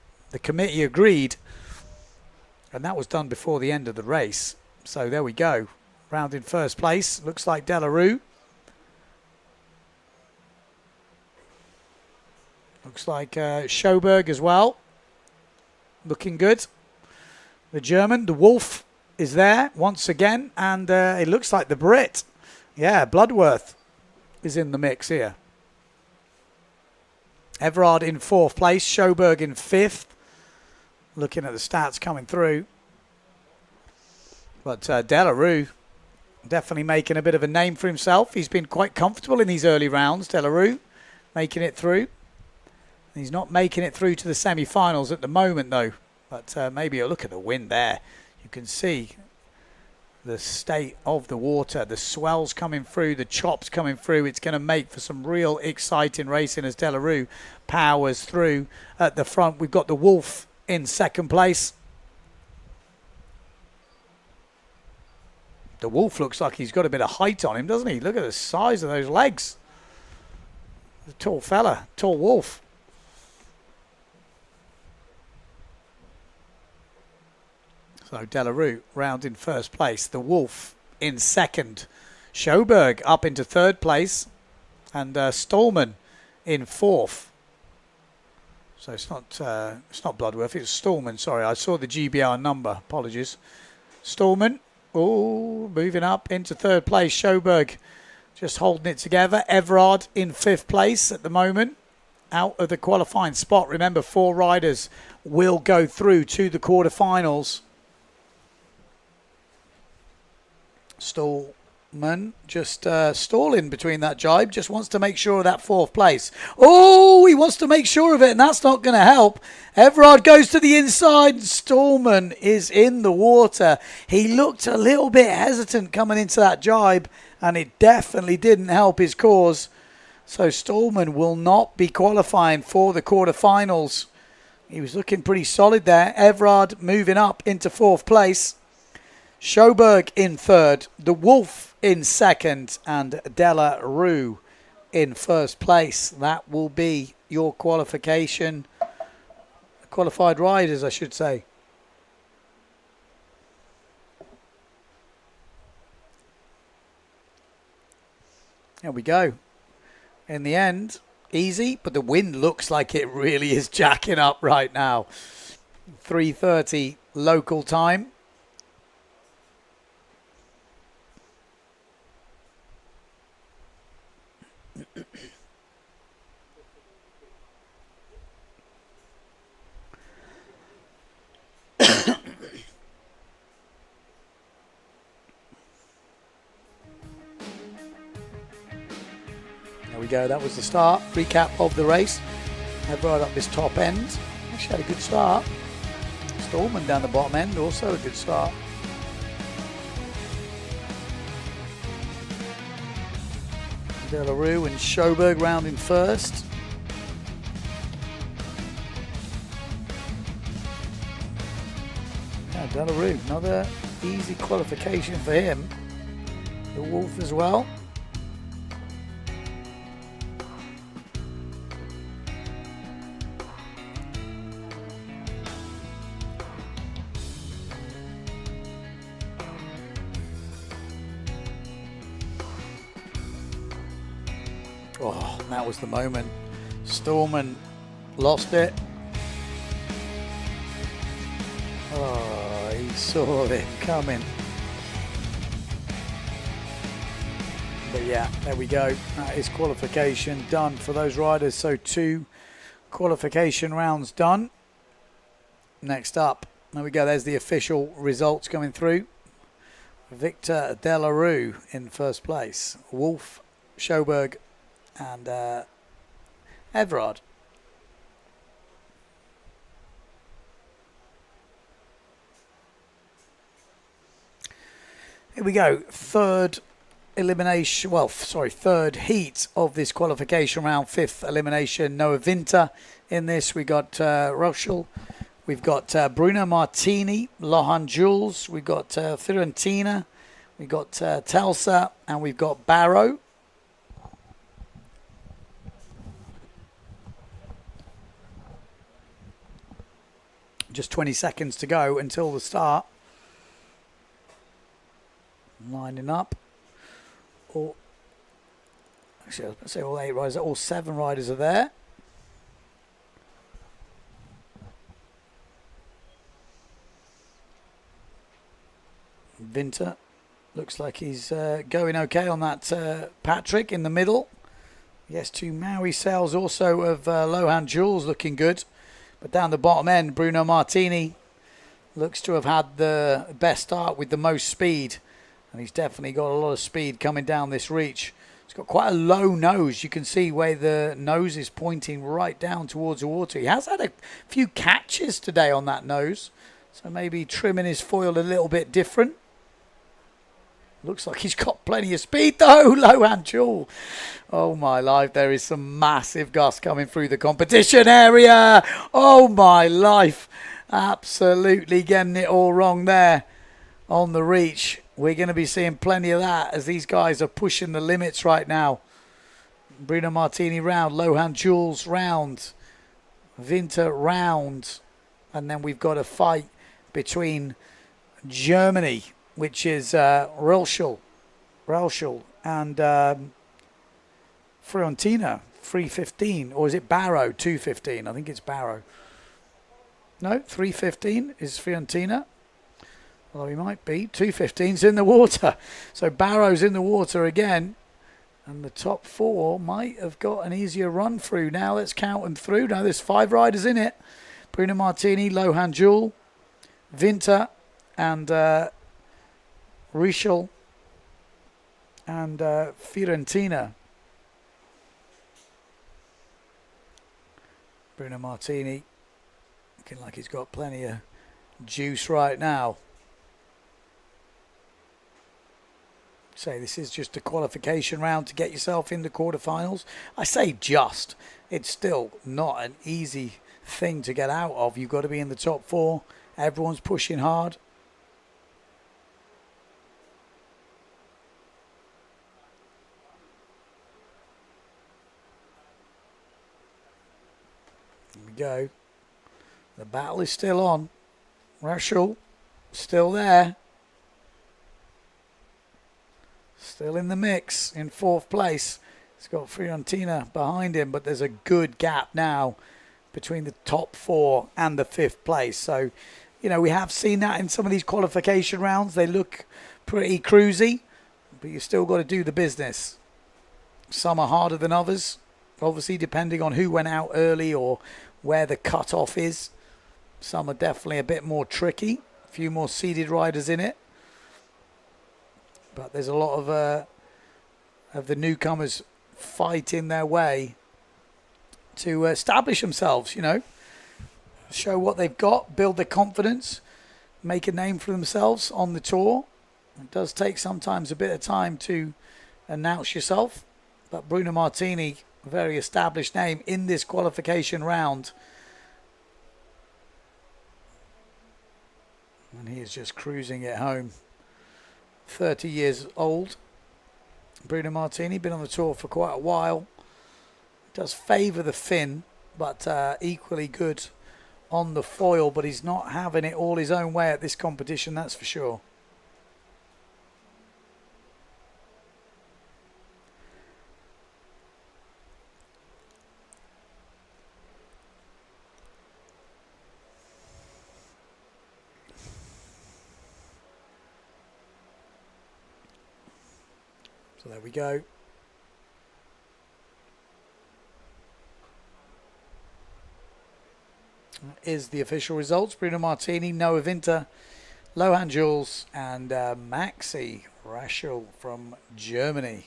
committee agreed, and that was done before the end of the race. So there we go. round in first place. Looks like Delarue. Looks like Schoberg as well. Looking good. The German, the Wolf, is there once again. And it looks like the Brit. Yeah, Bloodworth is in the mix here. Everard in 4th place. Schoberg in 5th. Looking at the stats coming through. But Delarue definitely making a bit of a name for himself. He's been quite comfortable in these early rounds, Delarue, making it through. He's not making it through to the semi-finals at the moment, though. But maybe a look at the wind there. You can see the state of the water, the swells coming through, the chops coming through. It's going to make for some real exciting racing as Delarue powers through. At the front, we've got the Wolf in 2nd place. The Wolf looks like he's got a bit of height on him, doesn't he? Look at the size of those legs. The tall fella, tall Wolf. So Delarue round in 1st place. The Wolf in 2nd. Schoberg up into 3rd place. And Stallman in 4th. So it's not Bloodworth, it's Stallman. Sorry, I saw the GBR number. Apologies. Stallman. Oh, moving up into 3rd place. Schoberg just holding it together. Everard in 5th place at the moment. Out of the qualifying spot. Remember, 4 riders will go through to the quarterfinals. Stallman just stalling between that jibe. Just wants to make sure of that 4th place. Oh, he wants to make sure of it, and that's not going to help. Everard goes to the inside. Stallman is in the water. He looked a little bit hesitant coming into that jibe, and it definitely didn't help his cause. So Stallman will not be qualifying for the quarterfinals. He was looking pretty solid there. Everard moving up into 4th place. Schoberg in 3rd, the Wolf in 2nd, and Delarue in 1st place. That will be your qualified riders, I should say. There we go. In the end, easy, but the wind looks like it really is jacking up right now. 3:30 local time. There we go, that was the start. Recap of the race. Had right up this top end. Actually had a good start. Stallman down the bottom end, also a good start. Delarue and Schoberg rounding first. Yeah, Delarue, another easy qualification for him. The Wolf as well. Oh, that was the moment. Stallman lost it. Oh, he saw it coming. But yeah, there we go. That is qualification done for those riders. So 2 qualification rounds done. Next up, there we go. There's the official results coming through. Victor Delarue in 1st place. Wolf, Schoberg, and Everard. Here we go. Third heat of this qualification round. 5th elimination. Noah Vinter in this. We got Rochel. We've got Bruno Martini, Lohan Jules. We've got Fiorentina. We've got Telsa. And we've got Barrow. Just 20 seconds to go until the start. lining up. All, actually, I was going to say all 8 riders, all 7 riders are there. Winter looks like he's going okay on that Patrick in the middle. Yes, 2 Maui sails also of Lohan Jules looking good. But down the bottom end, Bruno Martini looks to have had the best start with the most speed. And he's definitely got a lot of speed coming down this reach. He's got quite a low nose. You can see where the nose is pointing right down towards the water. He has had a few catches today on that nose. So maybe trimming his foil a little bit different. Looks like he's got plenty of speed though, Lohan Jewel. Oh my life, there is some massive gusts coming through the competition area. Oh my life. Absolutely getting it all wrong there on the reach. We're going to be seeing plenty of that as these guys are pushing the limits right now. Bruno Martini round, Lohan Jules round, Winter round. And then we've got a fight between Germany, which is Rauschel and Fiorentina, 3:15. Or is it Barrow, 2:15? I think it's Barrow. No, 3:15 is Fiorentina. Although he might be. 2:15's in the water. So Barrow's in the water again. And the top 4 might have got an easier run through. Now let's count them through. Now there's 5 riders in it. Bruno Martini, Lohan Jewel, Winter, and Rauschel and Fiorentina. Bruno Martini looking like he's got plenty of juice right now. Say this is just a qualification round to get yourself in the quarterfinals. I say just. It's still not an easy thing to get out of. You've got to be in the top 4. Everyone's pushing hard. Go. The battle is still on. Rauschel still there. Still in the mix in 4th place. He's got Fiorentina behind him, but there's a good gap now between the top 4 and the 5th place. So, you know, we have seen that in some of these qualification rounds. They look pretty cruisy, but you still got to do the business. Some are harder than others, obviously, depending on who went out early or where the cutoff is. Some are definitely a bit more tricky. A few more seeded riders in it. But there's a lot of the newcomers fighting their way to establish themselves, you know. Show what they've got, build their confidence, make a name for themselves on the tour. It does take sometimes a bit of time to announce yourself. But Bruno Martini, a very established name in this qualification round. And he is just cruising it home. 30 years old. Bruno Martini, been on the tour for quite a while. Does favour the fin, but equally good on the foil. But he's not having it all his own way at this competition, that's for sure. So there we go. That is the official results. Bruno Martini, Noah Winter, Lohan Jules, and Maxi Rauschel from Germany.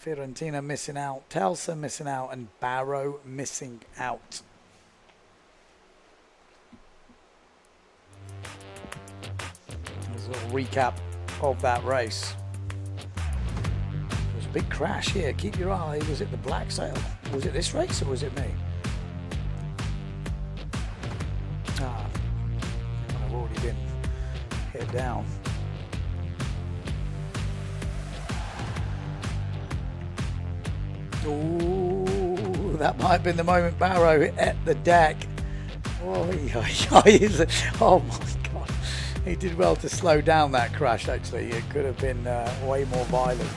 Fiorentina missing out, Telsa missing out, and Barrow missing out. There's a little recap of that race. There's a big crash here. Keep your eye. Was it the black sail? Was it this race or was it me? I've already been hit down. Ooh, that might have been the moment Barrow hit the deck. Oh my God. He did well to slow down that crash, actually. It could have been way more violent.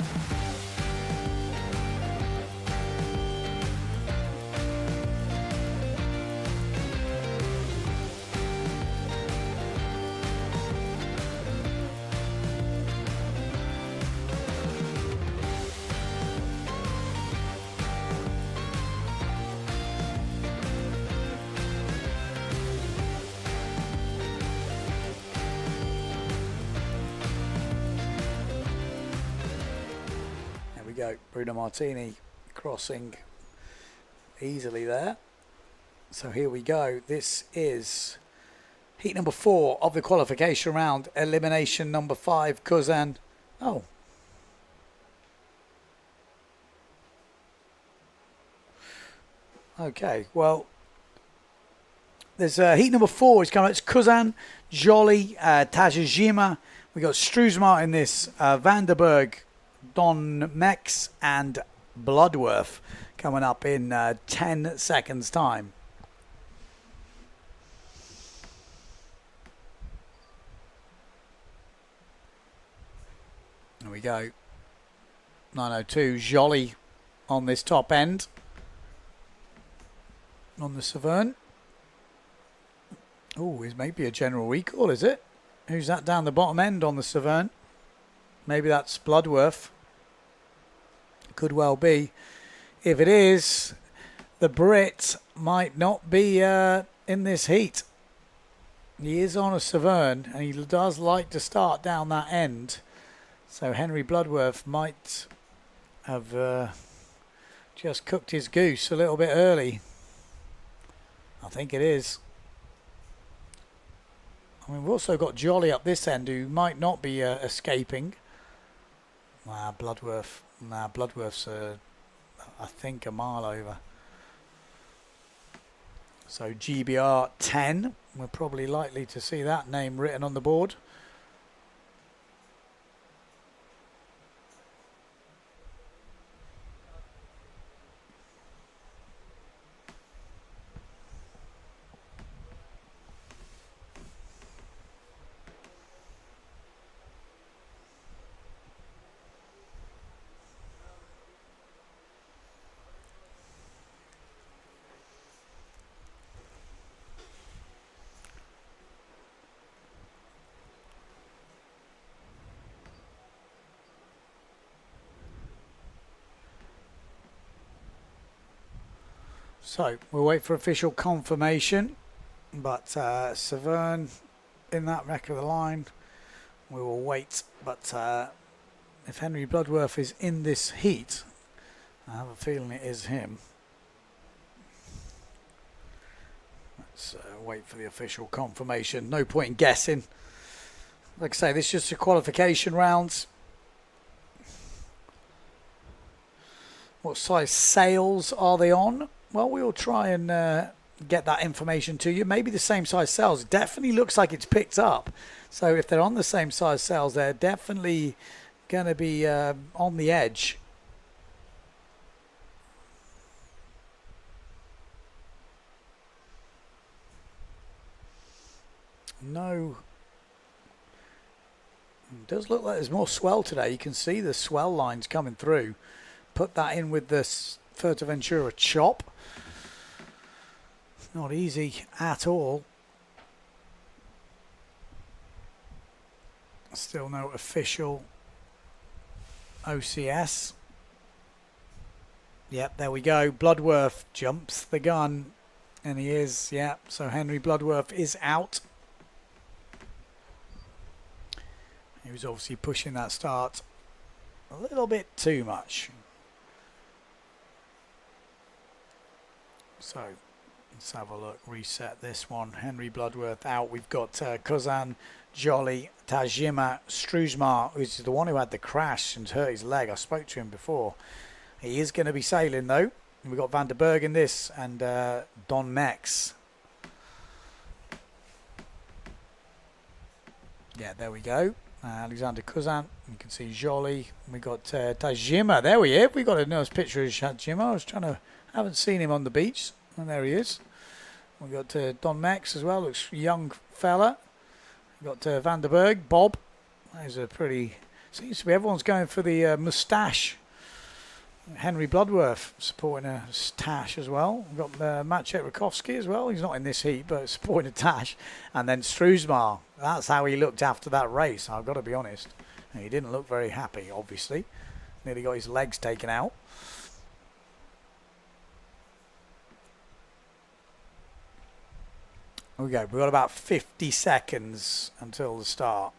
Go. Bruno Martini crossing easily there. So here we go. This is heat number 4 of the qualification round. Elimination number 5. Kuzan. Oh. Okay. Well, there's heat number 4 is coming. It's Kuzan, Jolly, Tajajima. We got Struesmar in this. Vanderberg, Don Mex and Bloodworth coming up in 10 seconds time. There we go. 902 Jolly on this top end on the Severn. Oh, is maybe a general recall, is it? Who's that down the bottom end on the Severn? Maybe that's Bloodworth. Could well be. If it is, the Brit might not be in this heat. He is on a Severn, and he does like to start down that end. So Henry Bloodworth might have just cooked his goose a little bit early. I think it is. I mean, we've also got Jolly up this end, who might not be escaping. Bloodworth. Bloodworth's, I think, a mile over. So GBR 10. We're probably likely to see that name written on the board. So we'll wait for official confirmation, but Severn in that wreck of the line, we will wait. But if Henry Bloodworth is in this heat, I have a feeling it is him. Let's wait for the official confirmation. No point in guessing. Like I say, this is just a qualification round. What size sails are they on? Well, we'll try and get that information to you. Maybe the same size sails. It definitely looks like it's picked up. So if they're on the same size sails, they're definitely going to be on the edge. No. It does look like there's more swell today. You can see the swell lines coming through. Put that in with this Fuerteventura chop. It's not easy at all. Still no official OCS. Yep, there we go. Bloodworth jumps the gun. And he is, yeah. So Henry Bloodworth is out. He was obviously pushing that start a little bit too much. So let's have a look, reset this one. Henry Bloodworth out. We've got Kuzan, Jolly, Tajima, Struesmar, who's the one who had the crash and hurt his leg. I spoke to him before. He is going to be sailing though. We've got Vanderberg in this and Don Mex. Yeah, there we go. Alexander Kuzan. You can see Jolly. We got Tajima. There we are. We got a nice picture of Tajima. I was trying to. Haven't seen him on the beach. And there he is. We got Don Mex as well. Looks young fella. Got Van der Berg, Bob. There's a pretty... Seems to be everyone's going for the moustache. Henry Bloodworth supporting a tash as well. We've got Maciej Rakowski as well. He's not in this heat, but supporting a tash. And then Struesmar. That's how he looked after that race, I've got to be honest. He didn't look very happy, obviously. Nearly got his legs taken out. Okay, we've got about 50 seconds until the start.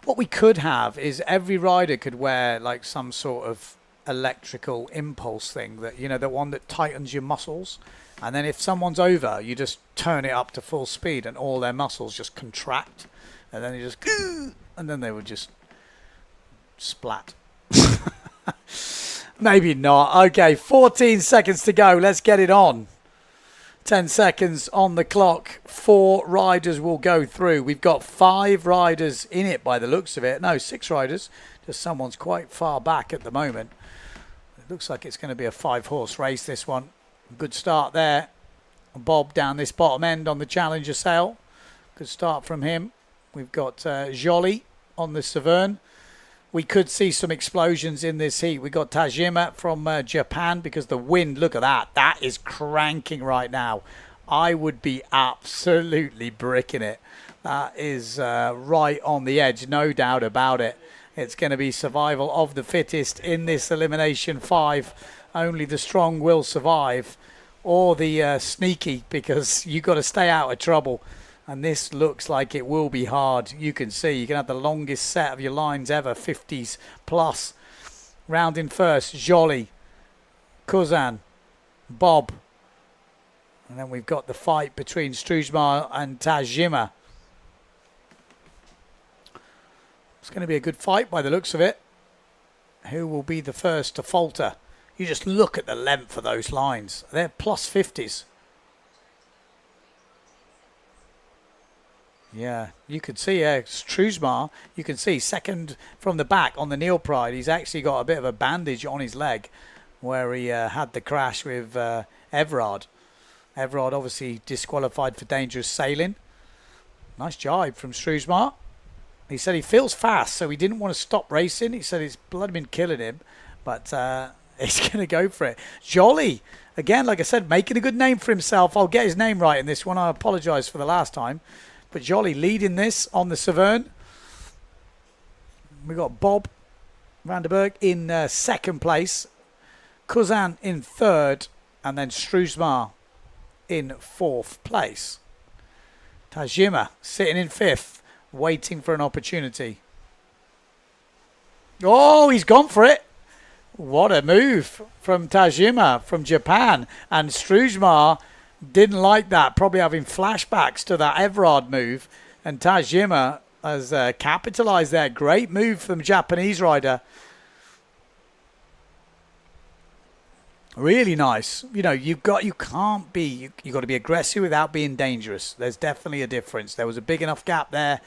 What we could have is every rider could wear like some sort of electrical impulse thing that, you know, the one that tightens your muscles. And then if someone's over, you just turn it up to full speed and all their muscles just contract. And then you just, and then they would just splat. Maybe not. Okay, 14 seconds to go. Let's get it on. 10 seconds on the clock. 4 riders will go through. We've got 5 riders in it by the looks of it. No, 6 riders. Just someone's quite far back at the moment. It looks like it's going to be a 5-horse race, this one. Good start there. Bob down this bottom end on the Challenger sail. Good start from him. We've got Joly on the Severn. We could see some explosions in this heat. We got Tajima from Japan because the wind, look at that. That is cranking right now. I would be absolutely bricking it. That is right on the edge, no doubt about it. It's going to be survival of the fittest in this Elimination 5. Only the strong will survive, or the sneaky, because you've got to stay out of trouble. And this looks like it will be hard. You can see you can have the longest set of your lines ever, 50s plus. Rounding first, Joly, Kuzan, Bob. And then we've got the fight between Struesmar and Tajima. It's going to be a good fight by the looks of it. Who will be the first to falter? You just look at the length of those lines. They're plus 50s. Yeah, you could see Struesmar, you can see second from the back on the Neil Pride. He's actually got a bit of a bandage on his leg where he had the crash with Everard. Everard obviously disqualified for dangerous sailing. Nice jibe from Struesmar. He said he feels fast, so he didn't want to stop racing. He said his blood had been killing him, but he's going to go for it. Joly, again, like I said, making a good name for himself. I'll get his name right in this one. I apologise for the last time. But Joly leading this on the Severn. We've got Bob Van der Berg in second place. Kuzan in third. And then Struesmar in fourth place. Tajima sitting in fifth, waiting for an opportunity. Oh, he's gone for it. What a move from Tajima from Japan. And Struesmar didn't like that, probably having flashbacks to that Everard move. And Tajima has capitalised there. Great move from Japanese rider. Really nice. You know, you got to be aggressive without being dangerous. There's definitely a difference. There was a big enough gap there,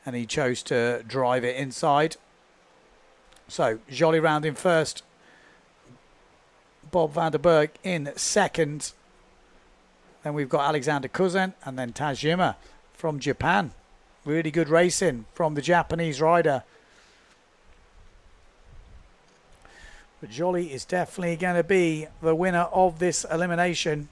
and he chose to drive it inside. So Joly rounding first. Bob Van der Berg in second. Then we've got Alexander Kuzan and then Tajima from Japan. Really good racing from the Japanese rider. But Joly is definitely going to be the winner of this elimination.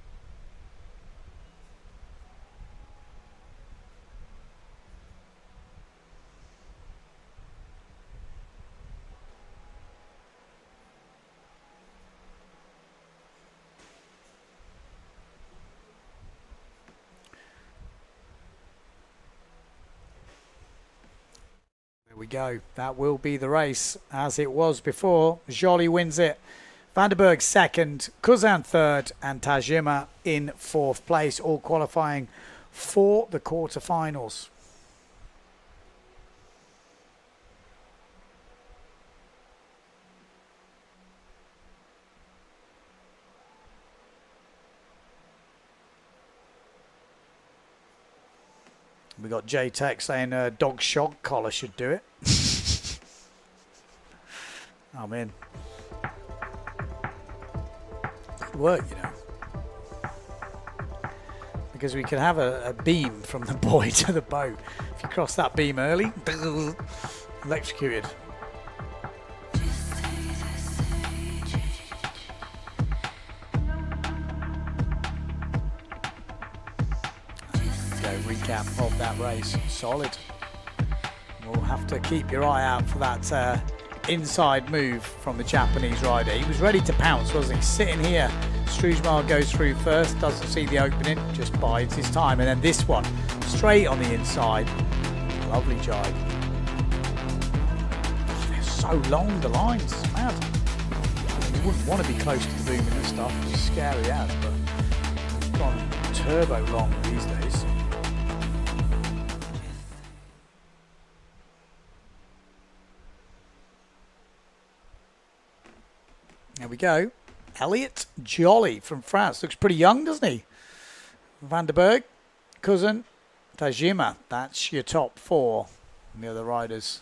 We go. That will be the race as it was before. Joly wins it. Van der Berg second, Kuzan third, and Tajima in fourth place, all qualifying for the quarterfinals. We got J-Tech saying dog shog collar should do it. I'm in. Could work, you know. Because we can have a beam from the buoy to the boat. If you cross that beam early, electrocuted. Recap of that race. Solid. We'll have to keep your eye out for that inside move from the Japanese rider. He was ready to pounce, wasn't he? Sitting here. Struijmar goes through first, doesn't see the opening, just bides his time. And then this one, straight on the inside. Lovely jibe. They're so long, the lines. It's mad. You wouldn't want to be close to the boom in this stuff. It's scary as, but it's gone turbo long these days. There we go. Elliot Jolly from France. Looks pretty young, doesn't he? Vanderberg, Cousin, Tajima. That's your top four. And the other riders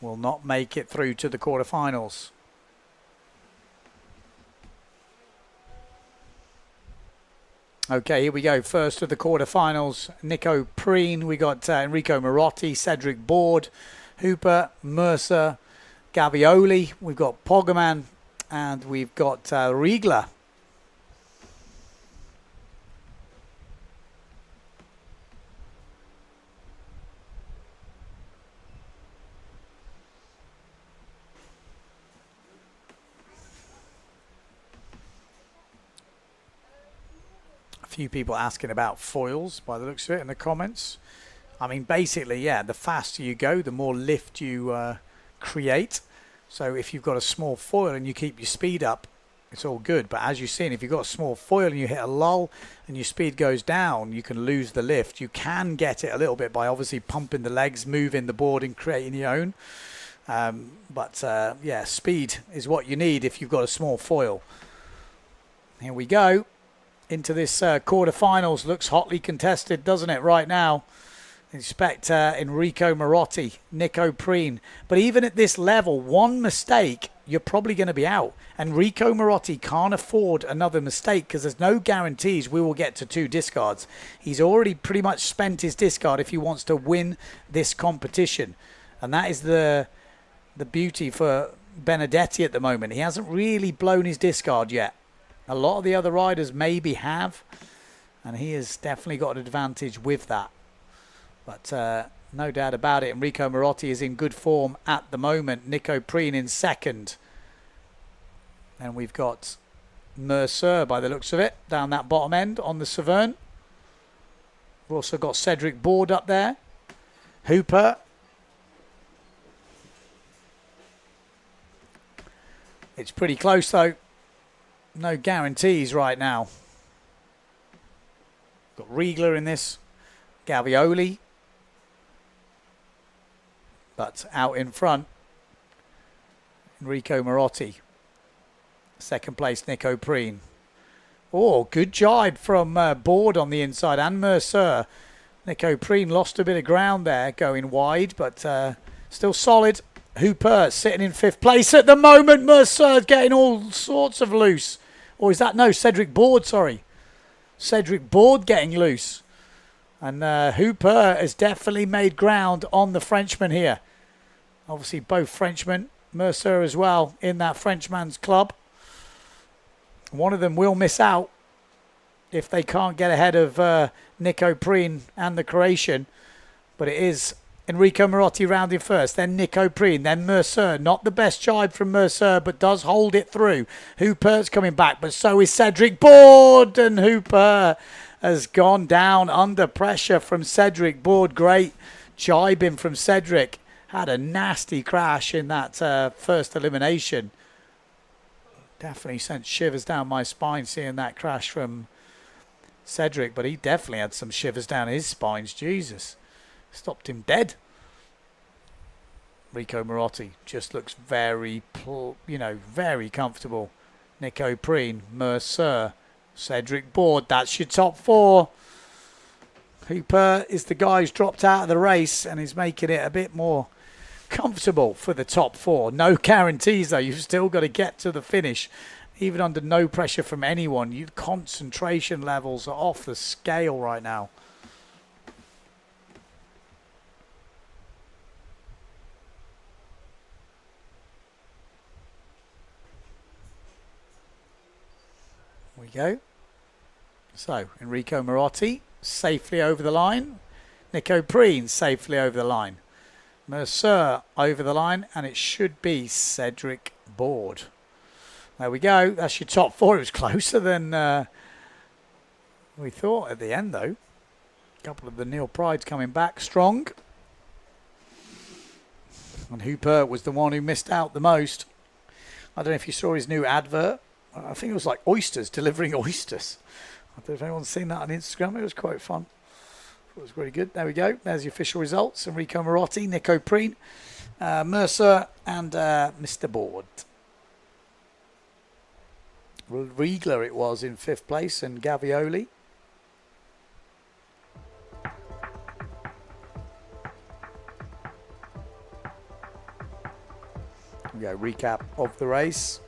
will not make it through to the quarterfinals. Okay, here we go. First of the quarterfinals. Nico Preen. We got Enrico Marotti, Cedric Board, Hooper, Mercer, Gavioli. We've got Pogaman. And we've got Riegler. A few people asking about foils by the looks of it in the comments. I mean, basically, yeah, the faster you go, the more lift you create. So if you've got a small foil and you keep your speed up, it's all good. But as you've seen, if you've got a small foil and you hit a lull and your speed goes down, you can lose the lift. You can get it a little bit by obviously pumping the legs, moving the board and creating your own. Yeah, speed is what you need if you've got a small foil. Here we go. Into this quarterfinals. Looks hotly contested, doesn't it, right now? Expect Enrico Marotti, Nico Preen. But even at this level, one mistake, you're probably going to be out. Enrico Marotti can't afford another mistake because there's no guarantees we will get to 2 discards. He's already pretty much spent his discard if he wants to win this competition. And that is the beauty for Benedetti at the moment. He hasn't really blown his discard yet. A lot of the other riders maybe have. And he has definitely got an advantage with that. But no doubt about it, Enrico Marotti is in good form at the moment. Nico Preen in second. And we've got Mercer, by the looks of it, down that bottom end on the Severn. We've also got Cedric Board up there. Hooper. It's pretty close, though. No guarantees right now. Got Riegler in this. Gavioli. But out in front, Enrico Marotti. Second place, Nico Preen. Oh, good jibe from Board on the inside and Mercer. Nico Preen lost a bit of ground there going wide, but still solid. Hooper sitting in 5th place at the moment. Mercer getting all sorts of loose. Or is that, no, Cedric Board, sorry. Cedric Board getting loose. And Hooper has definitely made ground on the Frenchman here. Obviously both Frenchmen, Mercer as well, in that Frenchman's club. One of them will miss out if they can't get ahead of Nico Preen and the Croatian. But it is Enrico Marotti rounding first, then Nico Preen, then Mercer. Not the best jibe from Mercer, but does hold it through. Hooper's coming back, but so is Cedric Board. And Hooper has gone down under pressure from Cedric Board. Great jibing from Cedric. Had a nasty crash in that first elimination. Definitely sent shivers down my spine seeing that crash from Cedric, but he definitely had some shivers down his spines. Jesus. Stopped him dead. Enrico Marotti just looks very, very comfortable. Nico Preen, Mercer, Cedric Board. That's your top 4. Hooper is the guy who's dropped out of the race and is making it a bit more comfortable for the top 4. No guarantees, though. You've still got to get to the finish. Even under no pressure from anyone, your concentration levels are off the scale right now. We go. So, Enrico Marotti safely over the line. Nico Preen safely over the line. Mercer over the line, and it should be Cedric Board. There we go. That's your top 4. It was closer than we thought at the end, though. A couple of the Neil Prides coming back strong. And Hooper was the one who missed out the most. I don't know if you saw his new advert. I think it was like oysters, delivering oysters. I don't know if anyone's seen that on Instagram. It was quite fun. It was really good. There we go. There's the official results. Enrico Marotti, Nico Preen, Mercer, and Mr. Board. Riegler it was in 5th place, and Gavioli. There we go. Recap of the race.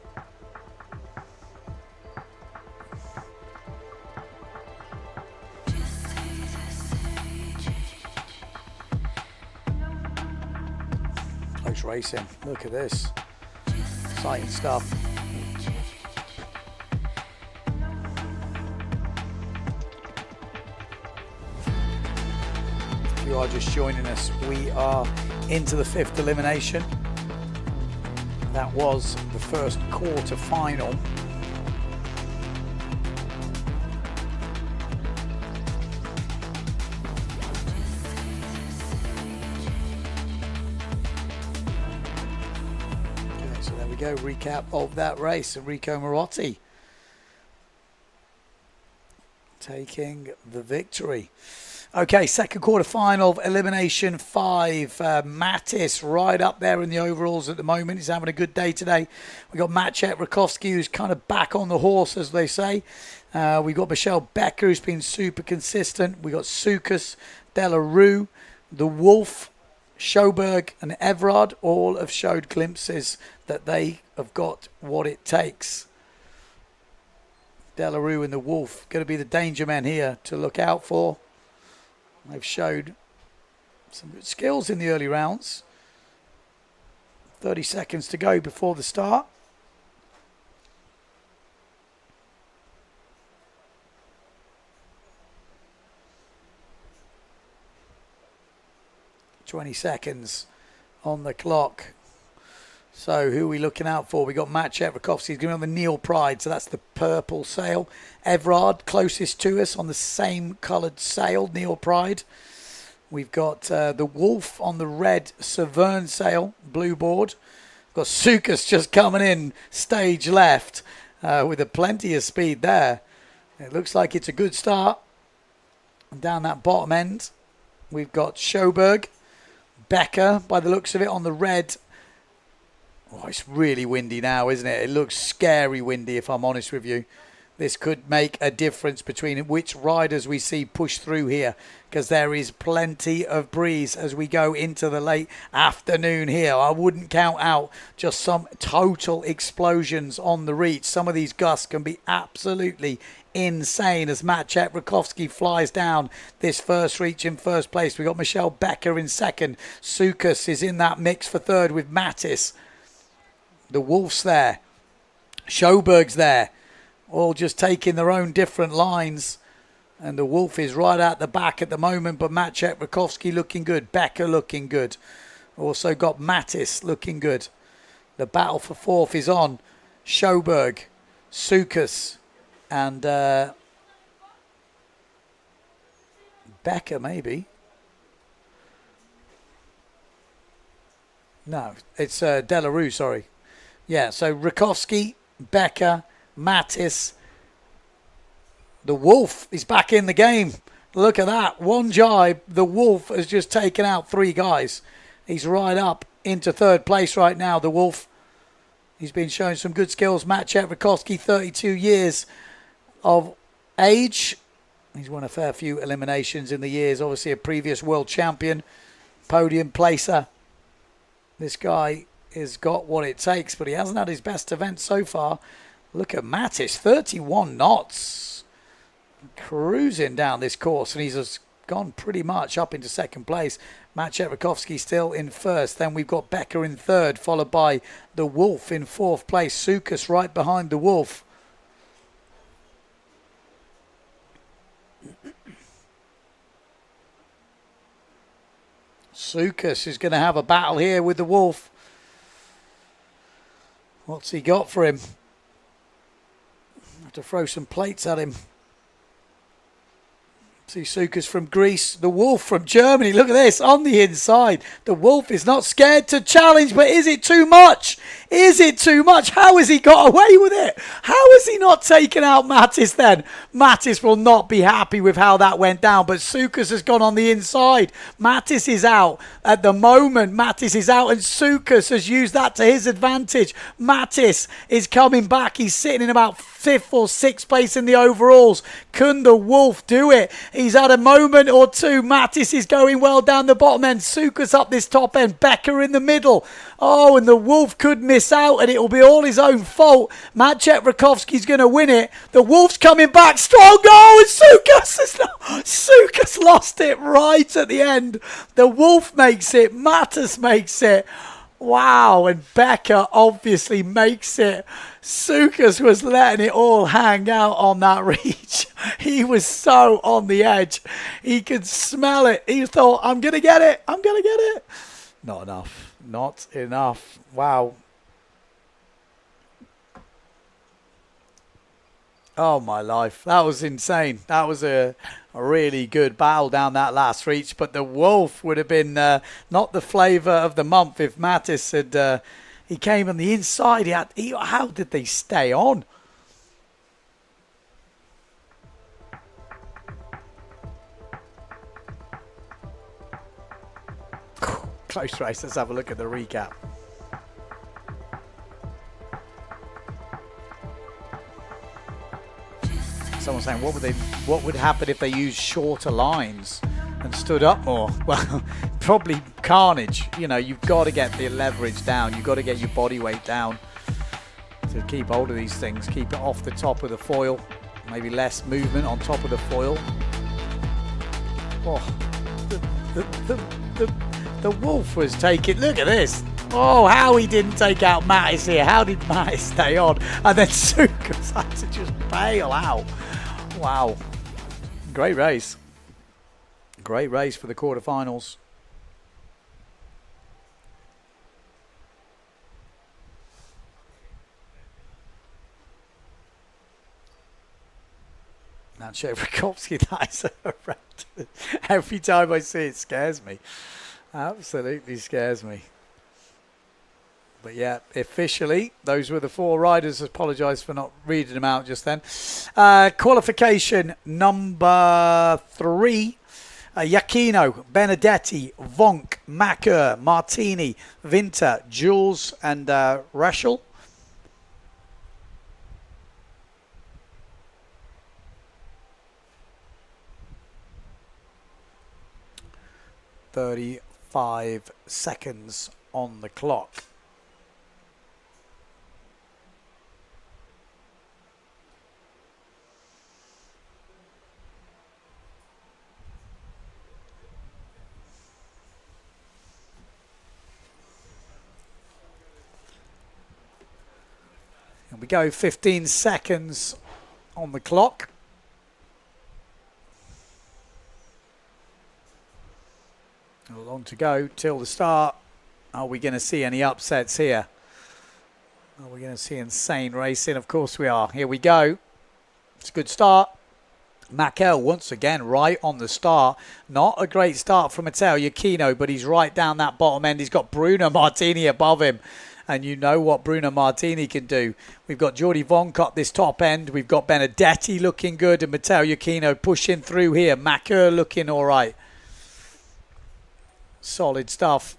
Close racing. Look at this. Exciting stuff. If you are just joining us, we are into the 5th elimination. That was the first quarter final. Okay, so there we go. Recap of that race. Enrico Marotti taking the victory. Okay, second quarter final of Elimination 5. Mattis right up there in the overalls at the moment. He's having a good day today. We got Maciej Rakowski, who's kind of back on the horse, as they say. We got Michelle Becker, who's been super consistent. We got Sukas, Delarue, the Wolf, Schoberg, and Everard. All have showed glimpses that they have got what it takes. Delarue and the Wolf going to be the danger men here to look out for. They've showed some good skills in the early rounds. 30 seconds to go before the start. "20 seconds on the clock." So who are we looking out for? We got Maciej Rakowski. He's going to be on the Neil Pride, so that's the purple sail. Everard, closest to us, on the same coloured sail, Neil Pride. We've got the Wolf on the red Severn sail, blue board. We've got Sukas just coming in, stage left, with a plenty of speed there. It looks like it's a good start. And down that bottom end, we've got Schoberg, Becker, by the looks of it, on the red. Oh, it's really windy now, isn't it? It looks scary windy, if I'm honest with you. This could make a difference between which riders we see push through here, because there is plenty of breeze as we go into the late afternoon here. I wouldn't count out just some total explosions on the reach. Some of these gusts can be absolutely insane as Maciej Rakowski flies down this first reach in first place. We've got Michelle Becker in second. Sukas is in that mix for third with Mattis. The Wolf's there. Schoberg's there. All just taking their own different lines. And the Wolf is right at the back at the moment, but Maciej Rakowski looking good. Becker looking good. Also got Mattis looking good. The battle for fourth is on. Schoberg, Sukas, and Becker maybe. No, it's Delarue, sorry. Yeah, so Rakowski, Becker, Mattis. The Wolf is back in the game. Look at that. One jibe. The Wolf has just taken out 3 guys. He's right up into third place right now, the Wolf. He's been showing some good skills. Maciej Rakowski, 32 years of age. He's won a fair few eliminations in the years. Obviously a previous world champion, podium placer. This guy has got what it takes, but he hasn't had his best event so far. Look at Mattis, 31 knots. Cruising down this course, and he's just gone pretty much up into second place. Maciej Rakowski still in first. Then we've got Becker in third, followed by the Wolf in fourth place. Sukas right behind the Wolf. Sukas is going to have a battle here with the Wolf. What's he got for him? Have to throw some plates at him. See Sukas from Greece, the Wolf from Germany. Look at this, on the inside. The Wolf is not scared to challenge, but is it too much? Is it too much? How has he got away with it? How has he not taken out Mattis then? Mattis will not be happy with how that went down, but Sukas has gone on the inside. Mattis is out. At the moment, Mattis is out, and Sukas has used that to his advantage. Mattis is coming back. He's sitting in about 5th or 6th place in the overalls. Can the Wolf do it? He's had a moment or two. Mattis is going well down the bottom end. Sukas up this top end. Becker in the middle. Oh, and the Wolf could miss out, and it will be all his own fault. Maciej Rakowski's going to win it. The Wolf's coming back. Strong goal, and Sukas lost it right at the end. The Wolf makes it. Mattis makes it. Wow, and Becker obviously makes it. Sukas was letting it all hang out on that reach. He was so on the edge. He could smell it. He thought, I'm going to get it. I'm going to get it. Not enough. Not enough. Wow. Oh, my life. That was insane. That was a really good battle down that last reach. But the Wolf would have been not the flavour of the month if Mattis had... he came on the inside. How did they stay on? Close race. Let's have a look at the recap. Someone's saying, what would happen if they used shorter lines and stood up more? Well, probably carnage. You know, you've got to get the leverage down. You've got to get your body weight down to keep hold of these things. Keep it off the top of the foil. Maybe less movement on top of the foil. Oh, the Wolf was taking... Look at this. Oh, how he didn't take out Mattis here. How did Mattis stay on? And then Sukas had to just bail out. Wow. Great race. Great race for the quarterfinals. Now, Rakowski, that is horrendous. Every time I see it, it scares me. Absolutely scares me. But yeah, officially, those were the 4 riders. Apologise for not reading them out just then. Qualification number 3. Iachino, Benedetti, Vonk, Macker, Martini, Vinter, Jules, and Reschel. "35 seconds on the clock." And we go 15 seconds on the clock. Not long to go till the start. Are we going to see any upsets here? Are we going to see insane racing? Of course we are. Here we go. It's a good start. Makel once again right on the start. Not a great start from Matteo Iachino, but he's right down that bottom end. He's got Bruno Martini above him. And you know what Bruno Martini can do. We've got Jordi Vonk up this top end. We've got Benedetti looking good. And Matteo Iachino pushing through here. Macker looking all right. Solid stuff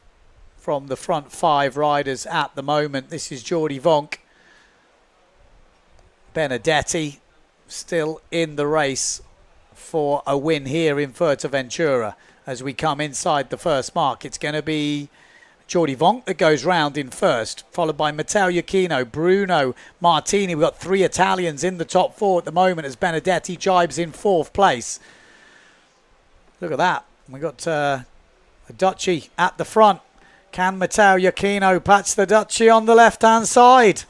from the front 5 riders at the moment. This is Jordi Vonk. Benedetti still in the race for a win here in Fuerteventura as we come inside the first mark. It's going to be Jordi Vonk that goes round in first, followed by Matteo Iachino, Bruno Martini. We've got 3 Italians in the top 4 at the moment as Benedetti jibes in 4th place. Look at that. We've got a Duchy at the front. Can Matteo Iachino patch the Duchy on the left-hand side?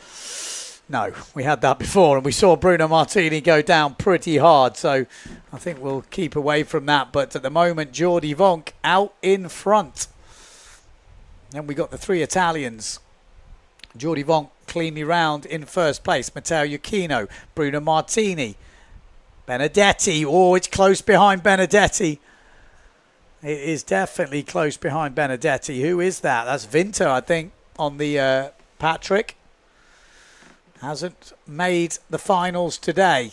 No, we had that before, and we saw Bruno Martini go down pretty hard, so I think we'll keep away from that. But at the moment, Jordi Vonk out in front. Then we got the 3 Italians. Jordi Vonk cleanly round in first place. Matteo Iachino, Bruno Martini, Benedetti. Oh, it's close behind Benedetti. It is definitely close behind Benedetti. Who is that? That's Vinter, I think, on the Patrick. Hasn't made the finals today.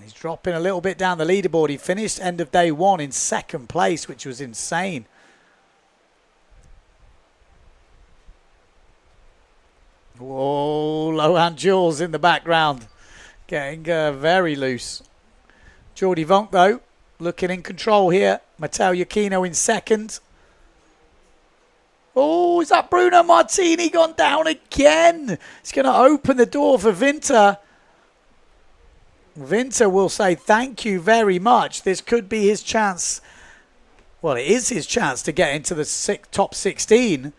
He's dropping a little bit down the leaderboard. He finished end of day 1 in 2nd place, which was insane. Whoa, Lohan Jules in the background. Getting very loose. Jordi Vonk, though, looking in control here. Matteo Iachino in 2nd. Oh, is that Bruno Martini gone down again? It's going to open the door for Vinter. Vinter will say thank you very much. This could be his chance. Well, it is his chance to get into the top 16.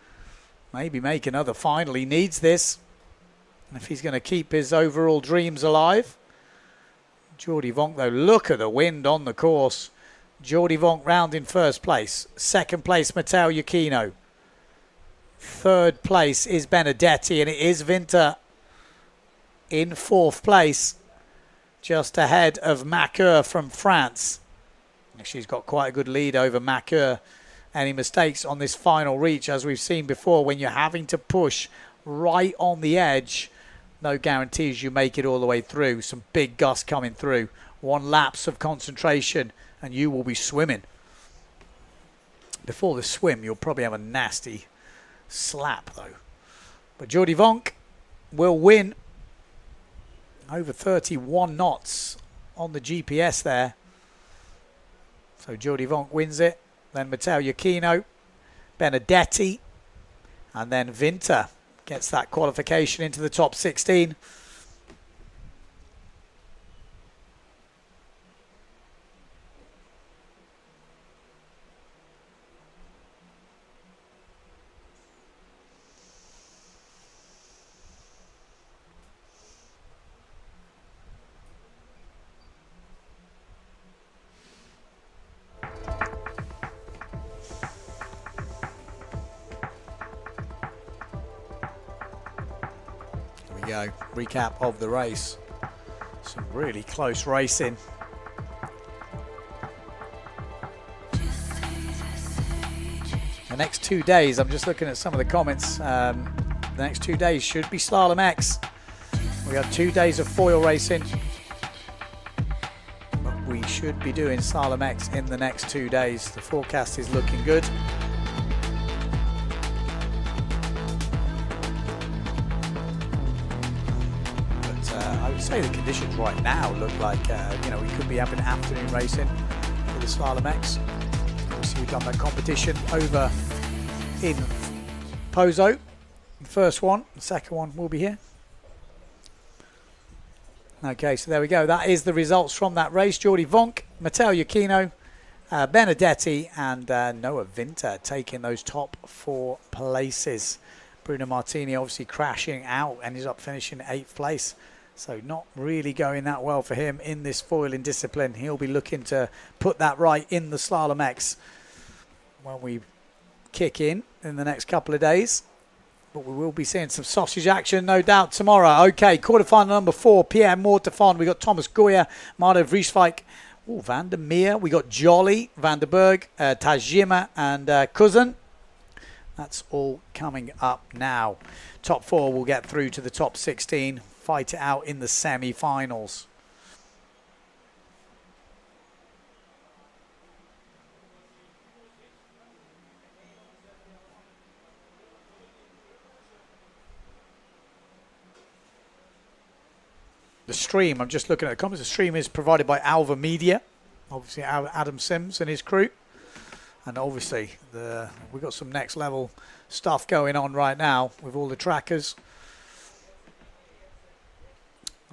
Maybe make another final. He needs this if he's going to keep his overall dreams alive. Jordi Vonk, though, look at the wind on the course. Jordi Vonk round in first place. 2nd place, Matteo Iachino. 3rd place is Benedetti, and it is Vinter in 4th place, just ahead of Macur from France. She's got quite a good lead over Macur. Any mistakes on this final reach, as we've seen before, when you're having to push right on the edge, no guarantees you make it all the way through. Some big gusts coming through. 1 lapse of concentration and you will be swimming. Before the swim, you'll probably have a nasty slap, though. But Jordi Vonk will win. Over 31 knots on the GPS there. So Jordi Vonk wins it. Then Matteo Iachino, Benedetti, and then Vinter gets that qualification into the top 16. Go. Recap of the race. Some really close racing. The next 2 days, I'm just looking at some of the comments. The next 2 days should be Slalom X. We have 2 days of foil racing, but we should be doing Slalom X in the next 2 days. The forecast is looking good. I would say the conditions right now look like, we could be having afternoon racing for the Slalom X. Obviously, we've done that competition over in Pozo. The first one, the second one will be here. Okay, so there we go. That is the results from that race. Jordi Vonk, Matteo Iachino, Benedetti, and Noah Vinter taking those top 4 places. Bruno Martini obviously crashing out, ended up finishing 8th place. So not really going that well for him in this foiling discipline. He'll be looking to put that right in the Slalom X when we kick in the next couple of days. But we will be seeing some sausage action, no doubt, tomorrow. Okay, quarterfinal number 4, Pierre Mortefon. We got Thomas Goya, Mardo Vrieswijk, Van der Meer. We got Jolly, Van der Berg, Tajima, and Cousin. That's all coming up now. Top 4 will get through to the top 16. Fight it out in the semi-finals. The stream, I'm just looking at the comments. The stream is provided by Alva Media. Obviously Adam Sims and his crew. And obviously we've got some next level stuff going on right now with all the trackers.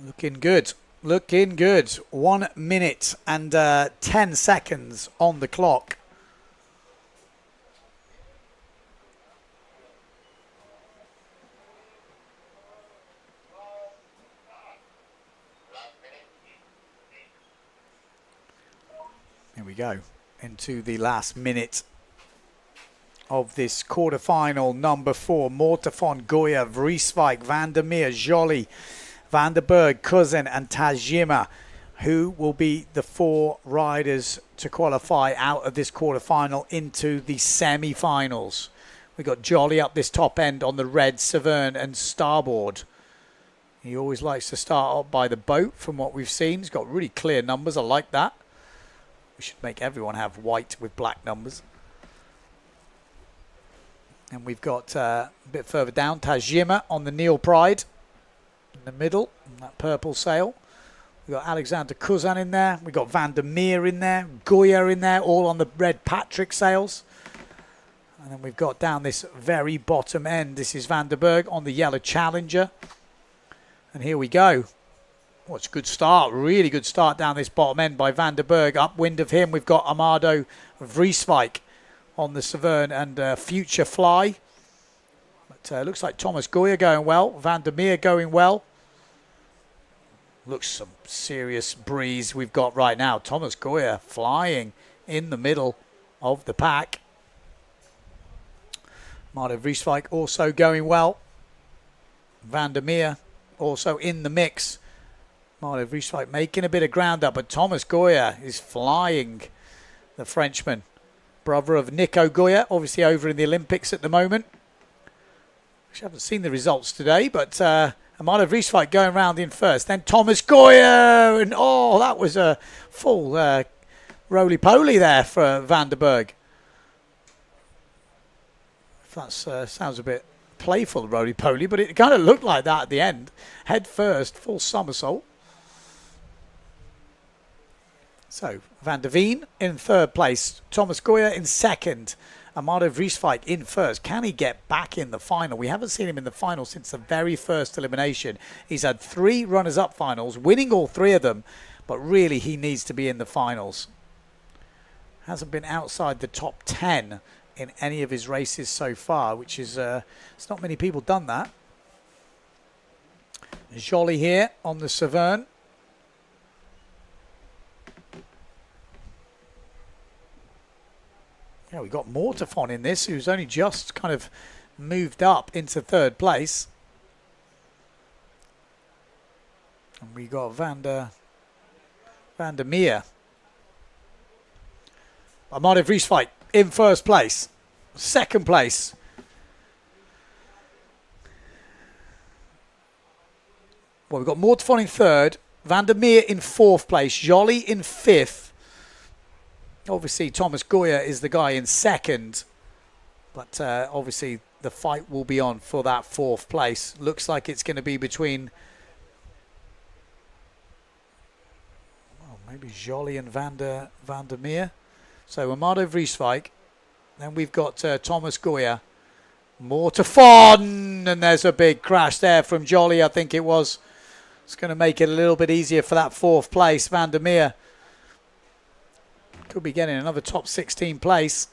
Looking good. Looking good. 1 minute and 10 seconds on the clock. Here we go. Into the last minute of this quarterfinal. Number 4, Mortefon, Goya, Vrieswijk, Van der Meer, Joly, Van der Berg, Cousin and Tajima, who will be the 4 riders to qualify out of this quarterfinal into the semi-finals. We've got Joly up this top end on the red Severn and starboard. He always likes to start up by the boat from what we've seen. He's got really clear numbers. I like that. We should make everyone have white with black numbers. And we've got a bit further down, Tajima on the Neil Pride in the middle, that purple sail. We've got Alexander Cousin in there. We've got Van der Meer in there, Goya in there, all on the red Patrick sails. And then we've got down this very bottom end, this is Van der Berg on the yellow Challenger. And here we go. Oh, it's a good start, really good start down this bottom end by Van der Berg. Upwind of him, we've got Amado Vrieswijk on the Severn and Future Fly. But looks like Thomas Goya going well, Van der Meer going well. Looks some serious breeze we've got right now. Thomas Goya flying in the middle of the pack. Amado Vrieswijk also going well. Van der Meer also in the mix. Amado Vrieswijk making a bit of ground up, but Thomas Goya is flying, the Frenchman. Brother of Nico Goya, obviously over in the Olympics at the moment. I haven't seen the results today, but Amado Vrieswijk going round in first. Then Thomas Goya, and oh, that was a full roly-poly there for Van der Berg. That sounds a bit playful, roly-poly, but it kind of looked like that at the end. Head first, full somersault. So, Van der Veen in third place. Thomas Goya in second. Amado Vrieswijk in first. Can he get back in the final? We haven't seen him in the final since the very first elimination. He's had 3 runners-up finals, winning all 3 of them, but really he needs to be in the finals. Hasn't been outside the top 10 in any of his races so far, which is, it's not many people done that. Joly here on the Severn. Yeah, we got Mortefon in this, who's only just kind of moved up into third place. And we got Van der Meer. Amado Vrieswijk in first place. Second place. Well, we've got Mortefon in third. Van der Meer in fourth place. Joly in fifth. Obviously, Thomas Goya is the guy in second, but obviously the fight will be on for that fourth place. Looks like it's going to be between, well, maybe Joly and Van der Meer. So Amado Vrieswijk, then we've got Thomas Goya, Mortefon, and there's a big crash there from Joly, I think it was. It's going to make it a little bit easier for that fourth place. Van der Meer could be getting another top 16 place.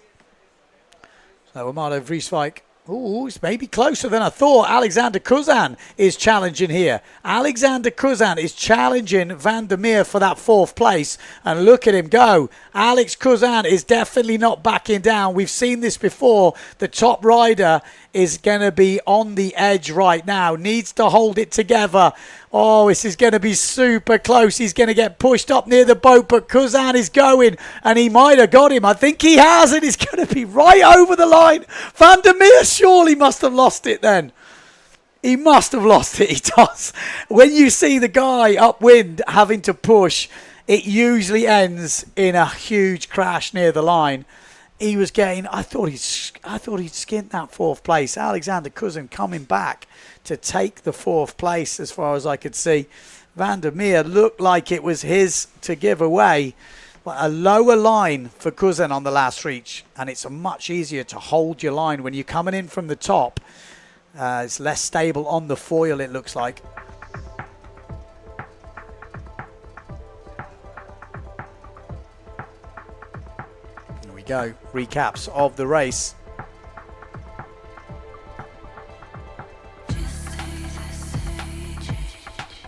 So Amado Vrieswijk, ooh, it's maybe closer than I thought. Alexander Cousin is challenging here. Alexander Cousin is challenging Van der Meer for that fourth place. And look at him go. Alex Cousin is definitely not backing down. We've seen this before. The top rider is going to be on the edge right now. Needs to hold it together. Oh, this is going to be super close. He's going to get pushed up near the boat, but Cousin is going, and he might have got him. I think he has, and he's going to be right over the line. Van der Meer surely must have lost it then. He must have lost it. He does. When you see the guy upwind having to push, it usually ends in a huge crash near the line. He was getting, I thought he'd skinned that fourth place. Alexander Cousin coming back to take the fourth place as far as I could see. Van der Meer looked like it was his to give away. a lower line for Kuzan on the last reach, and it's much easier to hold your line when you're coming in from the top. It's less stable on the foil, it looks like. Here we go, recaps of the race.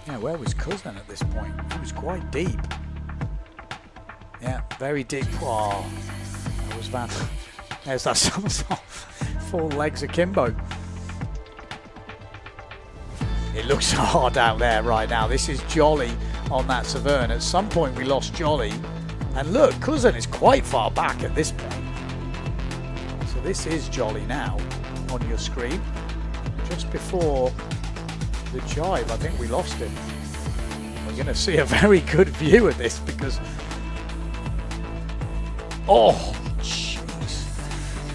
Yeah, where was Kuzan at this point? He was quite deep. Yeah, very deep. Oh, that was bad. There's that somersault. Full legs akimbo. It looks hard out there right now. This is Jolly on that Severn. At some point we lost Jolly. And look, Kuzan is quite far back at this point. So this is Jolly now on your screen. Just before the jibe, I think we lost him. We're going to see a very good view of this because... Oh, jeez.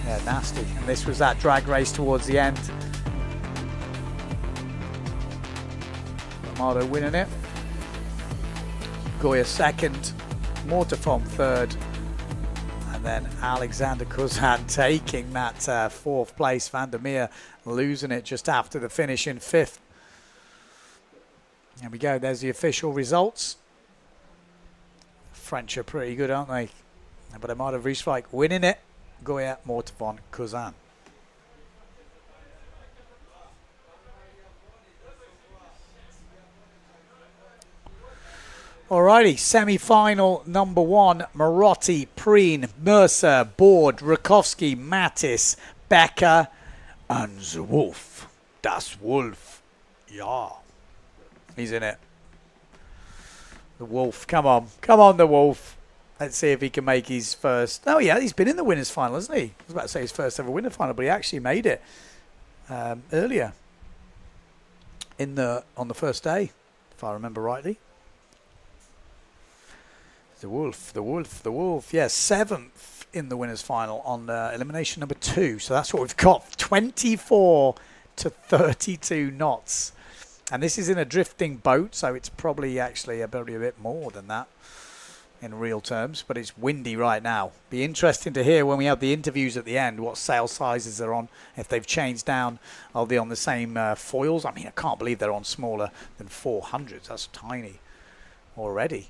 Yeah, nasty. And this was that drag race towards the end. Amado winning it. Goya second. Mortefon third. And then Alexander Kuzan taking that fourth place. Van der Meer losing it just after the finish in fifth. There we go. There's the official results. French are pretty good, aren't they? But Amado Vrieswijk winning it. Goya, Mortefon, Kuzan. Alrighty, semi-final number one. Marotti, Preen, Mercer, Board, Rakowski, Mattis, Becker, and the Wolf. Das Wolf. Yeah. He's in it. The Wolf. Come on. Come on, the Wolf. Let's see if he can make his first. Oh, yeah, he's been in the winners' final, hasn't he? I was about to say his first ever winner final, but he actually made it earlier on the first day, if I remember rightly. The Wolf, the Wolf, the Wolf. Yes, seventh in the winners' final on elimination number 2. So that's what we've got. 24 to 32 knots. And this is in a drifting boat, so it's probably actually a bit more than that in real terms. But it's windy right now. Be interesting to hear when we have the interviews at the end what sail sizes they're on. If they've changed down, are they on the same foils? I mean, I can't believe they're on smaller than 400s. That's tiny already.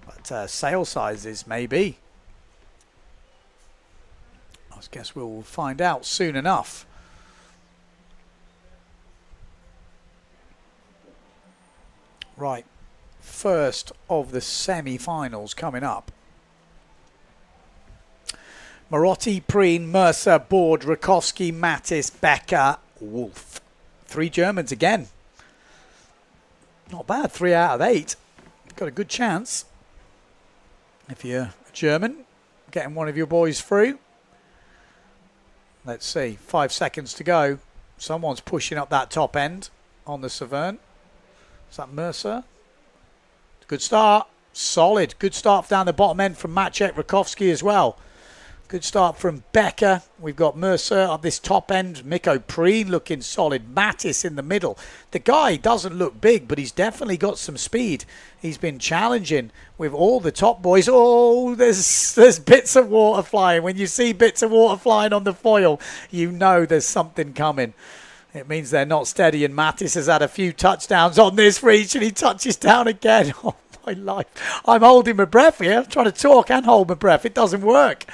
But sail sizes, maybe. I guess we'll find out soon enough. Right, first of the semi-finals coming up. Marotti, Preen, Mercer, Board, Rakowski, Mattis, Becker, Wolf. 3 Germans again. Not bad, 3 out of 8. Got a good chance. If you're a German, getting one of your boys through. Let's see, 5 seconds to go. Someone's pushing up that top end on the Severn. Is that Mercer? Good start. Solid. Good start down the bottom end from Maciek Rakowski as well. Good start from Becker. We've got Mercer up this top end. Mikko Preen looking solid. Mattis in the middle. The guy doesn't look big, but he's definitely got some speed. He's been challenging with all the top boys. Oh, there's bits of water flying. When you see bits of water flying on the foil, you know there's something coming. It means they're not steady, and Mattis has had a few touchdowns on this reach, and he touches down again. Oh, my life. I'm holding my breath here. I'm trying to talk and hold my breath. It doesn't work.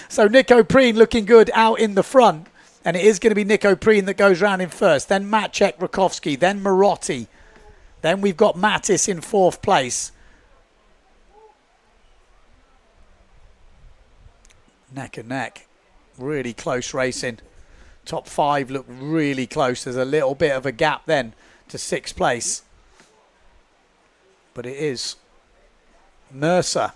So Nico Preen looking good out in the front, and it is going to be Nico Preen that goes round in first. Then Maciek Rakowski, then Marotti. Then we've got Mattis in 4th place. Neck and neck. Really close racing. Top 5 look really close. There's a little bit of a gap then to 6th place. But it is Mercer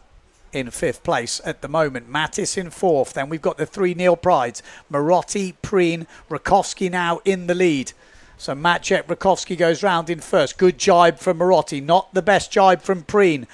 in 5th place at the moment. Mattis in 4th. Then we've got the 3 Neil Prides. Marotti, Preen, Rakowski now in the lead. So Maciek Rakowski goes round in first. Good jibe from Marotti. Not the best jibe from Preen.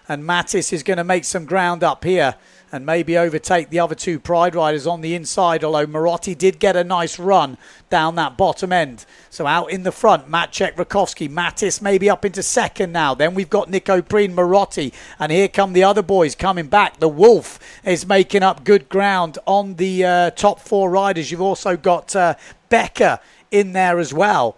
And Mattis is going to make some ground up here and maybe overtake the other two Pride riders on the inside, although Marotti did get a nice run down that bottom end. So out in the front, Maciek Rakowski, Mattis maybe up into second now. Then we've got Nico Preen, Marotti, and here come the other boys coming back. The Wolf is making up good ground on the top 4 riders. You've also got Becker in there as well.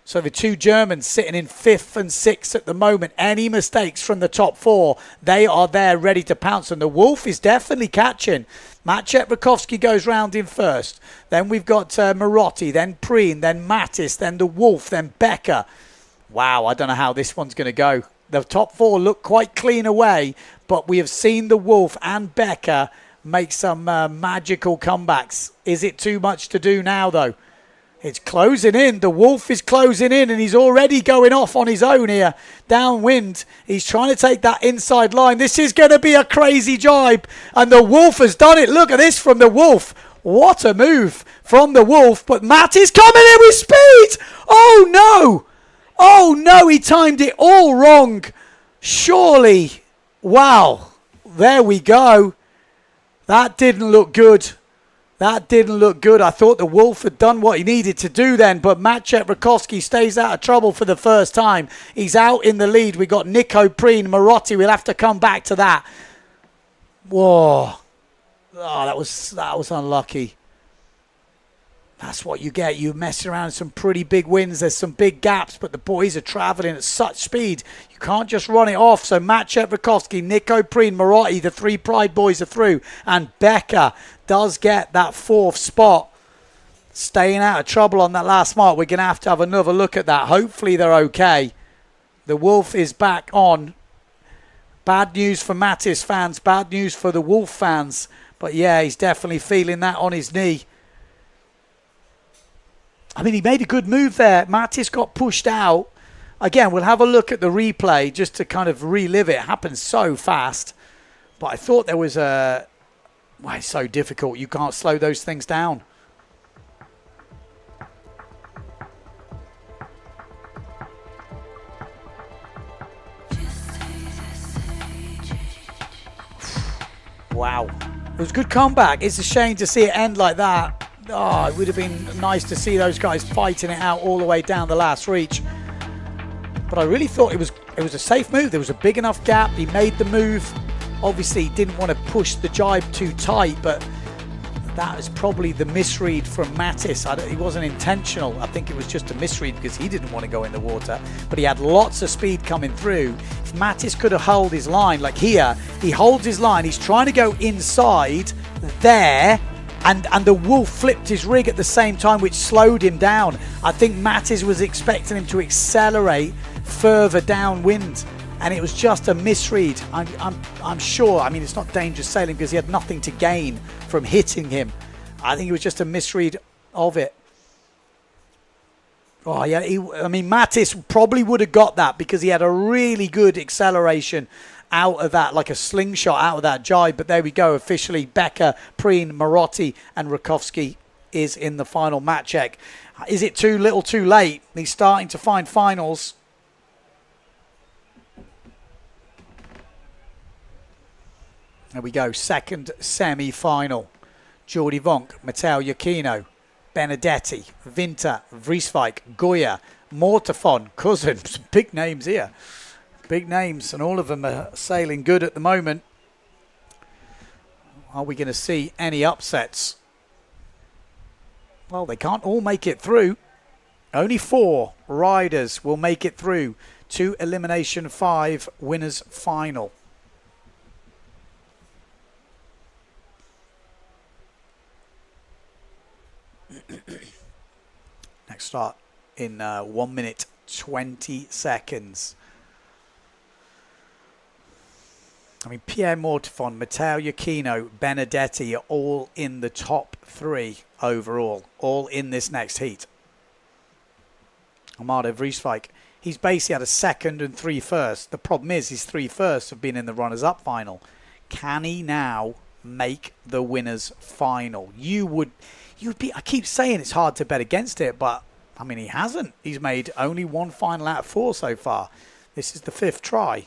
So the 2 Germans sitting in 5th and 6th at the moment. Any mistakes from the top 4, they are there ready to pounce. And the Wolf is definitely catching. Maciek Rakowski goes round in first. Then we've got Marotti, then Preen, then Mattis, then the Wolf, then Becker. Wow, I don't know how this one's going to go. The top 4 look quite clean away, but we have seen the Wolf and Becker make some magical comebacks. Is it too much to do now, though? It's closing in. The Wolf is closing in, and he's already going off on his own here. Downwind. He's trying to take that inside line. This is going to be a crazy jibe, and the Wolf has done it. Look at this from the Wolf. What a move from the Wolf, but Matt is coming in with speed. Oh, no. Oh, no, he timed it all wrong. Surely. Wow. There we go. That didn't look good. That didn't look good. I thought the Wolf had done what he needed to do then, but Maciek Rakowski stays out of trouble for the first time. He's out in the lead. We got Nico Preen, Marotti. We'll have to come back to that. Whoa. Oh, that was unlucky. That's what you get. You mess around some pretty big wins. There's some big gaps, but the boys are traveling at such speed. You can't just run it off. So Maciek Rakowski, Nico Preen, Marotti, the 3 Pride boys are through. And Becker does get that 4th spot. Staying out of trouble on that last mark. We're going to have another look at that. Hopefully they're okay. The Wolf is back on. Bad news for Mattis fans. Bad news for the Wolf fans. But yeah, he's definitely feeling that on his knee. I mean, he made a good move there. Mattis got pushed out. Again, we'll have a look at the replay just to kind of relive it. It happened so fast. But I thought there was a... Why, it's so difficult. You can't slow those things down. Wow. It was a good comeback. It's a shame to see it end like that. Oh, it would have been nice to see those guys fighting it out all the way down the last reach. But I really thought it was a safe move. There was a big enough gap. He made the move. Obviously, he didn't want to push the jibe too tight, but that is probably the misread from Mattis. He wasn't intentional. I think it was just a misread because he didn't want to go in the water. But he had lots of speed coming through. If Mattis could have held his line, like here, he holds his line. He's trying to go inside there. And the Wolf flipped his rig at the same time, which slowed him down. I think Mattis was expecting him to accelerate further downwind, and it was just a misread. I'm sure. I mean, it's not dangerous sailing because he had nothing to gain from hitting him. I think it was just a misread of it. Oh yeah, I mean, Mattis probably would have got that because he had a really good acceleration out of that, like a slingshot out of that jibe. But there we go. Officially, Becker, Preen, Marotti, and Rakowski is in the final. Maciek. Is it too little too late? He's starting to find finals. There we go. Second semi-final. Jordi Vonk, Matteo Iachino, Benedetti, Vinter, Vrieswijk, Goya, Mortefon, Cousin. Some big names here. Big names, and all of them are sailing good at the moment. Are we going to see any upsets? Well, they can't all make it through. Only 4 riders will make it through to Elimination 5 winners final. Next start in 1 minute 20 seconds. I mean, Pierre Mortefon, Matteo Iachino, Benedetti are all in the top 3 overall, all in this next heat. Amado Vrieswijk, he's basically had a 2nd and 3 firsts. The problem is his 3 firsts have been in the runners-up final. Can he now make the winners final? You'd be. I keep saying it's hard to bet against it, but I mean, he hasn't. He's made only 1 final out of 4 so far. This is the 5th try.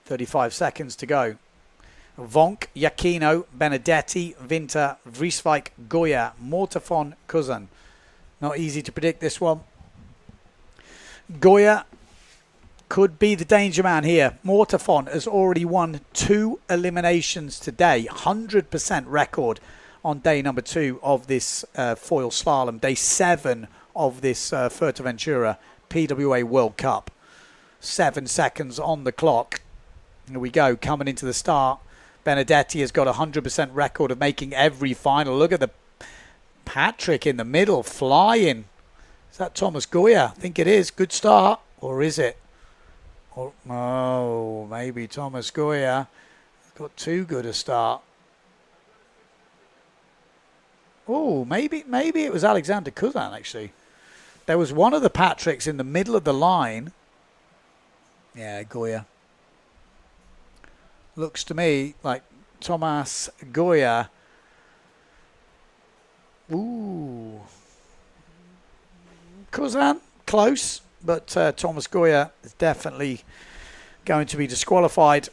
35 seconds to go. Vonk, Iachino, Benedetti, Vinter, Vrieswijk, Goya, Mortafon, Kuzan. Not easy to predict this one. Goya could be the danger man here. Mortafon has already won 2 eliminations today. 100% record on day number 2 of this foil slalom. Day 7 of this Fuerteventura PWA World Cup. 7 seconds on the clock. Here we go, coming into the start. Benedetti has got a 100% record of making every final. Look at the Patrick in the middle, flying. Is that Thomas Goya? I think it is. Good start. Or is it? Or, oh, maybe Thomas Goya got too good a start. Oh, maybe it was Alexander Kuzan, actually. There was one of the Patricks in the middle of the line. Yeah, Goya. Looks to me like Thomas Goya. Ooh. Kuzan, close, but Thomas Goya is definitely going to be disqualified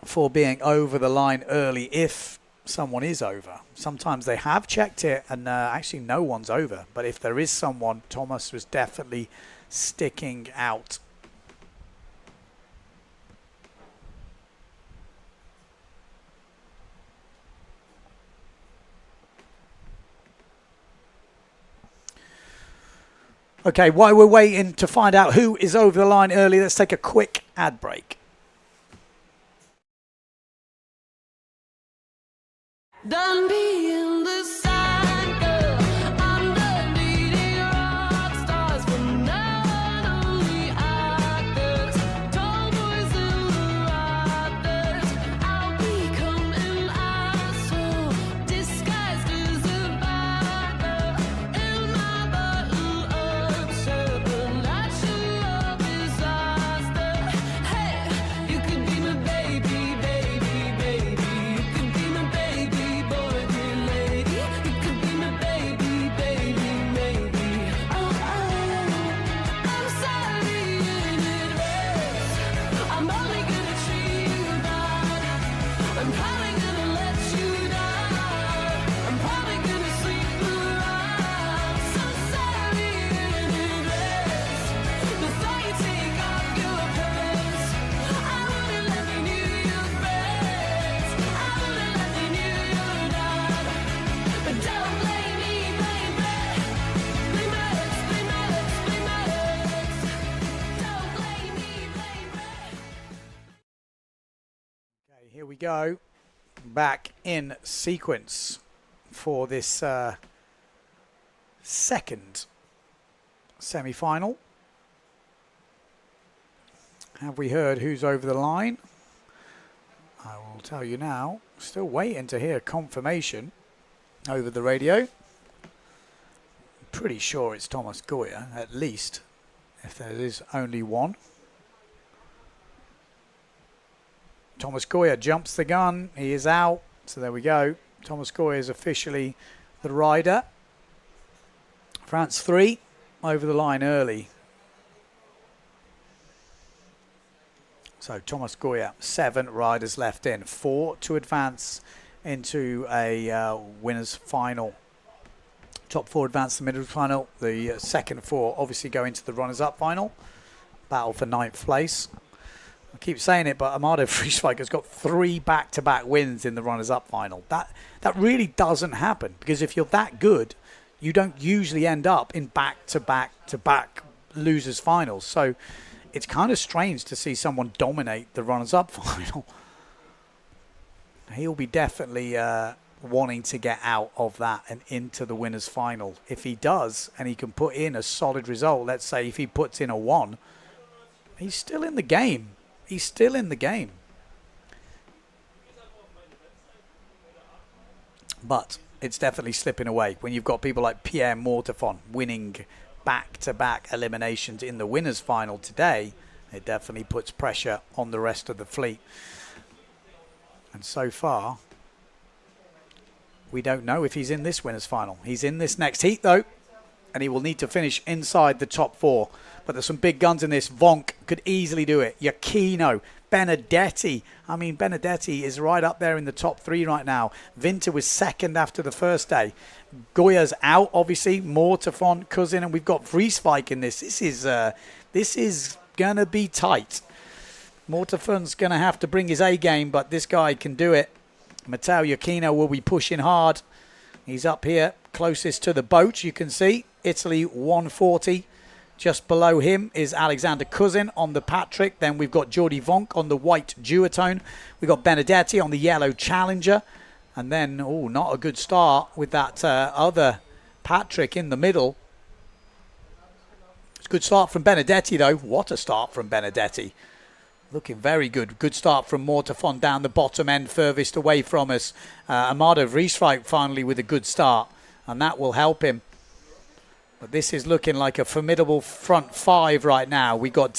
for being over the line early if someone is over. Sometimes they have checked it and actually no one's over. But if there is someone, Thomas was definitely sticking out. Okay, while we're waiting to find out who is over the line early, let's take a quick ad break. Done being the side girl, I'm done beating rock stars for non-only actors, tall boys in the rafters. I'll become an asshole disguised as a bad girl in my bottle of supernatural disaster. Hey, you could be my baby, baby, baby. You could be my baby boy, dear lady. You could be my baby, baby, maybe. Oh, I'm sorry in advance. I'm only gonna treat you bad. I'm probably gonna let you down. I'm probably gonna sleep around. So sorry in advance. Before you take off your pants, I wouldn't let me knew your friends. I wouldn't let me knew your dad. But don't blame me, blame me. Blame my ex, blame my ex, blame my ex. Don't blame me, blame me. Okay, here we go. Back in sequence for this second semi-final. Have we heard who's over the line? I will tell you now. Still waiting to hear confirmation over the radio. Pretty sure it's Thomas Goya, at least, if there is only one. Thomas Goya jumps the gun. He is out. So there we go. Thomas Goya is officially the rider. France 3 over the line early. So Thomas Goya, 7 riders left in. 4 to advance into a winners final. Top 4 advance to the middle final. The second 4 obviously go into the runners-up final. Battle for 9th place. I keep saying it, but Amado Vrieswijk has got 3 back-to-back wins in the runners-up final. That really doesn't happen, because if you're that good, you don't usually end up in back-to-back-to-back losers finals. So it's kind of strange to see someone dominate the runners-up final. He'll be definitely wanting to get out of that and into the winners final. If he does, and he can put in a solid result, let's say if he puts in a 1, he's still in the game. He's still in the game. But it's definitely slipping away when you've got people like Pierre Mortafon winning back-to-back eliminations in the winners final today. It definitely puts pressure on the rest of the fleet. And so far, we don't know if he's in this winners final. He's in this next heat though, and he will need to finish inside the top 4. But there's some big guns in this. Vonk could easily do it. Iachino, Benedetti. I mean, Benedetti is right up there in the top 3 right now. Winter was second after the first day. Goya's out, obviously. Mortefon, Cousin, and we've got Vrieswijk in this. This is going to be tight. Mortefon's going to have to bring his A game, but this guy can do it. Matteo Iachino will be pushing hard. He's up here, closest to the boat, you can see. Italy 140. Just below him is Alexander Cousin on the Patrick. Then we've got Jordi Vonk on the white duotone. We've got Benedetti on the yellow Challenger. And then, oh, not a good start with that other Patrick in the middle. It's a good start from Benedetti, though. What a start from Benedetti. Looking very good. Good start from Mortefon down the bottom end, furthest away from us. Amado Vrieswijk finally with a good start, and that will help him. But this is looking like a formidable front 5 right now. We got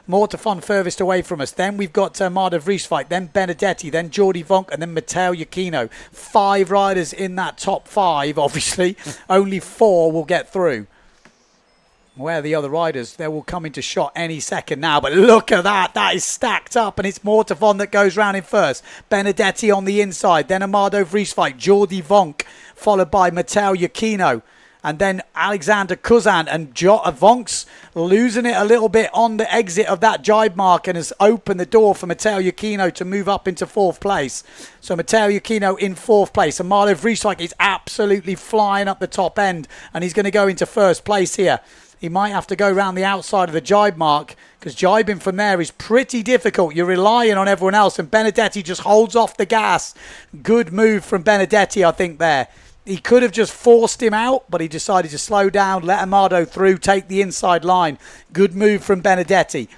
Mortefon furthest away from us. Then we've got Amado Vrieswijk, then Benedetti, then Jordi Vonk, and then Matteo Iachino. 5 riders in that top 5, obviously. Only 4 will get through. Where are the other riders? They will come into shot any second now. But look at that. That is stacked up. And it's Mortefon that goes round in first. Benedetti on the inside. Then Amado Vrieswijk. Jordi Vonk. Followed by Matteo Iachino. And then Alexander Cousin. And Vonk's losing it a little bit on the exit of that jibe mark. And has opened the door for Matteo Iachino to move up into 4th place. So Matteo Iachino in 4th place. Amado Vrieswijk is absolutely flying up the top end. And he's going to go into 1st place here. He might have to go around the outside of the jibe mark because jibing from there is pretty difficult. You're relying on everyone else, and Benedetti just holds off the gas. Good move from Benedetti, I think, there. He could have just forced him out, but he decided to slow down, let Amado through, take the inside line. Good move from Benedetti.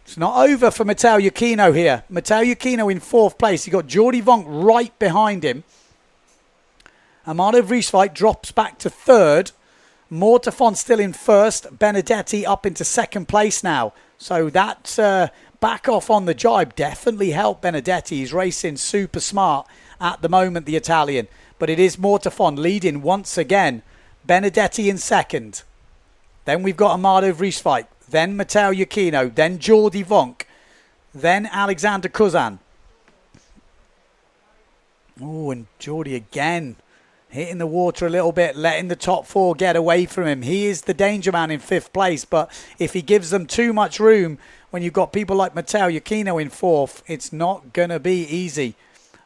It's not over for Matteo Iachino here. Matteo Iachino in 4th place. You've got Jordi Vonk right behind him. Amado Vrieswijk drops back to 3rd. Mortefon still in 1st. Benedetti up into 2nd place now. So that back off on the jibe definitely helped Benedetti. He's racing super smart at the moment, the Italian. But it is Mortefon leading once again. Benedetti in 2nd. Then we've got Amado Vrieswijk. Then Matteo Iachino. Then Jordi Vonk. Then Alexander Cousin. Oh, and Jordi again. Hitting the water a little bit, letting the top 4 get away from him. He is the danger man in 5th place, but if he gives them too much room, when you've got people like Matteo Iachino in 4th, it's not going to be easy.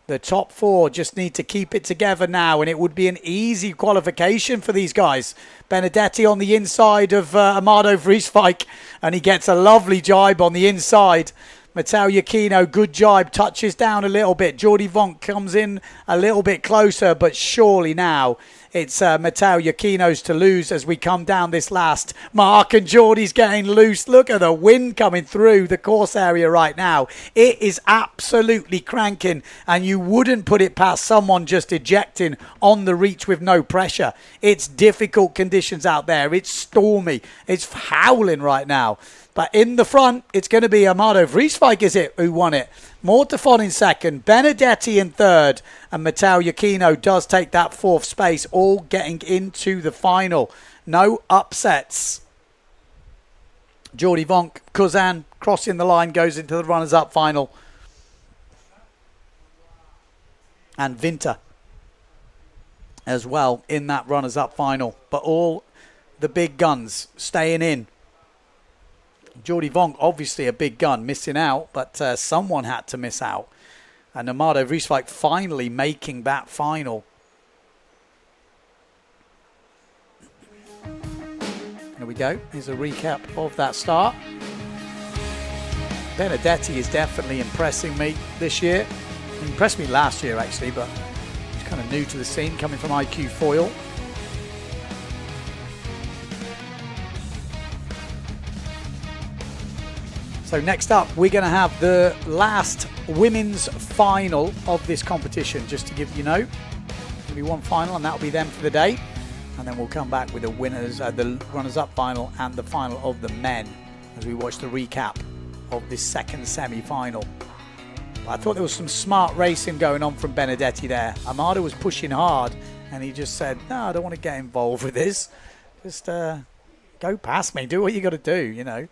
The top 4 just need to keep it together now, and it would be an easy qualification for these guys. Benedetti on the inside of Amado Vrieswijk, and he gets a lovely jibe on the inside. Matteo Iachino, good jibe, touches down a little bit. Jordi Vonk comes in a little bit closer, but surely now it's Matteo Iachino's to lose as we come down this last mark, and Jordi's getting loose. Look at the wind coming through the course area right now. It is absolutely cranking, and you wouldn't put it past someone just ejecting on the reach with no pressure. It's difficult conditions out there. It's stormy. It's howling right now. But in the front, it's going to be Amado Vrieswijk, is it, who won it? Mortefon in 2nd, Benedetti in 3rd, and Matteo Iachino does take that 4th space, all getting into the final. No upsets. Jordi Vonk, Cousin, crossing the line, goes into the runners-up final. And Winter as well in that runners-up final. But all the big guns staying in. Jordi Vonk, obviously a big gun, missing out, but someone had to miss out. And Amado Vrieswijk finally making that final. There we go. Here's a recap of that start. Benedetti is definitely impressing me this year. He impressed me last year, actually, but he's kind of new to the scene, coming from IQ Foil. So next up, we're going to have the last women's final of this competition, just to give you know. There'll be one final, and that'll be them for the day. And then we'll come back with the winners, the runners-up final, and the final of the men as we watch the recap of this second semi-final. I thought there was some smart racing going on from Benedetti there. Amado was pushing hard, and he just said, "No, I don't want to get involved with this. Just go past me. Do what you got to do, you know."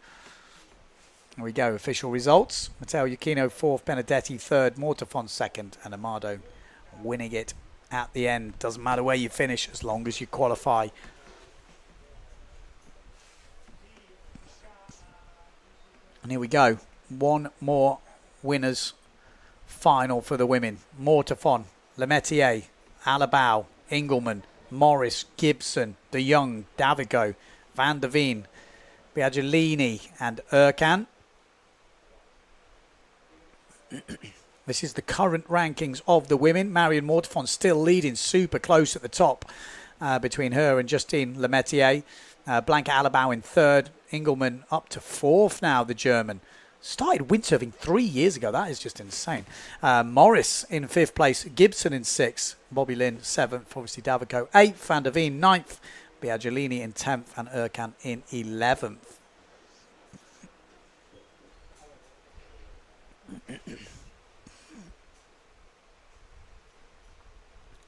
Here we go, official results. Matteo Iuchino 4th, Benedetti 3rd, Mortafon 2nd, and Amado winning it at the end. Doesn't matter where you finish as long as you qualify. And here we go. One more winners final for the women. Mortafon, Lemetier, Alabau, Engelman, Morris, Gibson, De Jong, Davigo, Van der Veen, Biaggiolini and Erkan. This is the current rankings of the women. Marion Mortafon still leading, super close at the top between her and Justine Lemetier. Blanca Alabau in 3rd. Engelman up to 4th now, the German. Started windsurfing 3 years ago. That is just insane. Morris in 5th place. Gibson in 6th. Bobby Lynn 7th. Obviously Davico 8th. Van der Veen 9th. Biaggiolini in 10th. And Erkan in 11th.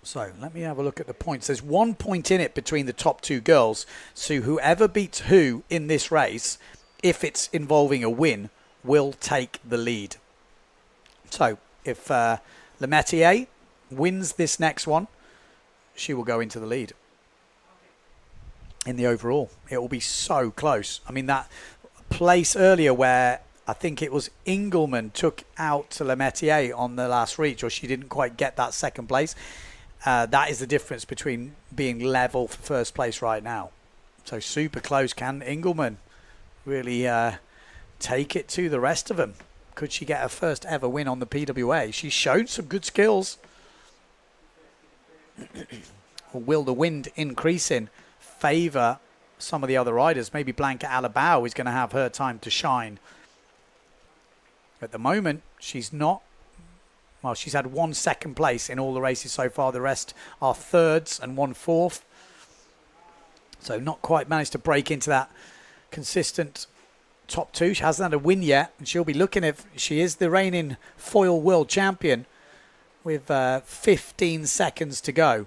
So let me have a look at the points. There's 1 point in it between the top 2 girls. So whoever beats who in this race, if it's involving a win, will take the lead. So if Lemetier wins this next one, she will go into the lead in the overall. It will be so close. I mean, that place earlier where I think it was Engelman took out to Lemetier on the last reach, or she didn't quite get that 2nd place. That is the difference between being level for 1st place right now. So super close. Can Engelman really take it to the rest of them? Could she get her first ever win on the PWA? She's shown some good skills. Or will the wind increasing favour some of the other riders? Maybe Blanca Alabau is going to have her time to shine. At the moment, she's not. Well, she's had 1 2nd place in all the races so far. The rest are 3rds and 1 4th. So not quite managed to break into that consistent top 2. She hasn't had a win yet. And she'll be looking if she is the reigning foil world champion with 15 seconds to go.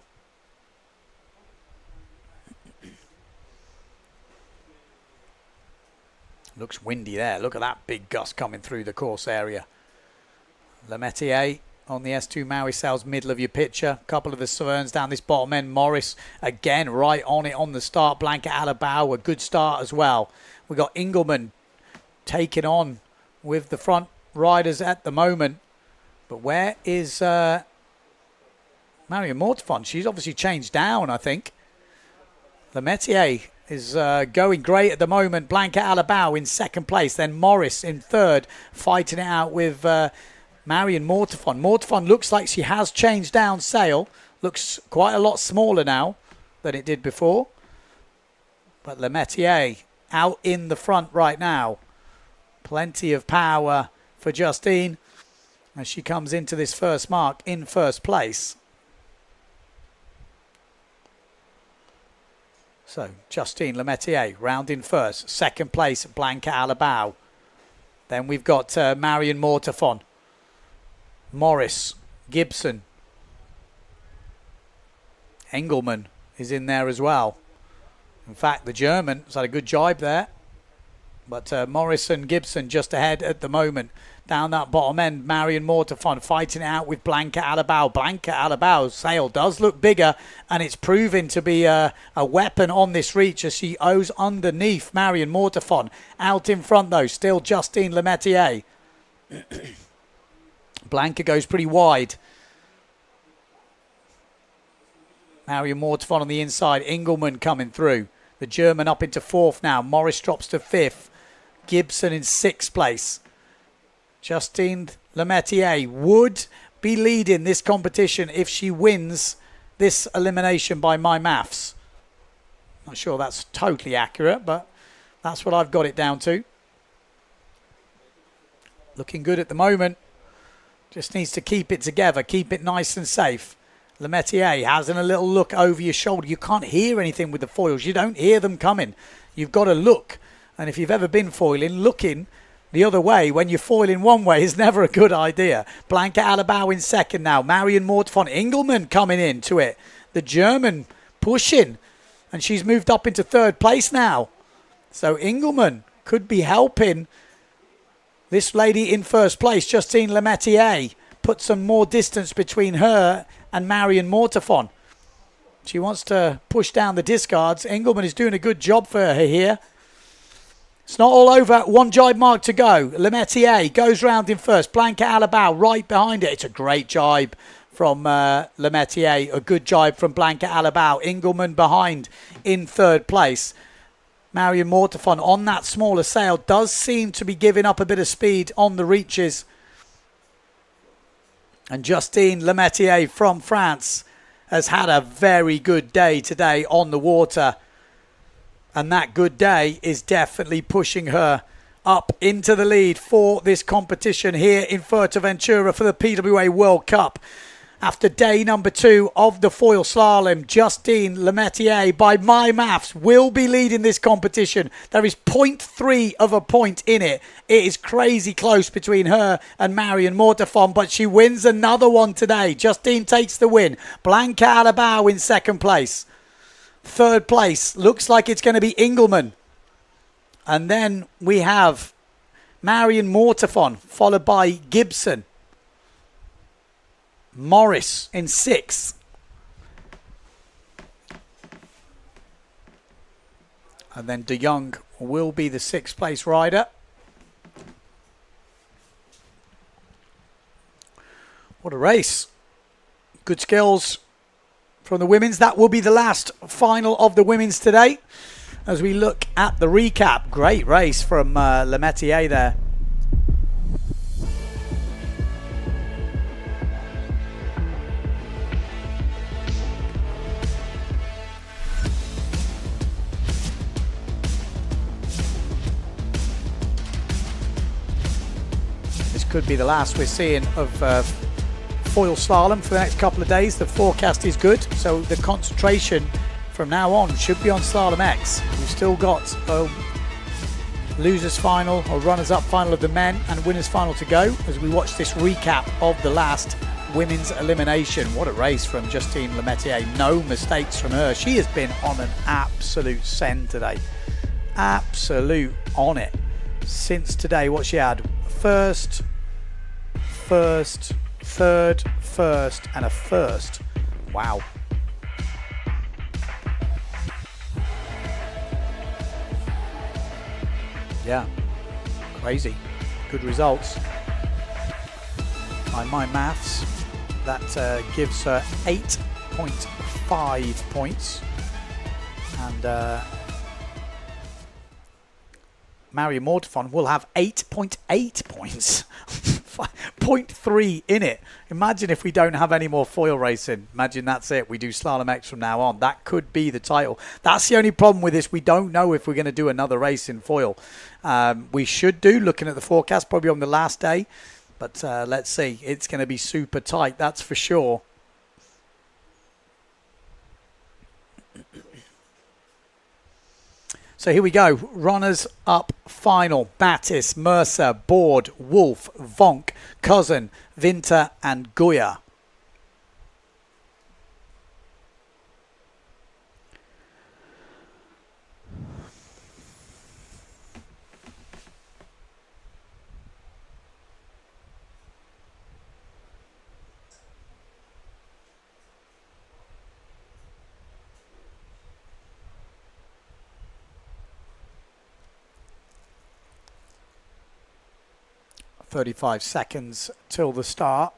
Looks windy there. Look at that big gust coming through the course area. Lemetier on the S2 Maui Sails, middle of your picture. A couple of the Saverns down this bottom end. Morris again right on it on the start. Blanca Alabau, a good start as well. We got Engelman taking on with the front riders at the moment. But where is Marion Mortafon? She's obviously changed down, I think. Lemetier is going great at the moment. Blanca Alabau in 2nd place. Then Morris in 3rd, fighting it out with Marion Mortafon. Mortafon looks like she has changed down sail. Looks quite a lot smaller now than it did before. But Lemetier out in the front right now. Plenty of power for Justine as she comes into this first mark in 1st place. So Justine Lemetier rounding 1st. 2nd place, Blanca Alabau. Then we've got Marion Mortafon. Morris, Gibson. Engelman is in there as well. In fact, the German has had a good jibe there. But Morris and Gibson just ahead at the moment. Down that bottom end, Marion Mortafon fighting it out with Blanca Alabau. Blanca Alabau's sail does look bigger, and it's proven to be a weapon on this reach as she owes underneath Marion Mortafon. Out in front, though, still Justine Lemetier. Blanca goes pretty wide. Marion Mortafon on the inside. Engelman coming through. The German up into 4th now. Morris drops to 5th. Gibson in 6th place. Justine Lemetier would be leading this competition if she wins this elimination by my maths. Not sure that's totally accurate, but that's what I've got it down to. Looking good at the moment. Just needs to keep it together, keep it nice and safe. Lemetier having a little look over your shoulder. You can't hear anything with the foils. You don't hear them coming. You've got to look. And if you've ever been foiling, looking the other way when you're foiling one way is never a good idea. Blanca Alabau in 2nd now. Marion Mortafon. Engelman coming into it. The German pushing. And she's moved up into 3rd place now. So Engelman could be helping This lady in first place, Justine Lemaitre, put some more distance between her and Marion Mortafon. She wants to push down the discards. Engelman is doing a good job for her here. It's not all over. One jibe mark to go. Lemaitre goes round in first. Blanca Alabau right behind it. It's a great jibe from Lemaitre. A good jibe from Blanca Alabau. Engelman behind in third place. Marion Mortafon on that smaller sail does seem to be giving up a bit of speed on the reaches. And Justine Lemaitre from France has had a very good day today on the water. And that good day is definitely pushing her up into the lead for this competition here in Fuerteventura for the PWA World Cup. After day number 2 of the foil slalom, Justine Lemaitre, by my maths, will be leading this competition. There is 0.3 of a point in it. It is crazy close between her and Marion Mortafon, but she wins another one today. Justine takes the win. Blanca Alabau in second place. Third place looks like it's going to be Engelman. And then we have Marion Mortafon, followed by Gibson. Morris in 6th. And then De Jong will be the 6th place rider. What a race. Good skills from the women's. That will be the last final of the women's today. As we look at the recap. Great race from Lemaitre there. Could be the last we're seeing of foil slalom for the next couple of days. The forecast is good, so the concentration from now on should be on Slalom X. We've still got a losers final or runners up final of the men and winners final to go as we watch this recap of the last women's elimination. What a race from Justine Lemaitre. No mistakes from her. She has been on an absolute send today. Absolute on it. Since today, what she had? First, third, first, and a first. Wow. Yeah, crazy. Good results. By my maths, that gives her 8.5 points. And Marion Mortafon will have 8.8 points. 0.3 in it. Imagine if we don't have any more foil racing. Imagine that's it. We do Slalom X from now on. That could be the title. That's the only problem with this. We don't know if we're going to do another race in foil. We should do, looking at the forecast, probably on the last day. But let's see. It's going to be super tight, that's for sure. So here we go. Runners up final. Battis, Mercer, Board, Wolf, Vonk, Cousin, Winter and Goya. .35 seconds till the start.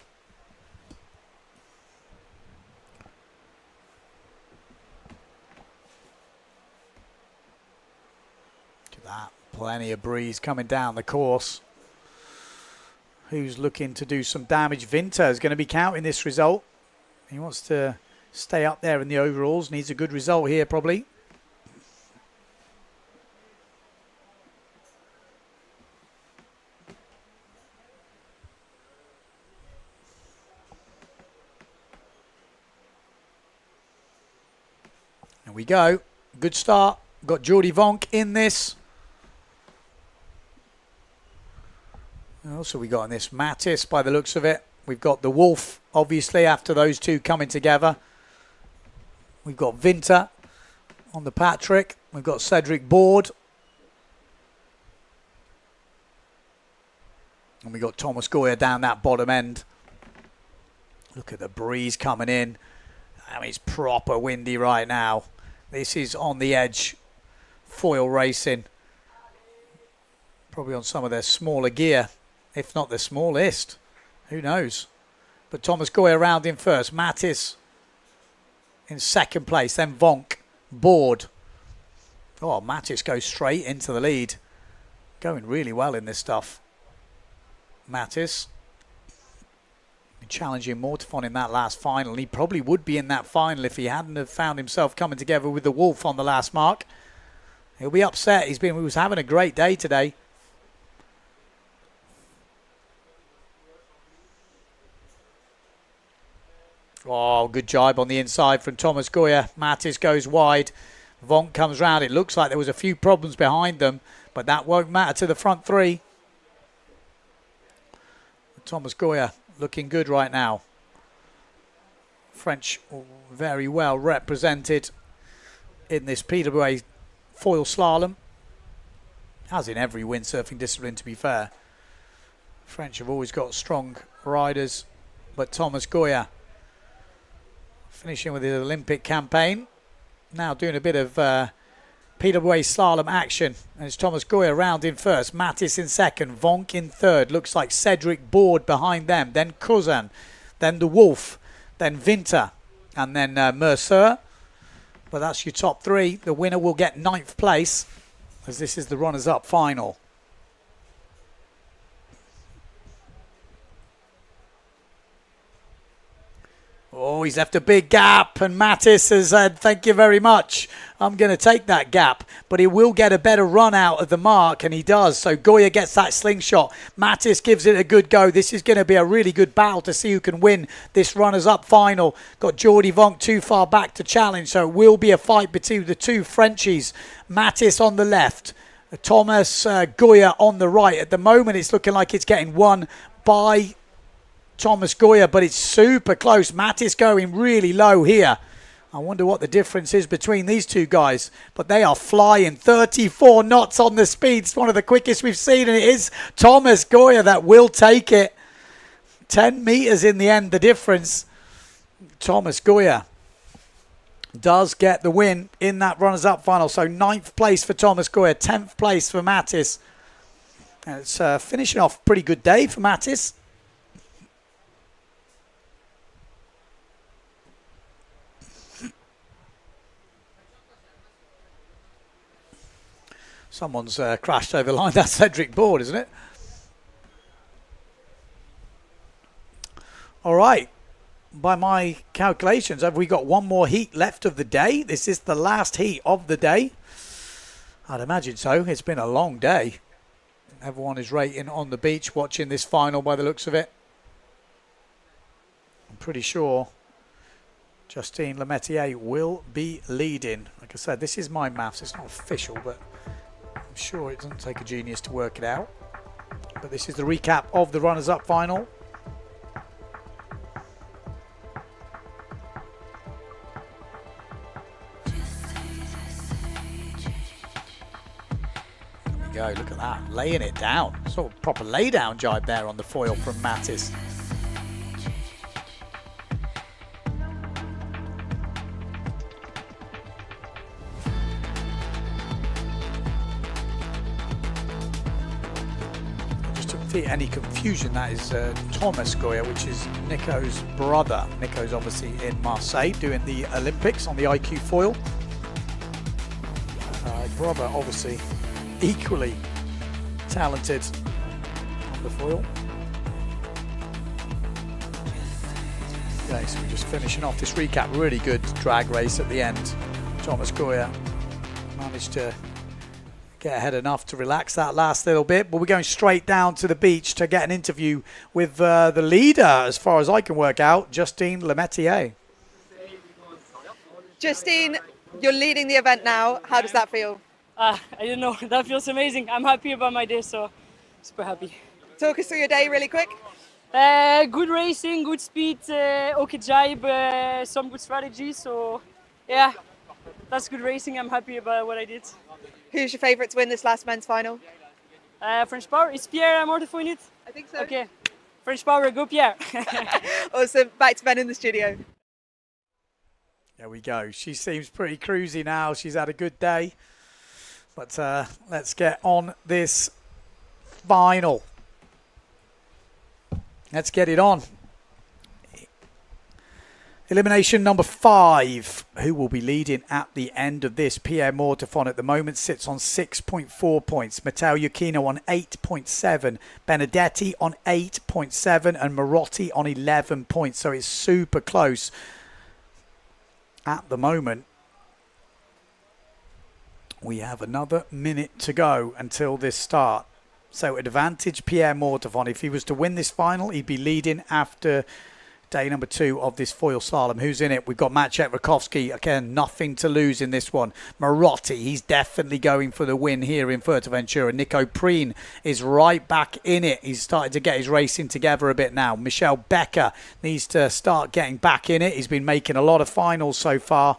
Look at that. Plenty of breeze coming down the course. Who's looking to do some damage? Winter is going to be counting this result. He wants to stay up there in the overalls. Needs a good result here probably. There we go. Good start. Got Jordi Vonk in this. Also we got in this Mattis by the looks of it. We've got the Wolf, obviously, after those two coming together. We've got Winter on the Patrick. We've got Cedric Board. And we got Thomas Goya down that bottom end. Look at the breeze coming in. I mean, it's proper windy right now. This is on the edge foil racing. Probably on some of their smaller gear, if not the smallest. Who knows? But Thomas Goya round in first. Mattis in second place. Then Vonk, Board. Oh, Mattis goes straight into the lead. Going really well in this stuff. Mattis challenging Mortifon in that last final. He probably would be in that final if he hadn't have found himself coming together with the Wolf on the last mark. He'll be upset. He was having a great day today. Oh, good jibe on the inside from Thomas Goya. Mattis goes wide. Vonk comes round. It looks like there was a few problems behind them, but that won't matter to the front three. Thomas Goya looking good right now. French very well represented in this PWA foil slalom, as in every windsurfing discipline, to be fair. French have always got strong riders, but Thomas Goya finishing with his Olympic campaign. Now doing a bit of PWA slalom action. And it's Thomas Goya round in first. Mattis in second. Vonk in third. Looks like Cedric Board behind them. Then Cousin. Then the Wolf. Then Winter. And then Mercer. But that's your top three. The winner will get 9th place, as this is the runners-up final. Oh, he's left a big gap, and Mattis has said, thank you very much. I'm going to take that gap, but he will get a better run out of the mark, and he does. So Goya gets that slingshot. Mattis gives it a good go. This is going to be a really good battle to see who can win this runners-up final. Got Jordi Vonk too far back to challenge, so it will be a fight between the two Frenchies. Mattis on the left, Thomas Goya on the right. At the moment, it's looking like it's getting won by Thomas Goya, but it's super close. Mattis going really low here. I wonder what the difference is between these two guys, but they are flying. 34 knots on the speed. It's one of the quickest we've seen, and it is Thomas Goya that will take it. 10 meters in the end, the difference. Thomas Goya does get the win in that runners-up final. So 9th place for Thomas Goya, 10th place for Mattis. And it's finishing off a pretty good day for Mattis. Someone's crashed over the line. That's Cedric Board, isn't it? All right. By my calculations, have we got one more heat left of the day? This is the last heat of the day. I'd imagine so. It's been a long day. Everyone is rating on the beach watching this final by the looks of it. I'm pretty sure Justine Lemaitre will be leading. Like I said, this is my maths. It's not official, but I'm sure it doesn't take a genius to work it out. But this is the recap of the runners-up final. There we go, look at that, laying it down. Sort of proper lay-down jibe there on the foil from Mattis. Any confusion, that is Thomas Goya, which is Nico's brother. Nico's obviously in Marseille doing the Olympics on the IQ foil. Brother obviously equally talented on the foil. Okay, so we're just finishing off this recap. Really good drag race at the end. Thomas Goya managed to get ahead enough to relax that last little bit, but we're going straight down to the beach to get an interview with the leader, as far as I can work out, Justine Lemaitre. Justine, you're leading the event now. How does that feel? I don't know. That feels amazing. I'm happy about my day, so super happy. Talk us through your day really quick. Good racing, good speed, okay jibe, some good strategy. So yeah, that's good racing. I'm happy about what I did. Who's your favourite to win this last men's final? French power. Is Pierre more in it? I think so. Okay. French power, go Pierre. Awesome. Back to Ben in the studio. There we go. She seems pretty cruisy now. She's had a good day. But let's get on this final. Let's get it on. Elimination number 5. Who will be leading at the end of this? Pierre Mortefon at the moment sits on 6.4 points. Matteo Iuchino on 8.7. Benedetti on 8.7. And Marotti on 11 points. So it's super close at the moment. We have another minute to go until this start. So advantage Pierre Mortefon. If he was to win this final, he'd be leading after day number 2 of this foil slalom. Who's in it? We've got Maciej Rakowski. Again, nothing to lose in this one. Marotti, he's definitely going for the win here in Fuerteventura. Nico Preen is right back in it. He's started to get his racing together a bit now. Michel Becker needs to start getting back in it. He's been making a lot of finals so far.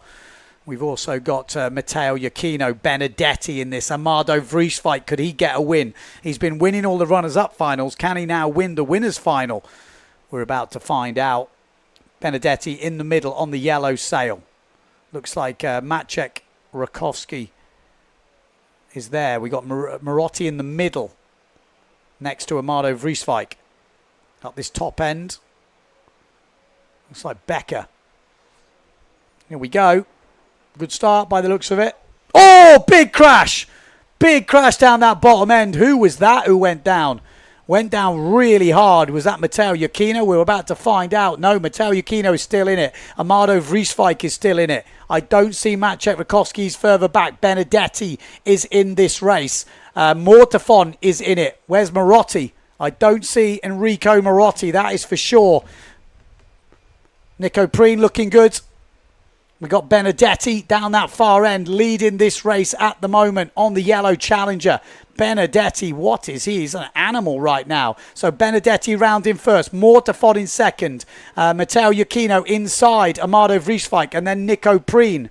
We've also got Matteo Iuchino, Benedetti in this. Amado Vrieswijk, could he get a win? He's been winning all the runners-up finals. Can he now win the winners' final? We're about to find out. Benedetti in the middle on the yellow sail. Looks like Maciej Rakowski is there. We got Marotti in the middle next to Amado Vrieswijk. Up this top end. Looks like Becker. Here we go. Good start by the looks of it. Oh, big crash. Big crash down that bottom end. Who was that who went down? Went down really hard. Was that Matteo Iuchino? We're about to find out. No, Matteo Iuchino is still in it. Amado Vrieswijk is still in it. I don't see Maciej Rakowski. He's further back. Benedetti is in this race. Mortefon is in it. Where's Marotti? I don't see Enrico Marotti. That is for sure. Nico Preen looking good. We got Benedetti down that far end leading this race at the moment on the yellow Challenger. Benedetti, what is he? He's an animal right now. So Benedetti round in first. Mortefon in second. Matteo Iuchino inside. Amado Vrieswijk and then Nico Preen.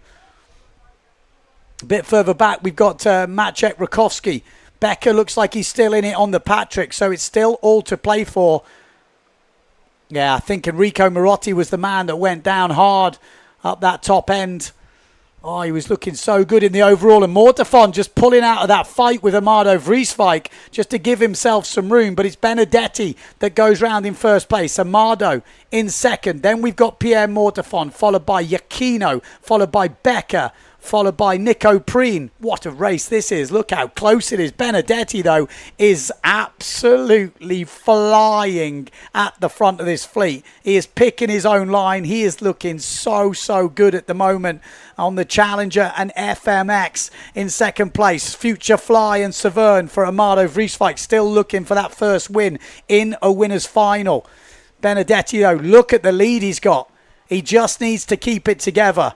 A bit further back we've got Maciej Rakowski. Becker looks like he's still in it on the Patrick. So it's still all to play for. Yeah, I think Enrico Marotti was the man that went down hard up that top end. Oh, he was looking so good in the overall. And Mortefon just pulling out of that fight with Amado Vrieswijk just to give himself some room. But it's Benedetti that goes round in first place. Amado in second. Then we've got Pierre Mortefon, followed by Iuchino, followed by Becker, followed by Nico Preen. What a race this is. Look how close it is. Benedetti, though, is absolutely flying at the front of this fleet. He is picking his own line. He is looking so, so good at the moment on the Challenger and FMX in second place. Future Fly and Severn for Amado Vrieswijk, still looking for that first win in a winner's final. Benedetti, though, look at the lead he's got. He just needs to keep it together.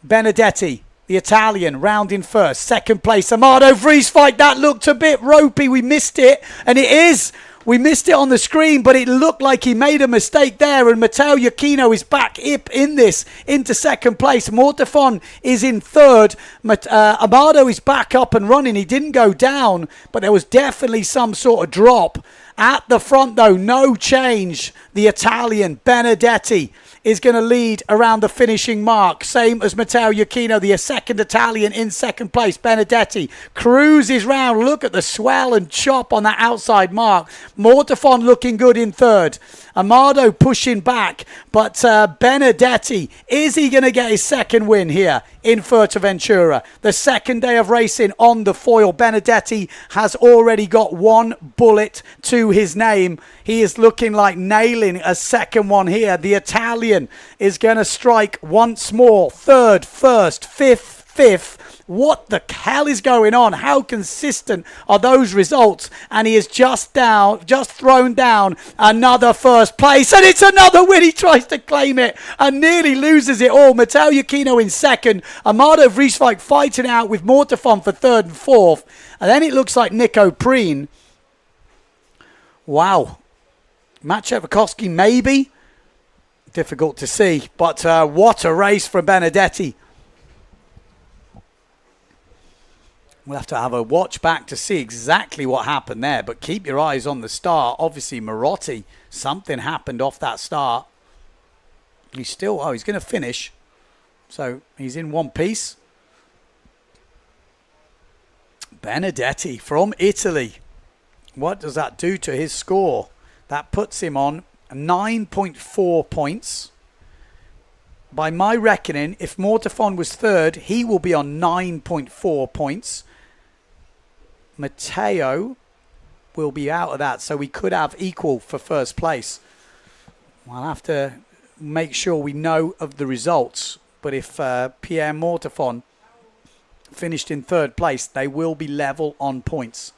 Benedetti, the Italian, round in first. Second place, Amado Vrieswijk. That looked a bit ropey. We missed it. And it is. We missed it on the screen, but it looked like he made a mistake there. And Matteo Iuchino is back in this into second place. Mortefon is in third. Amado is back up and running. He didn't go down, but there was definitely some sort of drop. At the front, though, no change. The Italian, Benedetti, is going to lead around the finishing mark. Same as Matteo Iuchino, the second Italian in second place. Benedetti cruises round. Look at the swell and chop on that outside mark. Mortefon looking good in third. Amado pushing back. But Benedetti, is he going to get his second win here in Fuerteventura? The second day of racing on the foil. Benedetti has already got one bullet to his name. He is looking like nailing a second one here. The Italian is going to strike once more. Third, first, fifth. What the hell is going on? How consistent are those results? And he is just thrown down another first place. And it's another win. He tries to claim it and nearly loses it all. Matteo Iuchino in second. Amado Vrieswijk fighting out with Mortefon for third and fourth. And then it looks like Nico Preen. Wow. Maciej Rakowski maybe. Difficult to see. But what a race from Benedetti. We'll have to have a watch back to see exactly what happened there, but keep your eyes on the start. Obviously, Marotti, something happened off that start. He's still, he's going to finish. So he's in one piece. Benedetti from Italy. What does that do to his score? That puts him on 9.4 points. By my reckoning, if Mortafon was third, he will be on 9.4 points. Matteo will be out of that, so we could have equal for first place. We'll have to make sure we know of the results. But if Pierre Mortafon finished in third place, they will be level on points.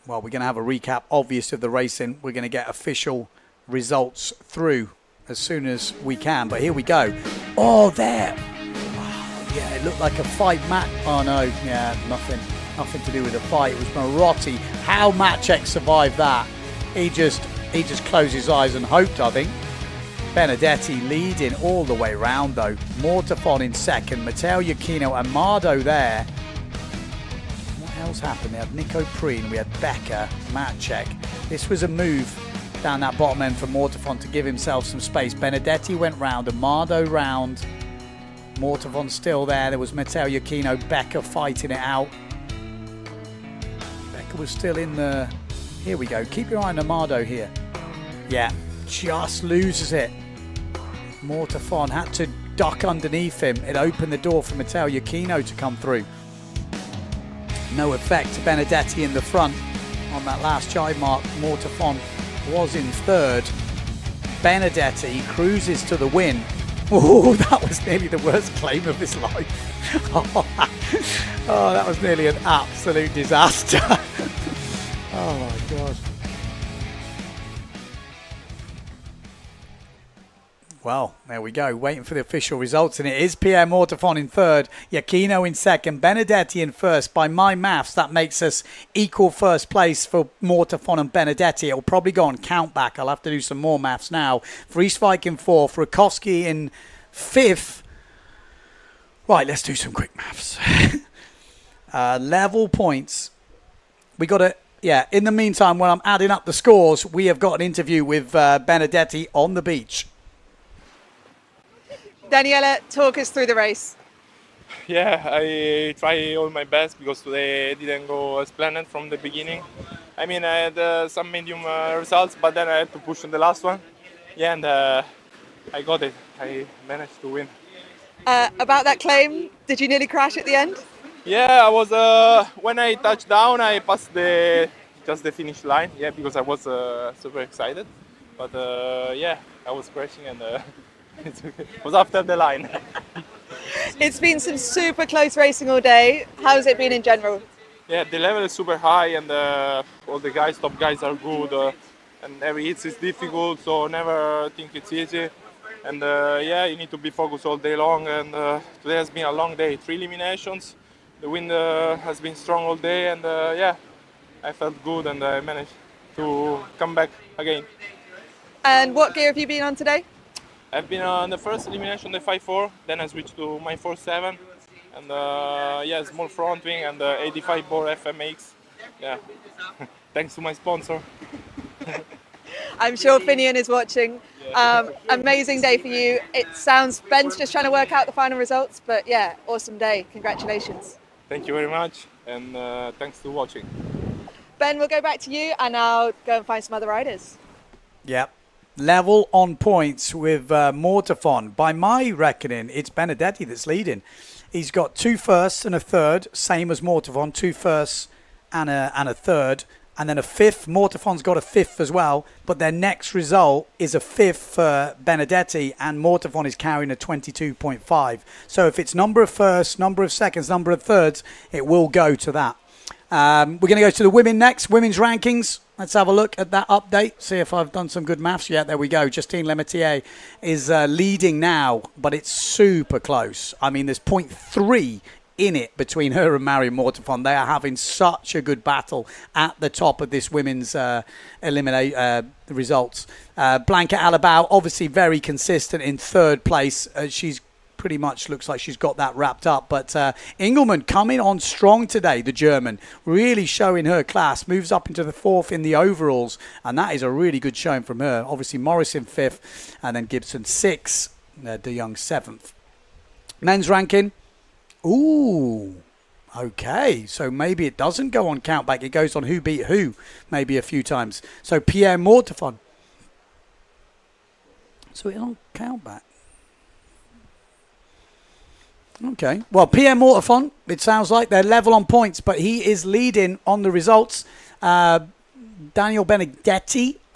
Well, we're going to have a recap, obvious, of the racing. We're going to get official results through as soon as we can. But here we go. Oh, there. Wow, yeah, it looked like a fight match. Oh, no. Yeah, nothing to do with a fight. It was Marotti. How Matchek survived that? He just closed his eyes and hoped, I think. Benedetti leading all the way round, though. Mortafon in second. Matteo Iachino and Mardo there. What else happened? We had Nico Preen, we had Becker, Matchek. This was a move down that bottom end for Mortafon to give himself some space. Benedetti went round, Amado round. Mortafon still there. There was Matteo Iachino, Becker fighting it out. Becker was still in the... Here we go. Keep your eye on Amado here. Yeah, just loses it. Mortafon had to duck underneath him. It opened the door for Matteo Iachino to come through. No effect to Benedetti in the front on that last jibe mark. Mortafon was in third. Benedetti cruises to the win. Oh, that was nearly the worst claim of his life. Oh, that was nearly an absolute disaster. Oh my God. Well, there we go. Waiting for the official results, and it is Pierre Mortafon in third, Iachino in second, Benedetti in first. By my maths, that makes us equal first place for Mortafon and Benedetti. It'll probably go on count back. I'll have to do some more maths now. Vrieswijk in fourth, Rakowski in fifth. Right, let's do some quick maths. Level points. We got to... Yeah, in the meantime, when I'm adding up the scores, we have got an interview with Benedetti on the beach. Daniela, talk us through the race. Yeah, I try all my best because today didn't go as planned from the beginning. I mean, I had some medium results, but then I had to push in the last one. Yeah, and I got it. I managed to win. About that claim, did you nearly crash at the end? Yeah, I was. When I touched down, I passed just the finish line. Yeah, because I was super excited. But yeah, I was crashing and it was after the line. It's been some super close racing all day. How's it been in general? Yeah, the level is super high and all the guys, top guys are good. And every hit is difficult, so never think it's easy. And yeah, you need to be focused all day long. And today has been a long day. 3 eliminations. The wind has been strong all day, and yeah, I felt good and I managed to come back again. And what gear have you been on today? I've been on the first elimination, the 5.4, then I switched to my 4.7, and yeah, small front wing and 85 bore FMX. Yeah, thanks to my sponsor. I'm sure Finian is watching. Amazing day for you. It sounds Ben's just trying to work out the final results, but yeah, awesome day. Congratulations. Thank you very much, and thanks for watching. Ben, we'll go back to you, and I'll go and find some other riders. Yep. Level on points with Mortafon. By my reckoning, it's Benedetti that's leading. He's got 2 firsts and a third, same as Mortafon, 2 firsts and a third, and then a fifth. Mortafon's got a fifth as well, but their next result is a fifth for Benedetti, and Mortafon is carrying a 22.5. So if it's number of firsts, number of seconds, number of thirds, it will go to that. We're going to go to the women next, women's rankings. Let's have a look at that update, see if I've done some good maths. Yeah, there we go. Justine Lemaitre is leading now, but it's super close. I mean, there's 0.3 in it between her and Marion Mortefon. They are having such a good battle at the top of this women's results. Blanca Alabao, obviously very consistent in third place. She's pretty much looks like she's got that wrapped up. But Engelmann coming on strong today, the German, really showing her class, moves up into the fourth in the overalls, and that is a really good showing from her. Obviously Morrison fifth, and then Gibson sixth, De Jong seventh. Men's ranking. Ooh, okay. So maybe it doesn't go on countback. It goes on who beat who, maybe a few times. So Pierre Mortefon. So it's on countback. Okay. Well, Pierre Mortefon, it sounds like they're level on points, but he is leading on the results. Daniela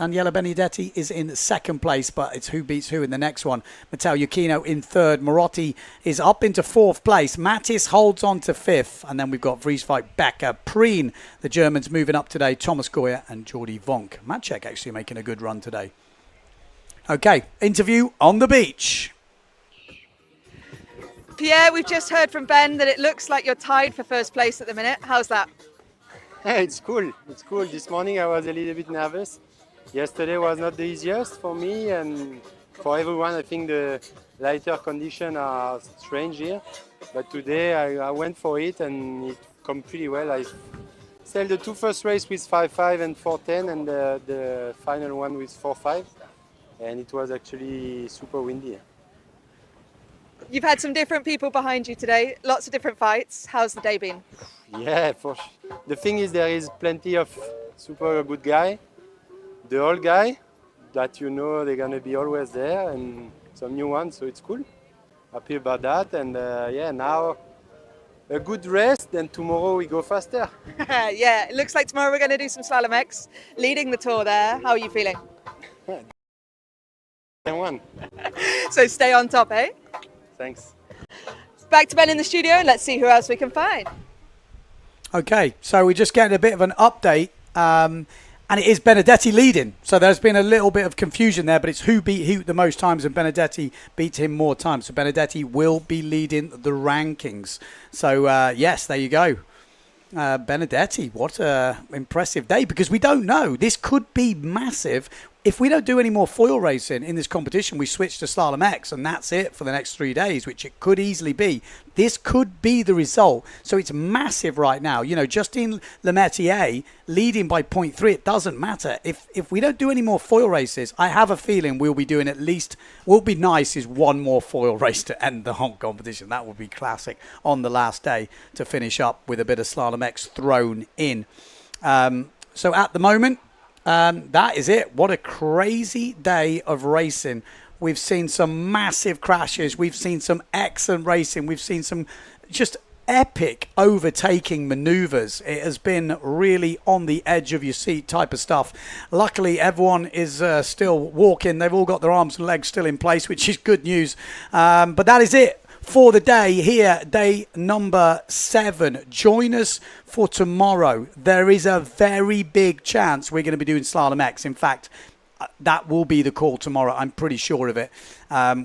Benedetti is in second place, but it's who beats who in the next one. Matteo Iuchino in third. Marotti is up into fourth place. Mattis holds on to fifth. And then we've got Vrieswijk, Becker, Preen. The Germans moving up today. Thomas Goyer and Jordi Vonk. Maciek actually making a good run today. Okay, interview on the beach. Pierre, we've just heard from Ben that it looks like you're tied for first place at the minute. How's that? Hey, it's cool. It's cool. This morning I was a little bit nervous. Yesterday was not the easiest for me and for everyone. I think the lighter conditions are strange here. But today I went for it and it come pretty well. I sailed the two first race with 5.5 and 4.10 and the final one with 4.5. And it was actually super windy. You've had some different people behind you today, lots of different fights. How's the day been? Yeah, for sure. The thing is there is plenty of super good guy. The old guy that you know they're going to be always there and some new ones, so it's cool. Happy about that. And yeah, now a good rest, then tomorrow we go faster. Yeah, it looks like tomorrow we're going to do some Slalom X, leading the tour there. How are you feeling? One. So stay on top, eh? Thanks. Back to Ben in the studio and let's see who else we can find. Okay, so we're just getting a bit of an update. And it is Benedetti leading. So there's been a little bit of confusion there, but it's who beat who the most times, and Benedetti beat him more times. So Benedetti will be leading the rankings. So, yes, there you go. Benedetti, what a impressive day, because we don't know. This could be massive. If we don't do any more foil racing in this competition, we switch to Slalom X and that's it for the next 3 days, which it could easily be. This could be the result. So it's massive right now. You know, Justine Lemaitre leading by 0.3. It doesn't matter. If we don't do any more foil races, I have a feeling we'll be doing at least, what would be nice is one more foil race to end the whole competition. That would be classic on the last day to finish up with a bit of Slalom X thrown in. So at the moment, that is it. What a crazy day of racing. We've seen some massive crashes. We've seen some excellent racing. We've seen some just epic overtaking maneuvers. It has been really on the edge of your seat type of stuff. Luckily, everyone is still walking. They've all got their arms and legs still in place, which is good news. But that is it for the day here, day number 7. Join us for tomorrow. There is a very big chance we're going to be doing Slalom X. In fact, that will be the call tomorrow. I'm pretty sure of it.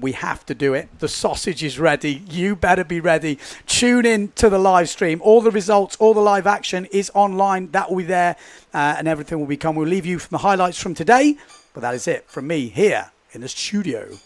We have to do it. The sausage is ready. You better be ready. Tune in to the live stream. All the results, all the live action is online. That will be there and everything will become. We'll leave you from the highlights from today. But that is it from me here in the studio.